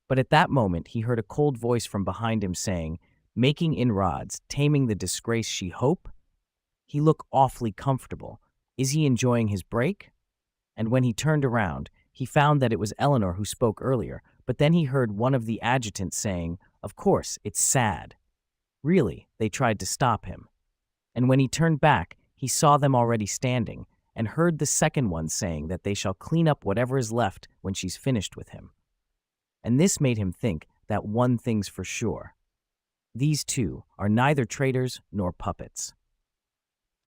But at that moment he heard a cold voice from behind him saying, "Making inroads, taming the disgrace she hope?" He looked awfully comfortable. Is he enjoying his break? And when he turned around, he found that it was Eleanor who spoke earlier, but then he heard one of the adjutants saying, "Of course, it's sad." Really, they tried to stop him. And when he turned back, he saw them already standing, and heard the second one saying that they shall clean up whatever is left when she's finished with him. And this made him think that one thing's for sure. These two are neither traitors nor puppets.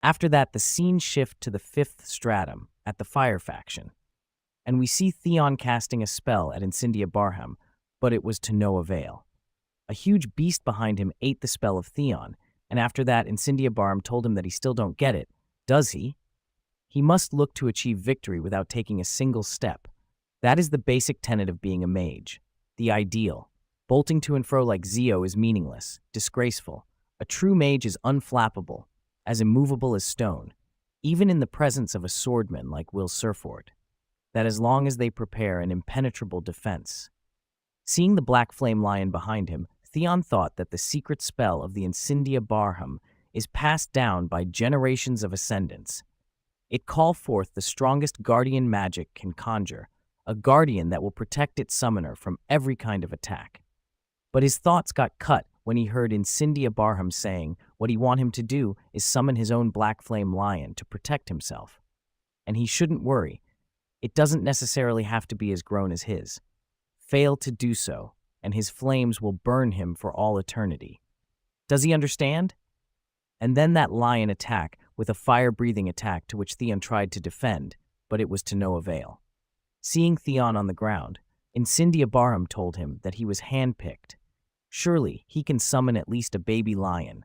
After that, the scene shifts to the 5th stratum, at the fire faction, and we see Theon casting a spell at Incendia Barham, but it was to no avail. A huge beast behind him ate the spell of Theon, and after that, Incendia Barham told him that he still don't get it. Does he? He must look to achieve victory without taking a single step. That is the basic tenet of being a mage, the ideal. Bolting to and fro like Zio is meaningless, disgraceful. A true mage is unflappable, as immovable as stone, even in the presence of a swordman like Will Serfort, that as long as they prepare an impenetrable defense. Seeing the black flame lion behind him, Theon thought that the secret spell of the Incendia Barham is passed down by generations of ascendants. It call forth the strongest guardian magic can conjure, a guardian that will protect its summoner from every kind of attack. But his thoughts got cut when he heard Incindia Barham saying what he want him to do is summon his own black flame lion to protect himself. And he shouldn't worry. It doesn't necessarily have to be as grown as his. Fail to do so, and his flames will burn him for all eternity. Does he understand? And then that lion attack with a fire-breathing attack to which Theon tried to defend, but it was to no avail. Seeing Theon on the ground, Incindia Barham told him that he was handpicked. Surely he can summon at least a baby lion.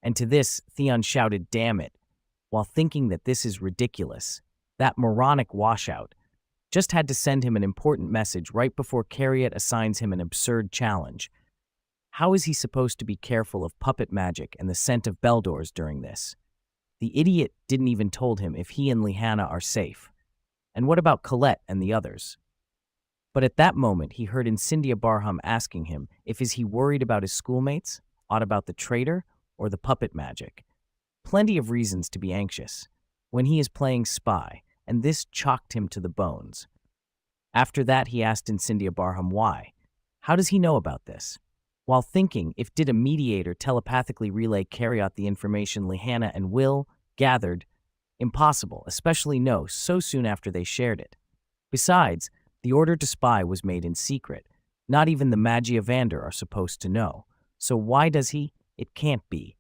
And to this, Theon shouted, "Damn it," while thinking that this is ridiculous. That moronic washout just had to send him an important message right before Cariat assigns him an absurd challenge. How is he supposed to be careful of puppet magic and the scent of Beldors during this? The idiot didn't even told him if he and Lyanna are safe. And what about Colette and the others? But at that moment, he heard Incindia Barham asking him if is he worried about his schoolmates, ought about the traitor, or the puppet magic. Plenty of reasons to be anxious when he is playing spy, and this chocked him to the bones. After that, he asked Incindia Barham why. How does he know about this? While thinking if did a mediator telepathically relay Cariat the information Lyanna and Will gathered? Impossible, especially no so soon after they shared it. Besides, the order to spy was made in secret. Not even the Magiavander are supposed to know. So why does he? It can't be.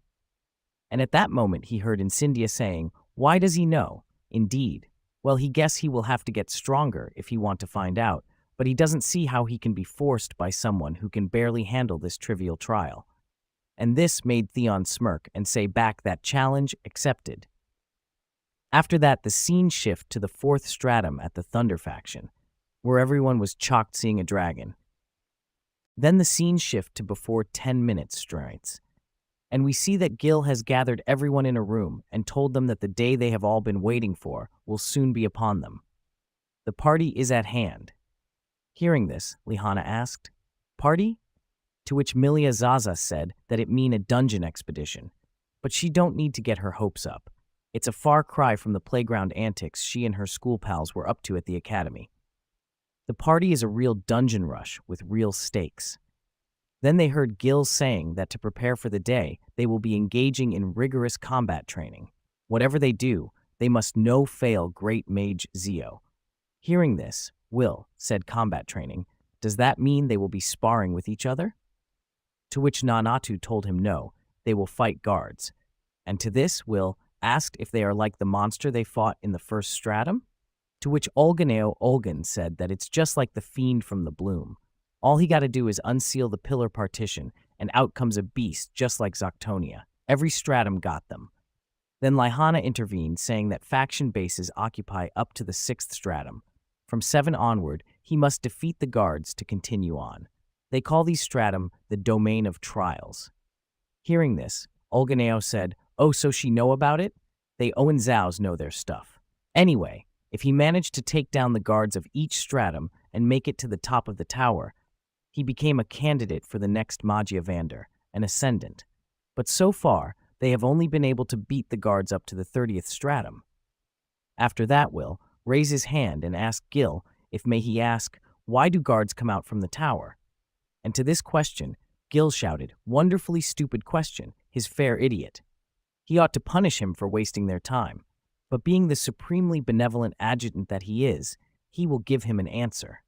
And at that moment he heard Incindia saying, "Why does he know?" Indeed. Well, he guess he will have to get stronger if he want to find out, but he doesn't see how he can be forced by someone who can barely handle this trivial trial. And this made Theon smirk and say back that challenge accepted. After that, the scene shift to the 4th stratum at the Thunder faction, where everyone was shocked seeing a dragon. Then the scene shift to before 10 minutes strides, and we see that Gil has gathered everyone in a room and told them that the day they have all been waiting for will soon be upon them. The party is at hand. Hearing this, Lyanna asked, "Party?" To which Milia Zaza said that it mean a dungeon expedition, but she don't need to get her hopes up. It's a far cry from the playground antics she and her school pals were up to at the academy. The party is a real dungeon rush with real stakes. Then they heard Gil saying that to prepare for the day, they will be engaging in rigorous combat training. Whatever they do, they must no-fail great mage Zio. Hearing this, Will said combat training. Does that mean they will be sparring with each other? To which Nanatu told him no, they will fight guards. And to this, Will asked if they are like the monster they fought in the 1st stratum? To which Olganeo Olgan said that it's just like the fiend from the Bloom. All he got to do is unseal the pillar partition, and out comes a beast just like Zoctonia. Every stratum got them. Then Lyanna intervened, saying that faction bases occupy up to the 6th stratum. From 7 onward, he must defeat the guards to continue on. They call these stratum the domain of trials. Hearing this, Olganeo said, "Oh, so she know about it? They Owen Zows know their stuff. Anyway, if he managed to take down the guards of each stratum and make it to the top of the tower, he became a candidate for the next Magiavander, an ascendant. But so far, they have only been able to beat the guards up to the 30th stratum." After that, Will raise his hand and ask Gil if may he ask, why do guards come out from the tower? And to this question, Gil shouted, "Wonderfully stupid question, his fair idiot." He ought to punish him for wasting their time. But being the supremely benevolent adjutant that he is, he will give him an answer.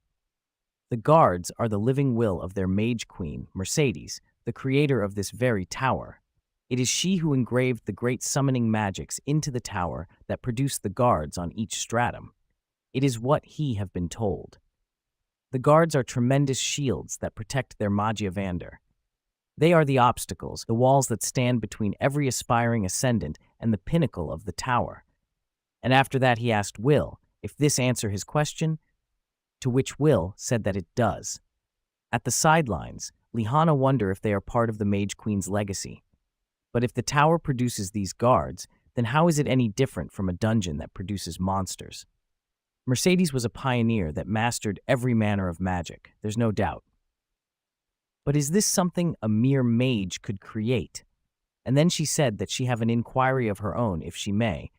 The guards are the living will of their mage queen, Mercedes, the creator of this very tower. It is she who engraved the great summoning magics into the tower that produced the guards on each stratum. It is what he have been told. The guards are tremendous shields that protect their Magiavander. They are the obstacles, the walls that stand between every aspiring ascendant and the pinnacle of the tower. And after that he asked Will if this answer his question, to which Will said that it does. At the sidelines, Lyanna wonder if they are part of the Mage Queen's legacy. But if the tower produces these guards, then how is it any different from a dungeon that produces monsters? Mercedes was a pioneer that mastered every manner of magic, there's no doubt. But is this something a mere mage could create? And then she said that she have an inquiry of her own, if she may.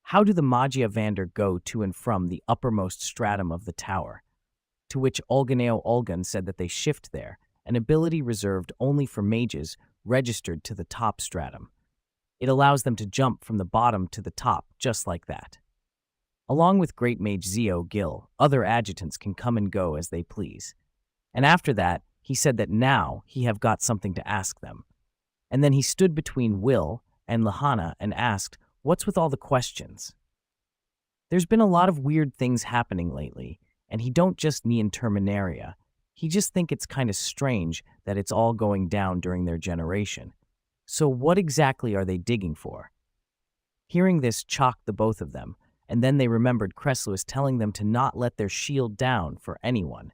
How do the Magiavander go to and from the uppermost stratum of the tower? To which Olganeo Olgan said that they shift there, an ability reserved only for mages registered to the top stratum. It allows them to jump from the bottom to the top just like that. Along with Great Mage Zio Gil, other adjutants can come and go as they please. And after that, he said that now he have got something to ask them. And then he stood between Will and Lahana and asked, "What's with all the questions?" There's been a lot of weird things happening lately, and he don't just mean Terminaria. He just think it's kind of strange that it's all going down during their generation. So what exactly are they digging for? Hearing this shocked the both of them, and then they remembered Cresslus telling them to not let their shield down for anyone.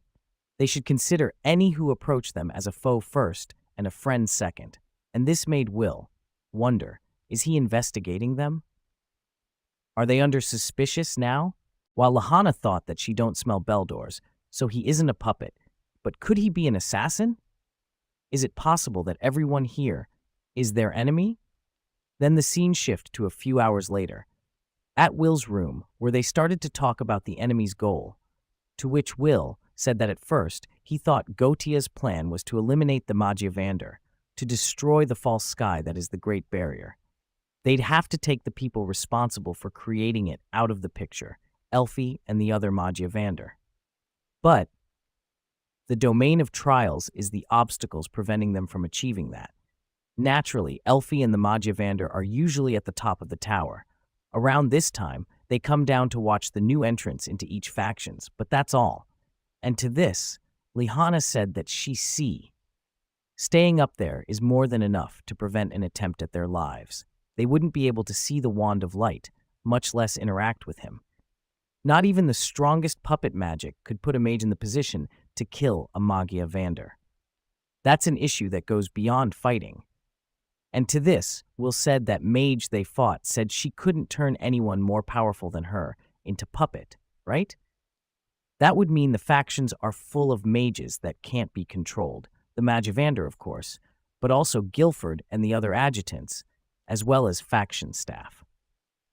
They should consider any who approach them as a foe first and a friend second. And this made Will wonder, is he investigating them? Are they under suspicious now? While Lahana thought that she don't smell bell doors, so he isn't a puppet, but could he be an assassin? Is it possible that everyone here is their enemy? Then the scene shifted to a few hours later, at Will's room, where they started to talk about the enemy's goal, to which Will said that at first he thought Gautia's plan was to eliminate the Magiavander, to destroy the false sky that is the Great Barrier. They'd have to take the people responsible for creating it out of the picture, Elfie and the other Magiavander. But the domain of trials is the obstacles preventing them from achieving that. Naturally, Elfie and the Magiavander are usually at the top of the tower. Around this time, they come down to watch the new entrants into each factions, but that's all. And to this, Lihana said that she see. Staying up there is more than enough to prevent an attempt at their lives. They wouldn't be able to see the Wand of Light, much less interact with him. Not even the strongest puppet magic could put a mage in the position to kill a Magiavander. That's an issue that goes beyond fighting. And to this, Will said that mage they fought said she couldn't turn anyone more powerful than her into puppet, right? That would mean the factions are full of mages that can't be controlled, the Magiavander, of course, but also Guilford and the other adjutants, as well as faction staff.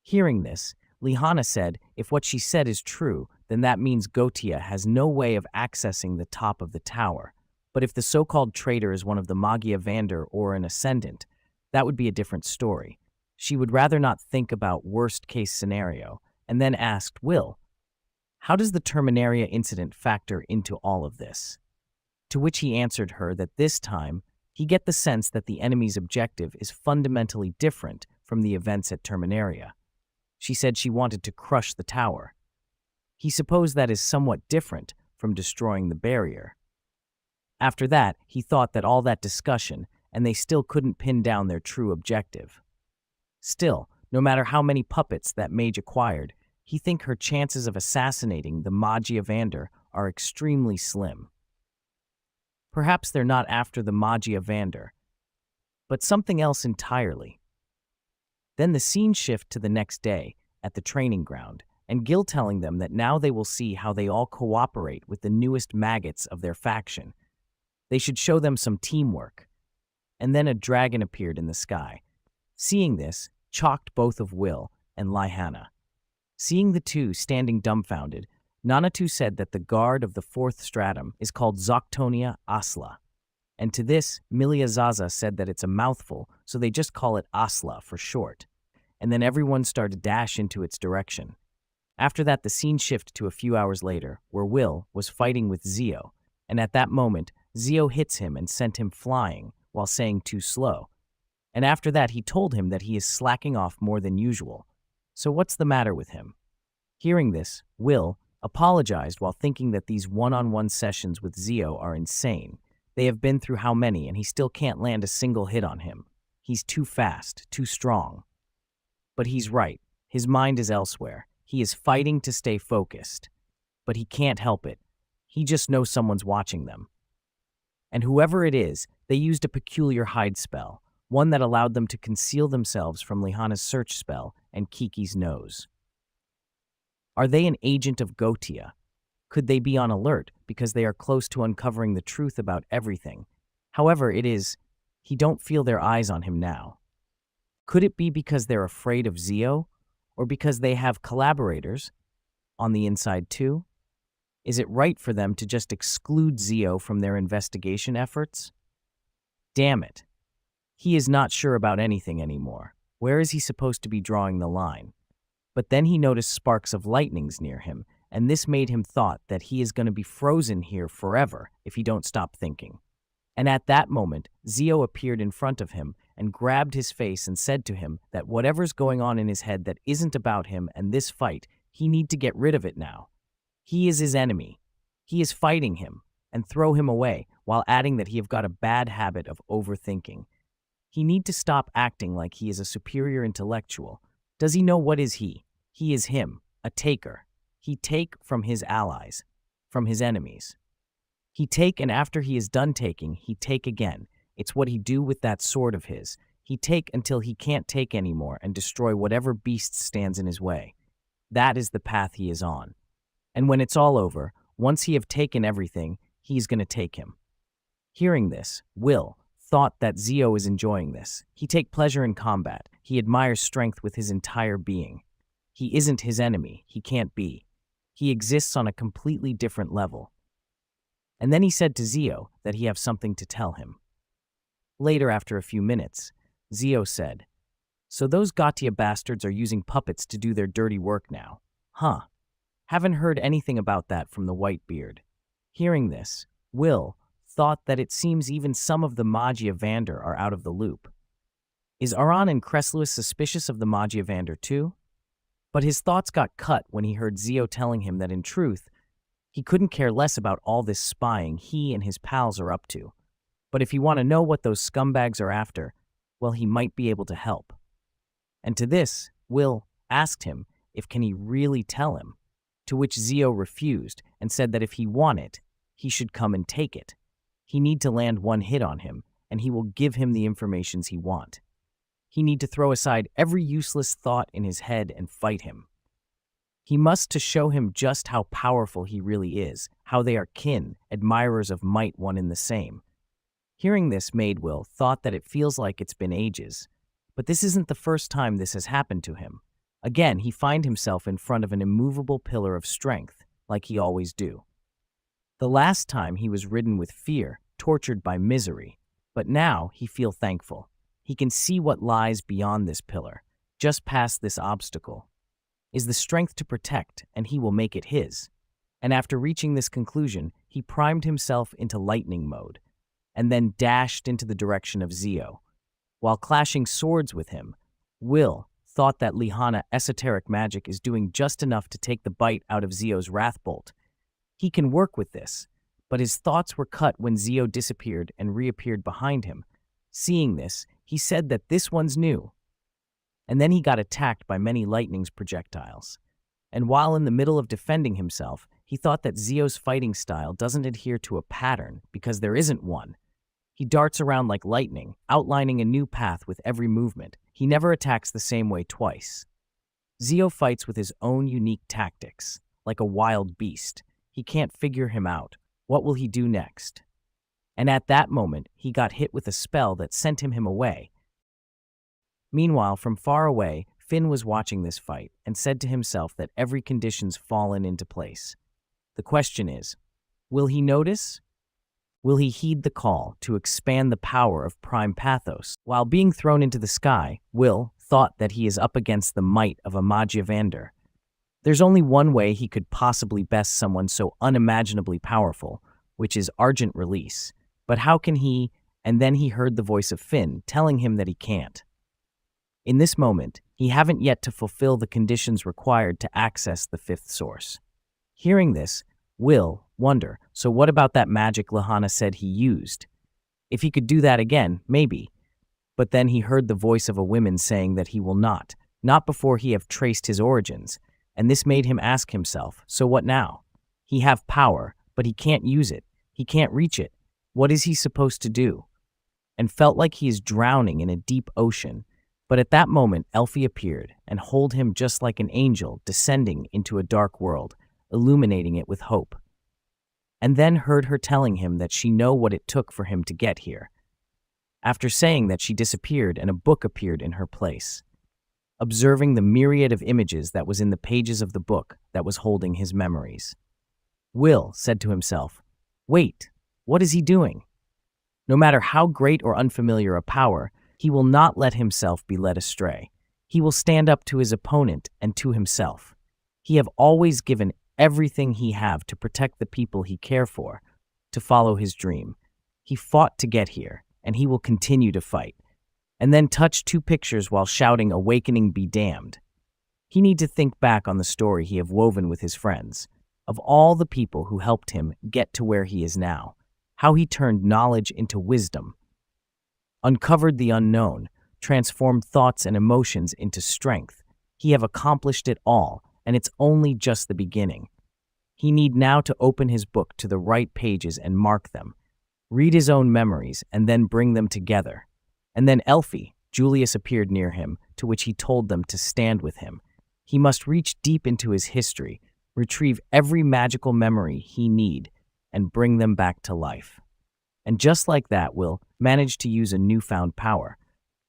Hearing this, Lihana said if what she said is true, then that means Gautia has no way of accessing the top of the tower. But if the so-called traitor is one of the Magiavander or an ascendant, that would be a different story. She would rather not think about worst-case scenario, and then asked Will, how does the Terminaria incident factor into all of this? To which he answered her that this time, he get the sense that the enemy's objective is fundamentally different from the events at Terminaria. She said she wanted to crush the tower. He supposed that is somewhat different from destroying the barrier. After that, he thought that all that discussion, and they still couldn't pin down their true objective. Still, no matter how many puppets that mage acquired, he think her chances of assassinating the Magiavander are extremely slim. Perhaps they're not after the Magiavander, but something else entirely. Then the scene shift to the next day at the training ground, and Gil telling them that now they will see how they all cooperate with the newest maggots of their faction. They should show them some teamwork. And then a dragon appeared in the sky. Seeing this, shocked both of Will and Lihana. Seeing the two standing dumbfounded, Nanatu said that the guard of the fourth stratum is called Zoctonia Asla. And to this, Milia Zaza said that it's a mouthful, so they just call it Asla for short. And then everyone started to dash into its direction. After that, the scene shifted to a few hours later, where Will was fighting with Zio, and at that moment, Zio hits him and sent him flying, while saying too slow. And after that, he told him that he is slacking off more than usual. So what's the matter with him? Hearing this, Will apologized while thinking that these one-on-one sessions with Zio are insane. They have been through how many, and he still can't land a single hit on him. He's too fast, too strong. But he's right. His mind is elsewhere. He is fighting to stay focused. But he can't help it. He just knows someone's watching them. And whoever it is, they used a peculiar hide spell, one that allowed them to conceal themselves from Lihana's search spell and Kiki's nose. Are they an agent of Gautia? Could they be on alert because they are close to uncovering the truth about everything? However it is, he don't feel their eyes on him now. Could it be because they're afraid of Zio? Or because they have collaborators on the inside too? Is it right for them to just exclude Zio from their investigation efforts? Damn it. He is not sure about anything anymore. Where is he supposed to be drawing the line? But then he noticed sparks of lightnings near him, and this made him thought that he is going to be frozen here forever if he don't stop thinking. And at that moment, Zio appeared in front of him and grabbed his face and said to him that whatever's going on in his head that isn't about him and this fight, he need to get rid of it now. He is his enemy. He is fighting him, and throw him away, while adding that he have got a bad habit of overthinking. He need to stop acting like he is a superior intellectual. Does he know what is he? He is him, a taker. He take from his allies, from his enemies. He take, and after he is done taking, he take again. It's what he do with that sword of his. He take until he can't take anymore and destroy whatever beast stands in his way. That is the path he is on. And when it's all over, once he have taken everything, he is going to take him. Hearing this, Will thought that Zio is enjoying this. He take pleasure in combat. He admires strength with his entire being. He isn't his enemy. He can't be. He exists on a completely different level. And then he said to Zio that he have something to tell him. Later, after a few minutes, Zio said, "So those Gatia bastards are using puppets to do their dirty work now. Huh. Haven't heard anything about that from the Whitebeard." Hearing this, Will thought that it seems even some of the Magia Vander are out of the loop. Is Aran and Cresluis suspicious of the Magia Vander too? But his thoughts got cut when he heard Zio telling him that in truth, he couldn't care less about all this spying he and his pals are up to. But if you want to know what those scumbags are after, well, he might be able to help. And to this, Will asked him if can he really tell him, to which Zio refused and said that if he want it, he should come and take it. He need to land one hit on him, and he will give him the informations he want. He need to throw aside every useless thought in his head and fight him. He must to show him just how powerful he really is, how they are kin, admirers of might one in the same. Hearing this made Will thought that it feels like it's been ages, but this isn't the first time this has happened to him. Again, he find himself in front of an immovable pillar of strength, like he always do. The last time he was ridden with fear, tortured by misery, but now he feel thankful. He can see what lies beyond this pillar, just past this obstacle, is the strength to protect, and he will make it his. And after reaching this conclusion, he primed himself into lightning mode, and then dashed into the direction of Zio. While clashing swords with him, Will thought that Lihana esoteric magic is doing just enough to take the bite out of Zio's wrath bolt. He can work with this, but his thoughts were cut when Zio disappeared and reappeared behind him. Seeing this, he said that this one's new. And then he got attacked by many lightning's projectiles. And while in the middle of defending himself, he thought that Zio's fighting style doesn't adhere to a pattern because there isn't one. He darts around like lightning, outlining a new path with every movement. He never attacks the same way twice. Zio fights with his own unique tactics, like a wild beast. He can't figure him out. What will he do next? And at that moment, he got hit with a spell that sent him away. Meanwhile, from far away, Finn was watching this fight and said to himself that every condition's fallen into place. The question is, will he notice? Will he heed the call to expand the power of prime pathos? While being thrown into the sky, Will thought that he is up against the might of a Magia Vander. There's only one way he could possibly best someone so unimaginably powerful, which is Argent Release. But how can he? And then he heard the voice of Finn telling him that he can't. In this moment, he haven't yet to fulfill the conditions required to access the fifth source. Hearing this, Will wonder, so what about that magic Lihana said he used? If he could do that again, maybe. But then he heard the voice of a woman saying that he will not before he have traced his origins, and this made him ask himself, so what now? He have power, but he can't use it. He can't reach it. What is he supposed to do? And felt like he is drowning in a deep ocean. But at that moment, Elfie appeared and hold him just like an angel descending into a dark world, illuminating it with hope. And then heard her telling him that she know what it took for him to get here. After saying that, she disappeared and a book appeared in her place. Observing the myriad of images that was in the pages of the book that was holding his memories. Will said to himself, "Wait, what is he doing?" No matter how great or unfamiliar a power, he will not let himself be led astray. He will stand up to his opponent and to himself. He have always given everything he have to protect the people he care for, to follow his dream. He fought to get here, and he will continue to fight. And then touch two pictures while shouting, "Awakening be damned." He need to think back on the story he have woven with his friends, of all the people who helped him get to where he is now, how he turned knowledge into wisdom, uncovered the unknown, transformed thoughts and emotions into strength. He have accomplished it all, and it's only just the beginning. He need now to open his book to the right pages and mark them, read his own memories, and then bring them together. And then Elfie, Julius, appeared near him, to which he told them to stand with him. He must reach deep into his history, retrieve every magical memory he need, and bring them back to life. And just like that, Will managed to use a newfound power.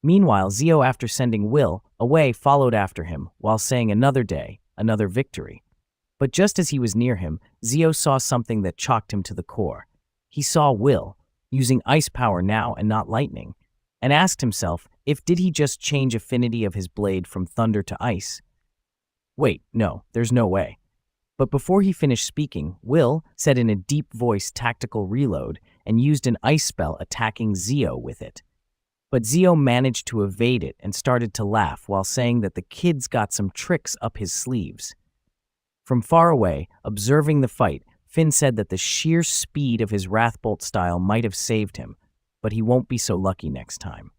Meanwhile, Zio, after sending Will away, followed after him, while saying, "Another day, another victory." But just as he was near him, Zio saw something that shocked him to the core. He saw Will using ice power now and not lightning, and asked himself if did he just change affinity of his blade from thunder to ice? Wait, no, there's no way. But before he finished speaking, Will said in a deep voice, "Tactical reload," and used an ice spell attacking Zio with it. But Zio managed to evade it and started to laugh while saying that the kid's got some tricks up his sleeves. From far away, observing the fight, Finn said that the sheer speed of his Wrathbolt style might have saved him, but he won't be so lucky next time.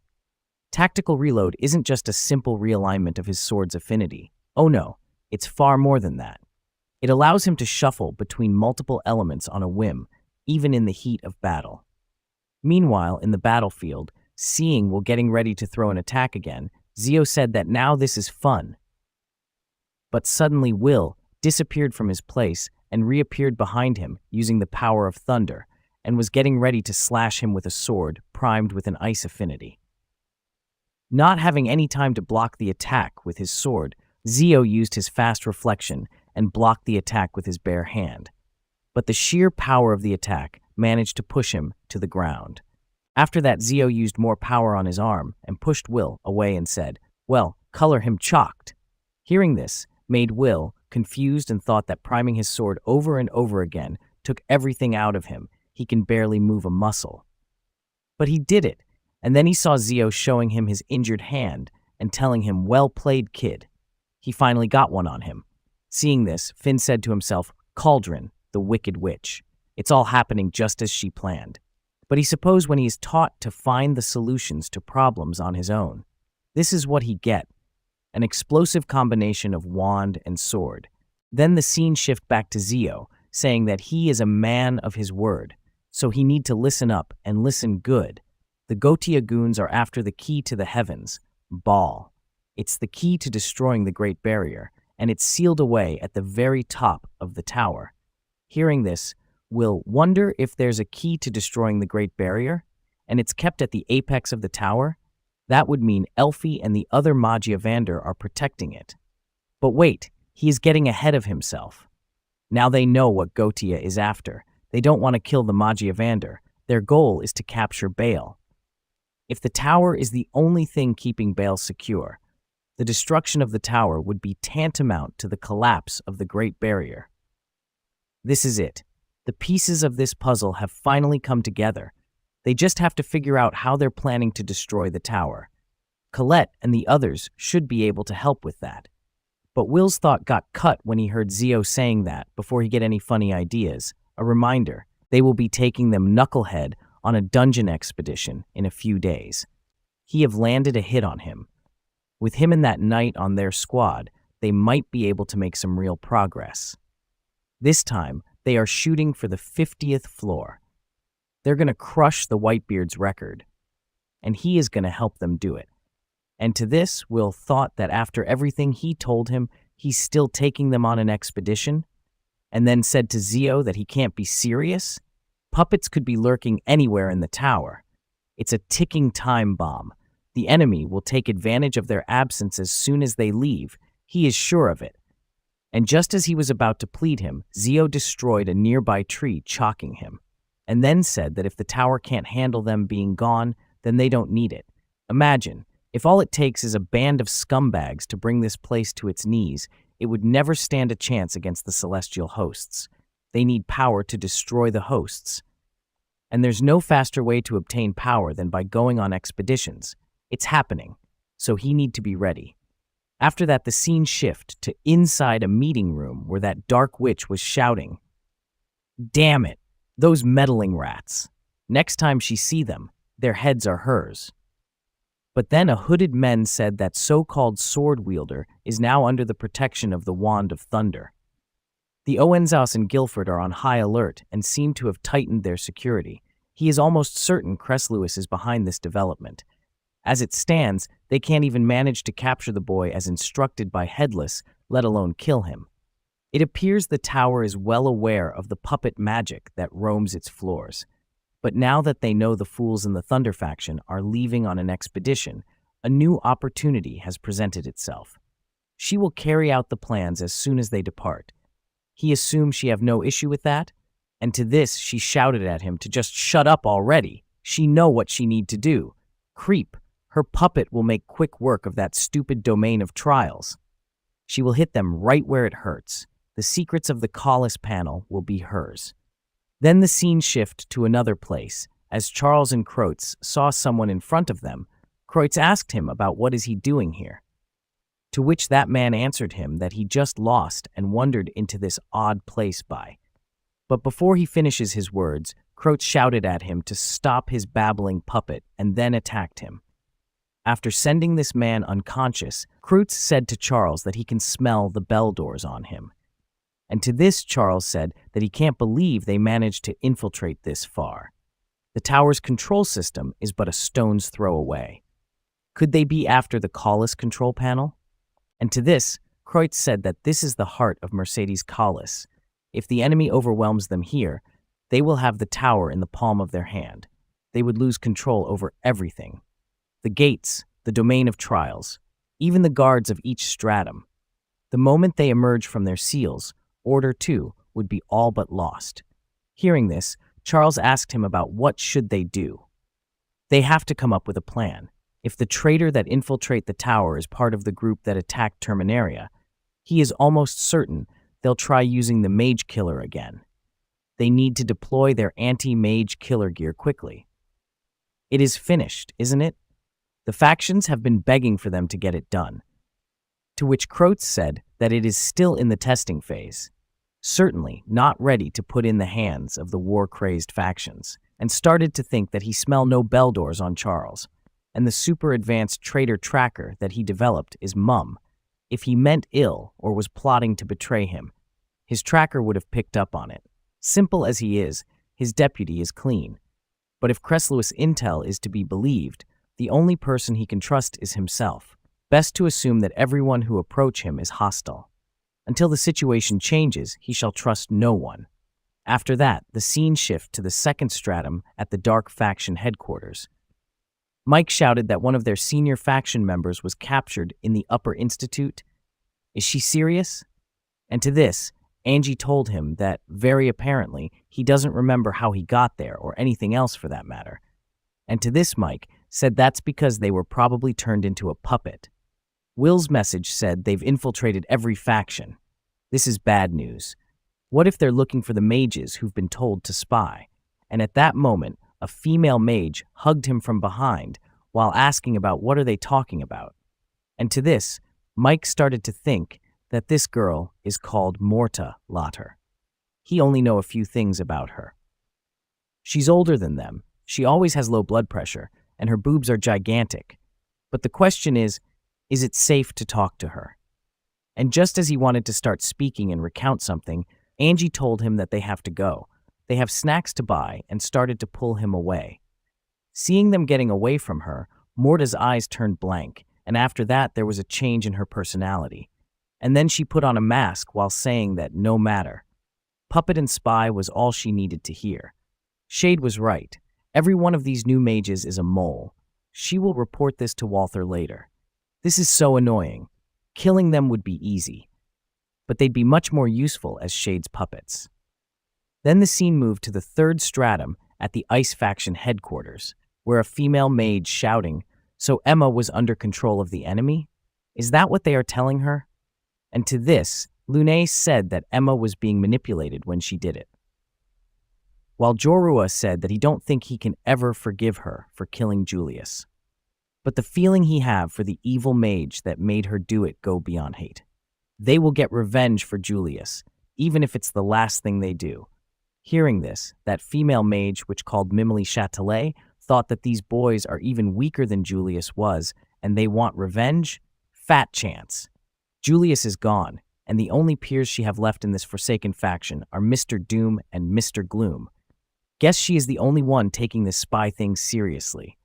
Tactical reload isn't just a simple realignment of his sword's affinity. Oh no, it's far more than that. It allows him to shuffle between multiple elements on a whim, even in the heat of battle. Meanwhile, in the battlefield, seeing Will getting ready to throw an attack again, Zio said that now this is fun. But suddenly Will disappeared from his place and reappeared behind him using the power of thunder, and was getting ready to slash him with a sword primed with an ice affinity. Not having any time to block the attack with his sword, Zio used his fast reflection and blocked the attack with his bare hand. But the sheer power of the attack managed to push him to the ground. After that, Zio used more power on his arm and pushed Will away and said, "Well, color him chalked." Hearing this made Will confused and thought that priming his sword over and over again took everything out of him. He can barely move a muscle. But he did it, and then he saw Zio showing him his injured hand and telling him, "Well played, kid." He finally got one on him. Seeing this, Finn said to himself, "Cauldron, the wicked witch. It's all happening just as she planned." But he supposed when he is taught to find the solutions to problems on his own. This is what he get, an explosive combination of wand and sword. Then the scene shift back to Zio, saying that he is a man of his word, so he need to listen up and listen good. The Gotia goons are after the key to the heavens, Baal. It's the key to destroying the Great Barrier, and it's sealed away at the very top of the tower. Hearing this, Will wonder if there's a key to destroying the Great Barrier, and it's kept at the apex of the tower. That would mean Elfie and the other Magiavander are protecting it. But wait, he is getting ahead of himself. Now they know what Gotia is after. They don't want to kill the Magiavander. Their goal is to capture Baal. If the tower is the only thing keeping Baal secure, the destruction of the tower would be tantamount to the collapse of the Great Barrier. This is it. The pieces of this puzzle have finally come together. They just have to figure out how they're planning to destroy the tower. Colette and the others should be able to help with that. But Will's thought got cut when he heard Zio saying that before he get any funny ideas. A reminder, they will be taking them Knucklehead on a dungeon expedition in a few days. He have landed a hit on him. With him and that knight on their squad, they might be able to make some real progress. This time, they are shooting for the 50th floor. They're going to crush the Whitebeard's record, and he is going to help them do it. And to this, Will thought that after everything he told him, he's still taking them on an expedition, and then said to Zio that he can't be serious. Puppets could be lurking anywhere in the tower. It's a ticking time bomb. The enemy will take advantage of their absence as soon as they leave. He is sure of it. And just as he was about to plead him, Zio destroyed a nearby tree, chalking him, and then said that if the tower can't handle them being gone, then they don't need it. Imagine, if all it takes is a band of scumbags to bring this place to its knees, it would never stand a chance against the celestial hosts. They need power to destroy the hosts. And there's no faster way to obtain power than by going on expeditions. It's happening, so he need to be ready. After that, the scene shift to inside a meeting room where that dark witch was shouting, "Damn it, those meddling rats. Next time she see them, their heads are hers." But then a hooded man said that so-called sword wielder is now under the protection of the Wand of Thunder. The Owenzaus and Guilford are on high alert and seem to have tightened their security. He is almost certain Cress Lewis is behind this development. As it stands, they can't even manage to capture the boy as instructed by Headless, let alone kill him. It appears the tower is well aware of the puppet magic that roams its floors. But now that they know the fools in the Thunder faction are leaving on an expedition, a new opportunity has presented itself. She will carry out the plans as soon as they depart. He assumes she have no issue with that, and to this she shouted at him to just shut up already. She know what she need to do. Creep, her puppet will make quick work of that stupid domain of trials. She will hit them right where it hurts. The secrets of the Collis panel will be hers. Then the scene shift to another place. As Charles and Kreutz saw someone in front of them, Kreutz asked him about what is he doing here. To which that man answered him that he just lost and wandered into this odd place by. But before he finishes his words, Kreutz shouted at him to stop his babbling puppet and then attacked him. After sending this man unconscious, Kreutz said to Charles that he can smell the bell doors on him. And to this Charles said that he can't believe they managed to infiltrate this far. The tower's control system is but a stone's throw away. Could they be after the Collis control panel? And to this, Kreutz said that this is the heart of Mercedes Collis. If the enemy overwhelms them here, they will have the tower in the palm of their hand. They would lose control over everything. The gates, the domain of trials, even the guards of each stratum. The moment they emerge from their seals, Order 2 would be all but lost. Hearing this, Charles asked him about what should they do. They have to come up with a plan. If the traitor that infiltrate the tower is part of the group that attacked Terminaria, he is almost certain they'll try using the Mage Killer again. They need to deploy their anti-Mage Killer gear quickly. It is finished, isn't it? The factions have been begging for them to get it done. To which Kreutz said that it is still in the testing phase, certainly not ready to put in the hands of the war-crazed factions, and started to think that he smelled no bell doors on Charles, and the super-advanced traitor tracker that he developed is mum. If he meant ill or was plotting to betray him, his tracker would have picked up on it. Simple as he is, his deputy is clean. But if Cress Lewis intel is to be believed, the only person he can trust is himself. Best to assume that everyone who approach him is hostile. Until the situation changes, he shall trust no one. After that, the scene shift to the second stratum at the Dark Faction headquarters. Mike shouted that one of their senior faction members was captured in the Upper Institute. Is she serious? And to this, Angie told him that, very apparently, he doesn't remember how he got there or anything else for that matter. And to this, Mike said that's because they were probably turned into a puppet. Will's message said they've infiltrated every faction. This is bad news. What if they're looking for the mages who've been told to spy? And at that moment, a female mage hugged him from behind while asking about what are they talking about. And to this, Mike started to think that this girl is called Morta Lotter. He only know a few things about her. She's older than them, she always has low blood pressure, and her boobs are gigantic. But the question is it safe to talk to her? And just as he wanted to start speaking and recount something, Angie told him that they have to go. They have snacks to buy and started to pull him away. Seeing them getting away from her, Morta's eyes turned blank, and after that there was a change in her personality. And then she put on a mask while saying that no matter. Puppet and spy was all she needed to hear. Shade was right. Every one of these new mages is a mole. She will report this to Walther later. This is so annoying. Killing them would be easy. but they'd be much more useful as Shade's puppets. Then the scene moved to the third stratum at the Ice Faction headquarters, where a female mage shouting, "So Emma was under control of the enemy? Is that what they are telling her?" And to this, Lune said that Emma was being manipulated when she did it. While Jorua said that he don't think he can ever forgive her for killing Julius. But the feeling he have for the evil mage that made her do it go beyond hate. They will get revenge for Julius, even if it's the last thing they do. Hearing this, that female mage, which called Mimily Châtelet, thought that these boys are even weaker than Julius was, and they want revenge? Fat chance. Julius is gone, and the only peers she have left in this forsaken faction are Mr. Doom and Mr. Gloom. Guess she is the only one taking this spy thing seriously.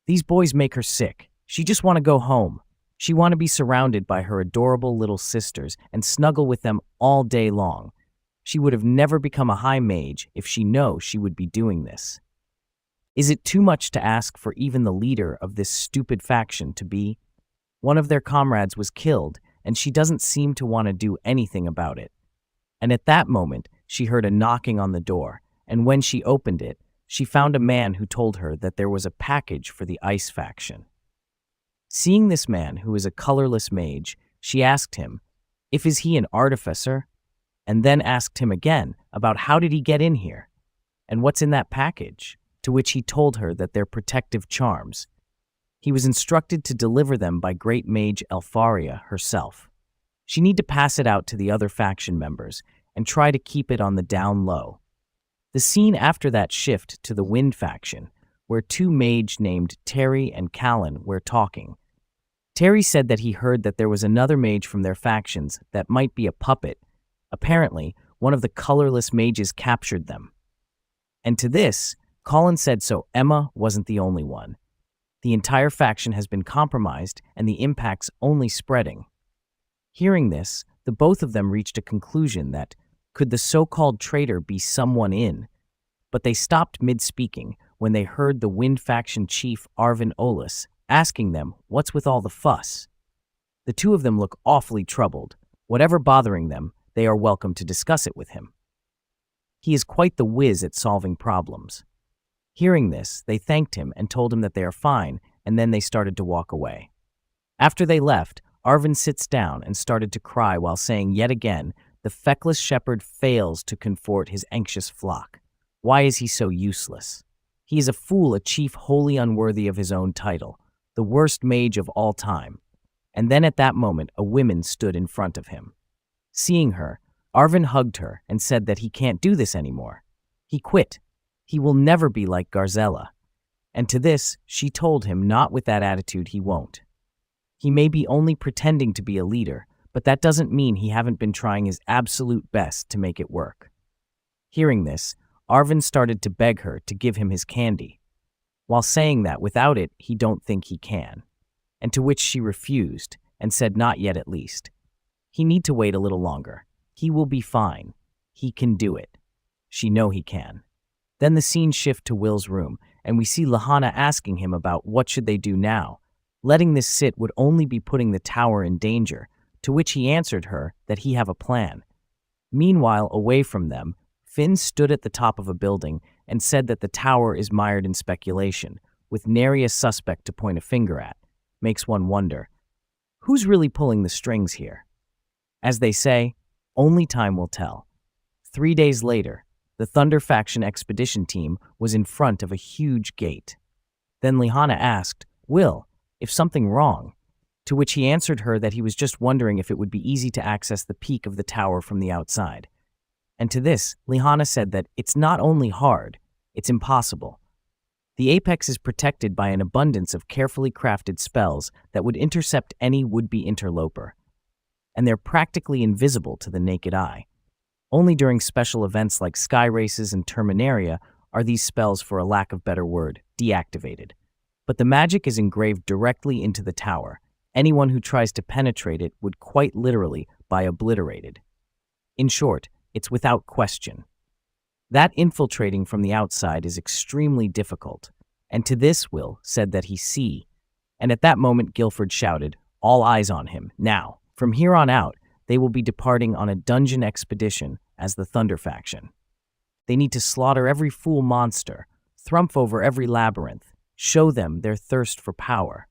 These boys make her sick. She just want to go home. She want to be surrounded by her adorable little sisters and snuggle with them all day long. She would have never become a high mage if she know she would be doing this. Is it too much to ask for even the leader of this stupid faction to be? One of their comrades was killed, and she doesn't seem to want to do anything about it. And at that moment, she heard a knocking on the door, and when she opened it, she found a man who told her that there was a package for the Ice Faction. Seeing this man, who is a colorless mage, she asked him, if is he an artificer? And then asked him again about how did he get in here, and what's in that package, to which he told her that they're protective charms. He was instructed to deliver them by great mage Elfaria herself. She need to pass it out to the other faction members and try to keep it on the down low. The scene after that shift to the Wind faction, where two mage named Terry and Callan were talking. Terry said that he heard that there was another mage from their factions that might be a puppet. Apparently, one of the colorless mages captured them. And to this, Colin said so Emma wasn't the only one. The entire faction has been compromised and the impact's only spreading. Hearing this, the both of them reached a conclusion that could the so-called traitor be someone in? But they stopped mid-speaking when they heard the Wind faction chief Arvin Olus asking them what's with all the fuss. The two of them look awfully troubled. Whatever bothering them, they are welcome to discuss it with him. He is quite the whiz at solving problems. Hearing this, they thanked him and told him that they are fine, and then they started to walk away. After they left, Arvin sits down and started to cry while saying yet again, the feckless shepherd fails to comfort his anxious flock. Why is he so useless? He is a fool, a chief wholly unworthy of his own title, the worst mage of all time. And then at that moment, a woman stood in front of him. Seeing her, Arvin hugged her and said that he can't do this anymore. He quit. He will never be like Garzella. And to this, she told him not with that attitude he won't. He may be only pretending to be a leader, but that doesn't mean he haven't been trying his absolute best to make it work. Hearing this, Arvin started to beg her to give him his candy, while saying that without it, he don't think he can. And to which she refused, and said not yet at least. He need to wait a little longer. He will be fine. He can do it. She know he can. Then the scene shift to Will's room, and we see Lahanna asking him about what should they do now. Letting this sit would only be putting the tower in danger, to which he answered her that he have a plan. Meanwhile, away from them, Finn stood at the top of a building and said that the tower is mired in speculation, with nary a suspect to point a finger at. Makes one wonder, who's really pulling the strings here? As they say, only time will tell. 3 days later, the Thunder faction expedition team was in front of a huge gate. Then Lahanna asked, Will, if something wrong? To which he answered her that he was just wondering if it would be easy to access the peak of the tower from the outside. And to this, Lahanna said that it's not only hard, it's impossible. The apex is protected by an abundance of carefully crafted spells that would intercept any would-be interloper. And they're practically invisible to the naked eye. Only during special events like sky races and Terminaria are these spells, for a lack of better word, deactivated. But the magic is engraved directly into the tower. Anyone who tries to penetrate it would quite literally be obliterated. In short, it's without question. That infiltrating from the outside is extremely difficult, and to this Will said that he see. And at that moment Guilford shouted, all eyes on him, now. From here on out, They will be departing on a dungeon expedition as the Thunder faction. They need to slaughter every fool monster, thrumph over every labyrinth, show them their thirst for power.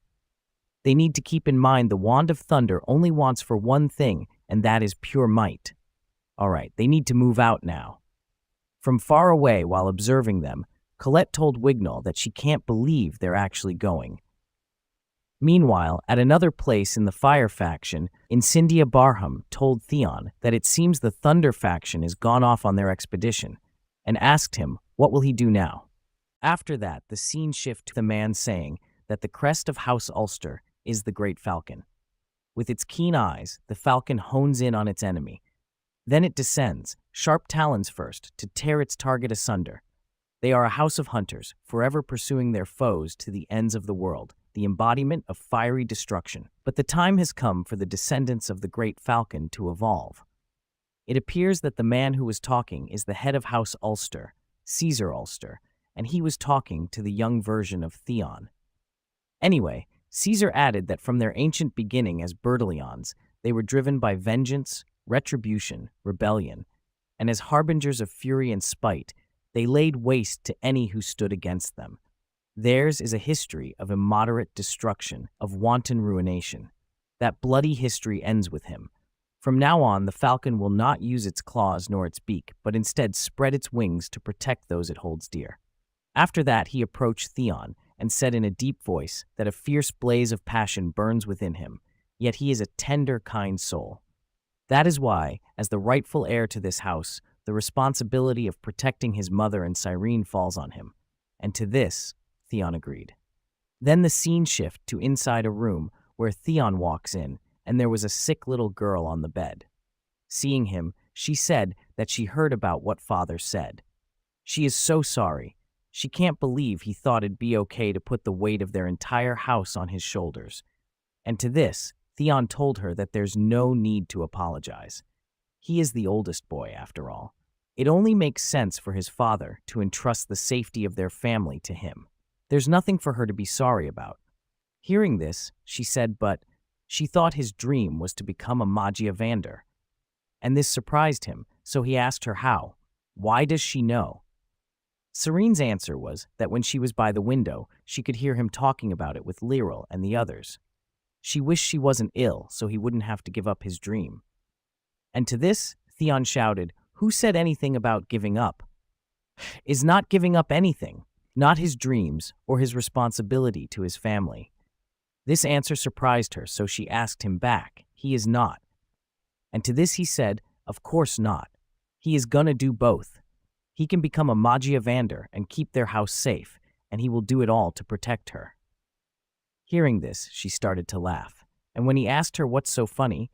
They need to keep in mind the Wand of Thunder only wants for one thing, and that is pure might. All right, they need to move out now. From far away, while observing them, Colette told Wignall that she can't believe they're actually going. Meanwhile, at another place in the Fire faction, Incendia Barham told Theon that it seems the Thunder faction has gone off on their expedition, and asked him what will he do now. After that, the scene shifted to the man saying that the crest of House Ulster is the Great Falcon. With its keen eyes, the falcon hones in on its enemy. Then it descends, sharp talons first, to tear its target asunder. They are a house of hunters, forever pursuing their foes to the ends of the world, the embodiment of fiery destruction. But the time has come for the descendants of the Great Falcon to evolve. It appears that the man who was talking is the head of House Ulster, Caesar Ulster, and he was talking to the young version of Theon. Anyway, Caesar added that from their ancient beginning as Bertilions, they were driven by vengeance, retribution, rebellion, and as harbingers of fury and spite, they laid waste to any who stood against them. Theirs is a history of immoderate destruction, of wanton ruination. That bloody history ends with him. From now on, the falcon will not use its claws nor its beak, but instead spread its wings to protect those it holds dear. After that, he approached Theon and said in a deep voice that a fierce blaze of passion burns within him, yet he is a tender, kind soul. That is why, as the rightful heir to this house, the responsibility of protecting his mother and Cyrene falls on him. And to this, Theon agreed. Then the scene shifted to inside a room where Theon walks in, and there was a sick little girl on the bed. Seeing him, she said that she heard about what father said. She is so sorry. She can't believe he thought it'd be okay to put the weight of their entire house on his shoulders. And to this, Theon told her that there's no need to apologize. He is the oldest boy, after all. It only makes sense for his father to entrust the safety of their family to him. There's nothing for her to be sorry about. Hearing this, she said, but she thought his dream was to become a Magia Vander. And this surprised him, so he asked her how. Why does she know? Cyrene's answer was that when she was by the window, she could hear him talking about it with Lyral and the others. She wished she wasn't ill, so he wouldn't have to give up his dream. And to this, Theon shouted, "Who said anything about giving up? Is not giving up anything, not his dreams or his responsibility to his family." This answer surprised her, so she asked him back, "He is not." And to this he said, "Of course not. He is gonna do both. He can become a Magia Vander and keep their house safe, and he will do it all to protect her." Hearing this, she started to laugh, and when he asked her what's so funny,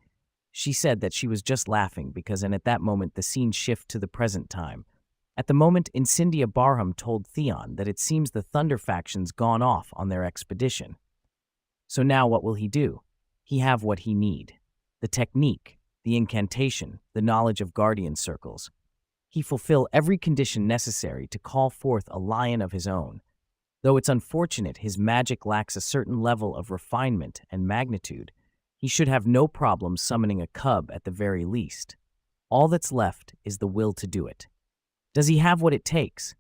she said that she was just laughing because at that moment the scene shifted to the present time. At the moment, Incendia Barham told Theon that it seems the Thunder faction's gone off on their expedition. So now what will he do? He have what he need. The technique, the incantation, the knowledge of guardian circles. He fulfill every condition necessary to call forth a lion of his own. Though it's unfortunate his magic lacks a certain level of refinement and magnitude, he should have no problem summoning a cub at the very least. All that's left is the will to do it. Does he have what it takes?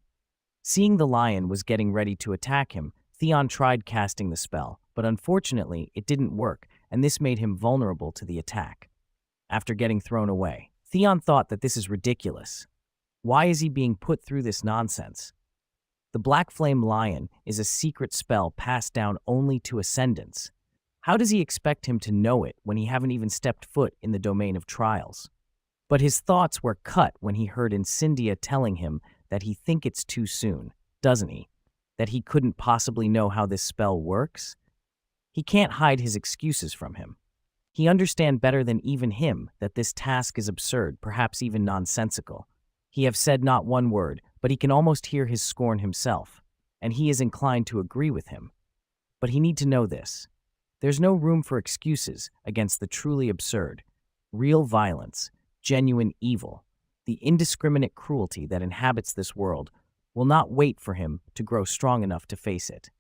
Seeing the lion was getting ready to attack him, Theon tried casting the spell, but unfortunately it didn't work, and this made him vulnerable to the attack. After getting thrown away, Theon thought that this is ridiculous. Why is he being put through this nonsense? The Black Flame Lion is a secret spell passed down only to ascendants. How does he expect him to know it when he haven't even stepped foot in the domain of trials? But his thoughts were cut when he heard Incendia telling him that he think it's too soon, doesn't he? That he couldn't possibly know how this spell works? He can't hide his excuses from him. He understands better than even him that this task is absurd, perhaps even nonsensical. He have said not one word, but he can almost hear his scorn himself, and he is inclined to agree with him. But he need to know this. There's no room for excuses against the truly absurd, real violence, genuine evil. The indiscriminate cruelty that inhabits this world will not wait for him to grow strong enough to face it.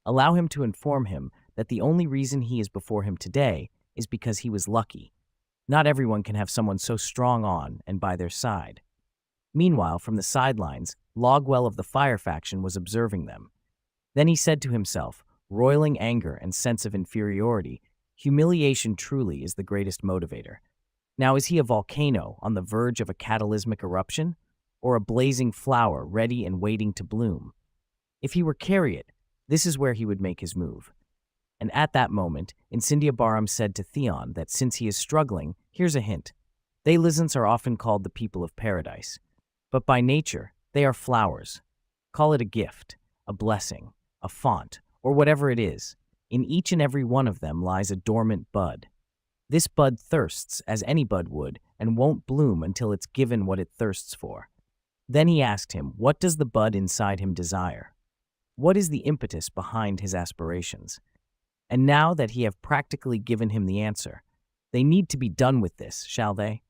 Allow him to inform him that the only reason he is before him today is because he was lucky. Not everyone can have someone so strong on and by their side. Meanwhile, from the sidelines, Logwell of the Fire faction was observing them. Then he said to himself, roiling anger and sense of inferiority, humiliation truly is the greatest motivator. Now is he a volcano on the verge of a cataclysmic eruption, or a blazing flower ready and waiting to bloom? If he were Chariot, this is where he would make his move. And at that moment, Incendiabarum said to Theon that since he is struggling, here's a hint. They lizards are often called the people of paradise. But by nature, they are flowers. Call it a gift, a blessing, a font, or whatever it is. In each and every one of them lies a dormant bud. This bud thirsts as any bud would and won't bloom until it's given what it thirsts for. Then he asked him, what does the bud inside him desire? What is the impetus behind his aspirations? And now that he have practically given him the answer, they need to be done with this, shall they?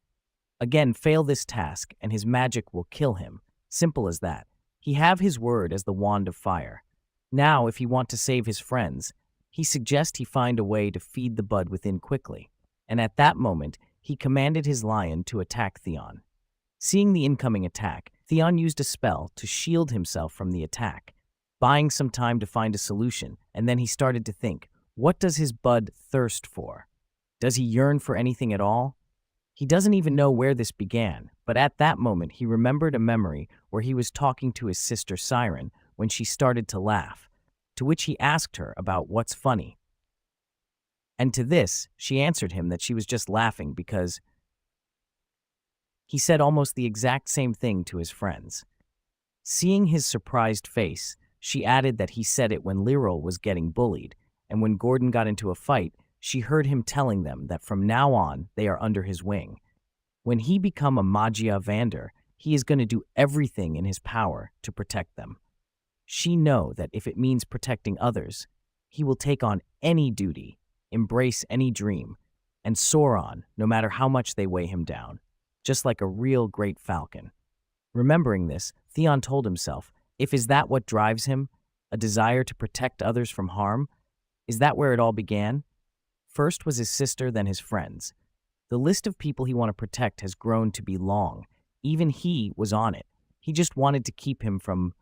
Again, fail this task, and his magic will kill him. Simple as that. He have his word as the wand of fire. Now, if he want to save his friends, he suggests he find a way to feed the bud within quickly. And at that moment, he commanded his lion to attack Theon. Seeing the incoming attack, Theon used a spell to shield himself from the attack, buying some time to find a solution, and then he started to think, what does his bud thirst for? Does he yearn for anything at all? He doesn't even know where this began, but at that moment he remembered a memory where he was talking to his sister Siren when she started to laugh, to which he asked her about what's funny. And to this, she answered him that she was just laughing because he said almost the exact same thing to his friends. Seeing his surprised face, she added that he said it when Lyril was getting bullied, and when Gordon got into a fight, she heard him telling them that from now on they are under his wing. When he become a Magia Vander, he is going to do everything in his power to protect them. She know that if it means protecting others, he will take on any duty, embrace any dream, and soar on no matter how much they weigh him down, just like a real great falcon. Remembering this, Theon told himself, if is that what drives him, a desire to protect others from harm? Is that where it all began? First was his sister, then his friends. The list of people he wanted to protect has grown to be long. Even he was on it. He just wanted to keep him from...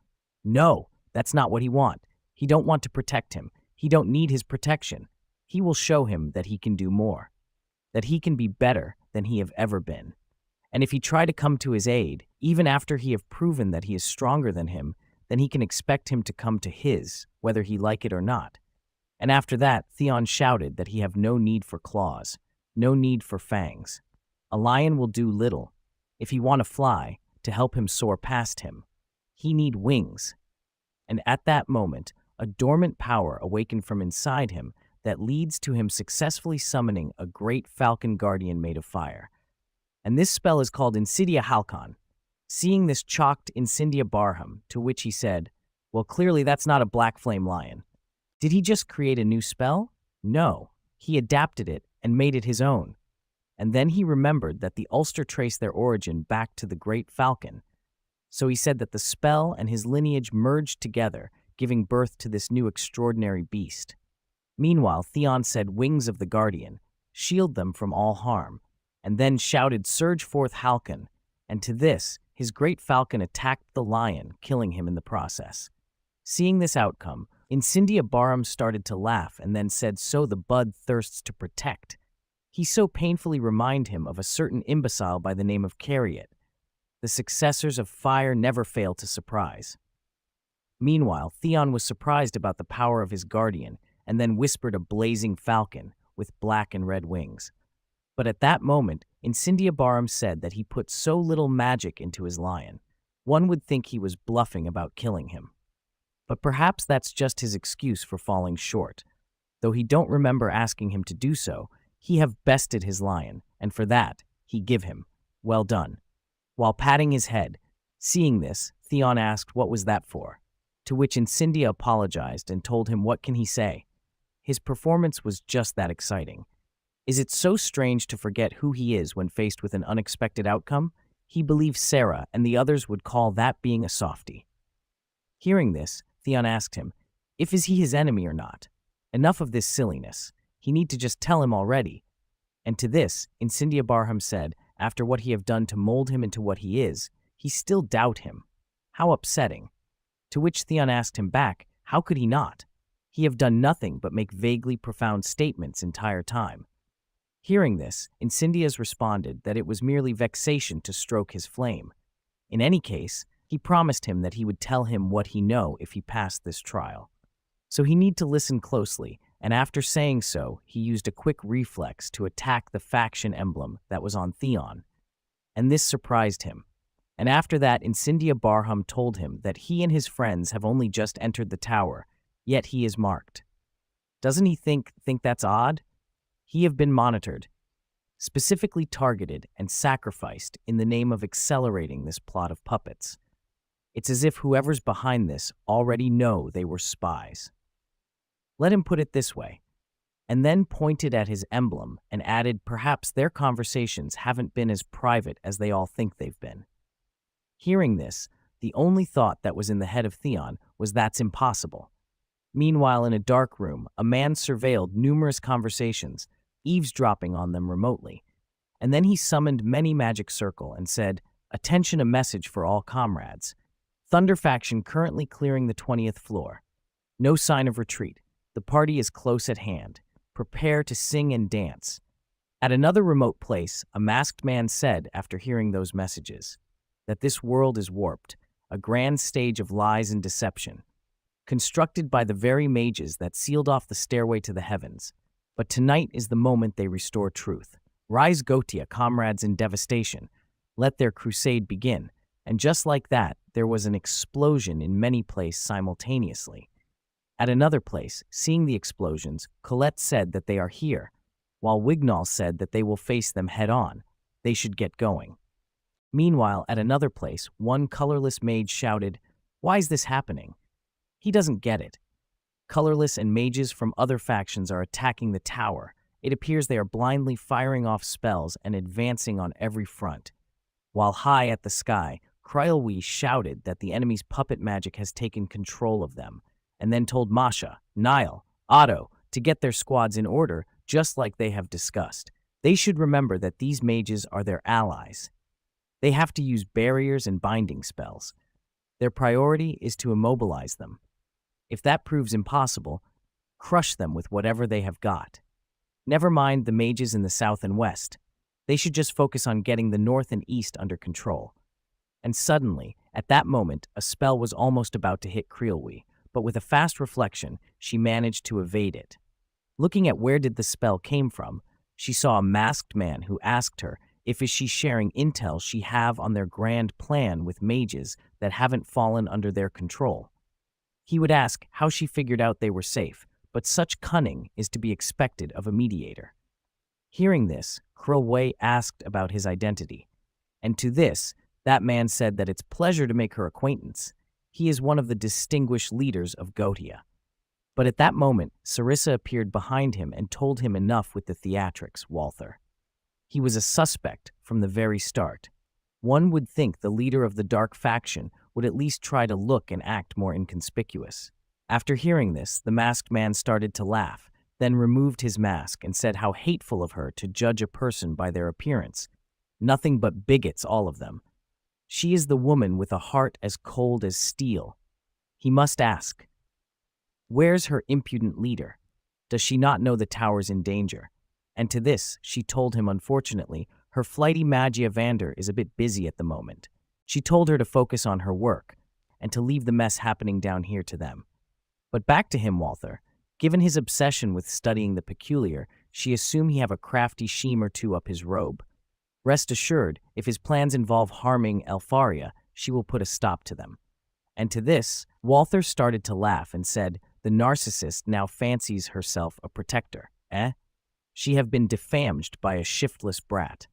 No, that's not what he want. He don't want to protect him. He don't need his protection. He will show him that he can do more, that he can be better than he have ever been. And if he try to come to his aid, even after he have proven that he is stronger than him, then he can expect him to come to his, whether he like it or not. And after that, Theon shouted that he have no need for claws, no need for fangs. A lion will do little. If he want to fly, to help him soar past him, he need wings. And at that moment, a dormant power awakened from inside him that leads to him successfully summoning a great falcon guardian made of fire. And this spell is called Insidia Halcon. Seeing this chalked Incendia Barham, to which he said, well, clearly that's not a black flame lion. Did he just create a new spell? No, he adapted it and made it his own. And then he remembered that the Ulster traced their origin back to the great falcon. So he said that the spell and his lineage merged together, giving birth to this new extraordinary beast. Meanwhile, Theon said, wings of the guardian, shield them from all harm, and then shouted, surge forth Halcon, and to this, his great falcon attacked the lion, killing him in the process. Seeing this outcome, Incendia Barham started to laugh and then said, so the bud thirsts to protect. He so painfully reminded him of a certain imbecile by the name of Chariot. The successors of fire never fail to surprise. Meanwhile, Theon was surprised about the power of his guardian and then whispered a blazing falcon with black and red wings. But at that moment, Incendia Barham said that he put so little magic into his lion. One would think he was bluffing about killing him. But perhaps that's just his excuse for falling short. Though he don't remember asking him to do so, he have bested his lion, and for that, he give him, well done. While patting his head, seeing this, Theon asked what was that for, to which Incendia apologized and told him what can he say. His performance was just that exciting. Is it so strange to forget who he is when faced with an unexpected outcome? He believed Sarah and the others would call that being a softie. Hearing this, Theon asked him, is he his enemy or not? Enough of this silliness. He need to just tell him already. And to this, Incindia Barham said, after what he have done to mold him into what he is, he still doubt him. How upsetting. To which Theon asked him back, how could he not? He have done nothing but make vaguely profound statements entire time. Hearing this, Incendias responded that it was merely vexation to stroke his flame. In any case, he promised him that he would tell him what he know if he passed this trial. So he need to listen closely, and after saying so, he used a quick reflex to attack the faction emblem that was on Theon. And this surprised him. And after that, Incindia Barham told him that he and his friends have only just entered the tower, yet he is marked. Doesn't he think that's odd? He have been monitored, specifically targeted and sacrificed in the name of accelerating this plot of puppets. It's as if whoever's behind this already know they were spies. Let him put it this way, and then pointed at his emblem and added perhaps their conversations haven't been as private as they all think they've been. Hearing this, the only thought that was in the head of Theon was that's impossible. Meanwhile, in a dark room, a man surveilled numerous conversations, eavesdropping on them remotely. And then he summoned many magic circle and said, "Attention, a message for all comrades. Thunder faction currently clearing the 20th floor. No sign of retreat. The party is close at hand. Prepare to sing and dance." At another remote place, a masked man said, after hearing those messages, that this world is warped, a grand stage of lies and deception, constructed by the very mages that sealed off the stairway to the heavens. But tonight is the moment they restore truth. Rise, Gotia, comrades in devastation. Let their crusade begin. And just like that, there was an explosion in many places simultaneously. At another place, seeing the explosions, Colette said that they are here, while Wignall said that they will face them head-on. They should get going. Meanwhile, at another place, one colorless mage shouted, "Why is this happening?" He doesn't get it. Colorless and mages from other factions are attacking the tower. It appears they are blindly firing off spells and advancing on every front. While high at the sky, Krylwi shouted that the enemy's puppet magic has taken control of them, and then told Masha, Niall, Otto to get their squads in order, just like they have discussed. They should remember that these mages are their allies. They have to use barriers and binding spells. Their priority is to immobilize them. If that proves impossible, crush them with whatever they have got. Never mind the mages in the south and west. They should just focus on getting the north and east under control. And suddenly, at that moment, a spell was almost about to hit Krylwi, but with a fast reflection, she managed to evade it. Looking at where did the spell came from, she saw a masked man who asked her if is she sharing intel she have on their grand plan with mages that haven't fallen under their control. He would ask how she figured out they were safe, but such cunning is to be expected of a mediator. Hearing this, Krylwi asked about his identity, and to this, that man said that it's pleasure to make her acquaintance. He is one of the distinguished leaders of Gotia. But at that moment, Sarissa appeared behind him and told him enough with the theatrics, Walther. He was a suspect from the very start. One would think the leader of the dark faction would at least try to look and act more inconspicuous. After hearing this, the masked man started to laugh, then removed his mask and said how hateful of her to judge a person by their appearance. Nothing but bigots, all of them. She is the woman with a heart as cold as steel. He must ask, where's her impudent leader? Does she not know the tower's in danger? And to this, she told him unfortunately, her flighty Magia Vander is a bit busy at the moment. She told her to focus on her work, and to leave the mess happening down here to them. But back to him, Walther. Given his obsession with studying the peculiar, she assumed he have a crafty sheen or two up his robe. Rest assured, if his plans involve harming Elfaria, she will put a stop to them. And to this, Walther started to laugh and said, the narcissist now fancies herself a protector, eh? She have been defamed by a shiftless brat.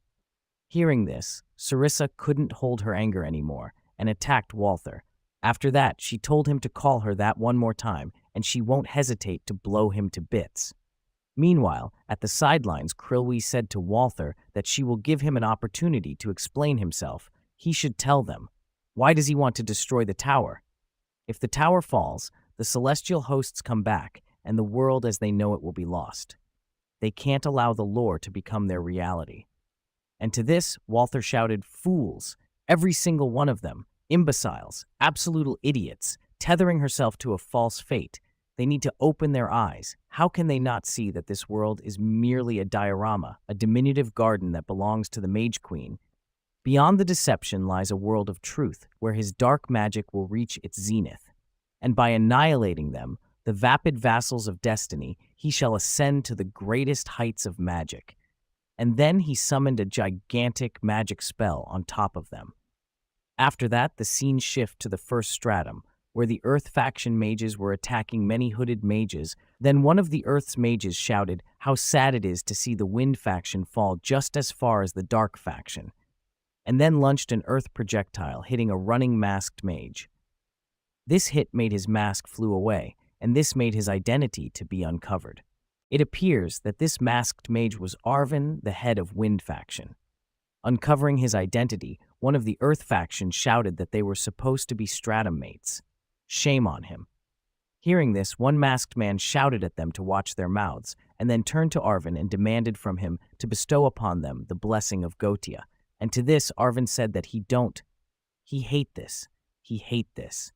Hearing this, Sarissa couldn't hold her anger anymore and attacked Walther. After that, she told him to call her that one more time, and she won't hesitate to blow him to bits. Meanwhile, at the sidelines, Krylwi said to Walther that she will give him an opportunity to explain himself. He should tell them. Why does he want to destroy the tower? If the tower falls, the celestial hosts come back, and the world as they know it will be lost. they can't allow the lore to become their reality. And to this, Walther shouted, "Fools! Every single one of them! Imbeciles! Absolute idiots! Tethering herself to a false fate! They need to open their eyes. How can they not see that this world is merely a diorama, a diminutive garden that belongs to the Mage Queen? Beyond the deception lies a world of truth, where his dark magic will reach its zenith. And by annihilating them, the vapid vassals of destiny, he shall ascend to the greatest heights of magic." And then he summoned a gigantic magic spell on top of them. After that, the scene shifted to the first stratum, where the Earth faction mages were attacking many hooded mages. Then one of the Earth's mages shouted, "How sad it is to see the Wind faction fall just as far as the Dark faction," and then launched an Earth projectile, hitting a running masked mage. This hit made his mask flew away, and this made his identity to be uncovered. It appears that this masked mage was Arvin, the head of Wind faction. Uncovering his identity, one of the Earth faction shouted that they were supposed to be stratum mates. Shame on him. Hearing this, one masked man shouted at them to watch their mouths, and then turned to Arvin and demanded from him to bestow upon them the blessing of Gotia. And to this, Arvin said that he hate this. He hate this.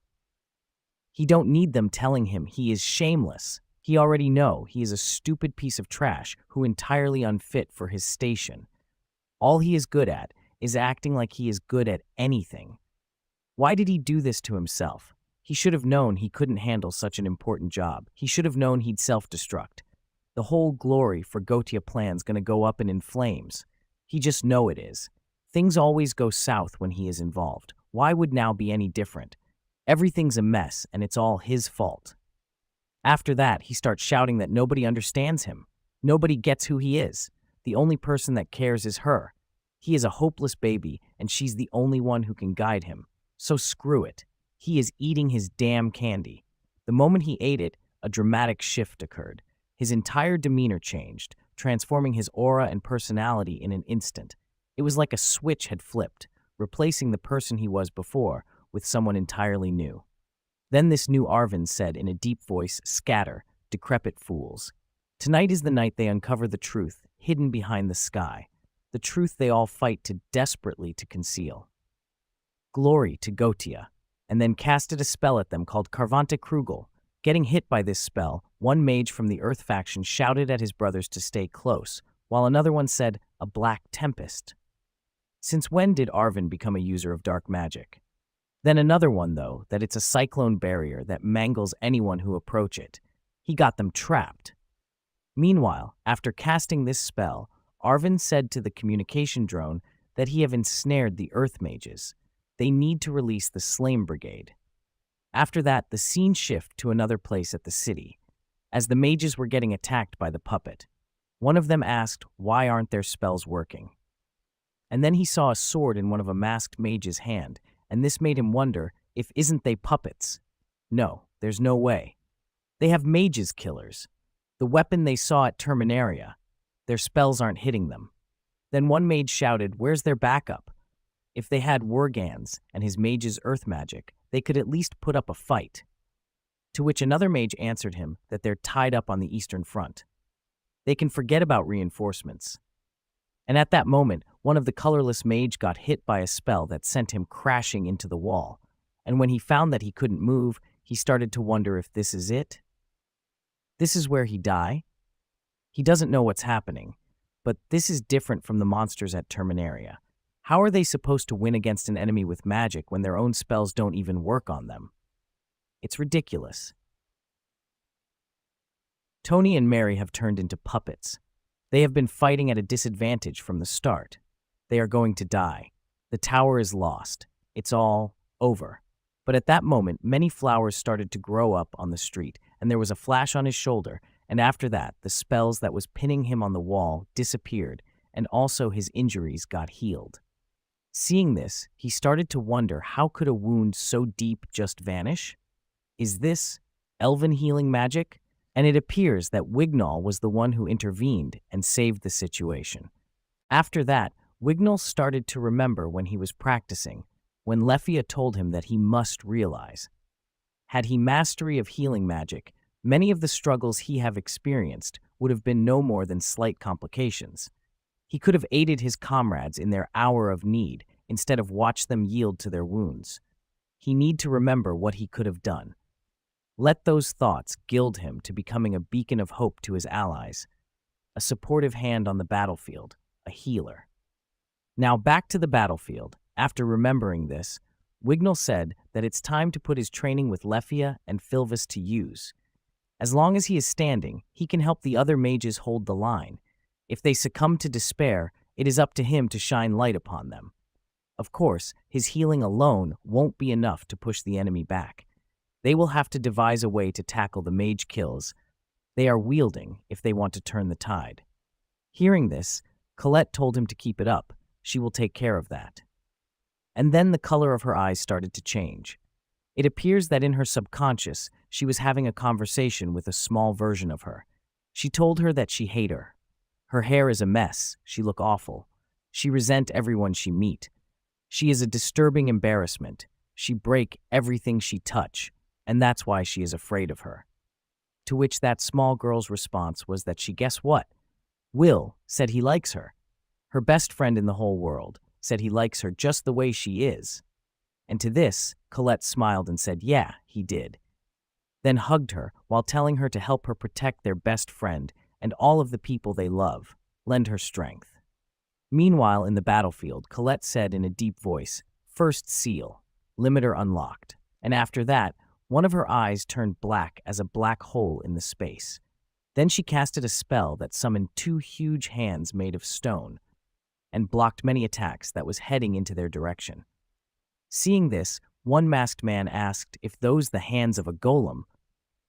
He don't need them telling him he is shameless. He already know he is a stupid piece of trash who entirely unfit for his station. All he is good at is acting like he is good at anything. Why did he do this to himself? He should have known he couldn't handle such an important job. He should have known he'd self-destruct. The whole glory for Gotia plan's gonna go up and in flames. He just know it is. Things always go south when he is involved. Why would now be any different? Everything's a mess, and it's all his fault. After that, he starts shouting that nobody understands him. Nobody gets who he is. The only person that cares is her. He is a hopeless baby, and she's the only one who can guide him. So screw it. He is eating his damn candy. The moment he ate it, a dramatic shift occurred. His entire demeanor changed, transforming his aura and personality in an instant. It was like a switch had flipped, replacing the person he was before with someone entirely new. Then this new Arvin said in a deep voice, "Scatter, decrepit fools. Tonight is the night they uncover the truth, hidden behind the sky. The truth they all fight desperately to conceal. Glory to Gotia," and then casted a spell at them called Carvante Krugel. Getting hit by this spell, one mage from the Earth faction shouted at his brothers to stay close, while another one said, "A black tempest." Since when did Arvin become a user of dark magic? Then another one, though, that it's a cyclone barrier that mangles anyone who approach it. He got them trapped. Meanwhile, after casting this spell, Arvin said to the communication drone that he have ensnared the Earth mages. They need to release the Slame Brigade. After that, the scene shifted to another place at the city, as the mages were getting attacked by the puppet. One of them asked, why aren't their spells working? And then he saw a sword in one of a masked mage's hand, and this made him wonder if isn't they puppets? No, there's no way. They have mages killers. The weapon they saw at Terminaria. Their spells aren't hitting them. Then one mage shouted, where's their backup? If they had Wergans and his mage's earth magic, they could at least put up a fight. To which another mage answered him that they're tied up on the Eastern Front. They can forget about reinforcements. And at that moment, one of the colorless mage got hit by a spell that sent him crashing into the wall. And when he found that he couldn't move, he started to wonder if this is it. This is where he die? He doesn't know what's happening, but this is different from the monsters at Terminaria. How are they supposed to win against an enemy with magic when their own spells don't even work on them? It's ridiculous. Tony and Mary have turned into puppets. They have been fighting at a disadvantage from the start. They are going to die. The tower is lost. It's all over. But at that moment, many flowers started to grow up on the street, and there was a flash on his shoulder, and after that, the spells that was pinning him on the wall disappeared, and also his injuries got healed. Seeing this, he started to wonder how could a wound so deep just vanish? Is this elven healing magic? And it appears that Wignall was the one who intervened and saved the situation. After that, Wignall started to remember when he was practicing, when Leffia told him that he must realize. Had he mastery of healing magic, many of the struggles he have experienced would have been no more than slight complications. He could have aided his comrades in their hour of need instead of watched them yield to their wounds. He need to remember what he could have done. Let those thoughts gild him to becoming a beacon of hope to his allies, a supportive hand on the battlefield, a healer. Now back to the battlefield. After remembering this, Wignall said that it's time to put his training with Leffia and Filvis to use. As long as he is standing, he can help the other mages hold the line. If they succumb to despair, it is up to him to shine light upon them. Of course, his healing alone won't be enough to push the enemy back. They will have to devise a way to tackle the mage kills they are wielding if they want to turn the tide. Hearing this, Colette told him to keep it up. She will take care of that. And then the color of her eyes started to change. It appears that in her subconscious, she was having a conversation with a small version of her. She told her that she hate her. Her hair is a mess. She look awful. She resent everyone she meet. She is a disturbing embarrassment. She break everything she touch, and that's why she is afraid of her. To which that small girl's response was that she guess what? Will said he likes her. Her best friend in the whole world said he likes her just the way she is. And to this, Colette smiled and said, yeah, he did. Then hugged her while telling her to help her protect their best friend and all of the people they love, lend her strength. Meanwhile, in the battlefield, Colette said in a deep voice, first seal, limiter unlocked. And after that, one of her eyes turned black as a black hole in the space. Then she casted a spell that summoned 2 huge hands made of stone and blocked many attacks that was heading into their direction. Seeing this, one masked man asked if those the hands of a golem,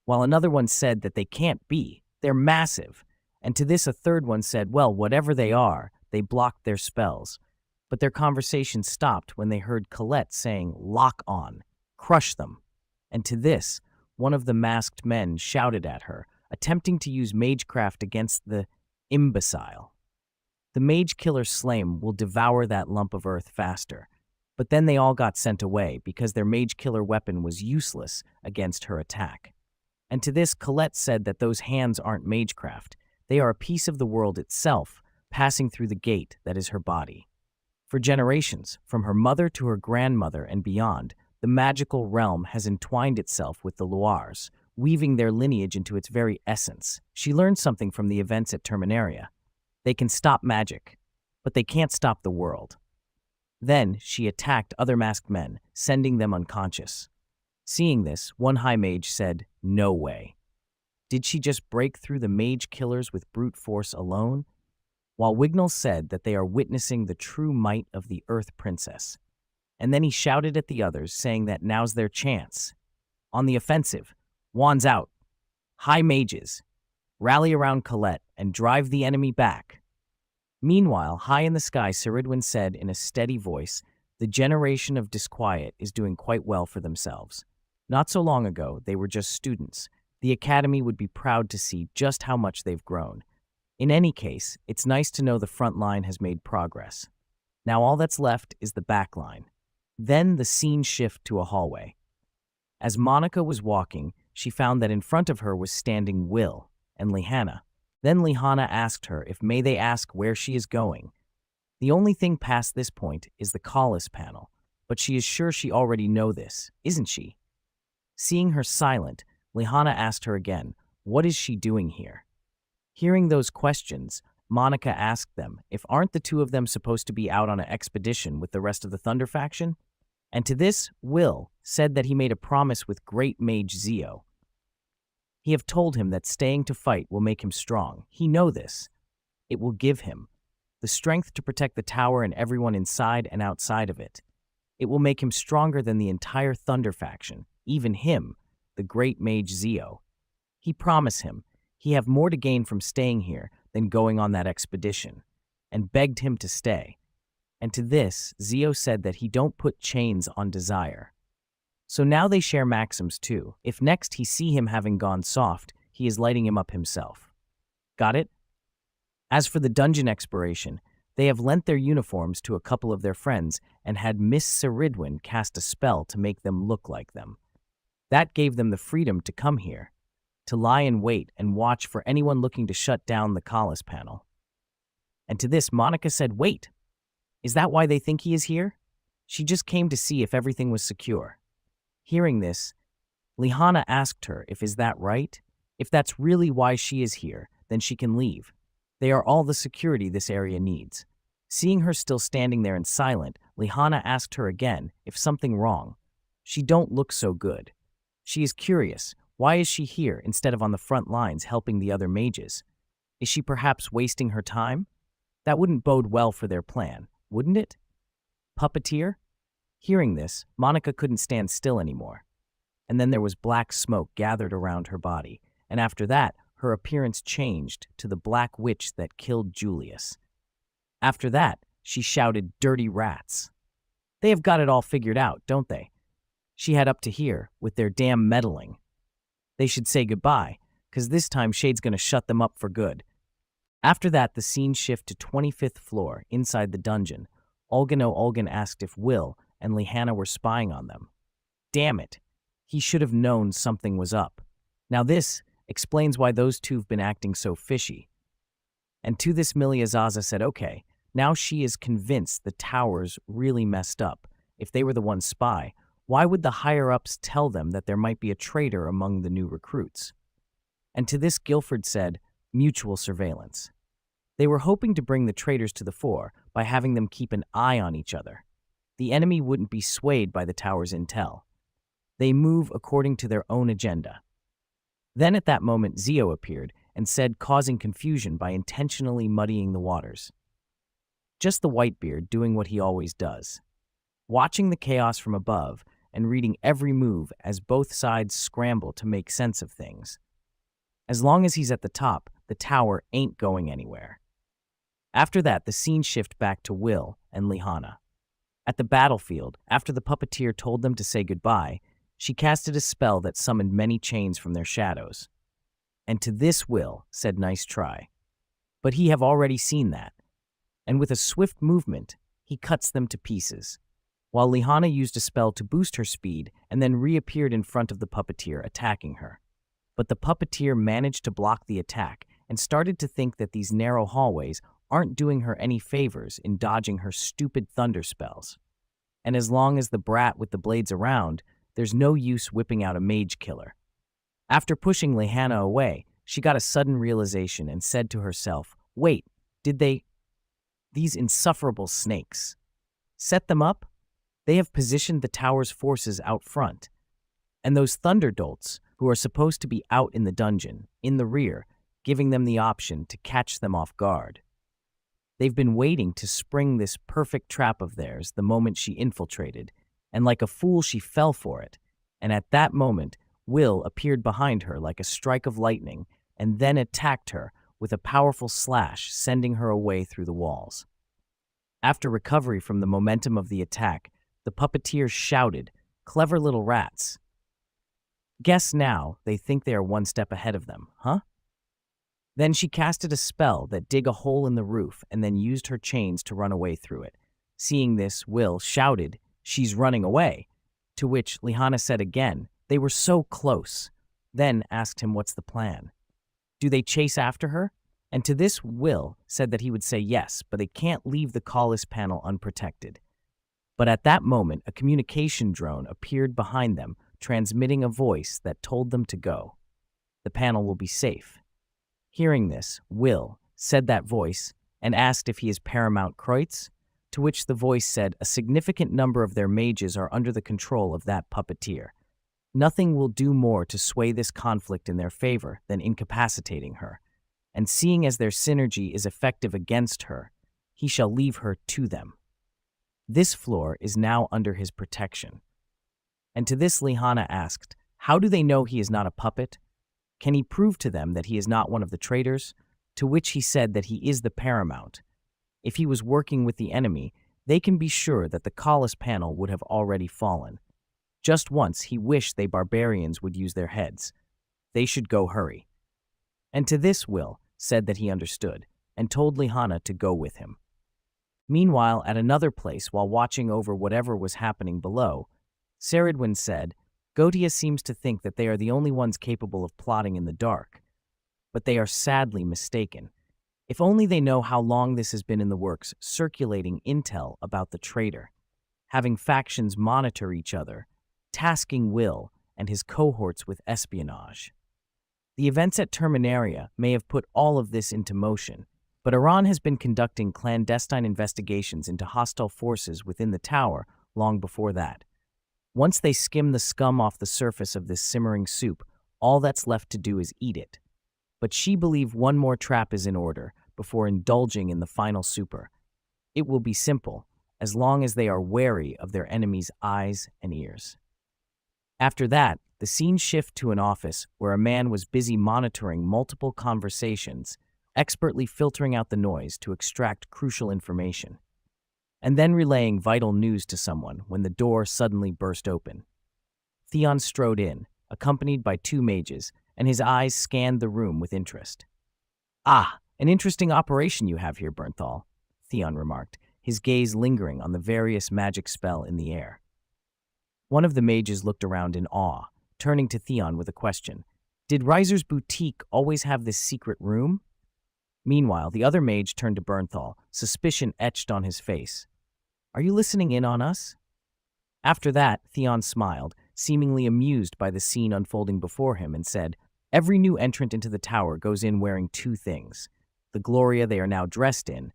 while another one said that they can't be, they're massive. And to this a third one said, well, whatever they are, they blocked their spells. But their conversation stopped when they heard Colette saying, lock on, crush them. And to this, one of the masked men shouted at her, attempting to use magecraft against the imbecile. The mage killer Slame will devour that lump of earth faster. But then they all got sent away because their mage killer weapon was useless against her attack. And to this, Colette said that those hands aren't magecraft. They are a piece of the world itself, passing through the gate that is her body. For generations, from her mother to her grandmother and beyond, the magical realm has entwined itself with the Loires, weaving their lineage into its very essence. She learned something from the events at Terminaria. They can stop magic, but they can't stop the world. Then she attacked other masked men, sending them unconscious. Seeing this, one high mage said, no way. Did she just break through the mage killers with brute force alone? While Wignall said that they are witnessing the true might of the Earth Princess. And then he shouted at the others, saying that now's their chance. On the offensive, wands out. High mages, rally around Colette and drive the enemy back. Meanwhile, high in the sky, Ceridwen said in a steady voice, the generation of disquiet is doing quite well for themselves. Not so long ago, they were just students. The Academy would be proud to see just how much they've grown. In any case, it's nice to know the front line has made progress. Now all that's left is the back line. Then the scene shifted to a hallway. As Monica was walking, she found that in front of her was standing Will and Lihanna. Then Lihanna asked her if may they ask where she is going. The only thing past this point is the Collis panel, but she is sure she already know this, isn't she? Seeing her silent, Lihanna asked her again, what is she doing here? Hearing those questions, Monica asked them if aren't the two of them supposed to be out on an expedition with the rest of the Thunder faction? And to this, Will said that he made a promise with great mage Zio. He have told him that staying to fight will make him strong. He know this. It will give him the strength to protect the tower and everyone inside and outside of it. It will make him stronger than the entire Thunder faction, even him, the great mage Zio. He promised him he have more to gain from staying here than going on that expedition, and begged him to stay. And to this, Zio said that he don't put chains on desire. So now they share maxims too. If next he see him having gone soft, he is lighting him up himself. Got it? As for the dungeon exploration, they have lent their uniforms to a couple of their friends and had Miss Ceridwen cast a spell to make them look like them. That gave them the freedom to come here. to lie in wait and watch for anyone looking to shut down the Collis panel. And to this, Monica said, "Wait, is that why they think he is here? She just came to see if everything was secure." Hearing this, Lihanna asked her if is that right? If that's really why she is here, then she can leave. They are all the security this area needs. Seeing her still standing there and silent, Lihanna asked her again if something wrong. She don't look so good. She is curious. Why is she here instead of on the front lines helping the other mages? Is she perhaps wasting her time? That wouldn't bode well for their plan, wouldn't it? Puppeteer? Hearing this, Monica couldn't stand still anymore. And then there was black smoke gathered around her body, and after that, her appearance changed to the black witch that killed Julius. After that, she shouted, "Dirty rats. They have got it all figured out, don't they? She had up to here with their damn meddling. They should say goodbye, 'cause this time Shade's gonna shut them up for good." After that, the scene shift to 25th floor, inside the dungeon. Olgan asked if Will and Lihanna were spying on them. Damn it. He should have known something was up. Now this explains why those two have been acting so fishy. And to this, Millie Azaza said, okay, now she is convinced the towers really messed up. If they were the one spy, why would the higher-ups tell them that there might be a traitor among the new recruits? And to this, Guilford said, mutual surveillance. They were hoping to bring the traitors to the fore by having them keep an eye on each other. The enemy wouldn't be swayed by the tower's intel. They move according to their own agenda. Then at that moment, Zio appeared and said, causing confusion by intentionally muddying the waters. Just the Whitebeard doing what he always does, watching the chaos from above and reading every move as both sides scramble to make sense of things. As long as he's at the top, the tower ain't going anywhere. After that, the scene shift back to Will and Lihanna. At the battlefield, after the puppeteer told them to say goodbye, she casted a spell that summoned many chains from their shadows. And to this, Will said, nice try. But he have already seen that. And with a swift movement, he cuts them to pieces, while Lihanna used a spell to boost her speed and then reappeared in front of the puppeteer, attacking her. But the puppeteer managed to block the attack and started to think that these narrow hallways aren't doing her any favors in dodging her stupid thunder spells. And as long as the brat with the blades around, there's no use whipping out a mage killer. After pushing Lihanna away, she got a sudden realization and said to herself, wait, did they? These insufferable snakes. Set them up? They have positioned the tower's forces out front. And those thunderdolts, who are supposed to be out in the dungeon, in the rear, giving them the option to catch them off guard. They've been waiting to spring this perfect trap of theirs the moment she infiltrated, and like a fool she fell for it, and at that moment, Will appeared behind her like a strike of lightning and then attacked her with a powerful slash, sending her away through the walls. After recovery from the momentum of the attack, the puppeteer shouted, clever little rats. Guess now they think they are one step ahead of them, huh? Then she casted a spell that dig a hole in the roof and then used her chains to run away through it. Seeing this, Will shouted, she's running away, to which Lihanna said again, they were so close, then asked him what's the plan. Do they chase after her? And to this, Will said that he would say yes, but they can't leave the Collis panel unprotected. But at that moment, a communication drone appeared behind them, transmitting a voice that told them to go. The panel will be safe. Hearing this, Will said that voice and asked if he is Paramount Kreutz, to which the voice said a significant number of their mages are under the control of that puppeteer. Nothing will do more to sway this conflict in their favor than incapacitating her, and seeing as their synergy is effective against her, he shall leave her to them. This floor is now under his protection. And to this, Lihanna asked, how do they know he is not a puppet? Can he prove to them that he is not one of the traitors? To which he said that he is the Paramount. If he was working with the enemy, they can be sure that the Collis panel would have already fallen. Just once he wished they barbarians would use their heads. They should go hurry. And to this, Will said that he understood, and told Lihanna to go with him. Meanwhile, at another place, while watching over whatever was happening below, Saradwin said, Gotia seems to think that they are the only ones capable of plotting in the dark, but they are sadly mistaken. If only they know how long this has been in the works, circulating intel about the traitor, having factions monitor each other, tasking Will and his cohorts with espionage. The events at Terminaria may have put all of this into motion, but Iran has been conducting clandestine investigations into hostile forces within the tower long before that. Once they skim the scum off the surface of this simmering soup, all that's left to do is eat it. But she believes one more trap is in order before indulging in the final super. It will be simple, as long as they are wary of their enemies' eyes and ears. After that, the scene shifts to an office where a man was busy monitoring multiple conversations, expertly filtering out the noise to extract crucial information, and then relaying vital news to someone when the door suddenly burst open. Theon strode in, accompanied by two mages, and his eyes scanned the room with interest. "Ah, an interesting operation you have here, Bernthal," Theon remarked, his gaze lingering on the various magic spell in the air. One of the mages looked around in awe, turning to Theon with a question. Did Reiser's boutique always have this secret room? Meanwhile, the other mage turned to Bernthal, suspicion etched on his face. Are you listening in on us? After that, Theon smiled, seemingly amused by the scene unfolding before him, and said, Every new entrant into the tower goes in wearing two things, the Gloria they are now dressed in,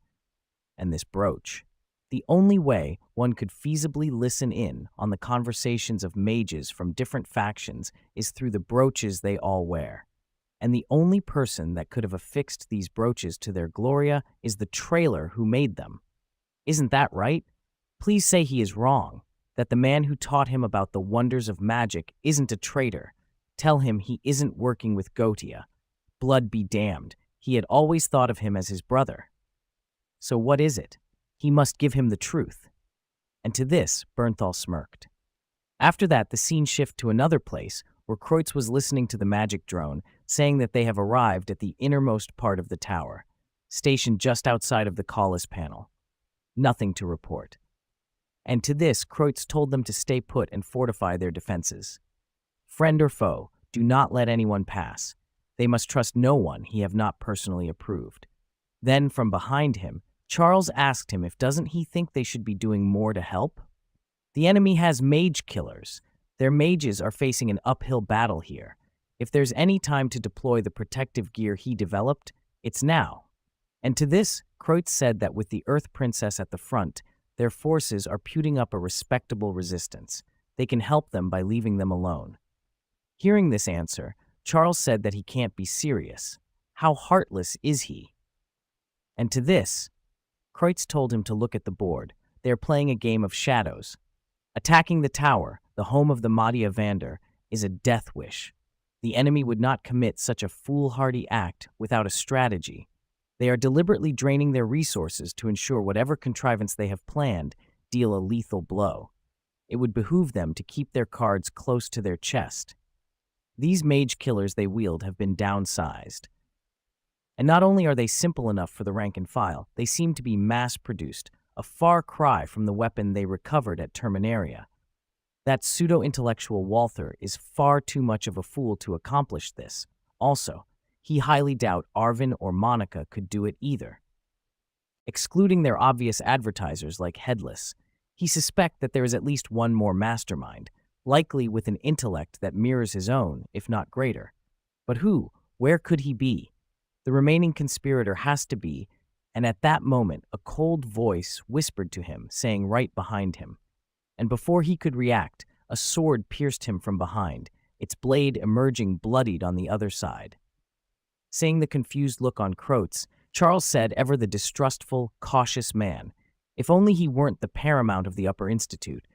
and this brooch. The only way one could feasibly listen in on the conversations of mages from different factions is through the brooches they all wear. And the only person that could have affixed these brooches to their Gloria is the trailer who made them. Isn't that right? Please say he is wrong, that the man who taught him about the wonders of magic isn't a traitor. Tell him he isn't working with Gotia. Blood be damned, he had always thought of him as his brother. So what is it? He must give him the truth. And to this, Bernthal smirked. After that, the scene shifted to another place where Kreutz was listening to the magic drone, saying that they have arrived at the innermost part of the tower, stationed just outside of the Callis panel. Nothing to report. And to this, Kreutz told them to stay put and fortify their defenses. Friend or foe, do not let anyone pass. They must trust no one he have not personally approved. Then, from behind him, Charles asked him if doesn't he think they should be doing more to help? The enemy has mage killers. Their mages are facing an uphill battle here. If there's any time to deploy the protective gear he developed, it's now. And to this, Kreutz said that with the Earth Princess at the front, their forces are putting up a respectable resistance. They can help them by leaving them alone. Hearing this answer, Charles said that he can't be serious. How heartless is he? And to this, Kreutz told him to look at the board. They are playing a game of shadows. Attacking the tower, the home of the Madia Vander, is a death wish. The enemy would not commit such a foolhardy act without a strategy. They are deliberately draining their resources to ensure whatever contrivance they have planned deal a lethal blow. It would behoove them to keep their cards close to their chest. These mage killers they wield have been downsized. And not only are they simple enough for the rank and file, they seem to be mass-produced, a far cry from the weapon they recovered at Terminaria. That pseudo-intellectual Walther is far too much of a fool to accomplish this. Also, he highly doubt Arvin or Monica could do it either. Excluding their obvious advertisers like Headless, he suspects that there is at least one more mastermind, likely with an intellect that mirrors his own, if not greater. But who? Where could he be? The remaining conspirator has to be, and at that moment a cold voice whispered to him, saying right behind him. And before he could react, a sword pierced him from behind, its blade emerging bloodied on the other side. Seeing the confused look on Kreutz, Charles said, ever the distrustful, cautious man, if only he weren't the paramount of the Upper Institute,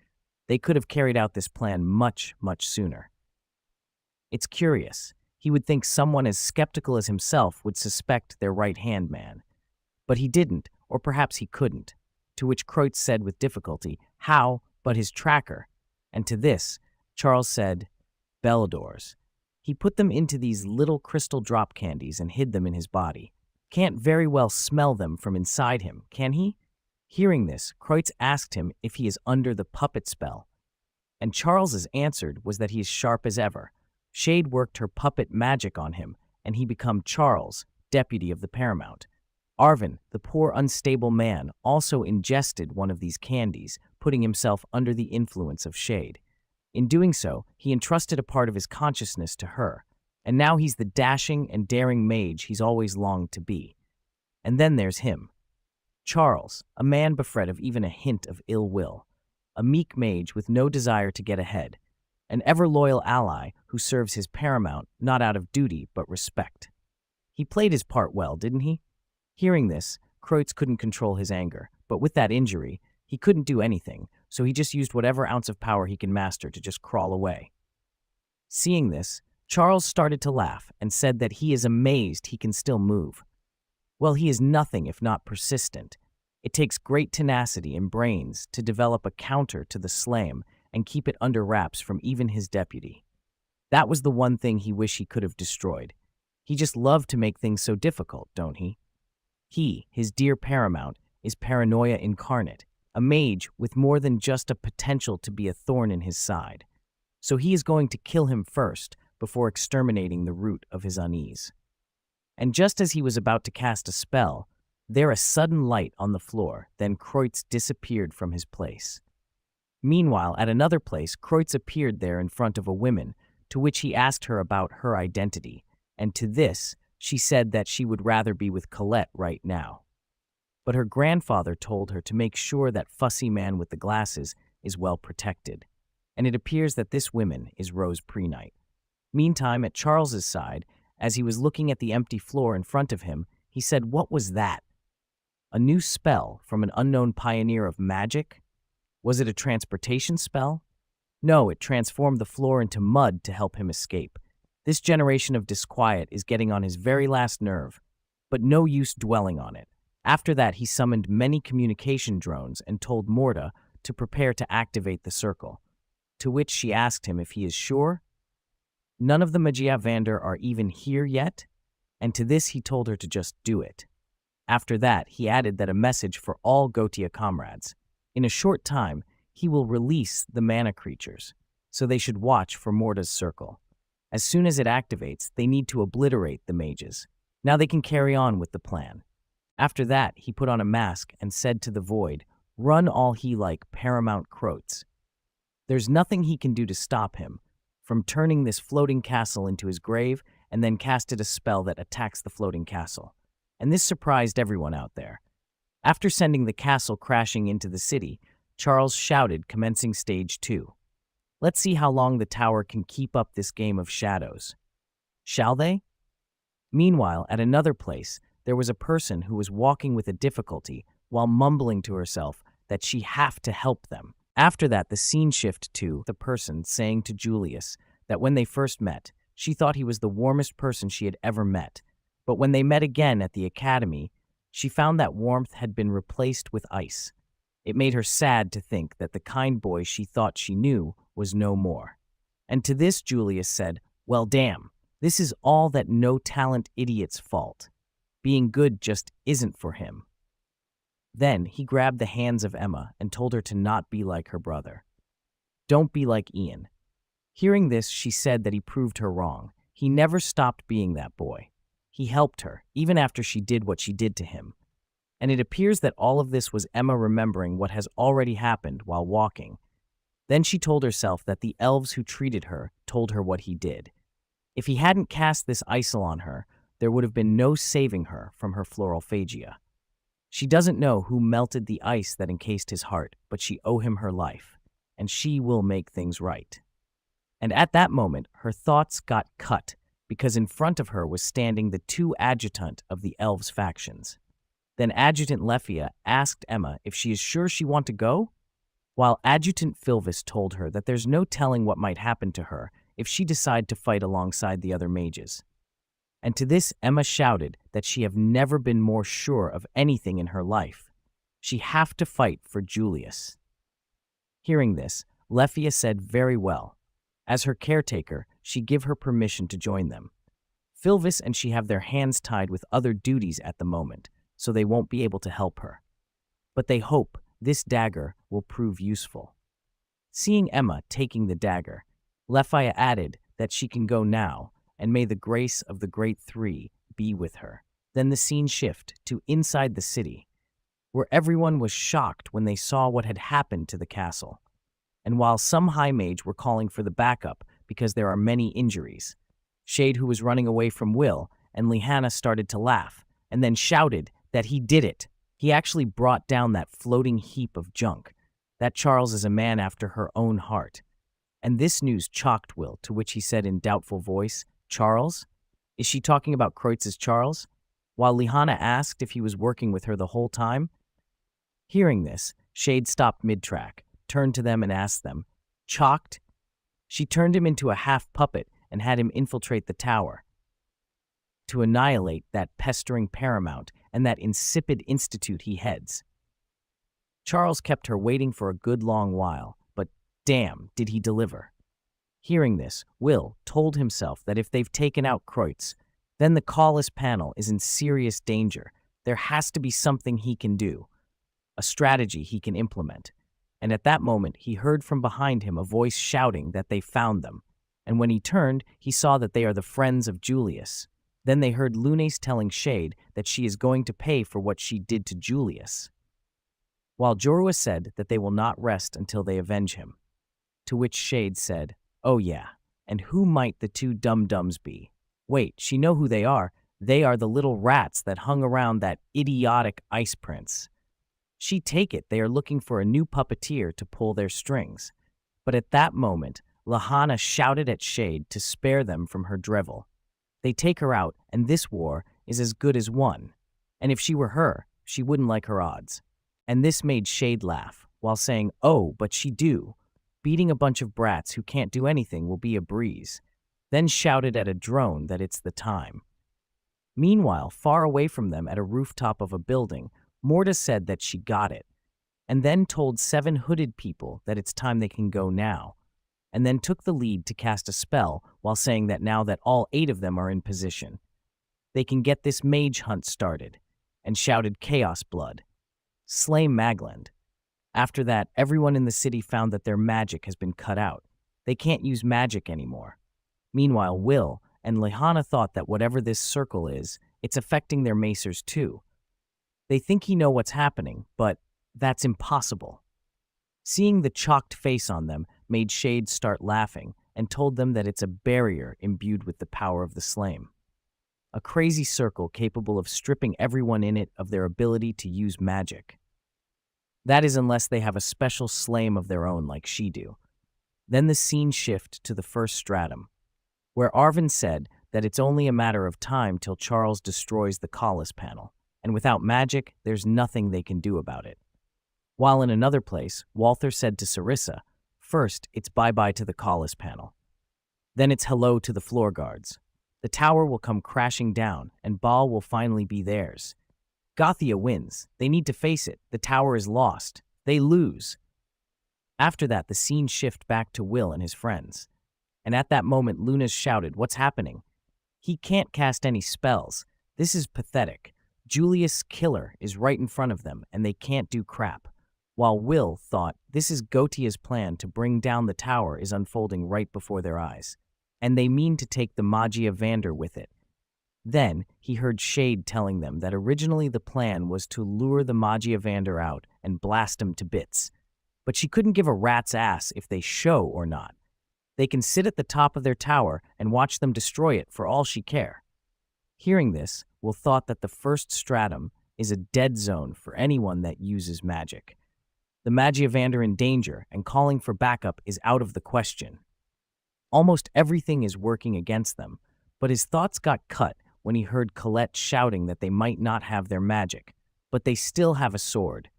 they could have carried out this plan much, much sooner. It's curious. He would think someone as skeptical as himself would suspect their right-hand man. But he didn't, or perhaps he couldn't, to which Kreutz said with difficulty, how but his tracker? And to this, Charles said, Belladors. He put them into these little crystal drop candies and hid them in his body. Can't very well smell them from inside him, can he? Hearing this, Kreutz asked him if he is under the puppet spell. And Charles's answer was that he is sharp as ever. Shade worked her puppet magic on him, and he became Charles, deputy of the paramount. Arvin, the poor unstable man, also ingested one of these candies, putting himself under the influence of Shade. In doing so, he entrusted a part of his consciousness to her, and now he's the dashing and daring mage he's always longed to be. And then there's him, Charles, a man befret of even a hint of ill will, a meek mage with no desire to get ahead, an ever-loyal ally who serves his paramount not out of duty but respect. He played his part well, didn't he? Hearing this, Kreutz couldn't control his anger, but with that injury, he couldn't do anything, so he just used whatever ounce of power he can master to just crawl away. Seeing this, Charles started to laugh and said that he is amazed he can still move. Well, he is nothing if not persistent. It takes great tenacity and brains to develop a counter to the slam and keep it under wraps from even his deputy. That was the one thing he wished he could have destroyed. He just loved to make things so difficult, don't he? He, his dear paramount, is paranoia incarnate, a mage with more than just a potential to be a thorn in his side. So he is going to kill him first before exterminating the root of his unease. And just as he was about to cast a spell, there a sudden light on the floor, then Kreutz disappeared from his place. Meanwhile, at another place, Kreutz appeared there in front of a woman, to which he asked her about her identity, and to this, she said that she would rather be with Colette right now. But her grandfather told her to make sure that fussy man with the glasses is well protected, and it appears that this woman is Rose Preknight. Meantime, at Charles's side, as he was looking at the empty floor in front of him, he said, "What was that? A new spell from an unknown pioneer of magic? Was it a transportation spell? No, it transformed the floor into mud to help him escape. This generation of disquiet is getting on his very last nerve, but no use dwelling on it." After that, he summoned many communication drones and told Morta to prepare to activate the circle, to which she asked him if he is sure. None of the Magiavander are even here yet, and to this he told her to just do it. After that, he added that a message for all Gotia comrades. In a short time, he will release the mana creatures, so they should watch for Morta's circle. As soon as it activates, they need to obliterate the mages. Now they can carry on with the plan. After that, he put on a mask and said to the void, "Run all he like, Paramount Kreutz." There's nothing he can do to stop him from turning this floating castle into his grave and then casted a spell that attacks the floating castle. And this surprised everyone out there. After sending the castle crashing into the city, Charles shouted, commencing stage 2. Let's see how long the tower can keep up this game of shadows. Shall they? Meanwhile, at another place, there was a person who was walking with a difficulty while mumbling to herself that she have to help them. After that, the scene shifted to the person saying to Julius that when they first met, she thought he was the warmest person she had ever met. But when they met again at the academy, she found that warmth had been replaced with ice. It made her sad to think that the kind boy she thought she knew was no more. And to this Julius said, "Well, damn, this is all that no-talent idiot's fault. Being good just isn't for him." Then he grabbed the hands of Emma and told her to not be like her brother. Don't be like Ian. Hearing this, she said that he proved her wrong. He never stopped being that boy. He helped her, even after she did what she did to him. And it appears that all of this was Emma remembering what has already happened while walking. Then she told herself that the elves who treated her told her what he did. If he hadn't cast this isol on her, there would have been no saving her from her florophagia. She doesn't know who melted the ice that encased his heart, but she owes him her life, and she will make things right. And at that moment, her thoughts got cut, because in front of her was standing the two adjutant of the elves' factions. Then Adjutant Lefia asked Emma if she is sure she want to go, while Adjutant Filvis told her that there's no telling what might happen to her if she decide to fight alongside the other mages. And to this Emma shouted that she have never been more sure of anything in her life. She have to fight for Julius. Hearing this, Lefia said very well. As her caretaker, she give her permission to join them. Filvis and she have their hands tied with other duties at the moment, so they won't be able to help her. But they hope this dagger will prove useful. Seeing Emma taking the dagger, Lephia added that she can go now, and may the grace of the great three be with her. Then the scene shift to inside the city, where everyone was shocked when they saw what had happened to the castle. And while some high mage were calling for the backup because there are many injuries, Shade, who was running away from Will, and Lihanna started to laugh, and then shouted that he did it. He actually brought down that floating heap of junk. That Charles is a man after her own heart. And this news shocked Will, to which he said in doubtful voice, "Charles? Is she talking about Kreutz's Charles?" While Lihanna asked if he was working with her the whole time. Hearing this, Shade stopped mid-track, turned to them and asked them, "Chalked?" She turned him into a half-puppet and had him infiltrate the tower to annihilate that pestering paramount and that insipid institute he heads. Charles kept her waiting for a good long while, but damn, did he deliver. Hearing this, Will told himself that if they've taken out Kreutz, then the Cawless panel is in serious danger. There has to be something he can do, a strategy he can implement. And at that moment, he heard from behind him a voice shouting that they found them. And when he turned, he saw that they are the friends of Julius. Then they heard Lunes telling Shade that she is going to pay for what she did to Julius, while Jorah said that they will not rest until they avenge him. To which Shade said, "Oh yeah, and who might the two dum-dums be? Wait, she know who they are. They are the little rats that hung around that idiotic ice prince. She take it they are looking for a new puppeteer to pull their strings." But at that moment, Lihanna shouted at Shade to spare them from her drivel. They take her out, and this war is as good as won. And if she were her, she wouldn't like her odds. And this made Shade laugh, while saying, "Oh, but she do. Beating a bunch of brats who can't do anything will be a breeze." Then shouted at a drone that it's the time. Meanwhile, far away from them at a rooftop of a building, Morta said that she got it, and then told 7 hooded people that it's time they can go now, and then took the lead to cast a spell while saying that now that all 8 of them are in position, they can get this mage hunt started, and shouted Chaos Blood. Slay Magland. After that, everyone in the city found that their magic has been cut out. They can't use magic anymore. Meanwhile, Will and Lihanna thought that whatever this circle is, it's affecting their macers too. They think he know what's happening, but that's impossible. Seeing the chalked face on them made Shade start laughing and told them that it's a barrier imbued with the power of the Slame. A crazy circle capable of stripping everyone in it of their ability to use magic. That is unless they have a special Slame of their own like she do. Then the scene shift to the first stratum, where Arvin said that it's only a matter of time till Charles destroys the Cawless panel, and without magic, there's nothing they can do about it. While in another place, Walther said to Sarissa, first, it's bye-bye to the Cawless panel. Then it's hello to the floor guards. The tower will come crashing down, and Baal will finally be theirs. Gothia wins. They need to face it. The tower is lost. They lose. After that, the scene shift back to Will and his friends. And at that moment, Lunas shouted, "What's happening? He can't cast any spells. This is pathetic. Julius Killer is right in front of them, and they can't do crap." While Will thought this is Gautia's plan to bring down the tower is unfolding right before their eyes, and they mean to take the Magia Vander with it. Then he heard Shade telling them that originally the plan was to lure the Magia Vander out and blast him to bits. But she couldn't give a rat's ass if they show or not. They can sit at the top of their tower and watch them destroy it for all she care. Hearing this, Will thought that the first stratum is a dead zone for anyone that uses magic. The Magia Vander in danger and calling for backup is out of the question. Almost everything is working against them, but his thoughts got cut when he heard Colette shouting that they might not have their magic, but they still have a sword.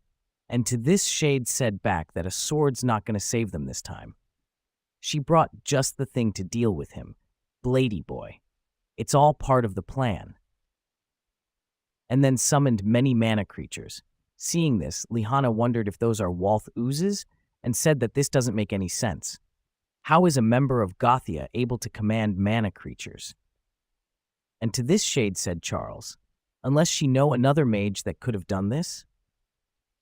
And to this Shade said back that a sword's not going to save them this time. She brought just the thing to deal with him, Blady Boy. It's all part of the plan. And then summoned many mana creatures. Seeing this, Lihanna wondered if those are Walth oozes and said that this doesn't make any sense. How is a member of Gothia able to command mana creatures? And to this Shade said Charles, unless she know another mage that could have done this?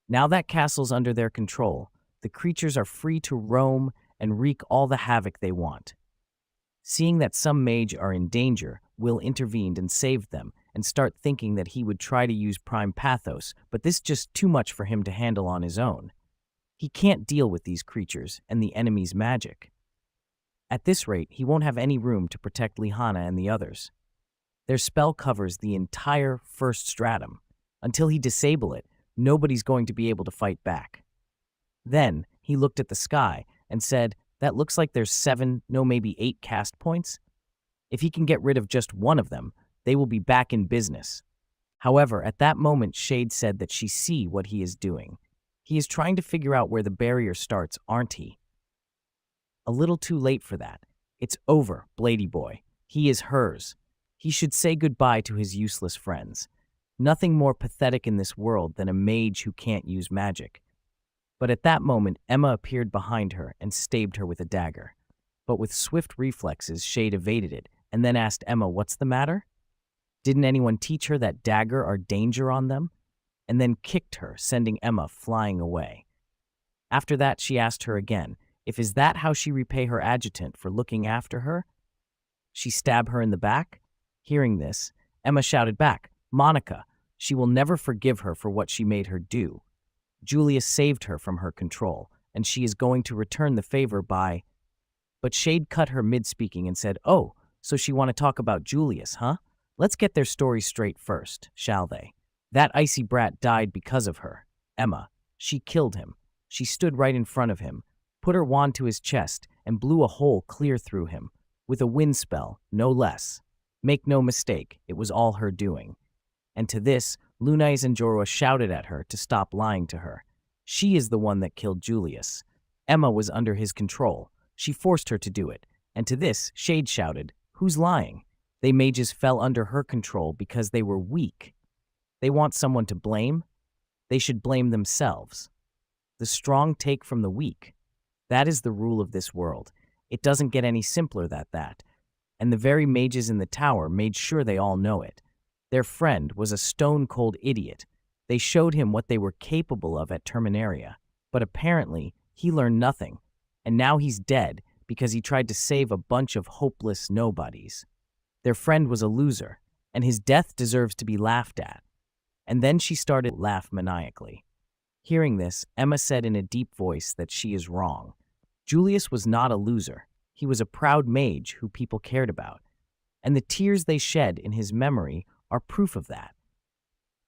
Now that castle's under their control, the the creatures are free to roam and wreak all the havoc they want. Seeing that some mage are in danger, Will intervened and saved them, and start thinking that he would try to use Prime Pathos, but this is just too much for him to handle on his own. He can't deal with these creatures and the enemy's magic. At this rate, he won't have any room to protect Lihana and the others. Their spell covers the entire first stratum. Until he disable it, nobody's going to be able to fight back. Then, he looked at the sky and said, "That looks like there's 7, no maybe 8 cast points. If he can get rid of just one of them, they will be back in business." However, at that moment, Shade said that she see what he is doing. He is trying to figure out where the barrier starts, aren't he? A little too late for that. It's over, Blady Boy. He is hers. He should say goodbye to his useless friends. Nothing more pathetic in this world than a mage who can't use magic. But at that moment, Emma appeared behind her and stabbed her with a dagger. But with swift reflexes, Shade evaded it, and then asked Emma, "What's the matter?" Didn't anyone teach her that dagger are danger on them? And then kicked her, sending Emma flying away. After that, she asked her again, is that how she repay her adjutant for looking after her? She stabbed her in the back? Hearing this, Emma shouted back, "Monica, she will never forgive her for what she made her do. Julius saved her from her control, and she is going to return the favor by—" But Shade cut her mid-speaking and said, "Oh, so she want to talk about Julius, huh? Let's get their story straight first, shall they? That icy brat died because of her. Emma, she killed him. She stood right in front of him, put her wand to his chest, and blew a hole clear through him, with a wind spell, no less. Make no mistake, it was all her doing." And to this, Lunais and Jorah shouted at her to stop lying to her. She is the one that killed Julius. Emma was under his control. She forced her to do it. And to this, Shade shouted, "Who's lying? They mages fell under her control because they were weak. They want someone to blame? They should blame themselves. The strong take from the weak. That is the rule of this world. It doesn't get any simpler than that. And the very mages in the tower made sure they all know it. Their friend was a stone-cold idiot. They showed him what they were capable of at Terminaria. But apparently, he learned nothing. And now he's dead because he tried to save a bunch of hopeless nobodies. Their friend was a loser, and his death deserves to be laughed at." And then she started to laugh maniacally. Hearing this, Emma said in a deep voice that she is wrong. Julius was not a loser. He was a proud mage who people cared about. And the tears they shed in his memory are proof of that.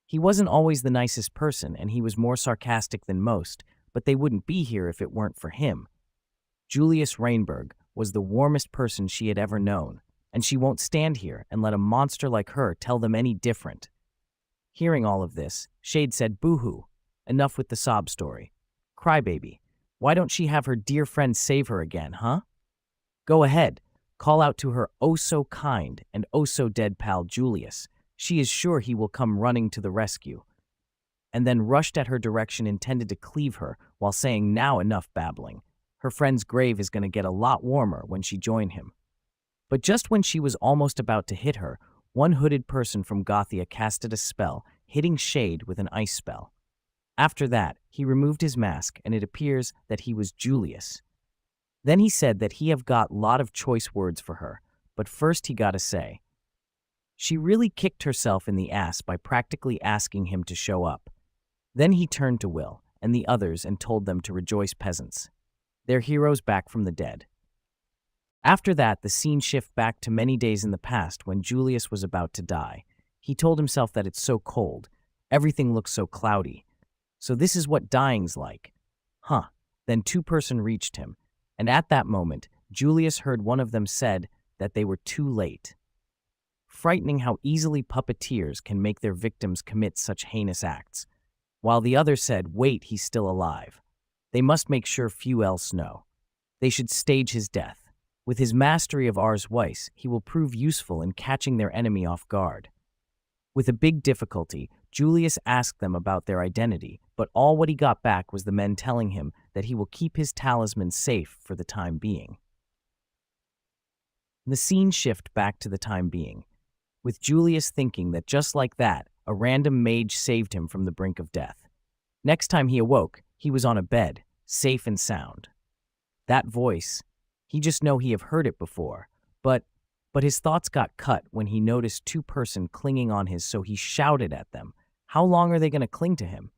He wasn't always the nicest person, and he was more sarcastic than most, but they wouldn't be here if it weren't for him. Julius Rainberg was the warmest person she had ever known, and she won't stand here and let a monster like her tell them any different. Hearing all of this, Shade said, "Boo-hoo, enough with the sob story. Crybaby, why don't she have her dear friend save her again, huh? Go ahead, call out to her oh-so-kind and oh-so-dead pal Julius. She is sure he will come running to the rescue." And then rushed at her direction, intended to cleave her, while saying, "Now enough babbling. Her friend's grave is going to get a lot warmer when she joined him." But just when she was almost about to hit her, one hooded person from Gothia casted a spell, hitting Shade with an ice spell. After that, he removed his mask, and it appears that he was Julius. Then he said that he have got lot of choice words for her, but first he gotta say, she really kicked herself in the ass by practically asking him to show up. Then he turned to Will and the others and told them to rejoice, peasants. Their heroes back from the dead. After that, the scene shifted back to many days in the past when Julius was about to die. He told himself that it's so cold. Everything looks so cloudy. So this is what dying's like. Huh. Then two-person reached him, and at that moment, Julius heard one of them said that they were too late. Frightening how easily puppeteers can make their victims commit such heinous acts. While the other said, "Wait, he's still alive. They must make sure few else know. They should stage his death. With his mastery of Ars Weiss, he will prove useful in catching their enemy off guard." With a big difficulty, Julius asked them about their identity, but all what he got back was the men telling him that he will keep his talisman safe for the time being. The scene shifted back to the time being, with Julius thinking that just like that, a random mage saved him from the brink of death. Next time he awoke, he was on a bed, safe and sound. That voice, he just know he have heard it before, but his thoughts got cut when he noticed two-person clinging on his, so he shouted at them. How long are they going to cling to him?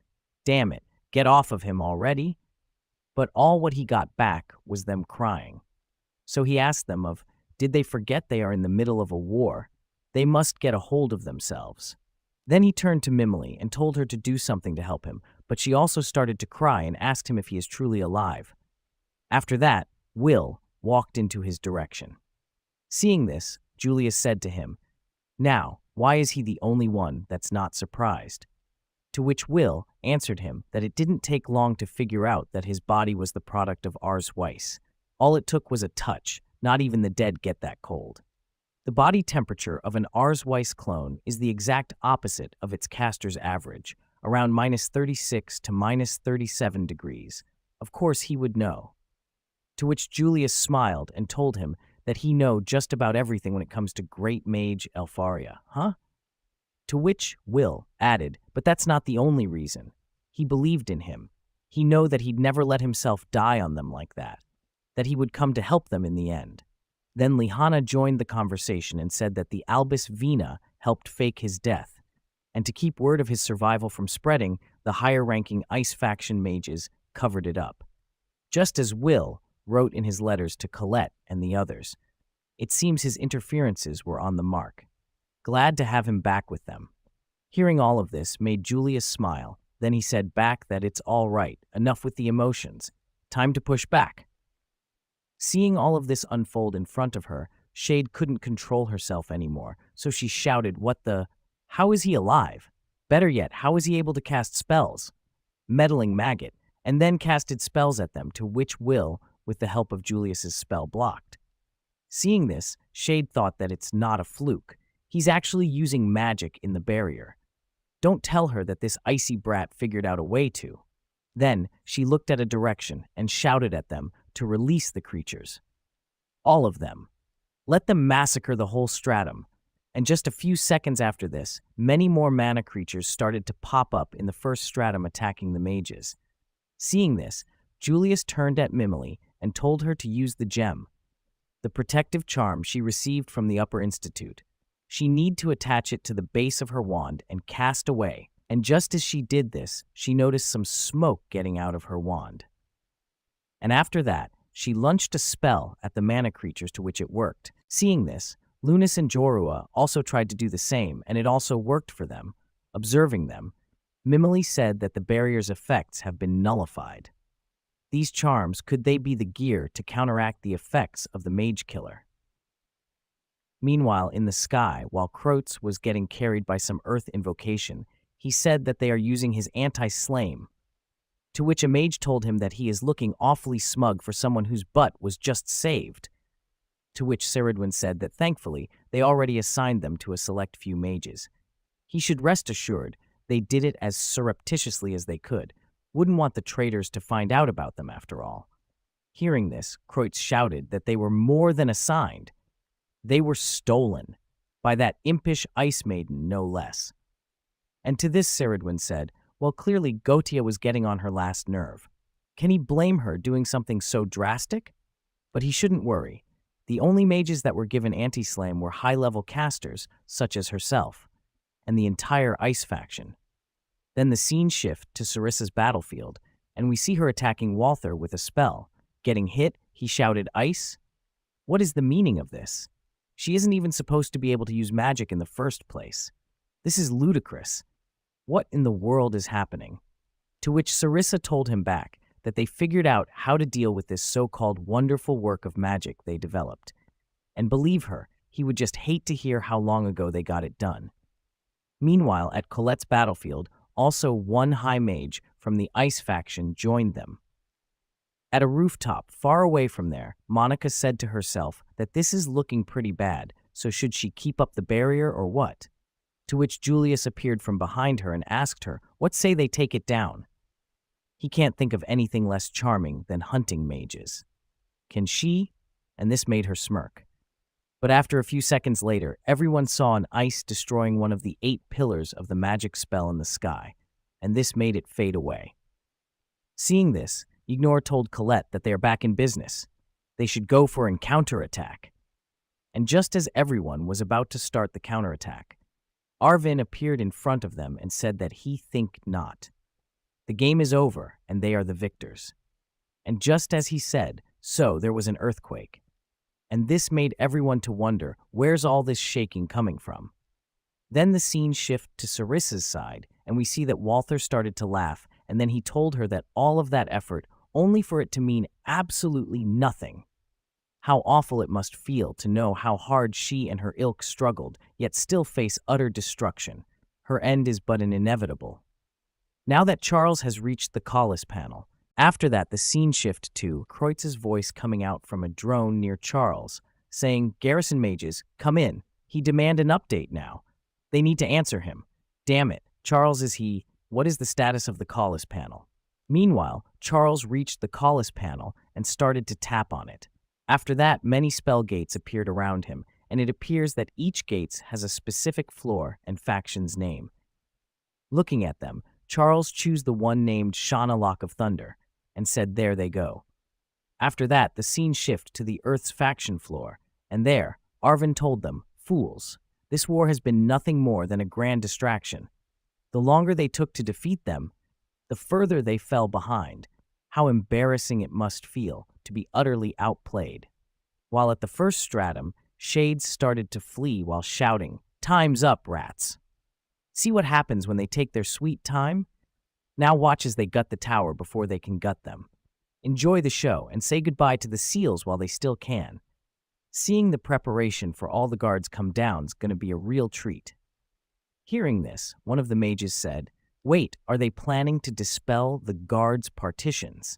Damn it, get off of him already. But all what he got back was them crying. So he asked them of, did they forget they are in the middle of a war? They must get a hold of themselves. Then he turned to Mimily and told her to do something to help him, but she also started to cry and asked him if he is truly alive. After that, Will walked into his direction. Seeing this, Julius said to him, "Now, why is he the only one that's not surprised?" To which Will answered him that it didn't take long to figure out that his body was the product of Ars Weiss. All it took was a touch, not even the dead get that cold. The body temperature of an Ars Weiss clone is the exact opposite of its caster's average, around -36 to -37 degrees. Of course he would know. To which Julius smiled and told him that he know just about everything when it comes to great mage Elfaria, huh? To which Will added, but that's not the only reason. He believed in him. He know that he'd never let himself die on them like that he would come to help them in the end. Then Lihana joined the conversation and said that the Albus Vina helped fake his death, and to keep word of his survival from spreading, the higher-ranking Ice faction mages covered it up. Just as Will wrote in his letters to Colette and the others, it seems his interferences were on the mark. Glad to have him back with them. Hearing all of this made Julius smile. Then he said back that it's all right, enough with the emotions. Time to push back. Seeing all of this unfold in front of her, Shade couldn't control herself anymore, so she shouted, "What the? How is he alive? Better yet, how is he able to cast spells?" Meddling maggot, and then casted spells at them, to which Will, with the help of Julius's spell, blocked. Seeing this, Shade thought that it's not a fluke. He's actually using magic in the barrier. Don't tell her that this icy brat figured out a way to. Then she looked at a direction and shouted at them to release the creatures. All of them. Let them massacre the whole stratum. And just a few seconds after this, many more mana creatures started to pop up in the first stratum attacking the mages. Seeing this, Julius turned at Mimily and told her to use the gem, the protective charm she received from the Upper Institute. She need to attach it to the base of her wand and cast away, and just as she did this, she noticed some smoke getting out of her wand. And after that, she launched a spell at the mana creatures, to which it worked. Seeing this, Lunas and Jorua also tried to do the same, and it also worked for them. Observing them, Mimily said that the barrier's effects have been nullified. These charms, could they be the gear to counteract the effects of the mage killer? Meanwhile, in the sky, while Croats was getting carried by some earth invocation, he said that they are using his anti-slame, to which a mage told him that he is looking awfully smug for someone whose butt was just saved. To which Ceridwen said that thankfully they already assigned them to a select few mages. He should rest assured they did it as surreptitiously as they could. Wouldn't want the traitors to find out about them after all. Hearing this, Kreutz shouted that they were more than assigned. They were stolen, by that impish ice maiden no less. And to this Ceridwen said, well, clearly Gotia was getting on her last nerve. Can he blame her doing something so drastic? But he shouldn't worry. The only mages that were given anti-slam were high-level casters, such as herself, and the entire ice faction. Then the scene shift to Sarissa's battlefield, and we see her attacking Walther with a spell. Getting hit, he shouted, "Ice?" What is the meaning of this? She isn't even supposed to be able to use magic in the first place. This is ludicrous. What in the world is happening? To which Sarissa told him back that they figured out how to deal with this so-called wonderful work of magic they developed. And believe her, he would just hate to hear how long ago they got it done. Meanwhile, at Colette's battlefield, also one high mage from the Ice faction joined them. At a rooftop far away from there, Monica said to herself that this is looking pretty bad, so should she keep up the barrier or what? To which Julius appeared from behind her and asked her, what say they take it down? He can't think of anything less charming than hunting mages. Can she? And this made her smirk. But after a few seconds later, everyone saw an ice destroying one of the 8 pillars of the magic spell in the sky, and this made it fade away. Seeing this, Ignore told Colette that they are back in business. They should go for an counterattack. And just as everyone was about to start the counterattack, Arvin appeared in front of them and said that he think not. The game is over, and they are the victors. And just as he said, so there was an earthquake. And this made everyone to wonder, where's all this shaking coming from? Then the scene shifted to Sarissa's side, and we see that Walther started to laugh, and then he told her that all of that effort only for it to mean absolutely nothing. How awful it must feel to know how hard she and her ilk struggled, yet still face utter destruction. Her end is but an inevitable. Now that Charles has reached the Collis panel, after that the scene shift to Kreutz's voice coming out from a drone near Charles, saying, "Garrison mages, come in. He demand an update now. They need to answer him. Damn it, Charles is he. What is the status of the Collis panel?" Meanwhile, Charles reached the Collis panel and started to tap on it. After that, many spell gates appeared around him, and it appears that each gate has a specific floor and faction's name. Looking at them, Charles chose the one named Shauna Lock of Thunder, and said, "There they go." After that, the scene shifted to the Earth's faction floor, and there, Arvin told them, "Fools, this war has been nothing more than a grand distraction. The longer they took to defeat them, the further they fell behind. How embarrassing it must feel to be utterly outplayed." While at the first stratum, Shades started to flee while shouting, "Time's up, rats." See what happens when they take their sweet time? Now watch as they gut the tower before they can gut them. Enjoy the show and say goodbye to the seals while they still can. Seeing the preparation for all the guards come down is going to be a real treat. Hearing this, one of the mages said, "Wait, are they planning to dispel the guards' partitions?"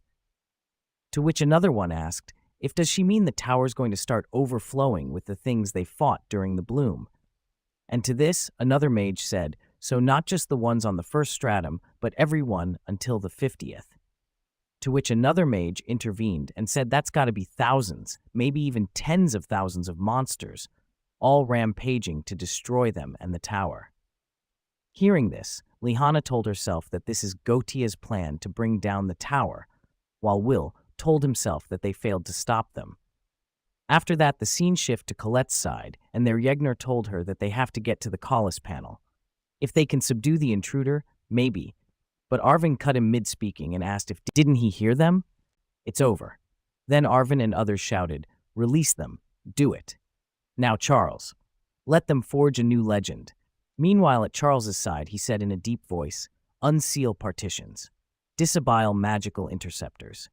To which another one asked, does she mean the tower's going to start overflowing with the things they fought during the bloom? And to this, another mage said, so not just the ones on the first stratum, but everyone until the 50th. To which another mage intervened and said that's got to be thousands, maybe even tens of thousands of monsters, all rampaging to destroy them and the tower. Hearing this, Lihanna told herself that this is Gautia's plan to bring down the tower, while Will told himself that they failed to stop them. After that, the scene shifted to Colette's side, and their Yegner told her that they have to get to the Collis panel. If they can subdue the intruder, maybe. But Arvin cut him mid-speaking and asked didn't he hear them? It's over. Then Arvin and others shouted, "Release them. Do it. Now Charles. Let them forge a new legend." Meanwhile, at Charles's side, he said in a deep voice, "Unseal partitions. Disabile magical interceptors."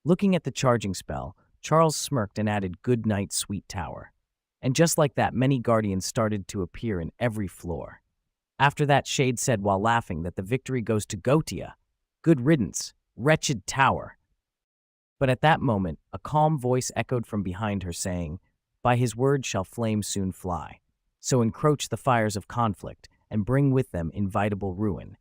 Looking at the charging spell, Charles smirked and added, "Good night, sweet tower." And just like that, many guardians started to appear in every floor. After that, Shade said while laughing that the victory goes to Gautia. Good riddance, wretched tower. But at that moment, a calm voice echoed from behind her saying, "By his word shall flames soon fly. So encroach the fires of conflict and bring with them invitable ruin.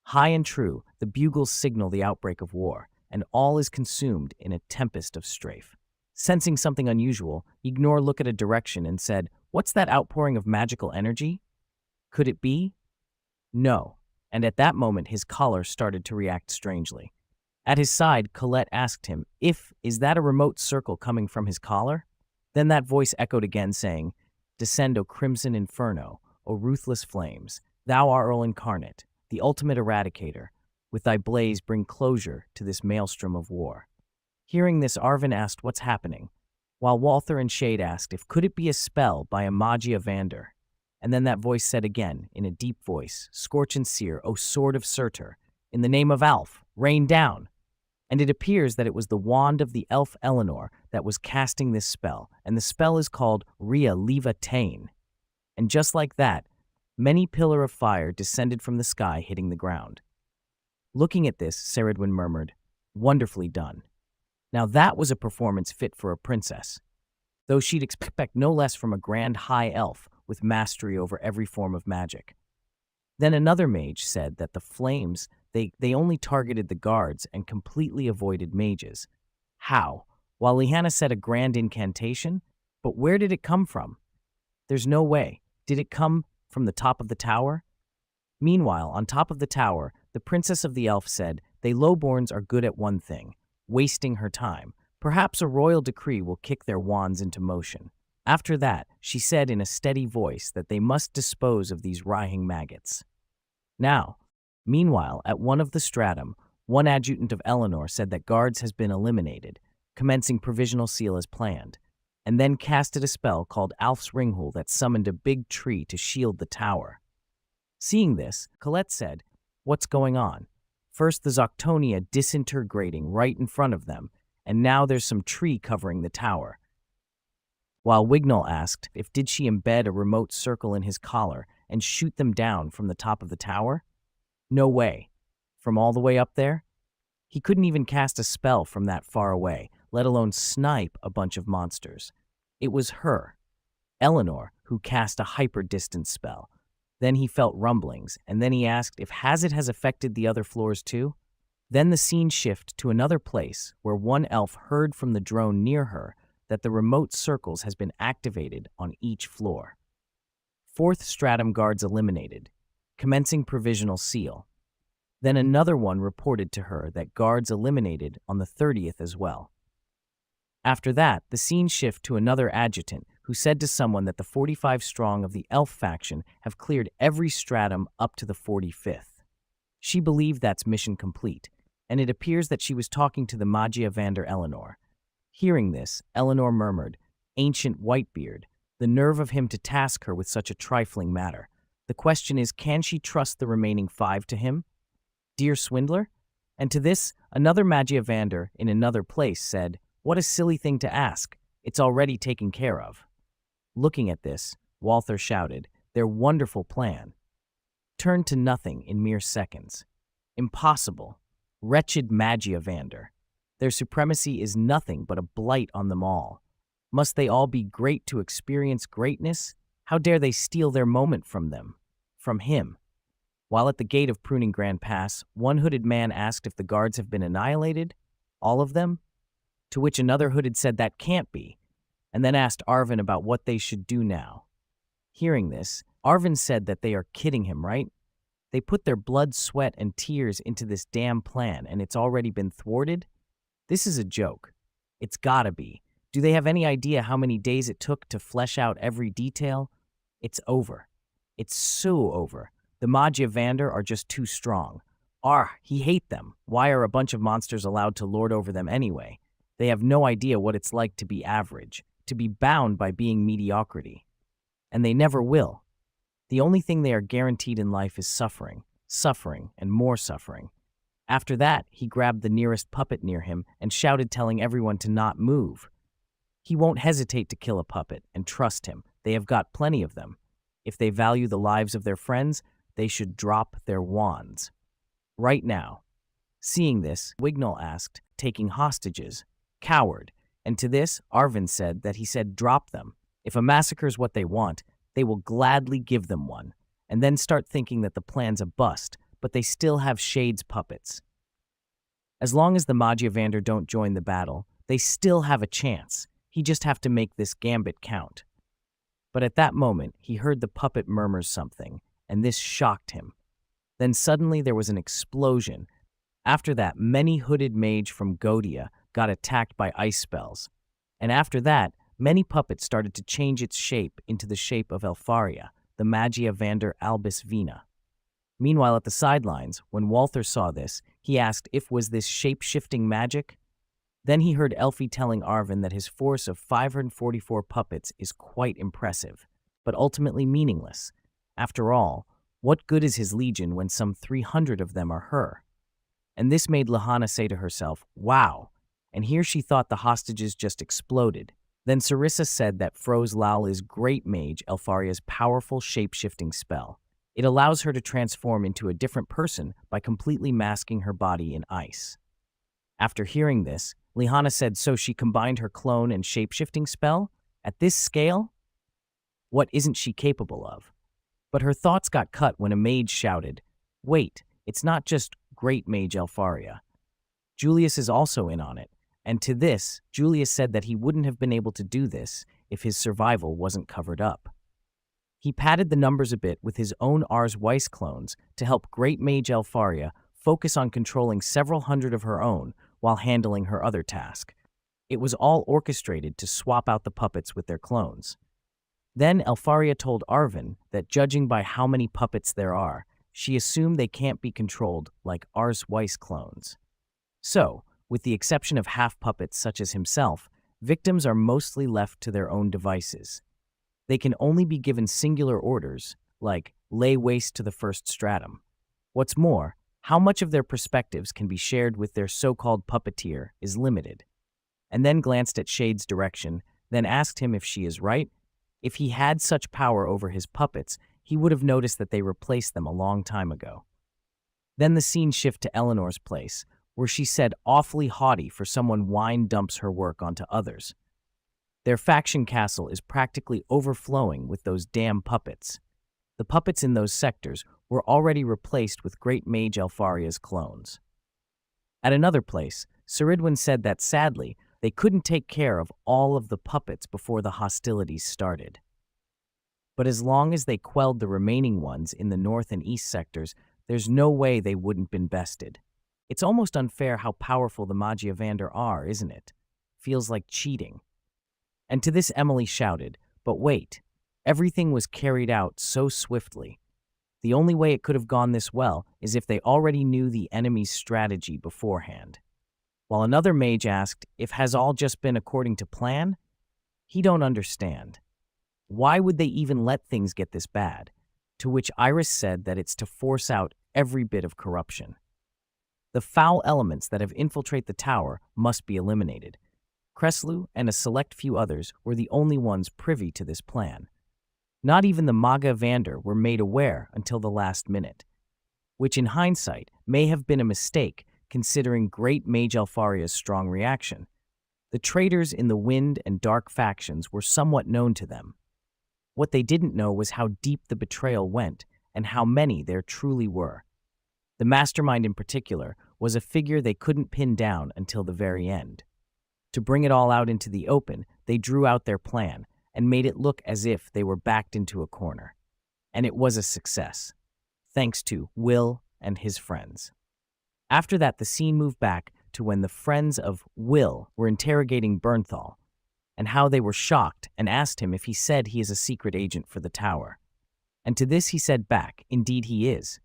High and true, the bugles signal the outbreak of war, and all is consumed in a tempest of strafe." Sensing something unusual, Ignore looked at a direction and said, "What's that outpouring of magical energy? Could it be?" No. And at that moment, his collar started to react strangely. At his side, Colette asked him, is that a remote circle coming from his collar? Then that voice echoed again, saying, "Descend, O crimson inferno, O ruthless flames. Thou art all incarnate, the ultimate eradicator. With thy blaze bring closure to this maelstrom of war." Hearing this, Arvin asked what's happening, while Walther and Shade asked could it be a spell by Amagia Vander. And then that voice said again, in a deep voice, "Scorch and sear, O sword of Surtur, in the name of Alf, rain down." And it appears that it was the wand of the elf Eleanor that was casting this spell, and the spell is called Ria Leva Tain. And just like that, many pillar of fire descended from the sky, hitting the ground. Looking at this, Saradwin murmured, "Wonderfully done." Now that was a performance fit for a princess, though she'd expect no less from a grand high elf with mastery over every form of magic. Then another mage said that the flames, they only targeted the guards and completely avoided mages. How? While Lihanna said a grand incantation? But where did it come from? There's no way. Did it come from the top of the tower? Meanwhile, on top of the tower, the princess of the elf said, "They lowborns are good at one thing, wasting her time. Perhaps a royal decree will kick their wands into motion. After that, she said in a steady voice that they must dispose of these writhing maggots. Now, meanwhile, at one of the stratum, one adjutant of Eleanor said that guards has been eliminated, commencing provisional seal as planned, and then casted a spell called Alf's Ringhul that summoned a big tree to shield the tower. Seeing this, Colette said, "What's going on? First the Zoctonia disintegrating right in front of them, and now there's some tree covering the tower." While Wignall asked if did she embed a remote circle in his collar and shoot them down from the top of the tower? No way. From all the way up there? He couldn't even cast a spell from that far away, let alone snipe a bunch of monsters. It was her, Eleanor, who cast a hyper-distance spell. Then he felt rumblings, and then he asked if Hazard has affected the other floors too? Then the scene shifted to another place where one elf heard from the drone near her that the remote circles has been activated on each floor. Fourth stratum guards eliminated, commencing provisional seal. Then another one reported to her that guards eliminated on the 30th as well. After that, the scene shifted to another adjutant who said to someone that the 45 strong of the elf faction have cleared every stratum up to the 45th. She believed that's mission complete, and it appears that she was talking to the Magia Vander Eleanor. Hearing this, Eleanor murmured, "Ancient Whitebeard, the nerve of him to task her with such a trifling matter. The question is, can she trust the remaining 5 to him? Dear swindler?" And to this, another Magia Vander in another place said, "What a silly thing to ask. It's already taken care of." Looking at this, Walther shouted, "Their wonderful plan turned to nothing in mere seconds. Impossible. Wretched Magia Vander. Their supremacy is nothing but a blight on them all. Must they all be great to experience greatness? How dare they steal their moment from them? From him?" While at the gate of Pruning Grand Pass, one hooded man asked if the guards have been annihilated. All of them? To which another hooded said that can't be, and then asked Arvin about what they should do now. Hearing this, Arvin said that they are kidding him, right? They put their blood, sweat, and tears into this damn plan, and it's already been thwarted? This is a joke. It's gotta be. Do they have any idea how many days it took to flesh out every detail? It's over. It's so over. The Magia Vander are just too strong. He hate them. Why are a bunch of monsters allowed to lord over them anyway? They have no idea what it's like to be average, to be bound by being mediocrity. And they never will. The only thing they are guaranteed in life is suffering, suffering, and more suffering. After that, he grabbed the nearest puppet near him and shouted, telling everyone to not move. He won't hesitate to kill a puppet, and trust him, they have got plenty of them. If they value the lives of their friends, they should drop their wands. Right now. Seeing this, Wignall asked, "Taking hostages? Coward." And to this, Arvin said that he said drop them. If a massacre's what they want, they will gladly give them one, and then start thinking that the plan's a bust, but they still have Shade's puppets. As long as the Magia Vander don't join the battle, they still have a chance. He just have to make this gambit count. But at that moment, he heard the puppet murmur something, and this shocked him. Then suddenly there was an explosion. After that, many hooded mage from Godia got attacked by ice spells. And after that, many puppets started to change its shape into the shape of Elfaria, the Magia Vander Albus Vina. Meanwhile, at the sidelines, when Walther saw this, he asked if was this shape-shifting magic? Then he heard Elfie telling Arvin that his force of 544 puppets is quite impressive, but ultimately meaningless. After all, what good is his legion when some 300 of them are her? And this made Lahanna say to herself, "Wow," and here she thought the hostages just exploded. Then Sarissa said that froze Lal is great mage Elfaria's powerful shape-shifting spell. It allows her to transform into a different person by completely masking her body in ice. After hearing this, Lihanna said so she combined her clone and shape-shifting spell? At this scale? What isn't she capable of? But her thoughts got cut when a mage shouted, "Wait, it's not just great mage Elfaria. Julius is also in on it." And to this, Julius said that he wouldn't have been able to do this if his survival wasn't covered up. He padded the numbers a bit with his own Ars Weiss clones to help great mage Elfaria focus on controlling several hundred of her own, while handling her other task. It was all orchestrated to swap out the puppets with their clones. Then Elfaria told Arvin that judging by how many puppets there are, she assumed they can't be controlled like Ars Weiss clones. So, with the exception of half-puppets such as himself, victims are mostly left to their own devices. They can only be given singular orders, like lay waste to the first stratum. What's more, how much of their perspectives can be shared with their so-called puppeteer is limited. And then glanced at Shade's direction, then asked him if she is right. If he had such power over his puppets, he would have noticed that they replaced them a long time ago. Then the scene shift to Eleanor's place, where she said awfully haughty for someone wine dumps her work onto others. Their faction castle is practically overflowing with those damn puppets. The puppets in those sectors were already replaced with Great Mage Elfaria's clones. At another place, Ceridwen said that sadly, they couldn't take care of all of the puppets before the hostilities started. But as long as they quelled the remaining ones in the north and east sectors, there's no way they wouldn't been bested. It's almost unfair how powerful the Magiavander are, isn't it? Feels like cheating. And to this Emily shouted, but wait, everything was carried out so swiftly. The only way it could have gone this well is if they already knew the enemy's strategy beforehand. While another mage asked if has all just been according to plan, he don't understand. Why would they even let things get this bad? To which Iris said that it's to force out every bit of corruption. The foul elements that have infiltrated the tower must be eliminated. Creslu and a select few others were the only ones privy to this plan. Not even the Magiavander were made aware until the last minute, which in hindsight may have been a mistake considering Great Mage Elfaria's strong reaction. The traitors in the Wind and Dark factions were somewhat known to them. What they didn't know was how deep the betrayal went and how many there truly were. The mastermind in particular was a figure they couldn't pin down until the very end. To bring it all out into the open, they drew out their plan and made it look as if they were backed into a corner. And it was a success, thanks to Will and his friends. After that, the scene moved back to when the friends of Will were interrogating Bernthal, and how they were shocked and asked him if he said he is a secret agent for the tower. And to this he said back, indeed he is.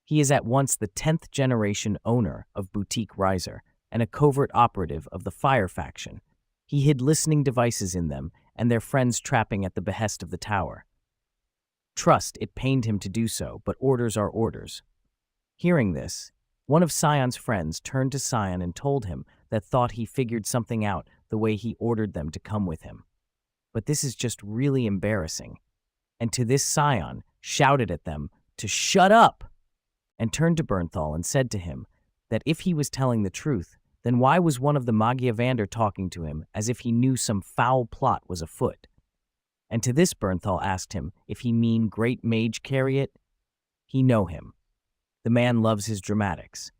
He is at once the 10th generation owner of Boutique Riser and a covert operative of the Fire faction. He hid listening devices in them and their friends trapping at the behest of the tower. Trust, it pained him to do so, but orders are orders. Hearing this, one of Sion's friends turned to Sion and told him that thought he figured something out the way he ordered them to come with him. But this is just really embarrassing. And to this Sion shouted at them to shut up and turned to Bernthal and said to him that if he was telling the truth, then why was one of the Magiavander talking to him as if he knew some foul plot was afoot? And to this Bernthal asked him if he mean Great Mage Carriot. He know him. The man loves his dramatics.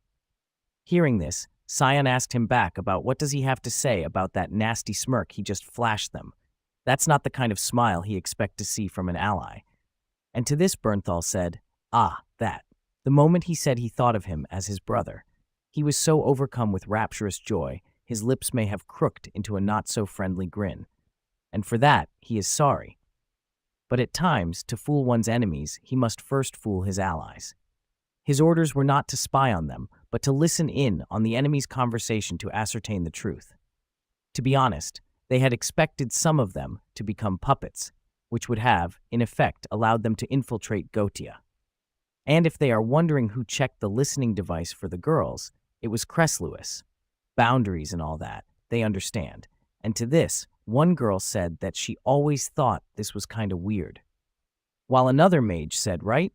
Hearing this, Sion asked him back about what does he have to say about that nasty smirk he just flashed them. That's not the kind of smile he expect to see from an ally. And to this Bernthal said, that. The moment he said he thought of him as his brother. He was so overcome with rapturous joy, his lips may have crooked into a not-so-friendly grin. And for that, he is sorry. But at times, to fool one's enemies, he must first fool his allies. His orders were not to spy on them, but to listen in on the enemy's conversation to ascertain the truth. To be honest, they had expected some of them to become puppets, which would have, in effect, allowed them to infiltrate Gotia. And if they are wondering who checked the listening device for the girls, it was Cresluis. Boundaries and all that, they understand. And to this, one girl said that she always thought this was kind of weird. While another mage said, right?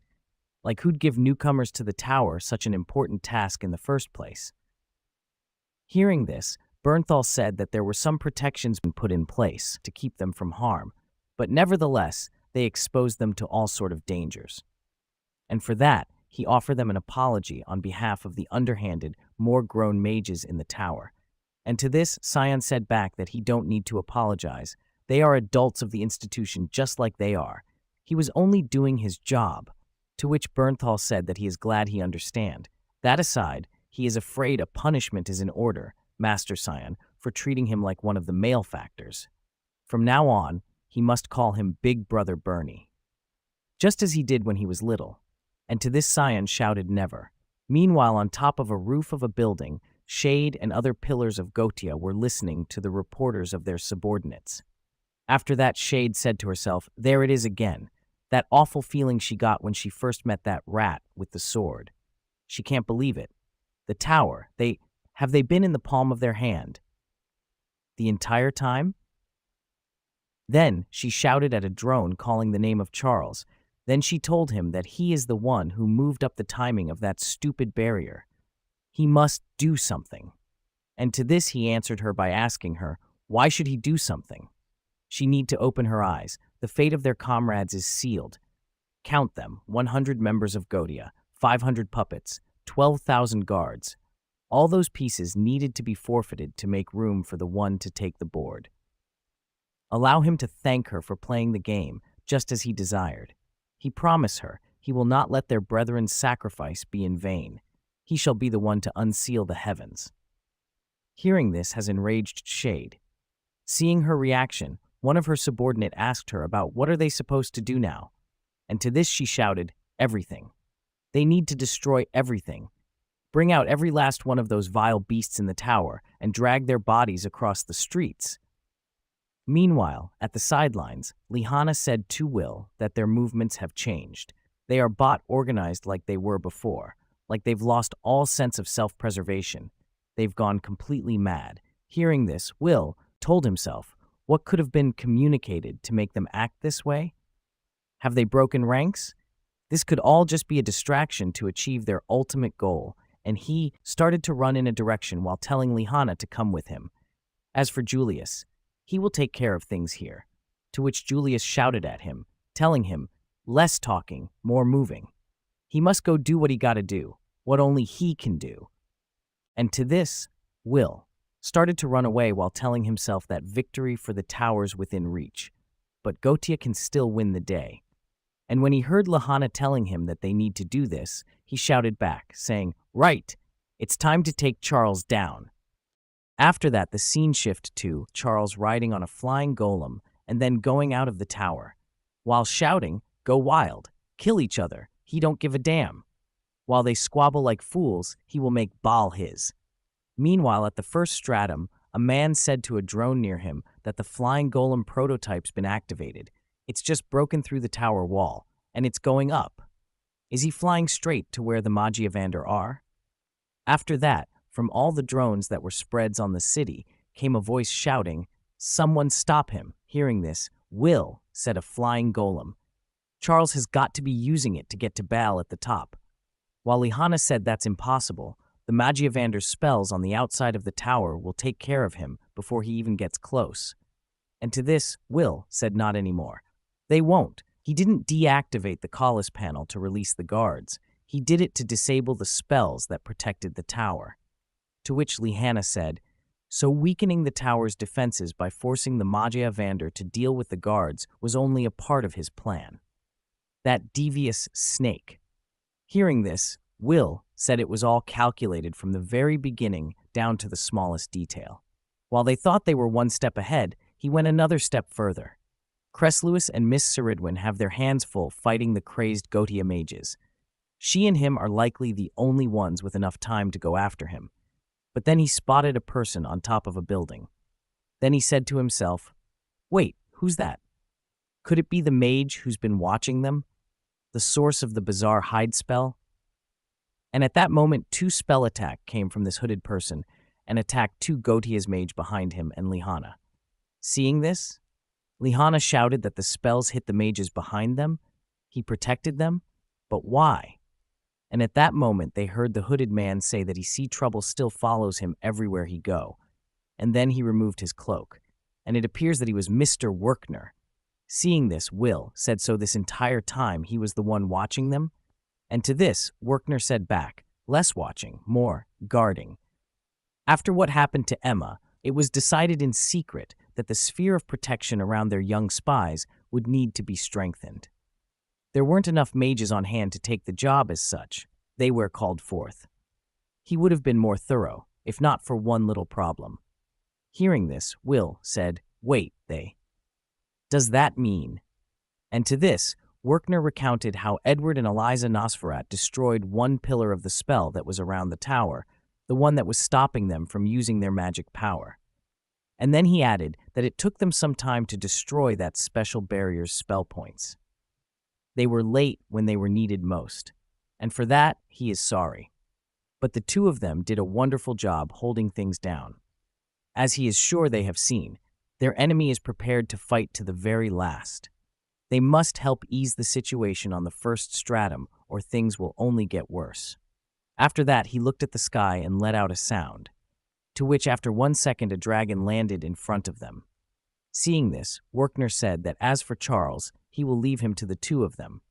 Like who'd give newcomers to the tower such an important task in the first place? Hearing this, Bernthal said that there were some protections been put in place to keep them from harm, but nevertheless, they exposed them to all sort of dangers. And for that, he offered them an apology on behalf of the underhanded, more grown mages in the tower. And to this, Sion said back that he don't need to apologize. They are adults of the institution just like they are. He was only doing his job. To which Bernthal said that he is glad he understand. That aside, he is afraid a punishment is in order, Master Scion, for treating him like one of the male factors. From now on, he must call him Big Brother Bernie, just as he did when he was little. And to this Scion shouted never. Meanwhile, on top of a roof of a building, Shade and other pillars of Gotia were listening to the reporters of their subordinates. After that, Shade said to herself, there it is again, that awful feeling she got when she first met that rat with the sword. She can't believe it. The tower, have they been in the palm of their hand the entire time? Then she shouted at a drone calling the name of Charles. Then she told him that he is the one who moved up the timing of that stupid barrier. He must do something. And to this he answered her by asking her, why should he do something? She need to open her eyes. The fate of their comrades is sealed. Count them, 100 members of Gotia, 500 puppets, 12,000 guards. All those pieces needed to be forfeited to make room for the one to take the board. Allow him to thank her for playing the game, just as he desired. He promised her he will not let their brethren's sacrifice be in vain. He shall be the one to unseal the heavens. Hearing this has enraged Shade. Seeing her reaction, one of her subordinate asked her about what are they supposed to do now. And to this she shouted, everything. They need to destroy everything. Bring out every last one of those vile beasts in the tower and drag their bodies across the streets. Meanwhile, at the sidelines, Lihanna said to Will that their movements have changed. They are bot organized like they were before, like they've lost all sense of self-preservation. They've gone completely mad. Hearing this, Will told himself, what could have been communicated to make them act this way? Have they broken ranks? This could all just be a distraction to achieve their ultimate goal, and he started to run in a direction while telling Lihanna to come with him. As for Julius, he will take care of things here. To which Julius shouted at him, telling him, less talking, more moving. He must go do what he gotta do, what only he can do. And to this, Will started to run away while telling himself that victory for the towers within reach. But Gotia can still win the day. And when he heard Lihanna telling him that they need to do this, he shouted back, saying, right, it's time to take Charles down. After that, the scene shifted to Charles riding on a flying golem and then going out of the tower, while shouting, go wild, kill each other, he don't give a damn. While they squabble like fools, he will make Baal his. Meanwhile, at the first stratum, a man said to a drone near him that the flying golem prototype's been activated. It's just broken through the tower wall, and it's going up. Is he flying straight to where the Magiavander are? After that, from all the drones that were spreads on the city, came a voice shouting, someone stop him. Hearing this, Will said a flying golem. Charles has got to be using it to get to Baal at the top. While Lihanna said that's impossible, the Magiavander's spells on the outside of the tower will take care of him before he even gets close. And to this, Will said not anymore. They won't. He didn't deactivate the Collis panel to release the guards. He did it to disable the spells that protected the tower. To which Lihanna said, so weakening the tower's defenses by forcing the Magiavander to deal with the guards was only a part of his plan. That devious snake. Hearing this, Will said it was all calculated from the very beginning down to the smallest detail. While they thought they were one step ahead, he went another step further. Cresslewis and Miss Ceridwen have their hands full fighting the crazed Gotia mages. She and him are likely the only ones with enough time to go after him. But then he spotted a person on top of a building. Then he said to himself, wait, who's that? Could it be the mage who's been watching them? The source of the bizarre hide spell? And at that moment, 2 spell attack came from this hooded person and attacked 2 Gotia's mage behind him and Lihanna. Seeing this, Lihanna shouted that the spells hit the mages behind them. He protected them, but why? And at that moment, they heard the hooded man say that he see trouble still follows him everywhere he go. And then he removed his cloak, and it appears that he was Mr. Workner. Seeing this, Will said so this entire time he was the one watching them? And to this, Workner said back, less watching, more guarding. After what happened to Emma, it was decided in secret that the sphere of protection around their young spies would need to be strengthened. There weren't enough mages on hand to take the job as such. They were called forth. He would have been more thorough. if not for one little problem. Hearing this, Will said, "Wait, does that mean?" And to this, Werkner recounted how Edward and Eliza Nosferat destroyed one pillar of the spell that was around the tower, the one that was stopping them from using their magic power. And then he added that it took them some time to destroy that special barrier's spell points. They were late when they were needed most, and for that, he is sorry. But the two of them did a wonderful job holding things down. As he is sure they have seen, their enemy is prepared to fight to the very last. They must help ease the situation on the first stratum, or things will only get worse. After that, he looked at the sky and let out a sound, to which after 1 second a dragon landed in front of them. Seeing this, Werkner said that as for Charles, he will leave him to the two of them.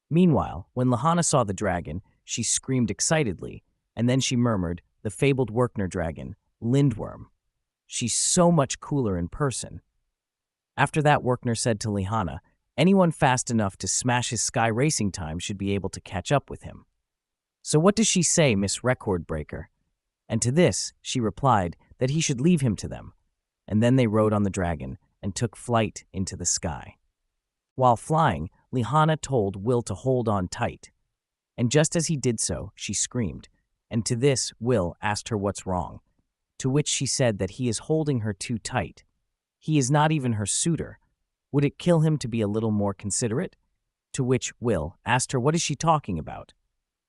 Meanwhile, when Lahana saw the dragon, she screamed excitedly, and then she murmured, "The fabled Werkner dragon, Lindworm. She's so much cooler in person." After that, Werkner said to Lahana, anyone fast enough to smash his sky racing time should be able to catch up with him. "So what does she say, Miss Record Breaker?" And to this, she replied that he should leave him to them. And then they rode on the dragon and took flight into the sky. While flying, Lahana told Will to hold on tight. And just as he did so, she screamed. And to this, Will asked her what's wrong, to which she said that he is holding her too tight. He is not even her suitor. Would it kill him to be a little more considerate? To which Will asked her what is she talking about.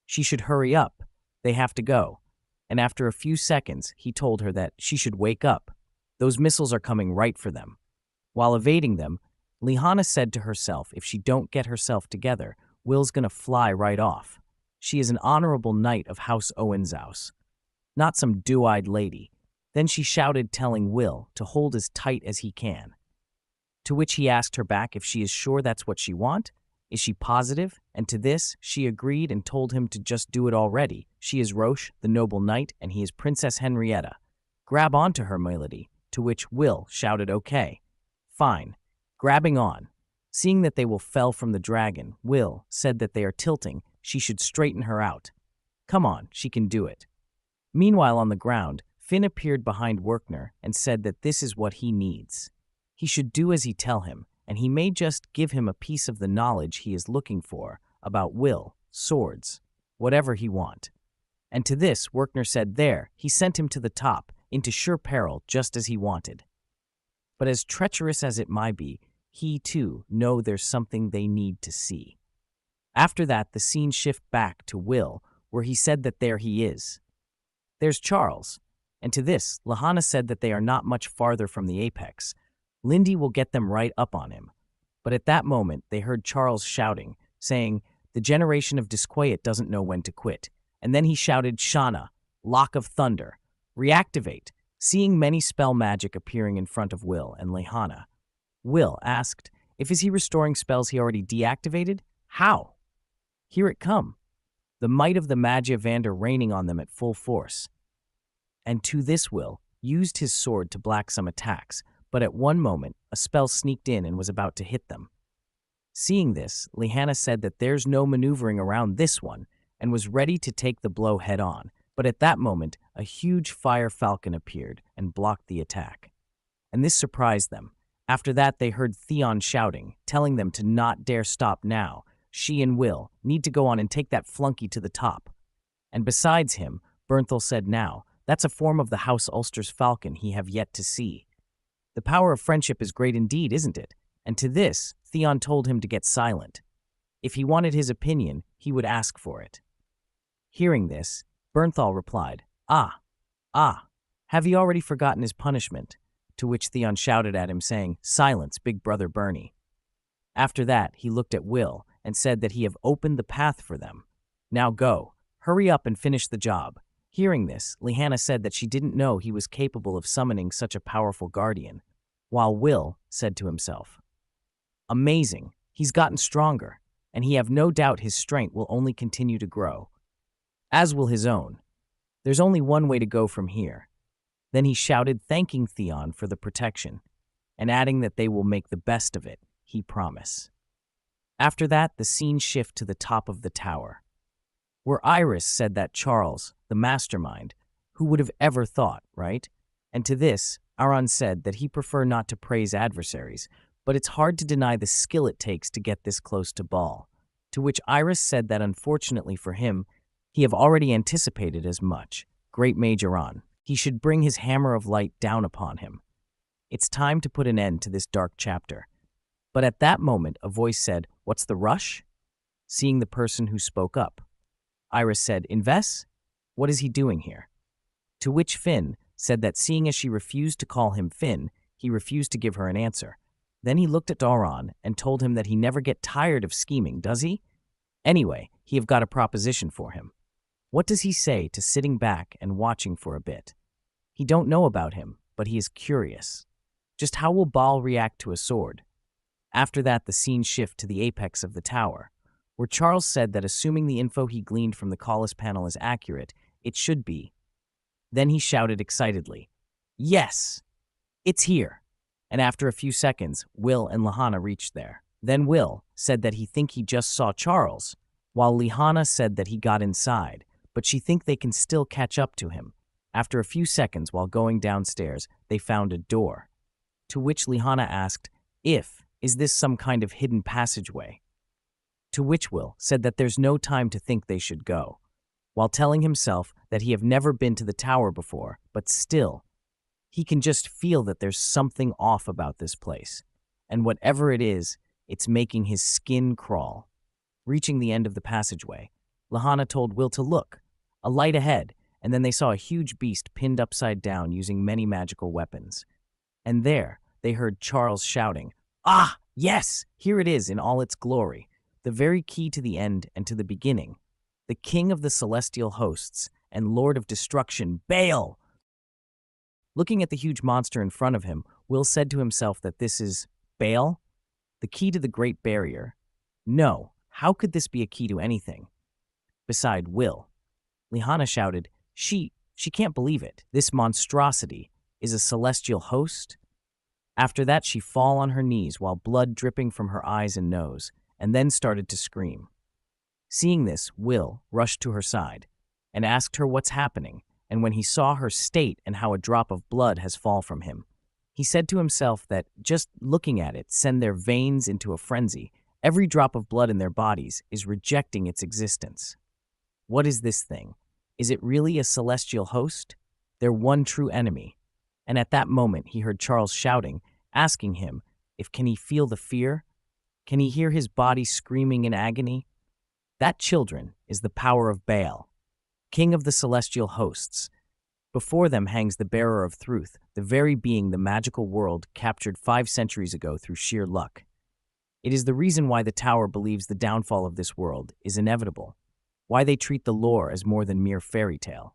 She should hurry up. They have to go. And after a few seconds, he told her that she should wake up. Those missiles are coming right for them. While evading them, Lahana said to herself if she don't get herself together, Will's gonna fly right off. She is an honorable knight of House Owenzaus, not some dew-eyed lady. Then she shouted, telling Will to hold as tight as he can. To which he asked her back if she is sure that's what she want. Is she positive? And to this, she agreed and told him to just do it already. She is Roche, the noble knight, and he is Princess Henrietta. Grab onto her, my lady. To which Will shouted, okay. Fine. Grabbing on. Seeing that they will fell from the dragon, Will said that they are tilting. She should straighten her out. Come on, she can do it. Meanwhile, on the ground, Finn appeared behind Werkner and said that this is what he needs. He should do as he tell him, and he may just give him a piece of the knowledge he is looking for about will, swords, whatever he want. And to this, Werkner said there, he sent him to the top, into sure peril, just as he wanted. But as treacherous as it might be, he too know there's something they need to see. After that, the scene shift back to Will, where he said that there he is. There's Charles. And to this, Lahana said that they are not much farther from the apex. Lindy will get them right up on him. But at that moment, they heard Charles shouting, saying, the generation of disquiet doesn't know when to quit. And then he shouted, Shana, Lock of Thunder, reactivate, seeing many spell magic appearing in front of Will and Lahana. Will asked, if is he restoring spells he already deactivated? How? Here it come. The might of the Magia Vander raining on them at full force. And to this Will used his sword to block some attacks, but at one moment, a spell sneaked in and was about to hit them. Seeing this, Lahana said that there's no maneuvering around this one, and was ready to take the blow head on, but at that moment, a huge fire falcon appeared and blocked the attack. And this surprised them. After that, they heard Theon shouting, telling them to not dare stop now. She and Will need to go on and take that flunky to the top. And besides him, Bernthal said now, that's a form of the House Ulster's falcon he have yet to see. The power of friendship is great indeed, isn't it? And to this, Theon told him to get silent. If he wanted his opinion, he would ask for it. Hearing this, Bernthal replied, Ah, have he already forgotten his punishment? To which Theon shouted at him, saying, Silence, big brother Bernie. After that, he looked at Will and said that he have opened the path for them. Now go, hurry up and finish the job. Hearing this, Lahana said that she didn't know he was capable of summoning such a powerful guardian, while Will said to himself, Amazing, he's gotten stronger, and he have no doubt his strength will only continue to grow. As will his own. There's only one way to go from here. Then he shouted, thanking Theon for the protection, and adding that they will make the best of it, he promised. After that, the scene shift to the top of the tower, where Iris said that Charles, the mastermind, Who would have ever thought, right? And to this, Aron said that he prefer not to praise adversaries, but it's hard to deny the skill it takes to get this close to Baal. To which Iris said that unfortunately for him, he have already anticipated as much. Great Mage Aron. He should bring his hammer of light down upon him. It's time to put an end to this dark chapter. But at that moment, a voice said, "What's the rush?" Seeing the person who spoke up. Iris said, "Inves? What is he doing here?" To which Finn said that seeing as she refused to call him Finn, he refused to give her an answer. Then he looked at Aron and told him that he never get tired of scheming, does he? Anyway, he have got a proposition for him. What does he say to sitting back and watching for a bit? He don't know about him, but he is curious. Just how will Baal react to a sword? After that, the scene shift to the apex of the tower, where Charles said that assuming the info he gleaned from the Collis panel is accurate, it should be. Then he shouted excitedly, "Yes! It's here!" And after a few seconds, Will and Lehana reached there. Then Will said that he just saw Charles, while Lehana said that he got inside, but she think they can still catch up to him. After a few seconds, while going downstairs, they found a door. To which Lehana asked, is this some kind of hidden passageway? To which Will said that there's no time to think they should go, while telling himself that he have never been to the tower before, but still, he can just feel that there's something off about this place, and whatever it is, it's making his skin crawl. Reaching the end of the passageway, Lehana told Will to look, a light ahead, and then they saw a huge beast pinned upside down using many magical weapons. And there, they heard Charles shouting, "Ah, yes, here it is in all its glory, the very key to the end and to the beginning, the king of the celestial hosts and lord of destruction, Baal!" Looking at the huge monster in front of him, Will said to himself that this is Baal, the key to the Great Barrier. No, how could this be a key to anything? Beside Will, Lehana shouted, She can't believe it. This monstrosity is a celestial host? After that, she fall on her knees while blood dripping from her eyes and nose, and then started to scream. Seeing this, Will rushed to her side and asked her what's happening, and when he saw her state and how a drop of blood has fall from him, he said to himself that just looking at it send their veins into a frenzy. Every drop of blood in their bodies is rejecting its existence. What is this thing? Is it really a celestial host? Their one true enemy. And at that moment he heard Charles shouting, asking him if can he feel the fear? Can he hear his body screaming in agony? That, children, is the power of Baal, king of the celestial hosts. Before them hangs the bearer of truth, the very being the magical world captured 5 centuries ago through sheer luck. It is the reason why the tower believes the downfall of this world is inevitable, why they treat the lore as more than mere fairy tale,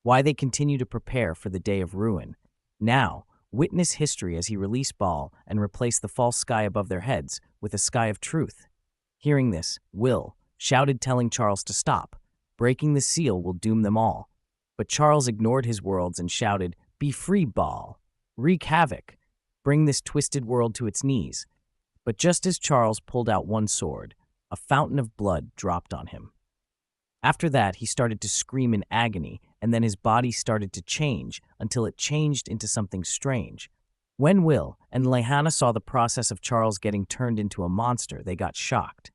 why they continue to prepare for the day of ruin. Now, witness history as he release Baal and replace the false sky above their heads with a sky of truth. Hearing this, Will shouted telling Charles to stop. Breaking the seal will doom them all. But Charles ignored his words and shouted, "Be free, Baal! Wreak havoc! Bring this twisted world to its knees!" But just as Charles pulled out one sword, a fountain of blood dropped on him. After that, he started to scream in agony, and then his body started to change until it changed into something strange. When Will and Lehana saw the process of Charles getting turned into a monster, they got shocked.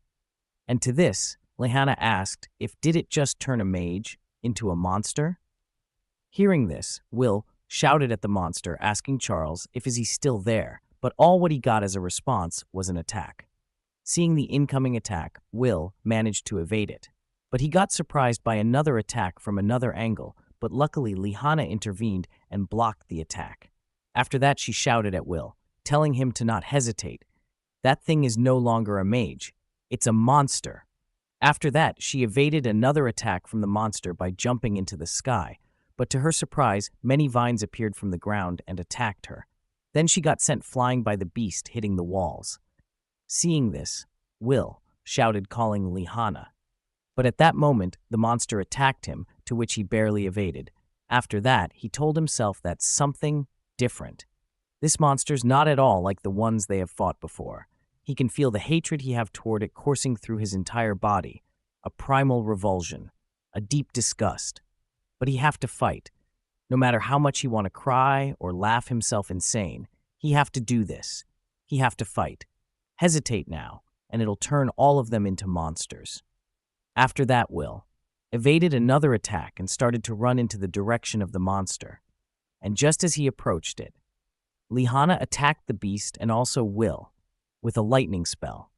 And to this, Lehana asked if did it just turn a mage into a monster? Hearing this, Will shouted at the monster, asking Charles if is he still there, but all what he got as a response was an attack. Seeing the incoming attack, Will managed to evade it. But he got surprised by another attack from another angle, but luckily Lehana intervened and blocked the attack. After that, she shouted at Will, telling him to not hesitate. That thing is no longer a mage. It's a monster. After that, she evaded another attack from the monster by jumping into the sky, but to her surprise, many vines appeared from the ground and attacked her. Then she got sent flying by the beast, hitting the walls. Seeing this, Will shouted, calling Lehana. But at that moment, the monster attacked him, to which he barely evaded. After that, he told himself that something different. This monster's not at all like the ones they have fought before. He can feel the hatred he have toward it coursing through his entire body, a primal revulsion, a deep disgust. But he have to fight. No matter how much he want to cry or laugh himself insane, he have to do this. He have to fight. Hesitate now, and it'll turn all of them into monsters. After that, Will evaded another attack and started to run into the direction of the monster. And just as he approached it, Lihana attacked the beast and also Will with a lightning spell,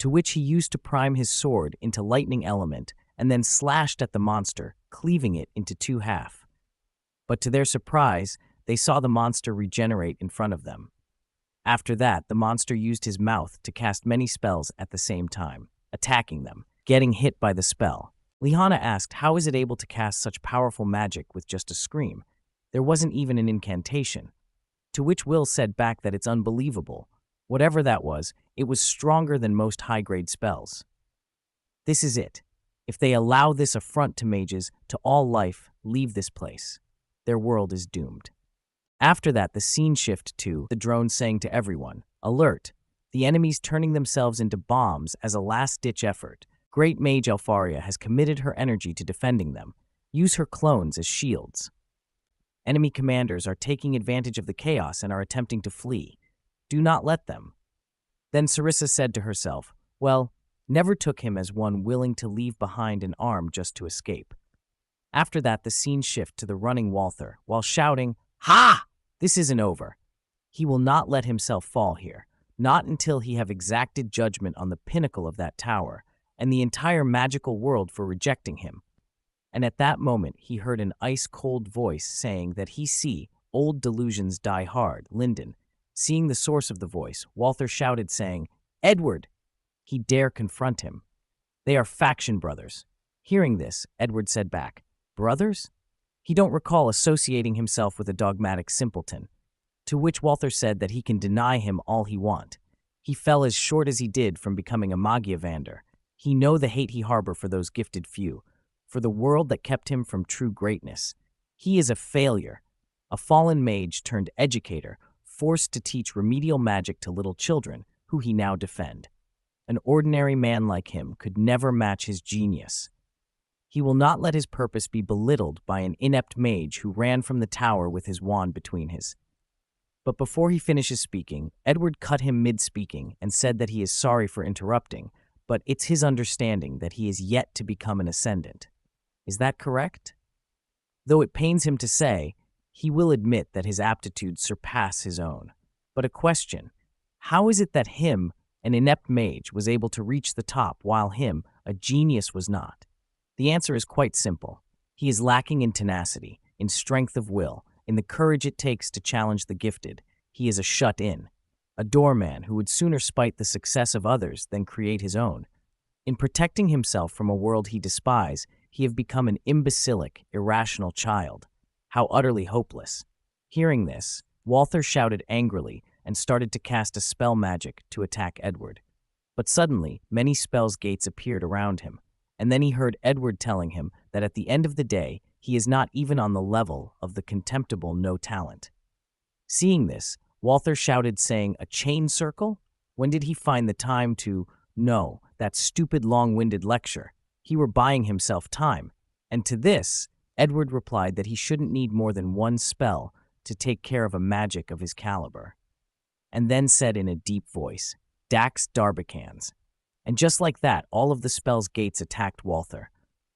to which he used to prime his sword into lightning element and then slashed at the monster, cleaving it into two half. But to their surprise, they saw the monster regenerate in front of them. After that, the monster used his mouth to cast many spells at the same time, attacking them, getting hit by the spell. Lihana asked, how is it able to cast such powerful magic with just a scream? There wasn't even an incantation. To which Will said back that it's unbelievable. Whatever that was, it was stronger than most high-grade spells. This is it. If they allow this affront to mages, to all life, leave this place. Their world is doomed. After that, the scene shift to the drone saying to everyone, alert, the enemies turning themselves into bombs as a last-ditch effort. Great Mage Elfaria has committed her energy to defending them. Use her clones as shields. Enemy commanders are taking advantage of the chaos and are attempting to flee. Do not let them. Then Sarissa said to herself, well, never took him as one willing to leave behind an arm just to escape. After that, the scene shift to the running Walther, while shouting, ha! This isn't over. He will not let himself fall here, not until he have exacted judgment on the pinnacle of that tower, and the entire magical world for rejecting him. And at that moment, he heard an ice-cold voice saying that he see old delusions die hard, Linden. Seeing the source of the voice, Walther shouted saying, Edward! He dare confront him. They are faction brothers. Hearing this, Edward said back, brothers? He don't recall associating himself with a dogmatic simpleton. To which Walther said that he can deny him all he want. He fell as short as he did from becoming a Magiavander. He know the hate he harbor for those gifted few, for the world that kept him from true greatness. He is a failure, a fallen mage turned educator, forced to teach remedial magic to little children, who he now defend. An ordinary man like him could never match his genius. He will not let his purpose be belittled by an inept mage who ran from the tower with his wand between his. But before he finishes speaking, Edward cut him mid-speaking and said that he is sorry for interrupting, but it's his understanding that he is yet to become an ascendant. Is that correct? Though it pains him to say, he will admit that his aptitudes surpass his own. But a question, how is it that him, an inept mage, was able to reach the top while him, a genius, was not? The answer is quite simple. He is lacking in tenacity, in strength of will, in the courage it takes to challenge the gifted. He is a shut-in, a doorman who would sooner spite the success of others than create his own. In protecting himself from a world he despises, he have become an imbecilic, irrational child. How utterly hopeless. Hearing this, Walther shouted angrily and started to cast a spell magic to attack Edward. But suddenly, many spells gates appeared around him, and then he heard Edward telling him that at the end of the day, he is not even on the level of the contemptible no talent. Seeing this, Walther shouted saying, a chain circle? When did he find the time to, no, that stupid long-winded lecture? He were buying himself time. And to this, Edward replied that he shouldn't need more than one spell to take care of a magic of his caliber. And then said in a deep voice, Dax Darbicans. And just like that, all of the spell's gates attacked Walther.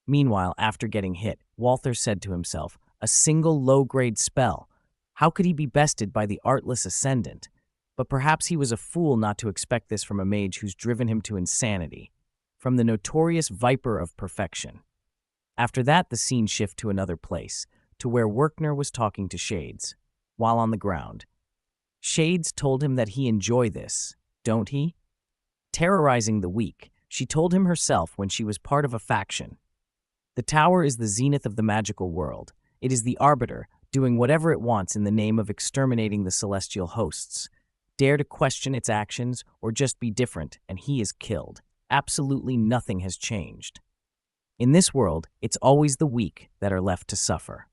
Meanwhile, after getting hit, Walther said to himself, a single low-grade spell. How could he be bested by the artless ascendant? But perhaps he was a fool not to expect this from a mage who's driven him to insanity, from the notorious Viper of Perfection. After that, the scene shifted to another place, to where Werkner was talking to Shades, while on the ground. Shades told him that he enjoy this, don't he? Terrorizing the weak, she told him herself when she was part of a faction. The tower is the zenith of the magical world. It is the arbiter, doing whatever it wants in the name of exterminating the celestial hosts. Dare to question its actions or just be different, and he is killed. Absolutely nothing has changed. In this world, it's always the weak that are left to suffer.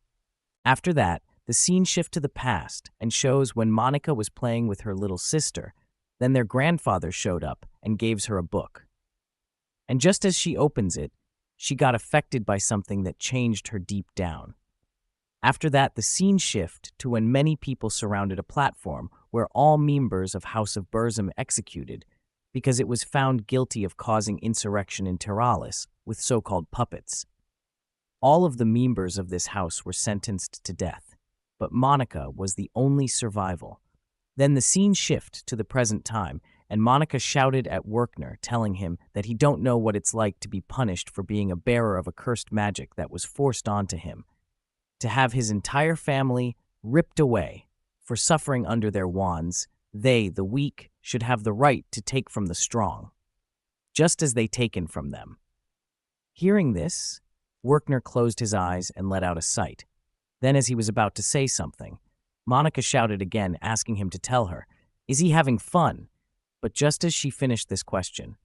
After that, the scene shifts to the past and shows when Monica was playing with her little sister. Then their grandfather showed up and gave her a book. And just as she opens it, she got affected by something that changed her deep down. After that, the scene shift to when many people surrounded a platform where all members of House of Burzum executed because it was found guilty of causing insurrection in Tiralis with so-called puppets. All of the members of this house were sentenced to death, but Monica was the only survival. Then the scene shift to the present time, and Monica shouted at Werkner, telling him that he don't know what it's like to be punished for being a bearer of accursed magic that was forced onto him, to have his entire family ripped away for suffering under their wands. They, the weak, should have the right to take from the strong, just as they taken from them. Hearing this, Werkner closed his eyes and let out a sigh. Then, as he was about to say something, Monica shouted again, asking him to tell her, "Is he having fun?" But just as she finished this question,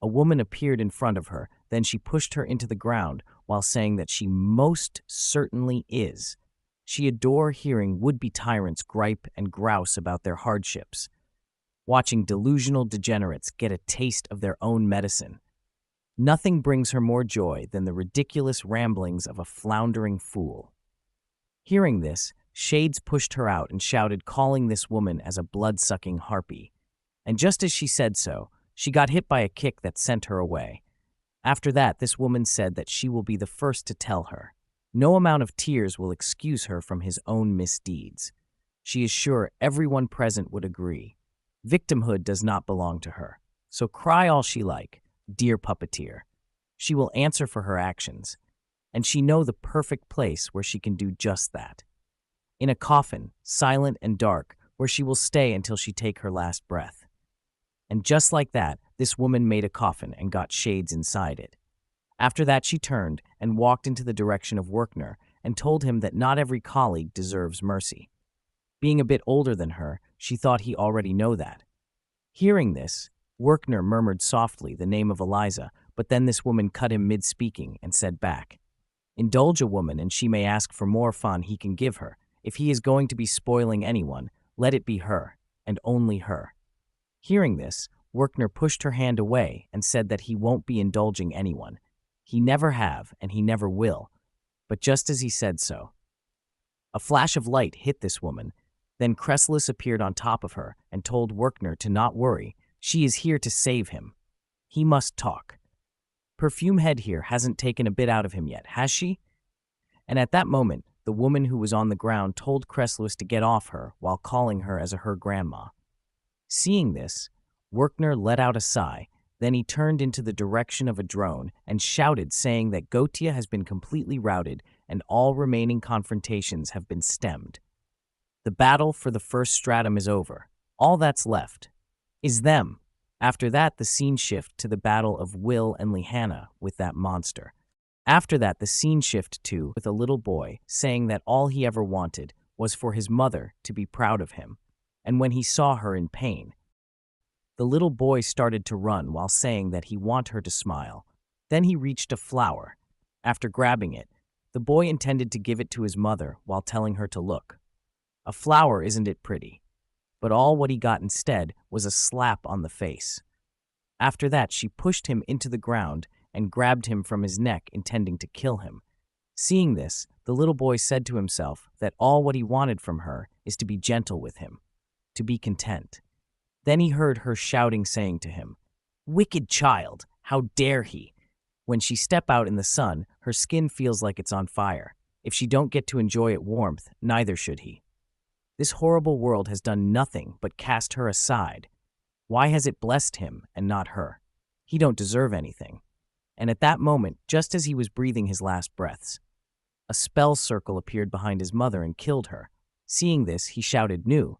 a woman appeared in front of her. Then she pushed her into the ground while saying that she most certainly is. She adored hearing would-be tyrants gripe and grouse about their hardships, watching delusional degenerates get a taste of their own medicine. Nothing brings her more joy than the ridiculous ramblings of a floundering fool. Hearing this, Shades pushed her out and shouted, calling this woman as a blood-sucking harpy. And just as she said so, she got hit by a kick that sent her away. After that, this woman said that she will be the first to tell her. No amount of tears will excuse her from his own misdeeds. She is sure everyone present would agree. Victimhood does not belong to her. So cry all she like, dear puppeteer. She will answer for her actions, and she know the perfect place where she can do just that. In a coffin, silent and dark, where she will stay until she take her last breath. And just like that, this woman made a coffin and got Shades inside it. After that, she turned and walked into the direction of Werkner and told him that not every colleague deserves mercy. Being a bit older than her, she thought he already know that. Hearing this, Werkner murmured softly the name of Eliza, but then this woman cut him mid-speaking and said back, "Indulge a woman and she may ask for more fun he can give her. If he is going to be spoiling anyone, let it be her, and only her." Hearing this, Werkner pushed her hand away and said that he won't be indulging anyone. He never have, and he never will. But just as he said so, a flash of light hit this woman. Then Chrysalis appeared on top of her and told Werkner to not worry. She is here to save him. He must talk. Perfume Head here hasn't taken a bit out of him yet, has she? And at that moment, the woman who was on the ground told Chrysalis to get off her while calling her as her grandma. Seeing this, Werkner let out a sigh. Then he turned into the direction of a drone and shouted, saying that Gotia has been completely routed and all remaining confrontations have been stemmed. The battle for the first stratum is over. All that's left is them. After that, the scene shift to the battle of Will and Lehanna with that monster. After that, the scene shift to with a little boy saying that all he ever wanted was for his mother to be proud of him. And when he saw her in pain, the little boy started to run while saying that he want her to smile. Then he reached a flower. After grabbing it, the boy intended to give it to his mother while telling her to look. A flower, isn't it pretty? But all what he got instead was a slap on the face. After that, she pushed him into the ground and grabbed him from his neck, intending to kill him. Seeing this, the little boy said to himself that all what he wanted from her is to be gentle with him, to be content. Then he heard her shouting, saying to him, "Wicked child, how dare he?" When she step out in the sun, her skin feels like it's on fire. If she don't get to enjoy it warmth, neither should he. This horrible world has done nothing but cast her aside. Why has it blessed him and not her? He don't deserve anything. And at that moment, just as he was breathing his last breaths, a spell circle appeared behind his mother and killed her. Seeing this, he shouted, "No,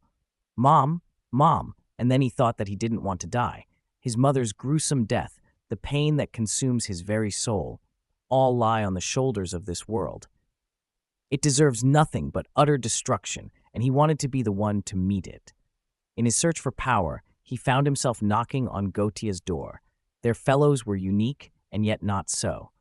Mom, Mom," and then he thought that he didn't want to die. His mother's gruesome death, the pain that consumes his very soul, all lie on the shoulders of this world. It deserves nothing but utter destruction, and he wanted to be the one to meet it. In his search for power, he found himself knocking on Gotia's door. Their fellows were unique, and yet not so.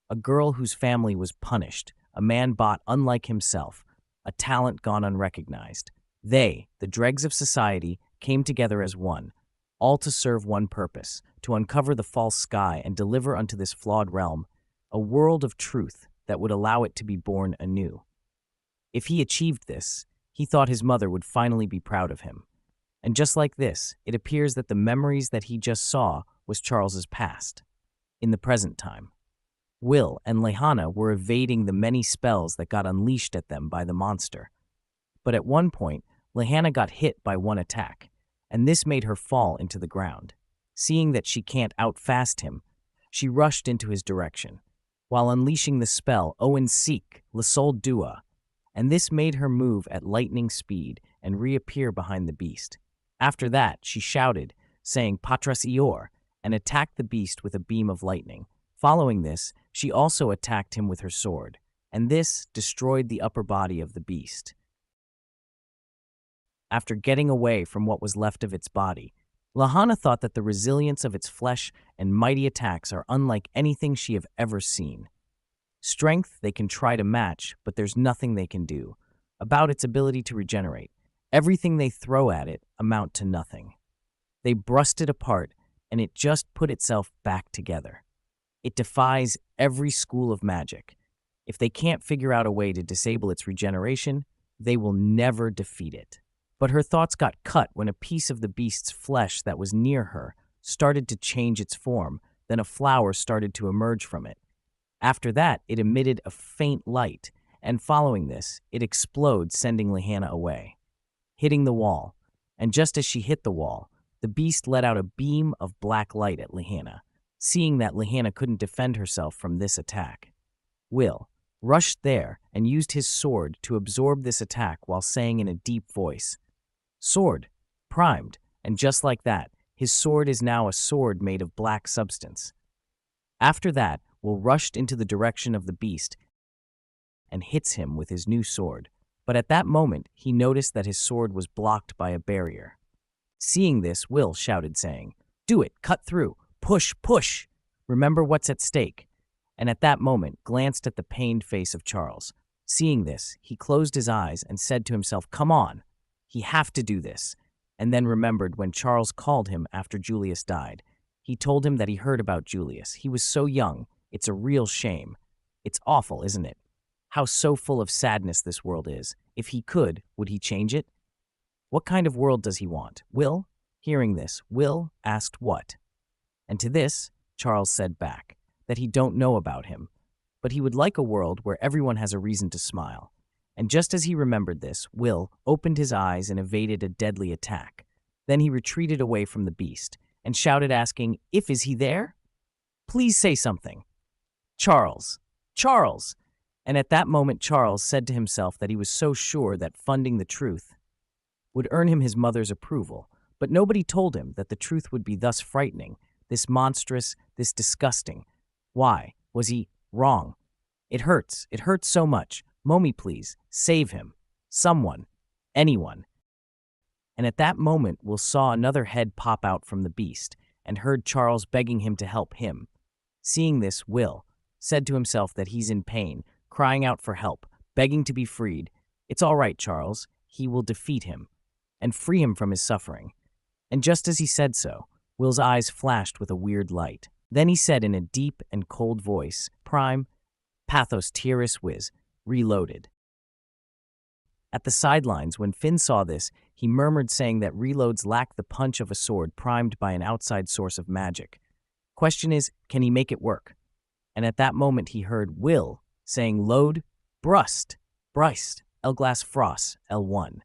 A girl whose family was punished, a man bought unlike himself, a talent gone unrecognized. They, the dregs of society, came together as one, all to serve one purpose, to uncover the false sky and deliver unto this flawed realm a world of truth that would allow it to be born anew. If he achieved this, he thought his mother would finally be proud of him. And just like this, it appears that the memories that he just saw was Charles's past. In the present time, Will and Lehana were evading the many spells that got unleashed at them by the monster. But at one point, Lehana got hit by one attack, and this made her fall into the ground. Seeing that she can't outfast him, she rushed into his direction, while unleashing the spell Owen Seek, Lesold Dua, and this made her move at lightning speed and reappear behind the beast. After that, she shouted, saying Patras Eor, and attacked the beast with a beam of lightning. Following this, she also attacked him with her sword, and this destroyed the upper body of the beast. After getting away from what was left of its body, Lehana thought that the resilience of its flesh and mighty attacks are unlike anything she have ever seen. Strength they can try to match, but there's nothing they can do. About its ability to regenerate, everything they throw at it amount to nothing. They brushed it apart, and it just put itself back together. It defies every school of magic. If they can't figure out a way to disable its regeneration, they will never defeat it. But her thoughts got cut when a piece of the beast's flesh that was near her started to change its form, then a flower started to emerge from it. After that, it emitted a faint light, and following this, it explodes, sending Lehana away, hitting the wall. And just as she hit the wall, the beast let out a beam of black light at Lehana. Seeing that Lehana couldn't defend herself from this attack, Will rushed there and used his sword to absorb this attack while saying in a deep voice, "Sword, primed," and just like that, his sword is now a sword made of black substance. After that, Will rushed into the direction of the beast and hits him with his new sword, but at that moment he noticed that his sword was blocked by a barrier. Seeing this, Will shouted, saying, "Do it, cut through, push, push, remember what's at stake," and at that moment glanced at the pained face of Charles. Seeing this, he closed his eyes and said to himself, "Come on, he have to do this," and then remembered when Charles called him after Julius died. He told him that he heard about Julius. He was so young, it's a real shame. It's awful, isn't it? How so full of sadness this world is. If he could, would he change it? What kind of world does he want? Will? Hearing this, Will asked what? And to this, Charles said back that he don't know about him, but he would like a world where everyone has a reason to smile. And just as he remembered this, Will opened his eyes and evaded a deadly attack. Then he retreated away from the beast and shouted, asking, Is he there? Please say something. Charles! Charles! And at that moment, Charles said to himself that he was so sure that funding the truth would earn him his mother's approval, but nobody told him that the truth would be thus frightening, this monstrous, this disgusting. Why? Was he wrong? It hurts so much. Mommy, please, save him. Someone. Anyone. And at that moment, Will saw another head pop out from the beast and heard Charles begging him to help him. Seeing this, Will said to himself that he's in pain, crying out for help, begging to be freed. It's all right, Charles. He will defeat him and free him from his suffering. And just as he said so, Will's eyes flashed with a weird light. Then he said in a deep and cold voice, Prime, Pathos Tyrus Wiz, reloaded. At the sidelines, when Finn saw this, he murmured, saying that reloads lack the punch of a sword primed by an outside source of magic. Question is, can he make it work? And at that moment he heard Will saying load, brust, Elglass Frost, L1.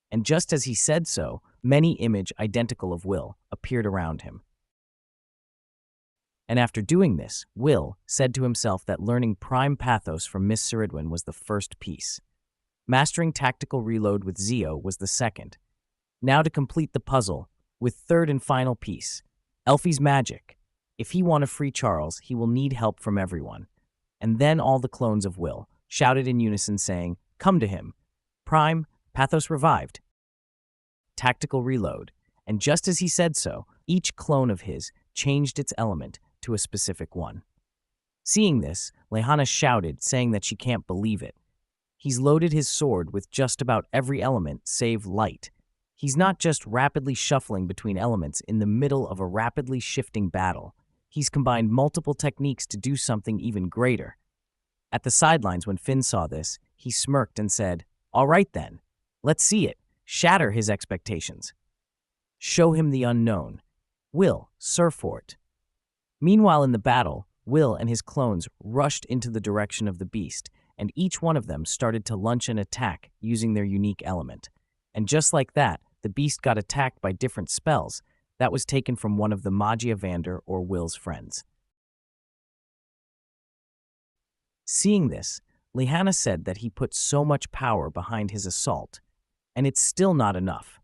And just as he said so, many image identical of Will appeared around him. And after doing this, Will said to himself that learning Prime Pathos from Miss Ceridwen was the first piece. Mastering Tactical Reload with Zeo was the second. Now to complete the puzzle, with third and final piece, Elfie's Magic. If he want to free Charles, he will need help from everyone. And then all the clones of Will shouted in unison, saying, Come to him. Prime, Pathos revived. Tactical Reload. And just as he said so, each clone of his changed its element to a specific one. Seeing this, Lehana shouted, saying that she can't believe it. He's loaded his sword with just about every element save light. He's not just rapidly shuffling between elements in the middle of a rapidly shifting battle. He's combined multiple techniques to do something even greater. At the sidelines, when Finn saw this, he smirked and said, All right then, let's see it. Shatter his expectations. Show him the unknown. Will Serfort. Meanwhile, in the battle, Will and his clones rushed into the direction of the beast, and each one of them started to launch an attack using their unique element. And just like that, the beast got attacked by different spells that was taken from one of the Magiavander or Will's friends. Seeing this, Lihanna said that he put so much power behind his assault, and it's still not enough.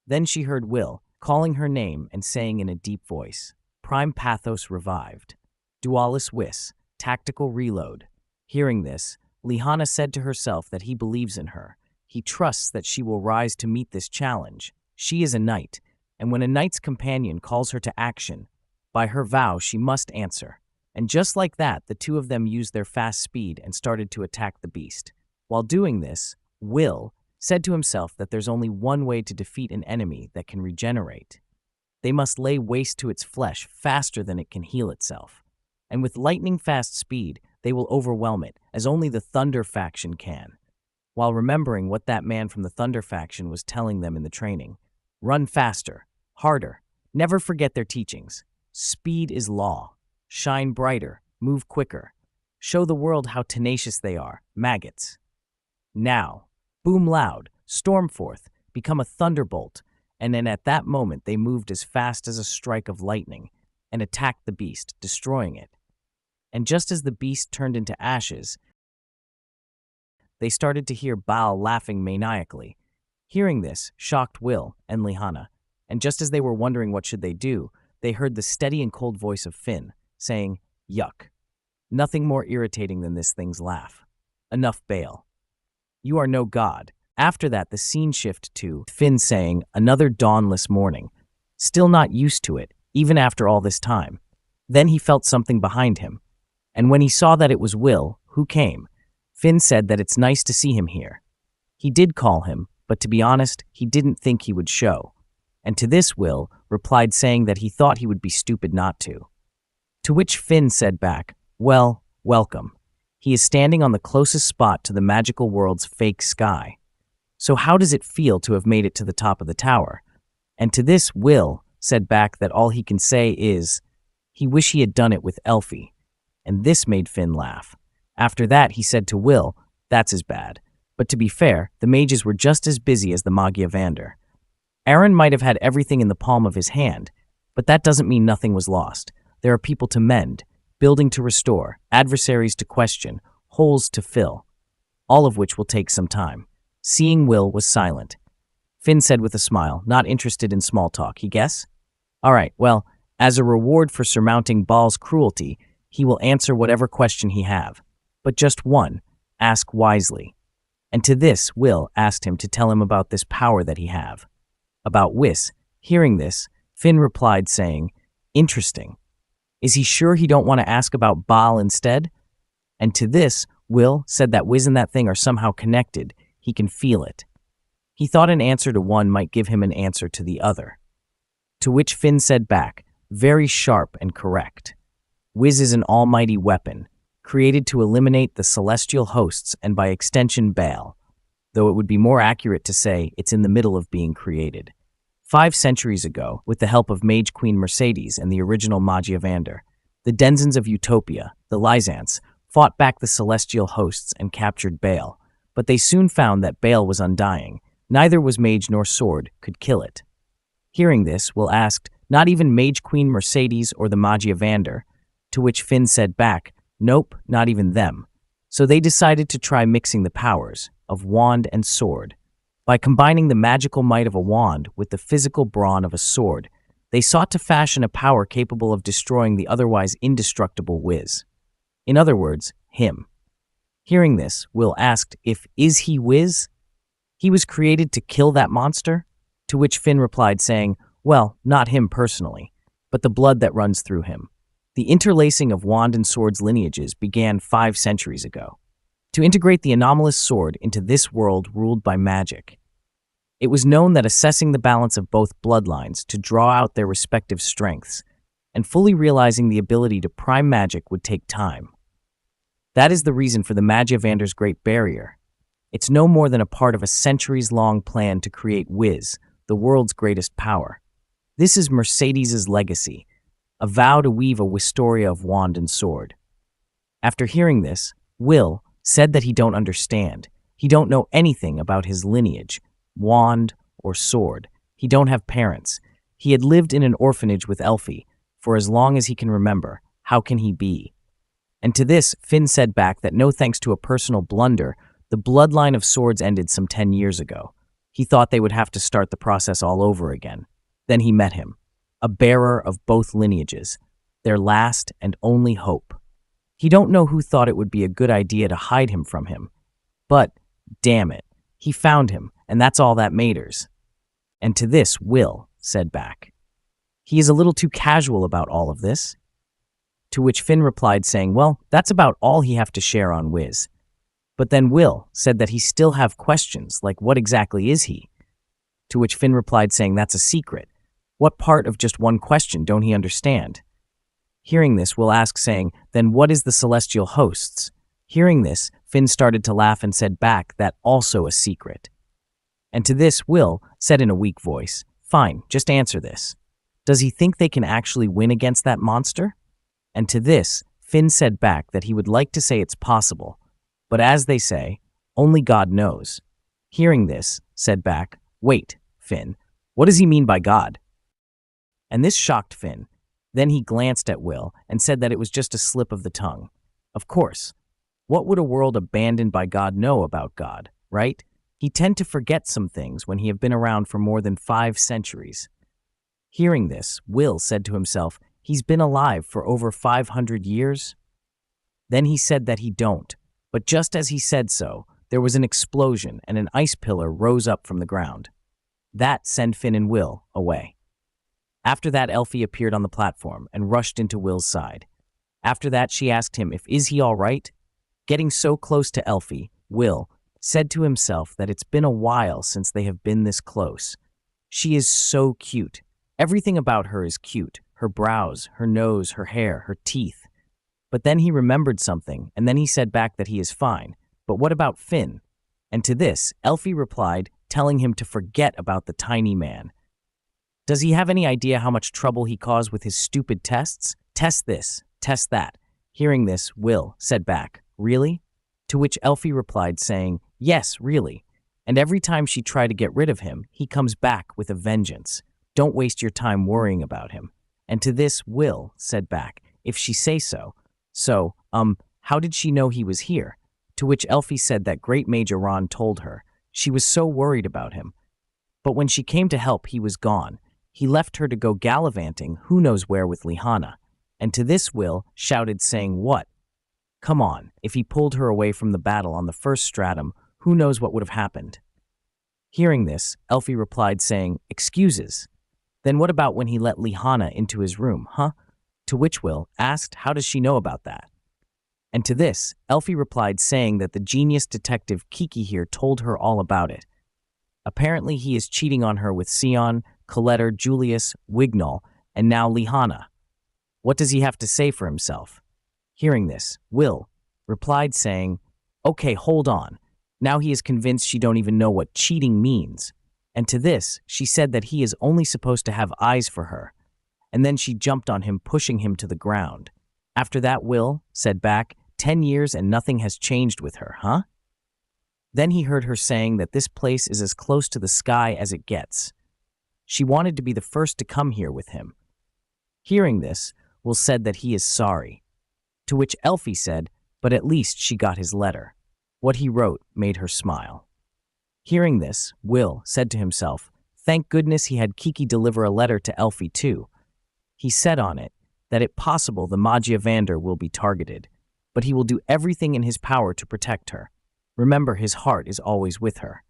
Then she heard Will calling her name and saying in a deep voice, "Prime Pathos revived. Dualis Wis, tactical reload." Hearing this, Lihanna said to herself that he believes in her. He trusts that she will rise to meet this challenge. She is a knight, and when a knight's companion calls her to action, by her vow she must answer. And just like that, the two of them used their fast speed and started to attack the beast. While doing this, Will said to himself that there's only one way to defeat an enemy that can regenerate. They must lay waste to its flesh faster than it can heal itself. And with lightning-fast speed, they will overwhelm it, as only the Thunder faction can. While remembering what that man from the Thunder faction was telling them in the training. Run faster, harder, never forget their teachings. Speed is law. Shine brighter, move quicker. Show the world how tenacious they are, maggots. Now, boom loud, storm forth, become a thunderbolt, and then at that moment they moved as fast as a strike of lightning and attacked the beast, destroying it. And just as the beast turned into ashes, they started to hear Baal laughing maniacally. Hearing this shocked Will and Lihanna, and just as they were wondering what should they do, they heard the steady and cold voice of Finn, saying, "Yuck. Nothing more irritating than this thing's laugh. Enough, Baal. You are no god." After that, the scene shifted to Finn saying, "Another dawnless morning." Still not used to it, even after all this time. Then he felt something behind him. And when he saw that it was Will, who came, Finn said that it's nice to see him here. He did call him, but to be honest, he didn't think he would show. And to this, Will replied saying that he thought he would be stupid not to. To which Finn said back, "Well, welcome. He is standing on the closest spot to the magical world's fake sky. So how does it feel to have made it to the top of the tower?" And to this, Will said back that all he can say is, he wish he had done it with Elfie. And this made Finn laugh. After that, he said to Will, "That's as bad." But to be fair, the mages were just as busy as the Magiavander. Aaron might have had everything in the palm of his hand, but that doesn't mean nothing was lost. There are people to mend, building to restore, adversaries to question, holes to fill, all of which will take some time. Seeing Will was silent. Finn said with a smile, not interested in small talk, he guess? All right, well, as a reward for surmounting Baal's cruelty, he will answer whatever question he have. But just one, ask wisely. And to this, Will asked him to tell him about this power that he have. About Wis. Hearing this, Finn replied saying, "Interesting. Is he sure he don't want to ask about Baal instead?" And to this, Will said that Wiz and that thing are somehow connected. He can feel it. He thought an answer to one might give him an answer to the other. To which Finn said back, "Very sharp and correct. Wiz is an almighty weapon, created to eliminate the celestial hosts and by extension Baal, though it would be more accurate to say it's in the middle of being created. 5 centuries ago, with the help of Mage Queen Mercedes and the original Magiavander, the denizens of Utopia, the Lysants, fought back the celestial hosts and captured Baal, but they soon found that Baal was undying. Neither was mage nor sword could kill it. Hearing this, Will asked, "Not even Mage Queen Mercedes or the Magiavander?" To which Finn said back, "Nope, not even them." So they decided to try mixing the powers of wand and sword. By combining the magical might of a wand with the physical brawn of a sword, they sought to fashion a power capable of destroying the otherwise indestructible Wiz. In other words, him. Hearing this, Will asked if is he Wiz? He was created to kill that monster? To which Finn replied saying, "Well, not him personally, but the blood that runs through him." The interlacing of wand and sword's lineages began 5 centuries ago, to integrate the anomalous sword into this world ruled by magic. It was known that assessing the balance of both bloodlines to draw out their respective strengths, and fully realizing the ability to prime magic would take time. That is the reason for the Magiavander's Great Barrier. It's no more than a part of a centuries-long plan to create Wiz, the world's greatest power. This is Mercedes's legacy, a vow to weave a Wistoria of wand and sword. After hearing this, Will said that he don't understand. He don't know anything about his lineage, wand or sword. He don't have parents. He had lived in an orphanage with Elfie for as long as he can remember. How can he be? And to this, Finn said back that no thanks to a personal blunder, the bloodline of swords ended some 10 years ago. He thought they would have to start the process all over again. Then he met him, a bearer of both lineages, their last and only hope. He don't know who thought it would be a good idea to hide him from him. But, damn it, he found him, and that's all that matters. And to this, Will said back, he is a little too casual about all of this. To which Finn replied saying, well, that's about all he have to share on Wiz. But then Will said that he still have questions, like what exactly is he? To which Finn replied saying that's a secret. What part of just one question don't he understand? Hearing this, Will asked saying, then what is the celestial hosts? Hearing this, Finn started to laugh and said back that also a secret. And to this, Will said in a weak voice, fine, just answer this. Does he think they can actually win against that monster? And to this, Finn said back that he would like to say it's possible, but as they say, only God knows. Hearing this, said back, wait, Finn, what does he mean by God? And this shocked Finn. Then he glanced at Will and said that it was just a slip of the tongue. Of course. What would a world abandoned by God know about God, right? He tend to forget some things when he have been around for more than 5 centuries. Hearing this, Will said to himself, he's been alive for over 500 years? Then he said that he don't, but just as he said so, there was an explosion and an ice pillar rose up from the ground. That sent Finn and Will away. After that, Elfie appeared on the platform and rushed into Will's side. After that, she asked him if is he all right? Getting so close to Elfie, Will said to himself that it's been a while since they have been this close. She is so cute. Everything about her is cute. Her brows, her nose, her hair, her teeth. But then he remembered something, and then he said back that he is fine. But what about Finn? And to this, Elfie replied, telling him to forget about the tiny man. Does he have any idea how much trouble he caused with his stupid tests? Test this, test that. Hearing this, Will said back, really? To which Elfie replied saying, yes, really. And every time she tried to get rid of him, he comes back with a vengeance. Don't waste your time worrying about him. And to this, Will said back, if she say so. So, how did she know he was here? To which Elfie said that Great Major Ron told her. She was so worried about him. But when she came to help, he was gone. He left her to go gallivanting who knows where with Lihana. And to this, Will shouted saying, what? Come on, if he pulled her away from the battle on the first stratum, who knows what would have happened? Hearing this, Elfie replied saying, excuses. Then what about when he let Lihana into his room, huh? To which Will asked, how does she know about that? And to this, Elfie replied saying that the genius detective Kiki here told her all about it. Apparently he is cheating on her with Sion, Coletter, Julius, Wignall, and now Lihana. What does he have to say for himself? Hearing this, Will replied saying, okay, hold on. Now he is convinced she don't even know what cheating means. And to this, she said that he is only supposed to have eyes for her. And then she jumped on him, pushing him to the ground. After that, Will said back, 10 years and nothing has changed with her, huh? Then he heard her saying that this place is as close to the sky as it gets. She wanted to be the first to come here with him. Hearing this, Will said that he is sorry. To which Elfie said, but at least she got his letter. What he wrote made her smile. Hearing this, Will said to himself, thank goodness he had Kiki deliver a letter to Elfie too. He said on it that it possible the Magia Vander will be targeted, but he will do everything in his power to protect her. Remember, his heart is always with her.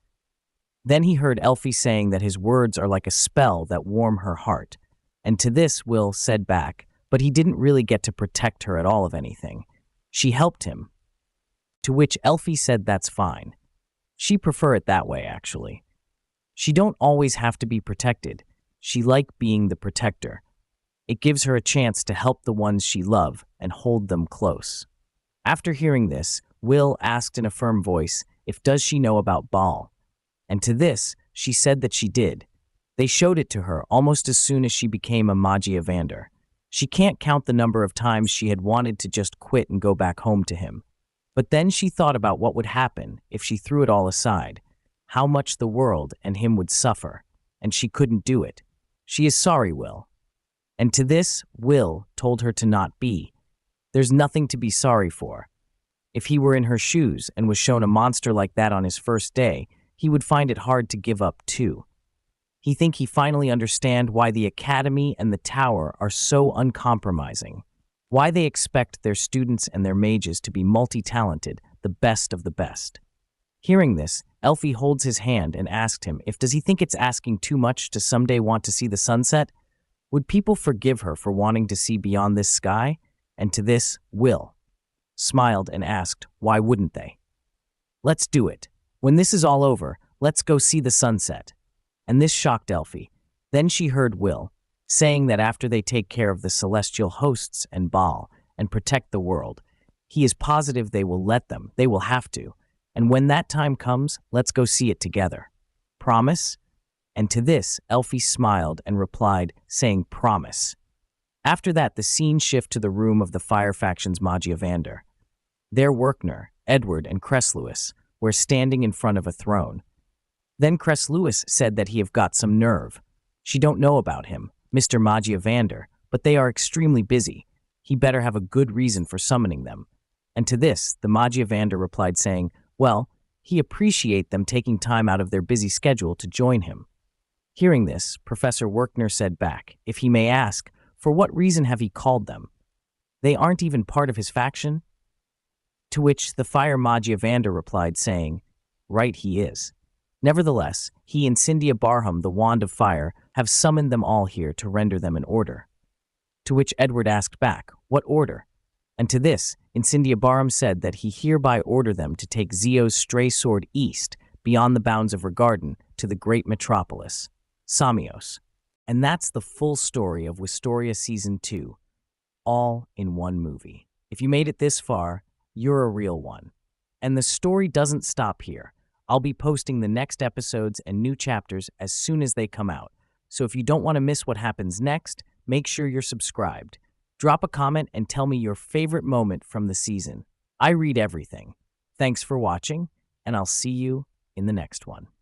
Then he heard Elfie saying that his words are like a spell that warm her heart. And to this, Will said back, but he didn't really get to protect her at all of anything. She helped him. To which Elfie said that's fine. She prefer it that way, actually. She don't always have to be protected. She like being the protector. It gives her a chance to help the ones she love and hold them close. After hearing this, Will asked in a firm voice, if does she know about Baal. And to this, she said that she did. They showed it to her almost as soon as she became a Magiavander. She can't count the number of times she had wanted to just quit and go back home to him. But then she thought about what would happen if she threw it all aside, how much the world and him would suffer, and she couldn't do it. She is sorry, Will. And to this, Will told her to not be. There's nothing to be sorry for. If he were in her shoes and was shown a monster like that on his first day, he would find it hard to give up too. He think he finally understand why the academy and the tower are so uncompromising, why they expect their students and their mages to be multi-talented, the best of the best. Hearing this, Elfie holds his hand and asked him if does he think it's asking too much to someday want to see the sunset? Would people forgive her for wanting to see beyond this sky? And to this, Will smiled and asked, why wouldn't they? Let's do it. When this is all over, let's go see the sunset. And this shocked Elfie. Then she heard Will saying that after they take care of the celestial hosts and Baal and protect the world, he is positive they will let them. They will have to. And when that time comes, let's go see it together. Promise? And to this, Elfie smiled and replied, saying promise. After that, the scene shift to the room of the Fire Faction's Magiavander. There Werkner, Edward, and Cresslewis were standing in front of a throne. Then Cresslewis said that he have got some nerve. She don't know about him, Mr. Magiavander, but they are extremely busy. He better have a good reason for summoning them. And to this, the Magiavander replied saying, well, he appreciate them taking time out of their busy schedule to join him. Hearing this, Professor Werkner said back, if he may ask, for what reason have he called them? They aren't even part of his faction? To which the Fire Magiavander replied saying, right he is. Nevertheless, he and Cyndia Barham, the Wand of Fire, have summoned them all here to render them an order. To which Edward asked back, what order? And to this, Incendia Barham said that he hereby order them to take Zio's stray sword east, beyond the bounds of Regarden, to the great metropolis, Samios. And that's the full story of Wistoria Season 2, all in one movie. If you made it this far, you're a real one. And the story doesn't stop here. I'll be posting the next episodes and new chapters as soon as they come out. So if you don't want to miss what happens next, make sure you're subscribed. Drop a comment and tell me your favorite moment from the season. I read everything. Thanks for watching, and I'll see you in the next one.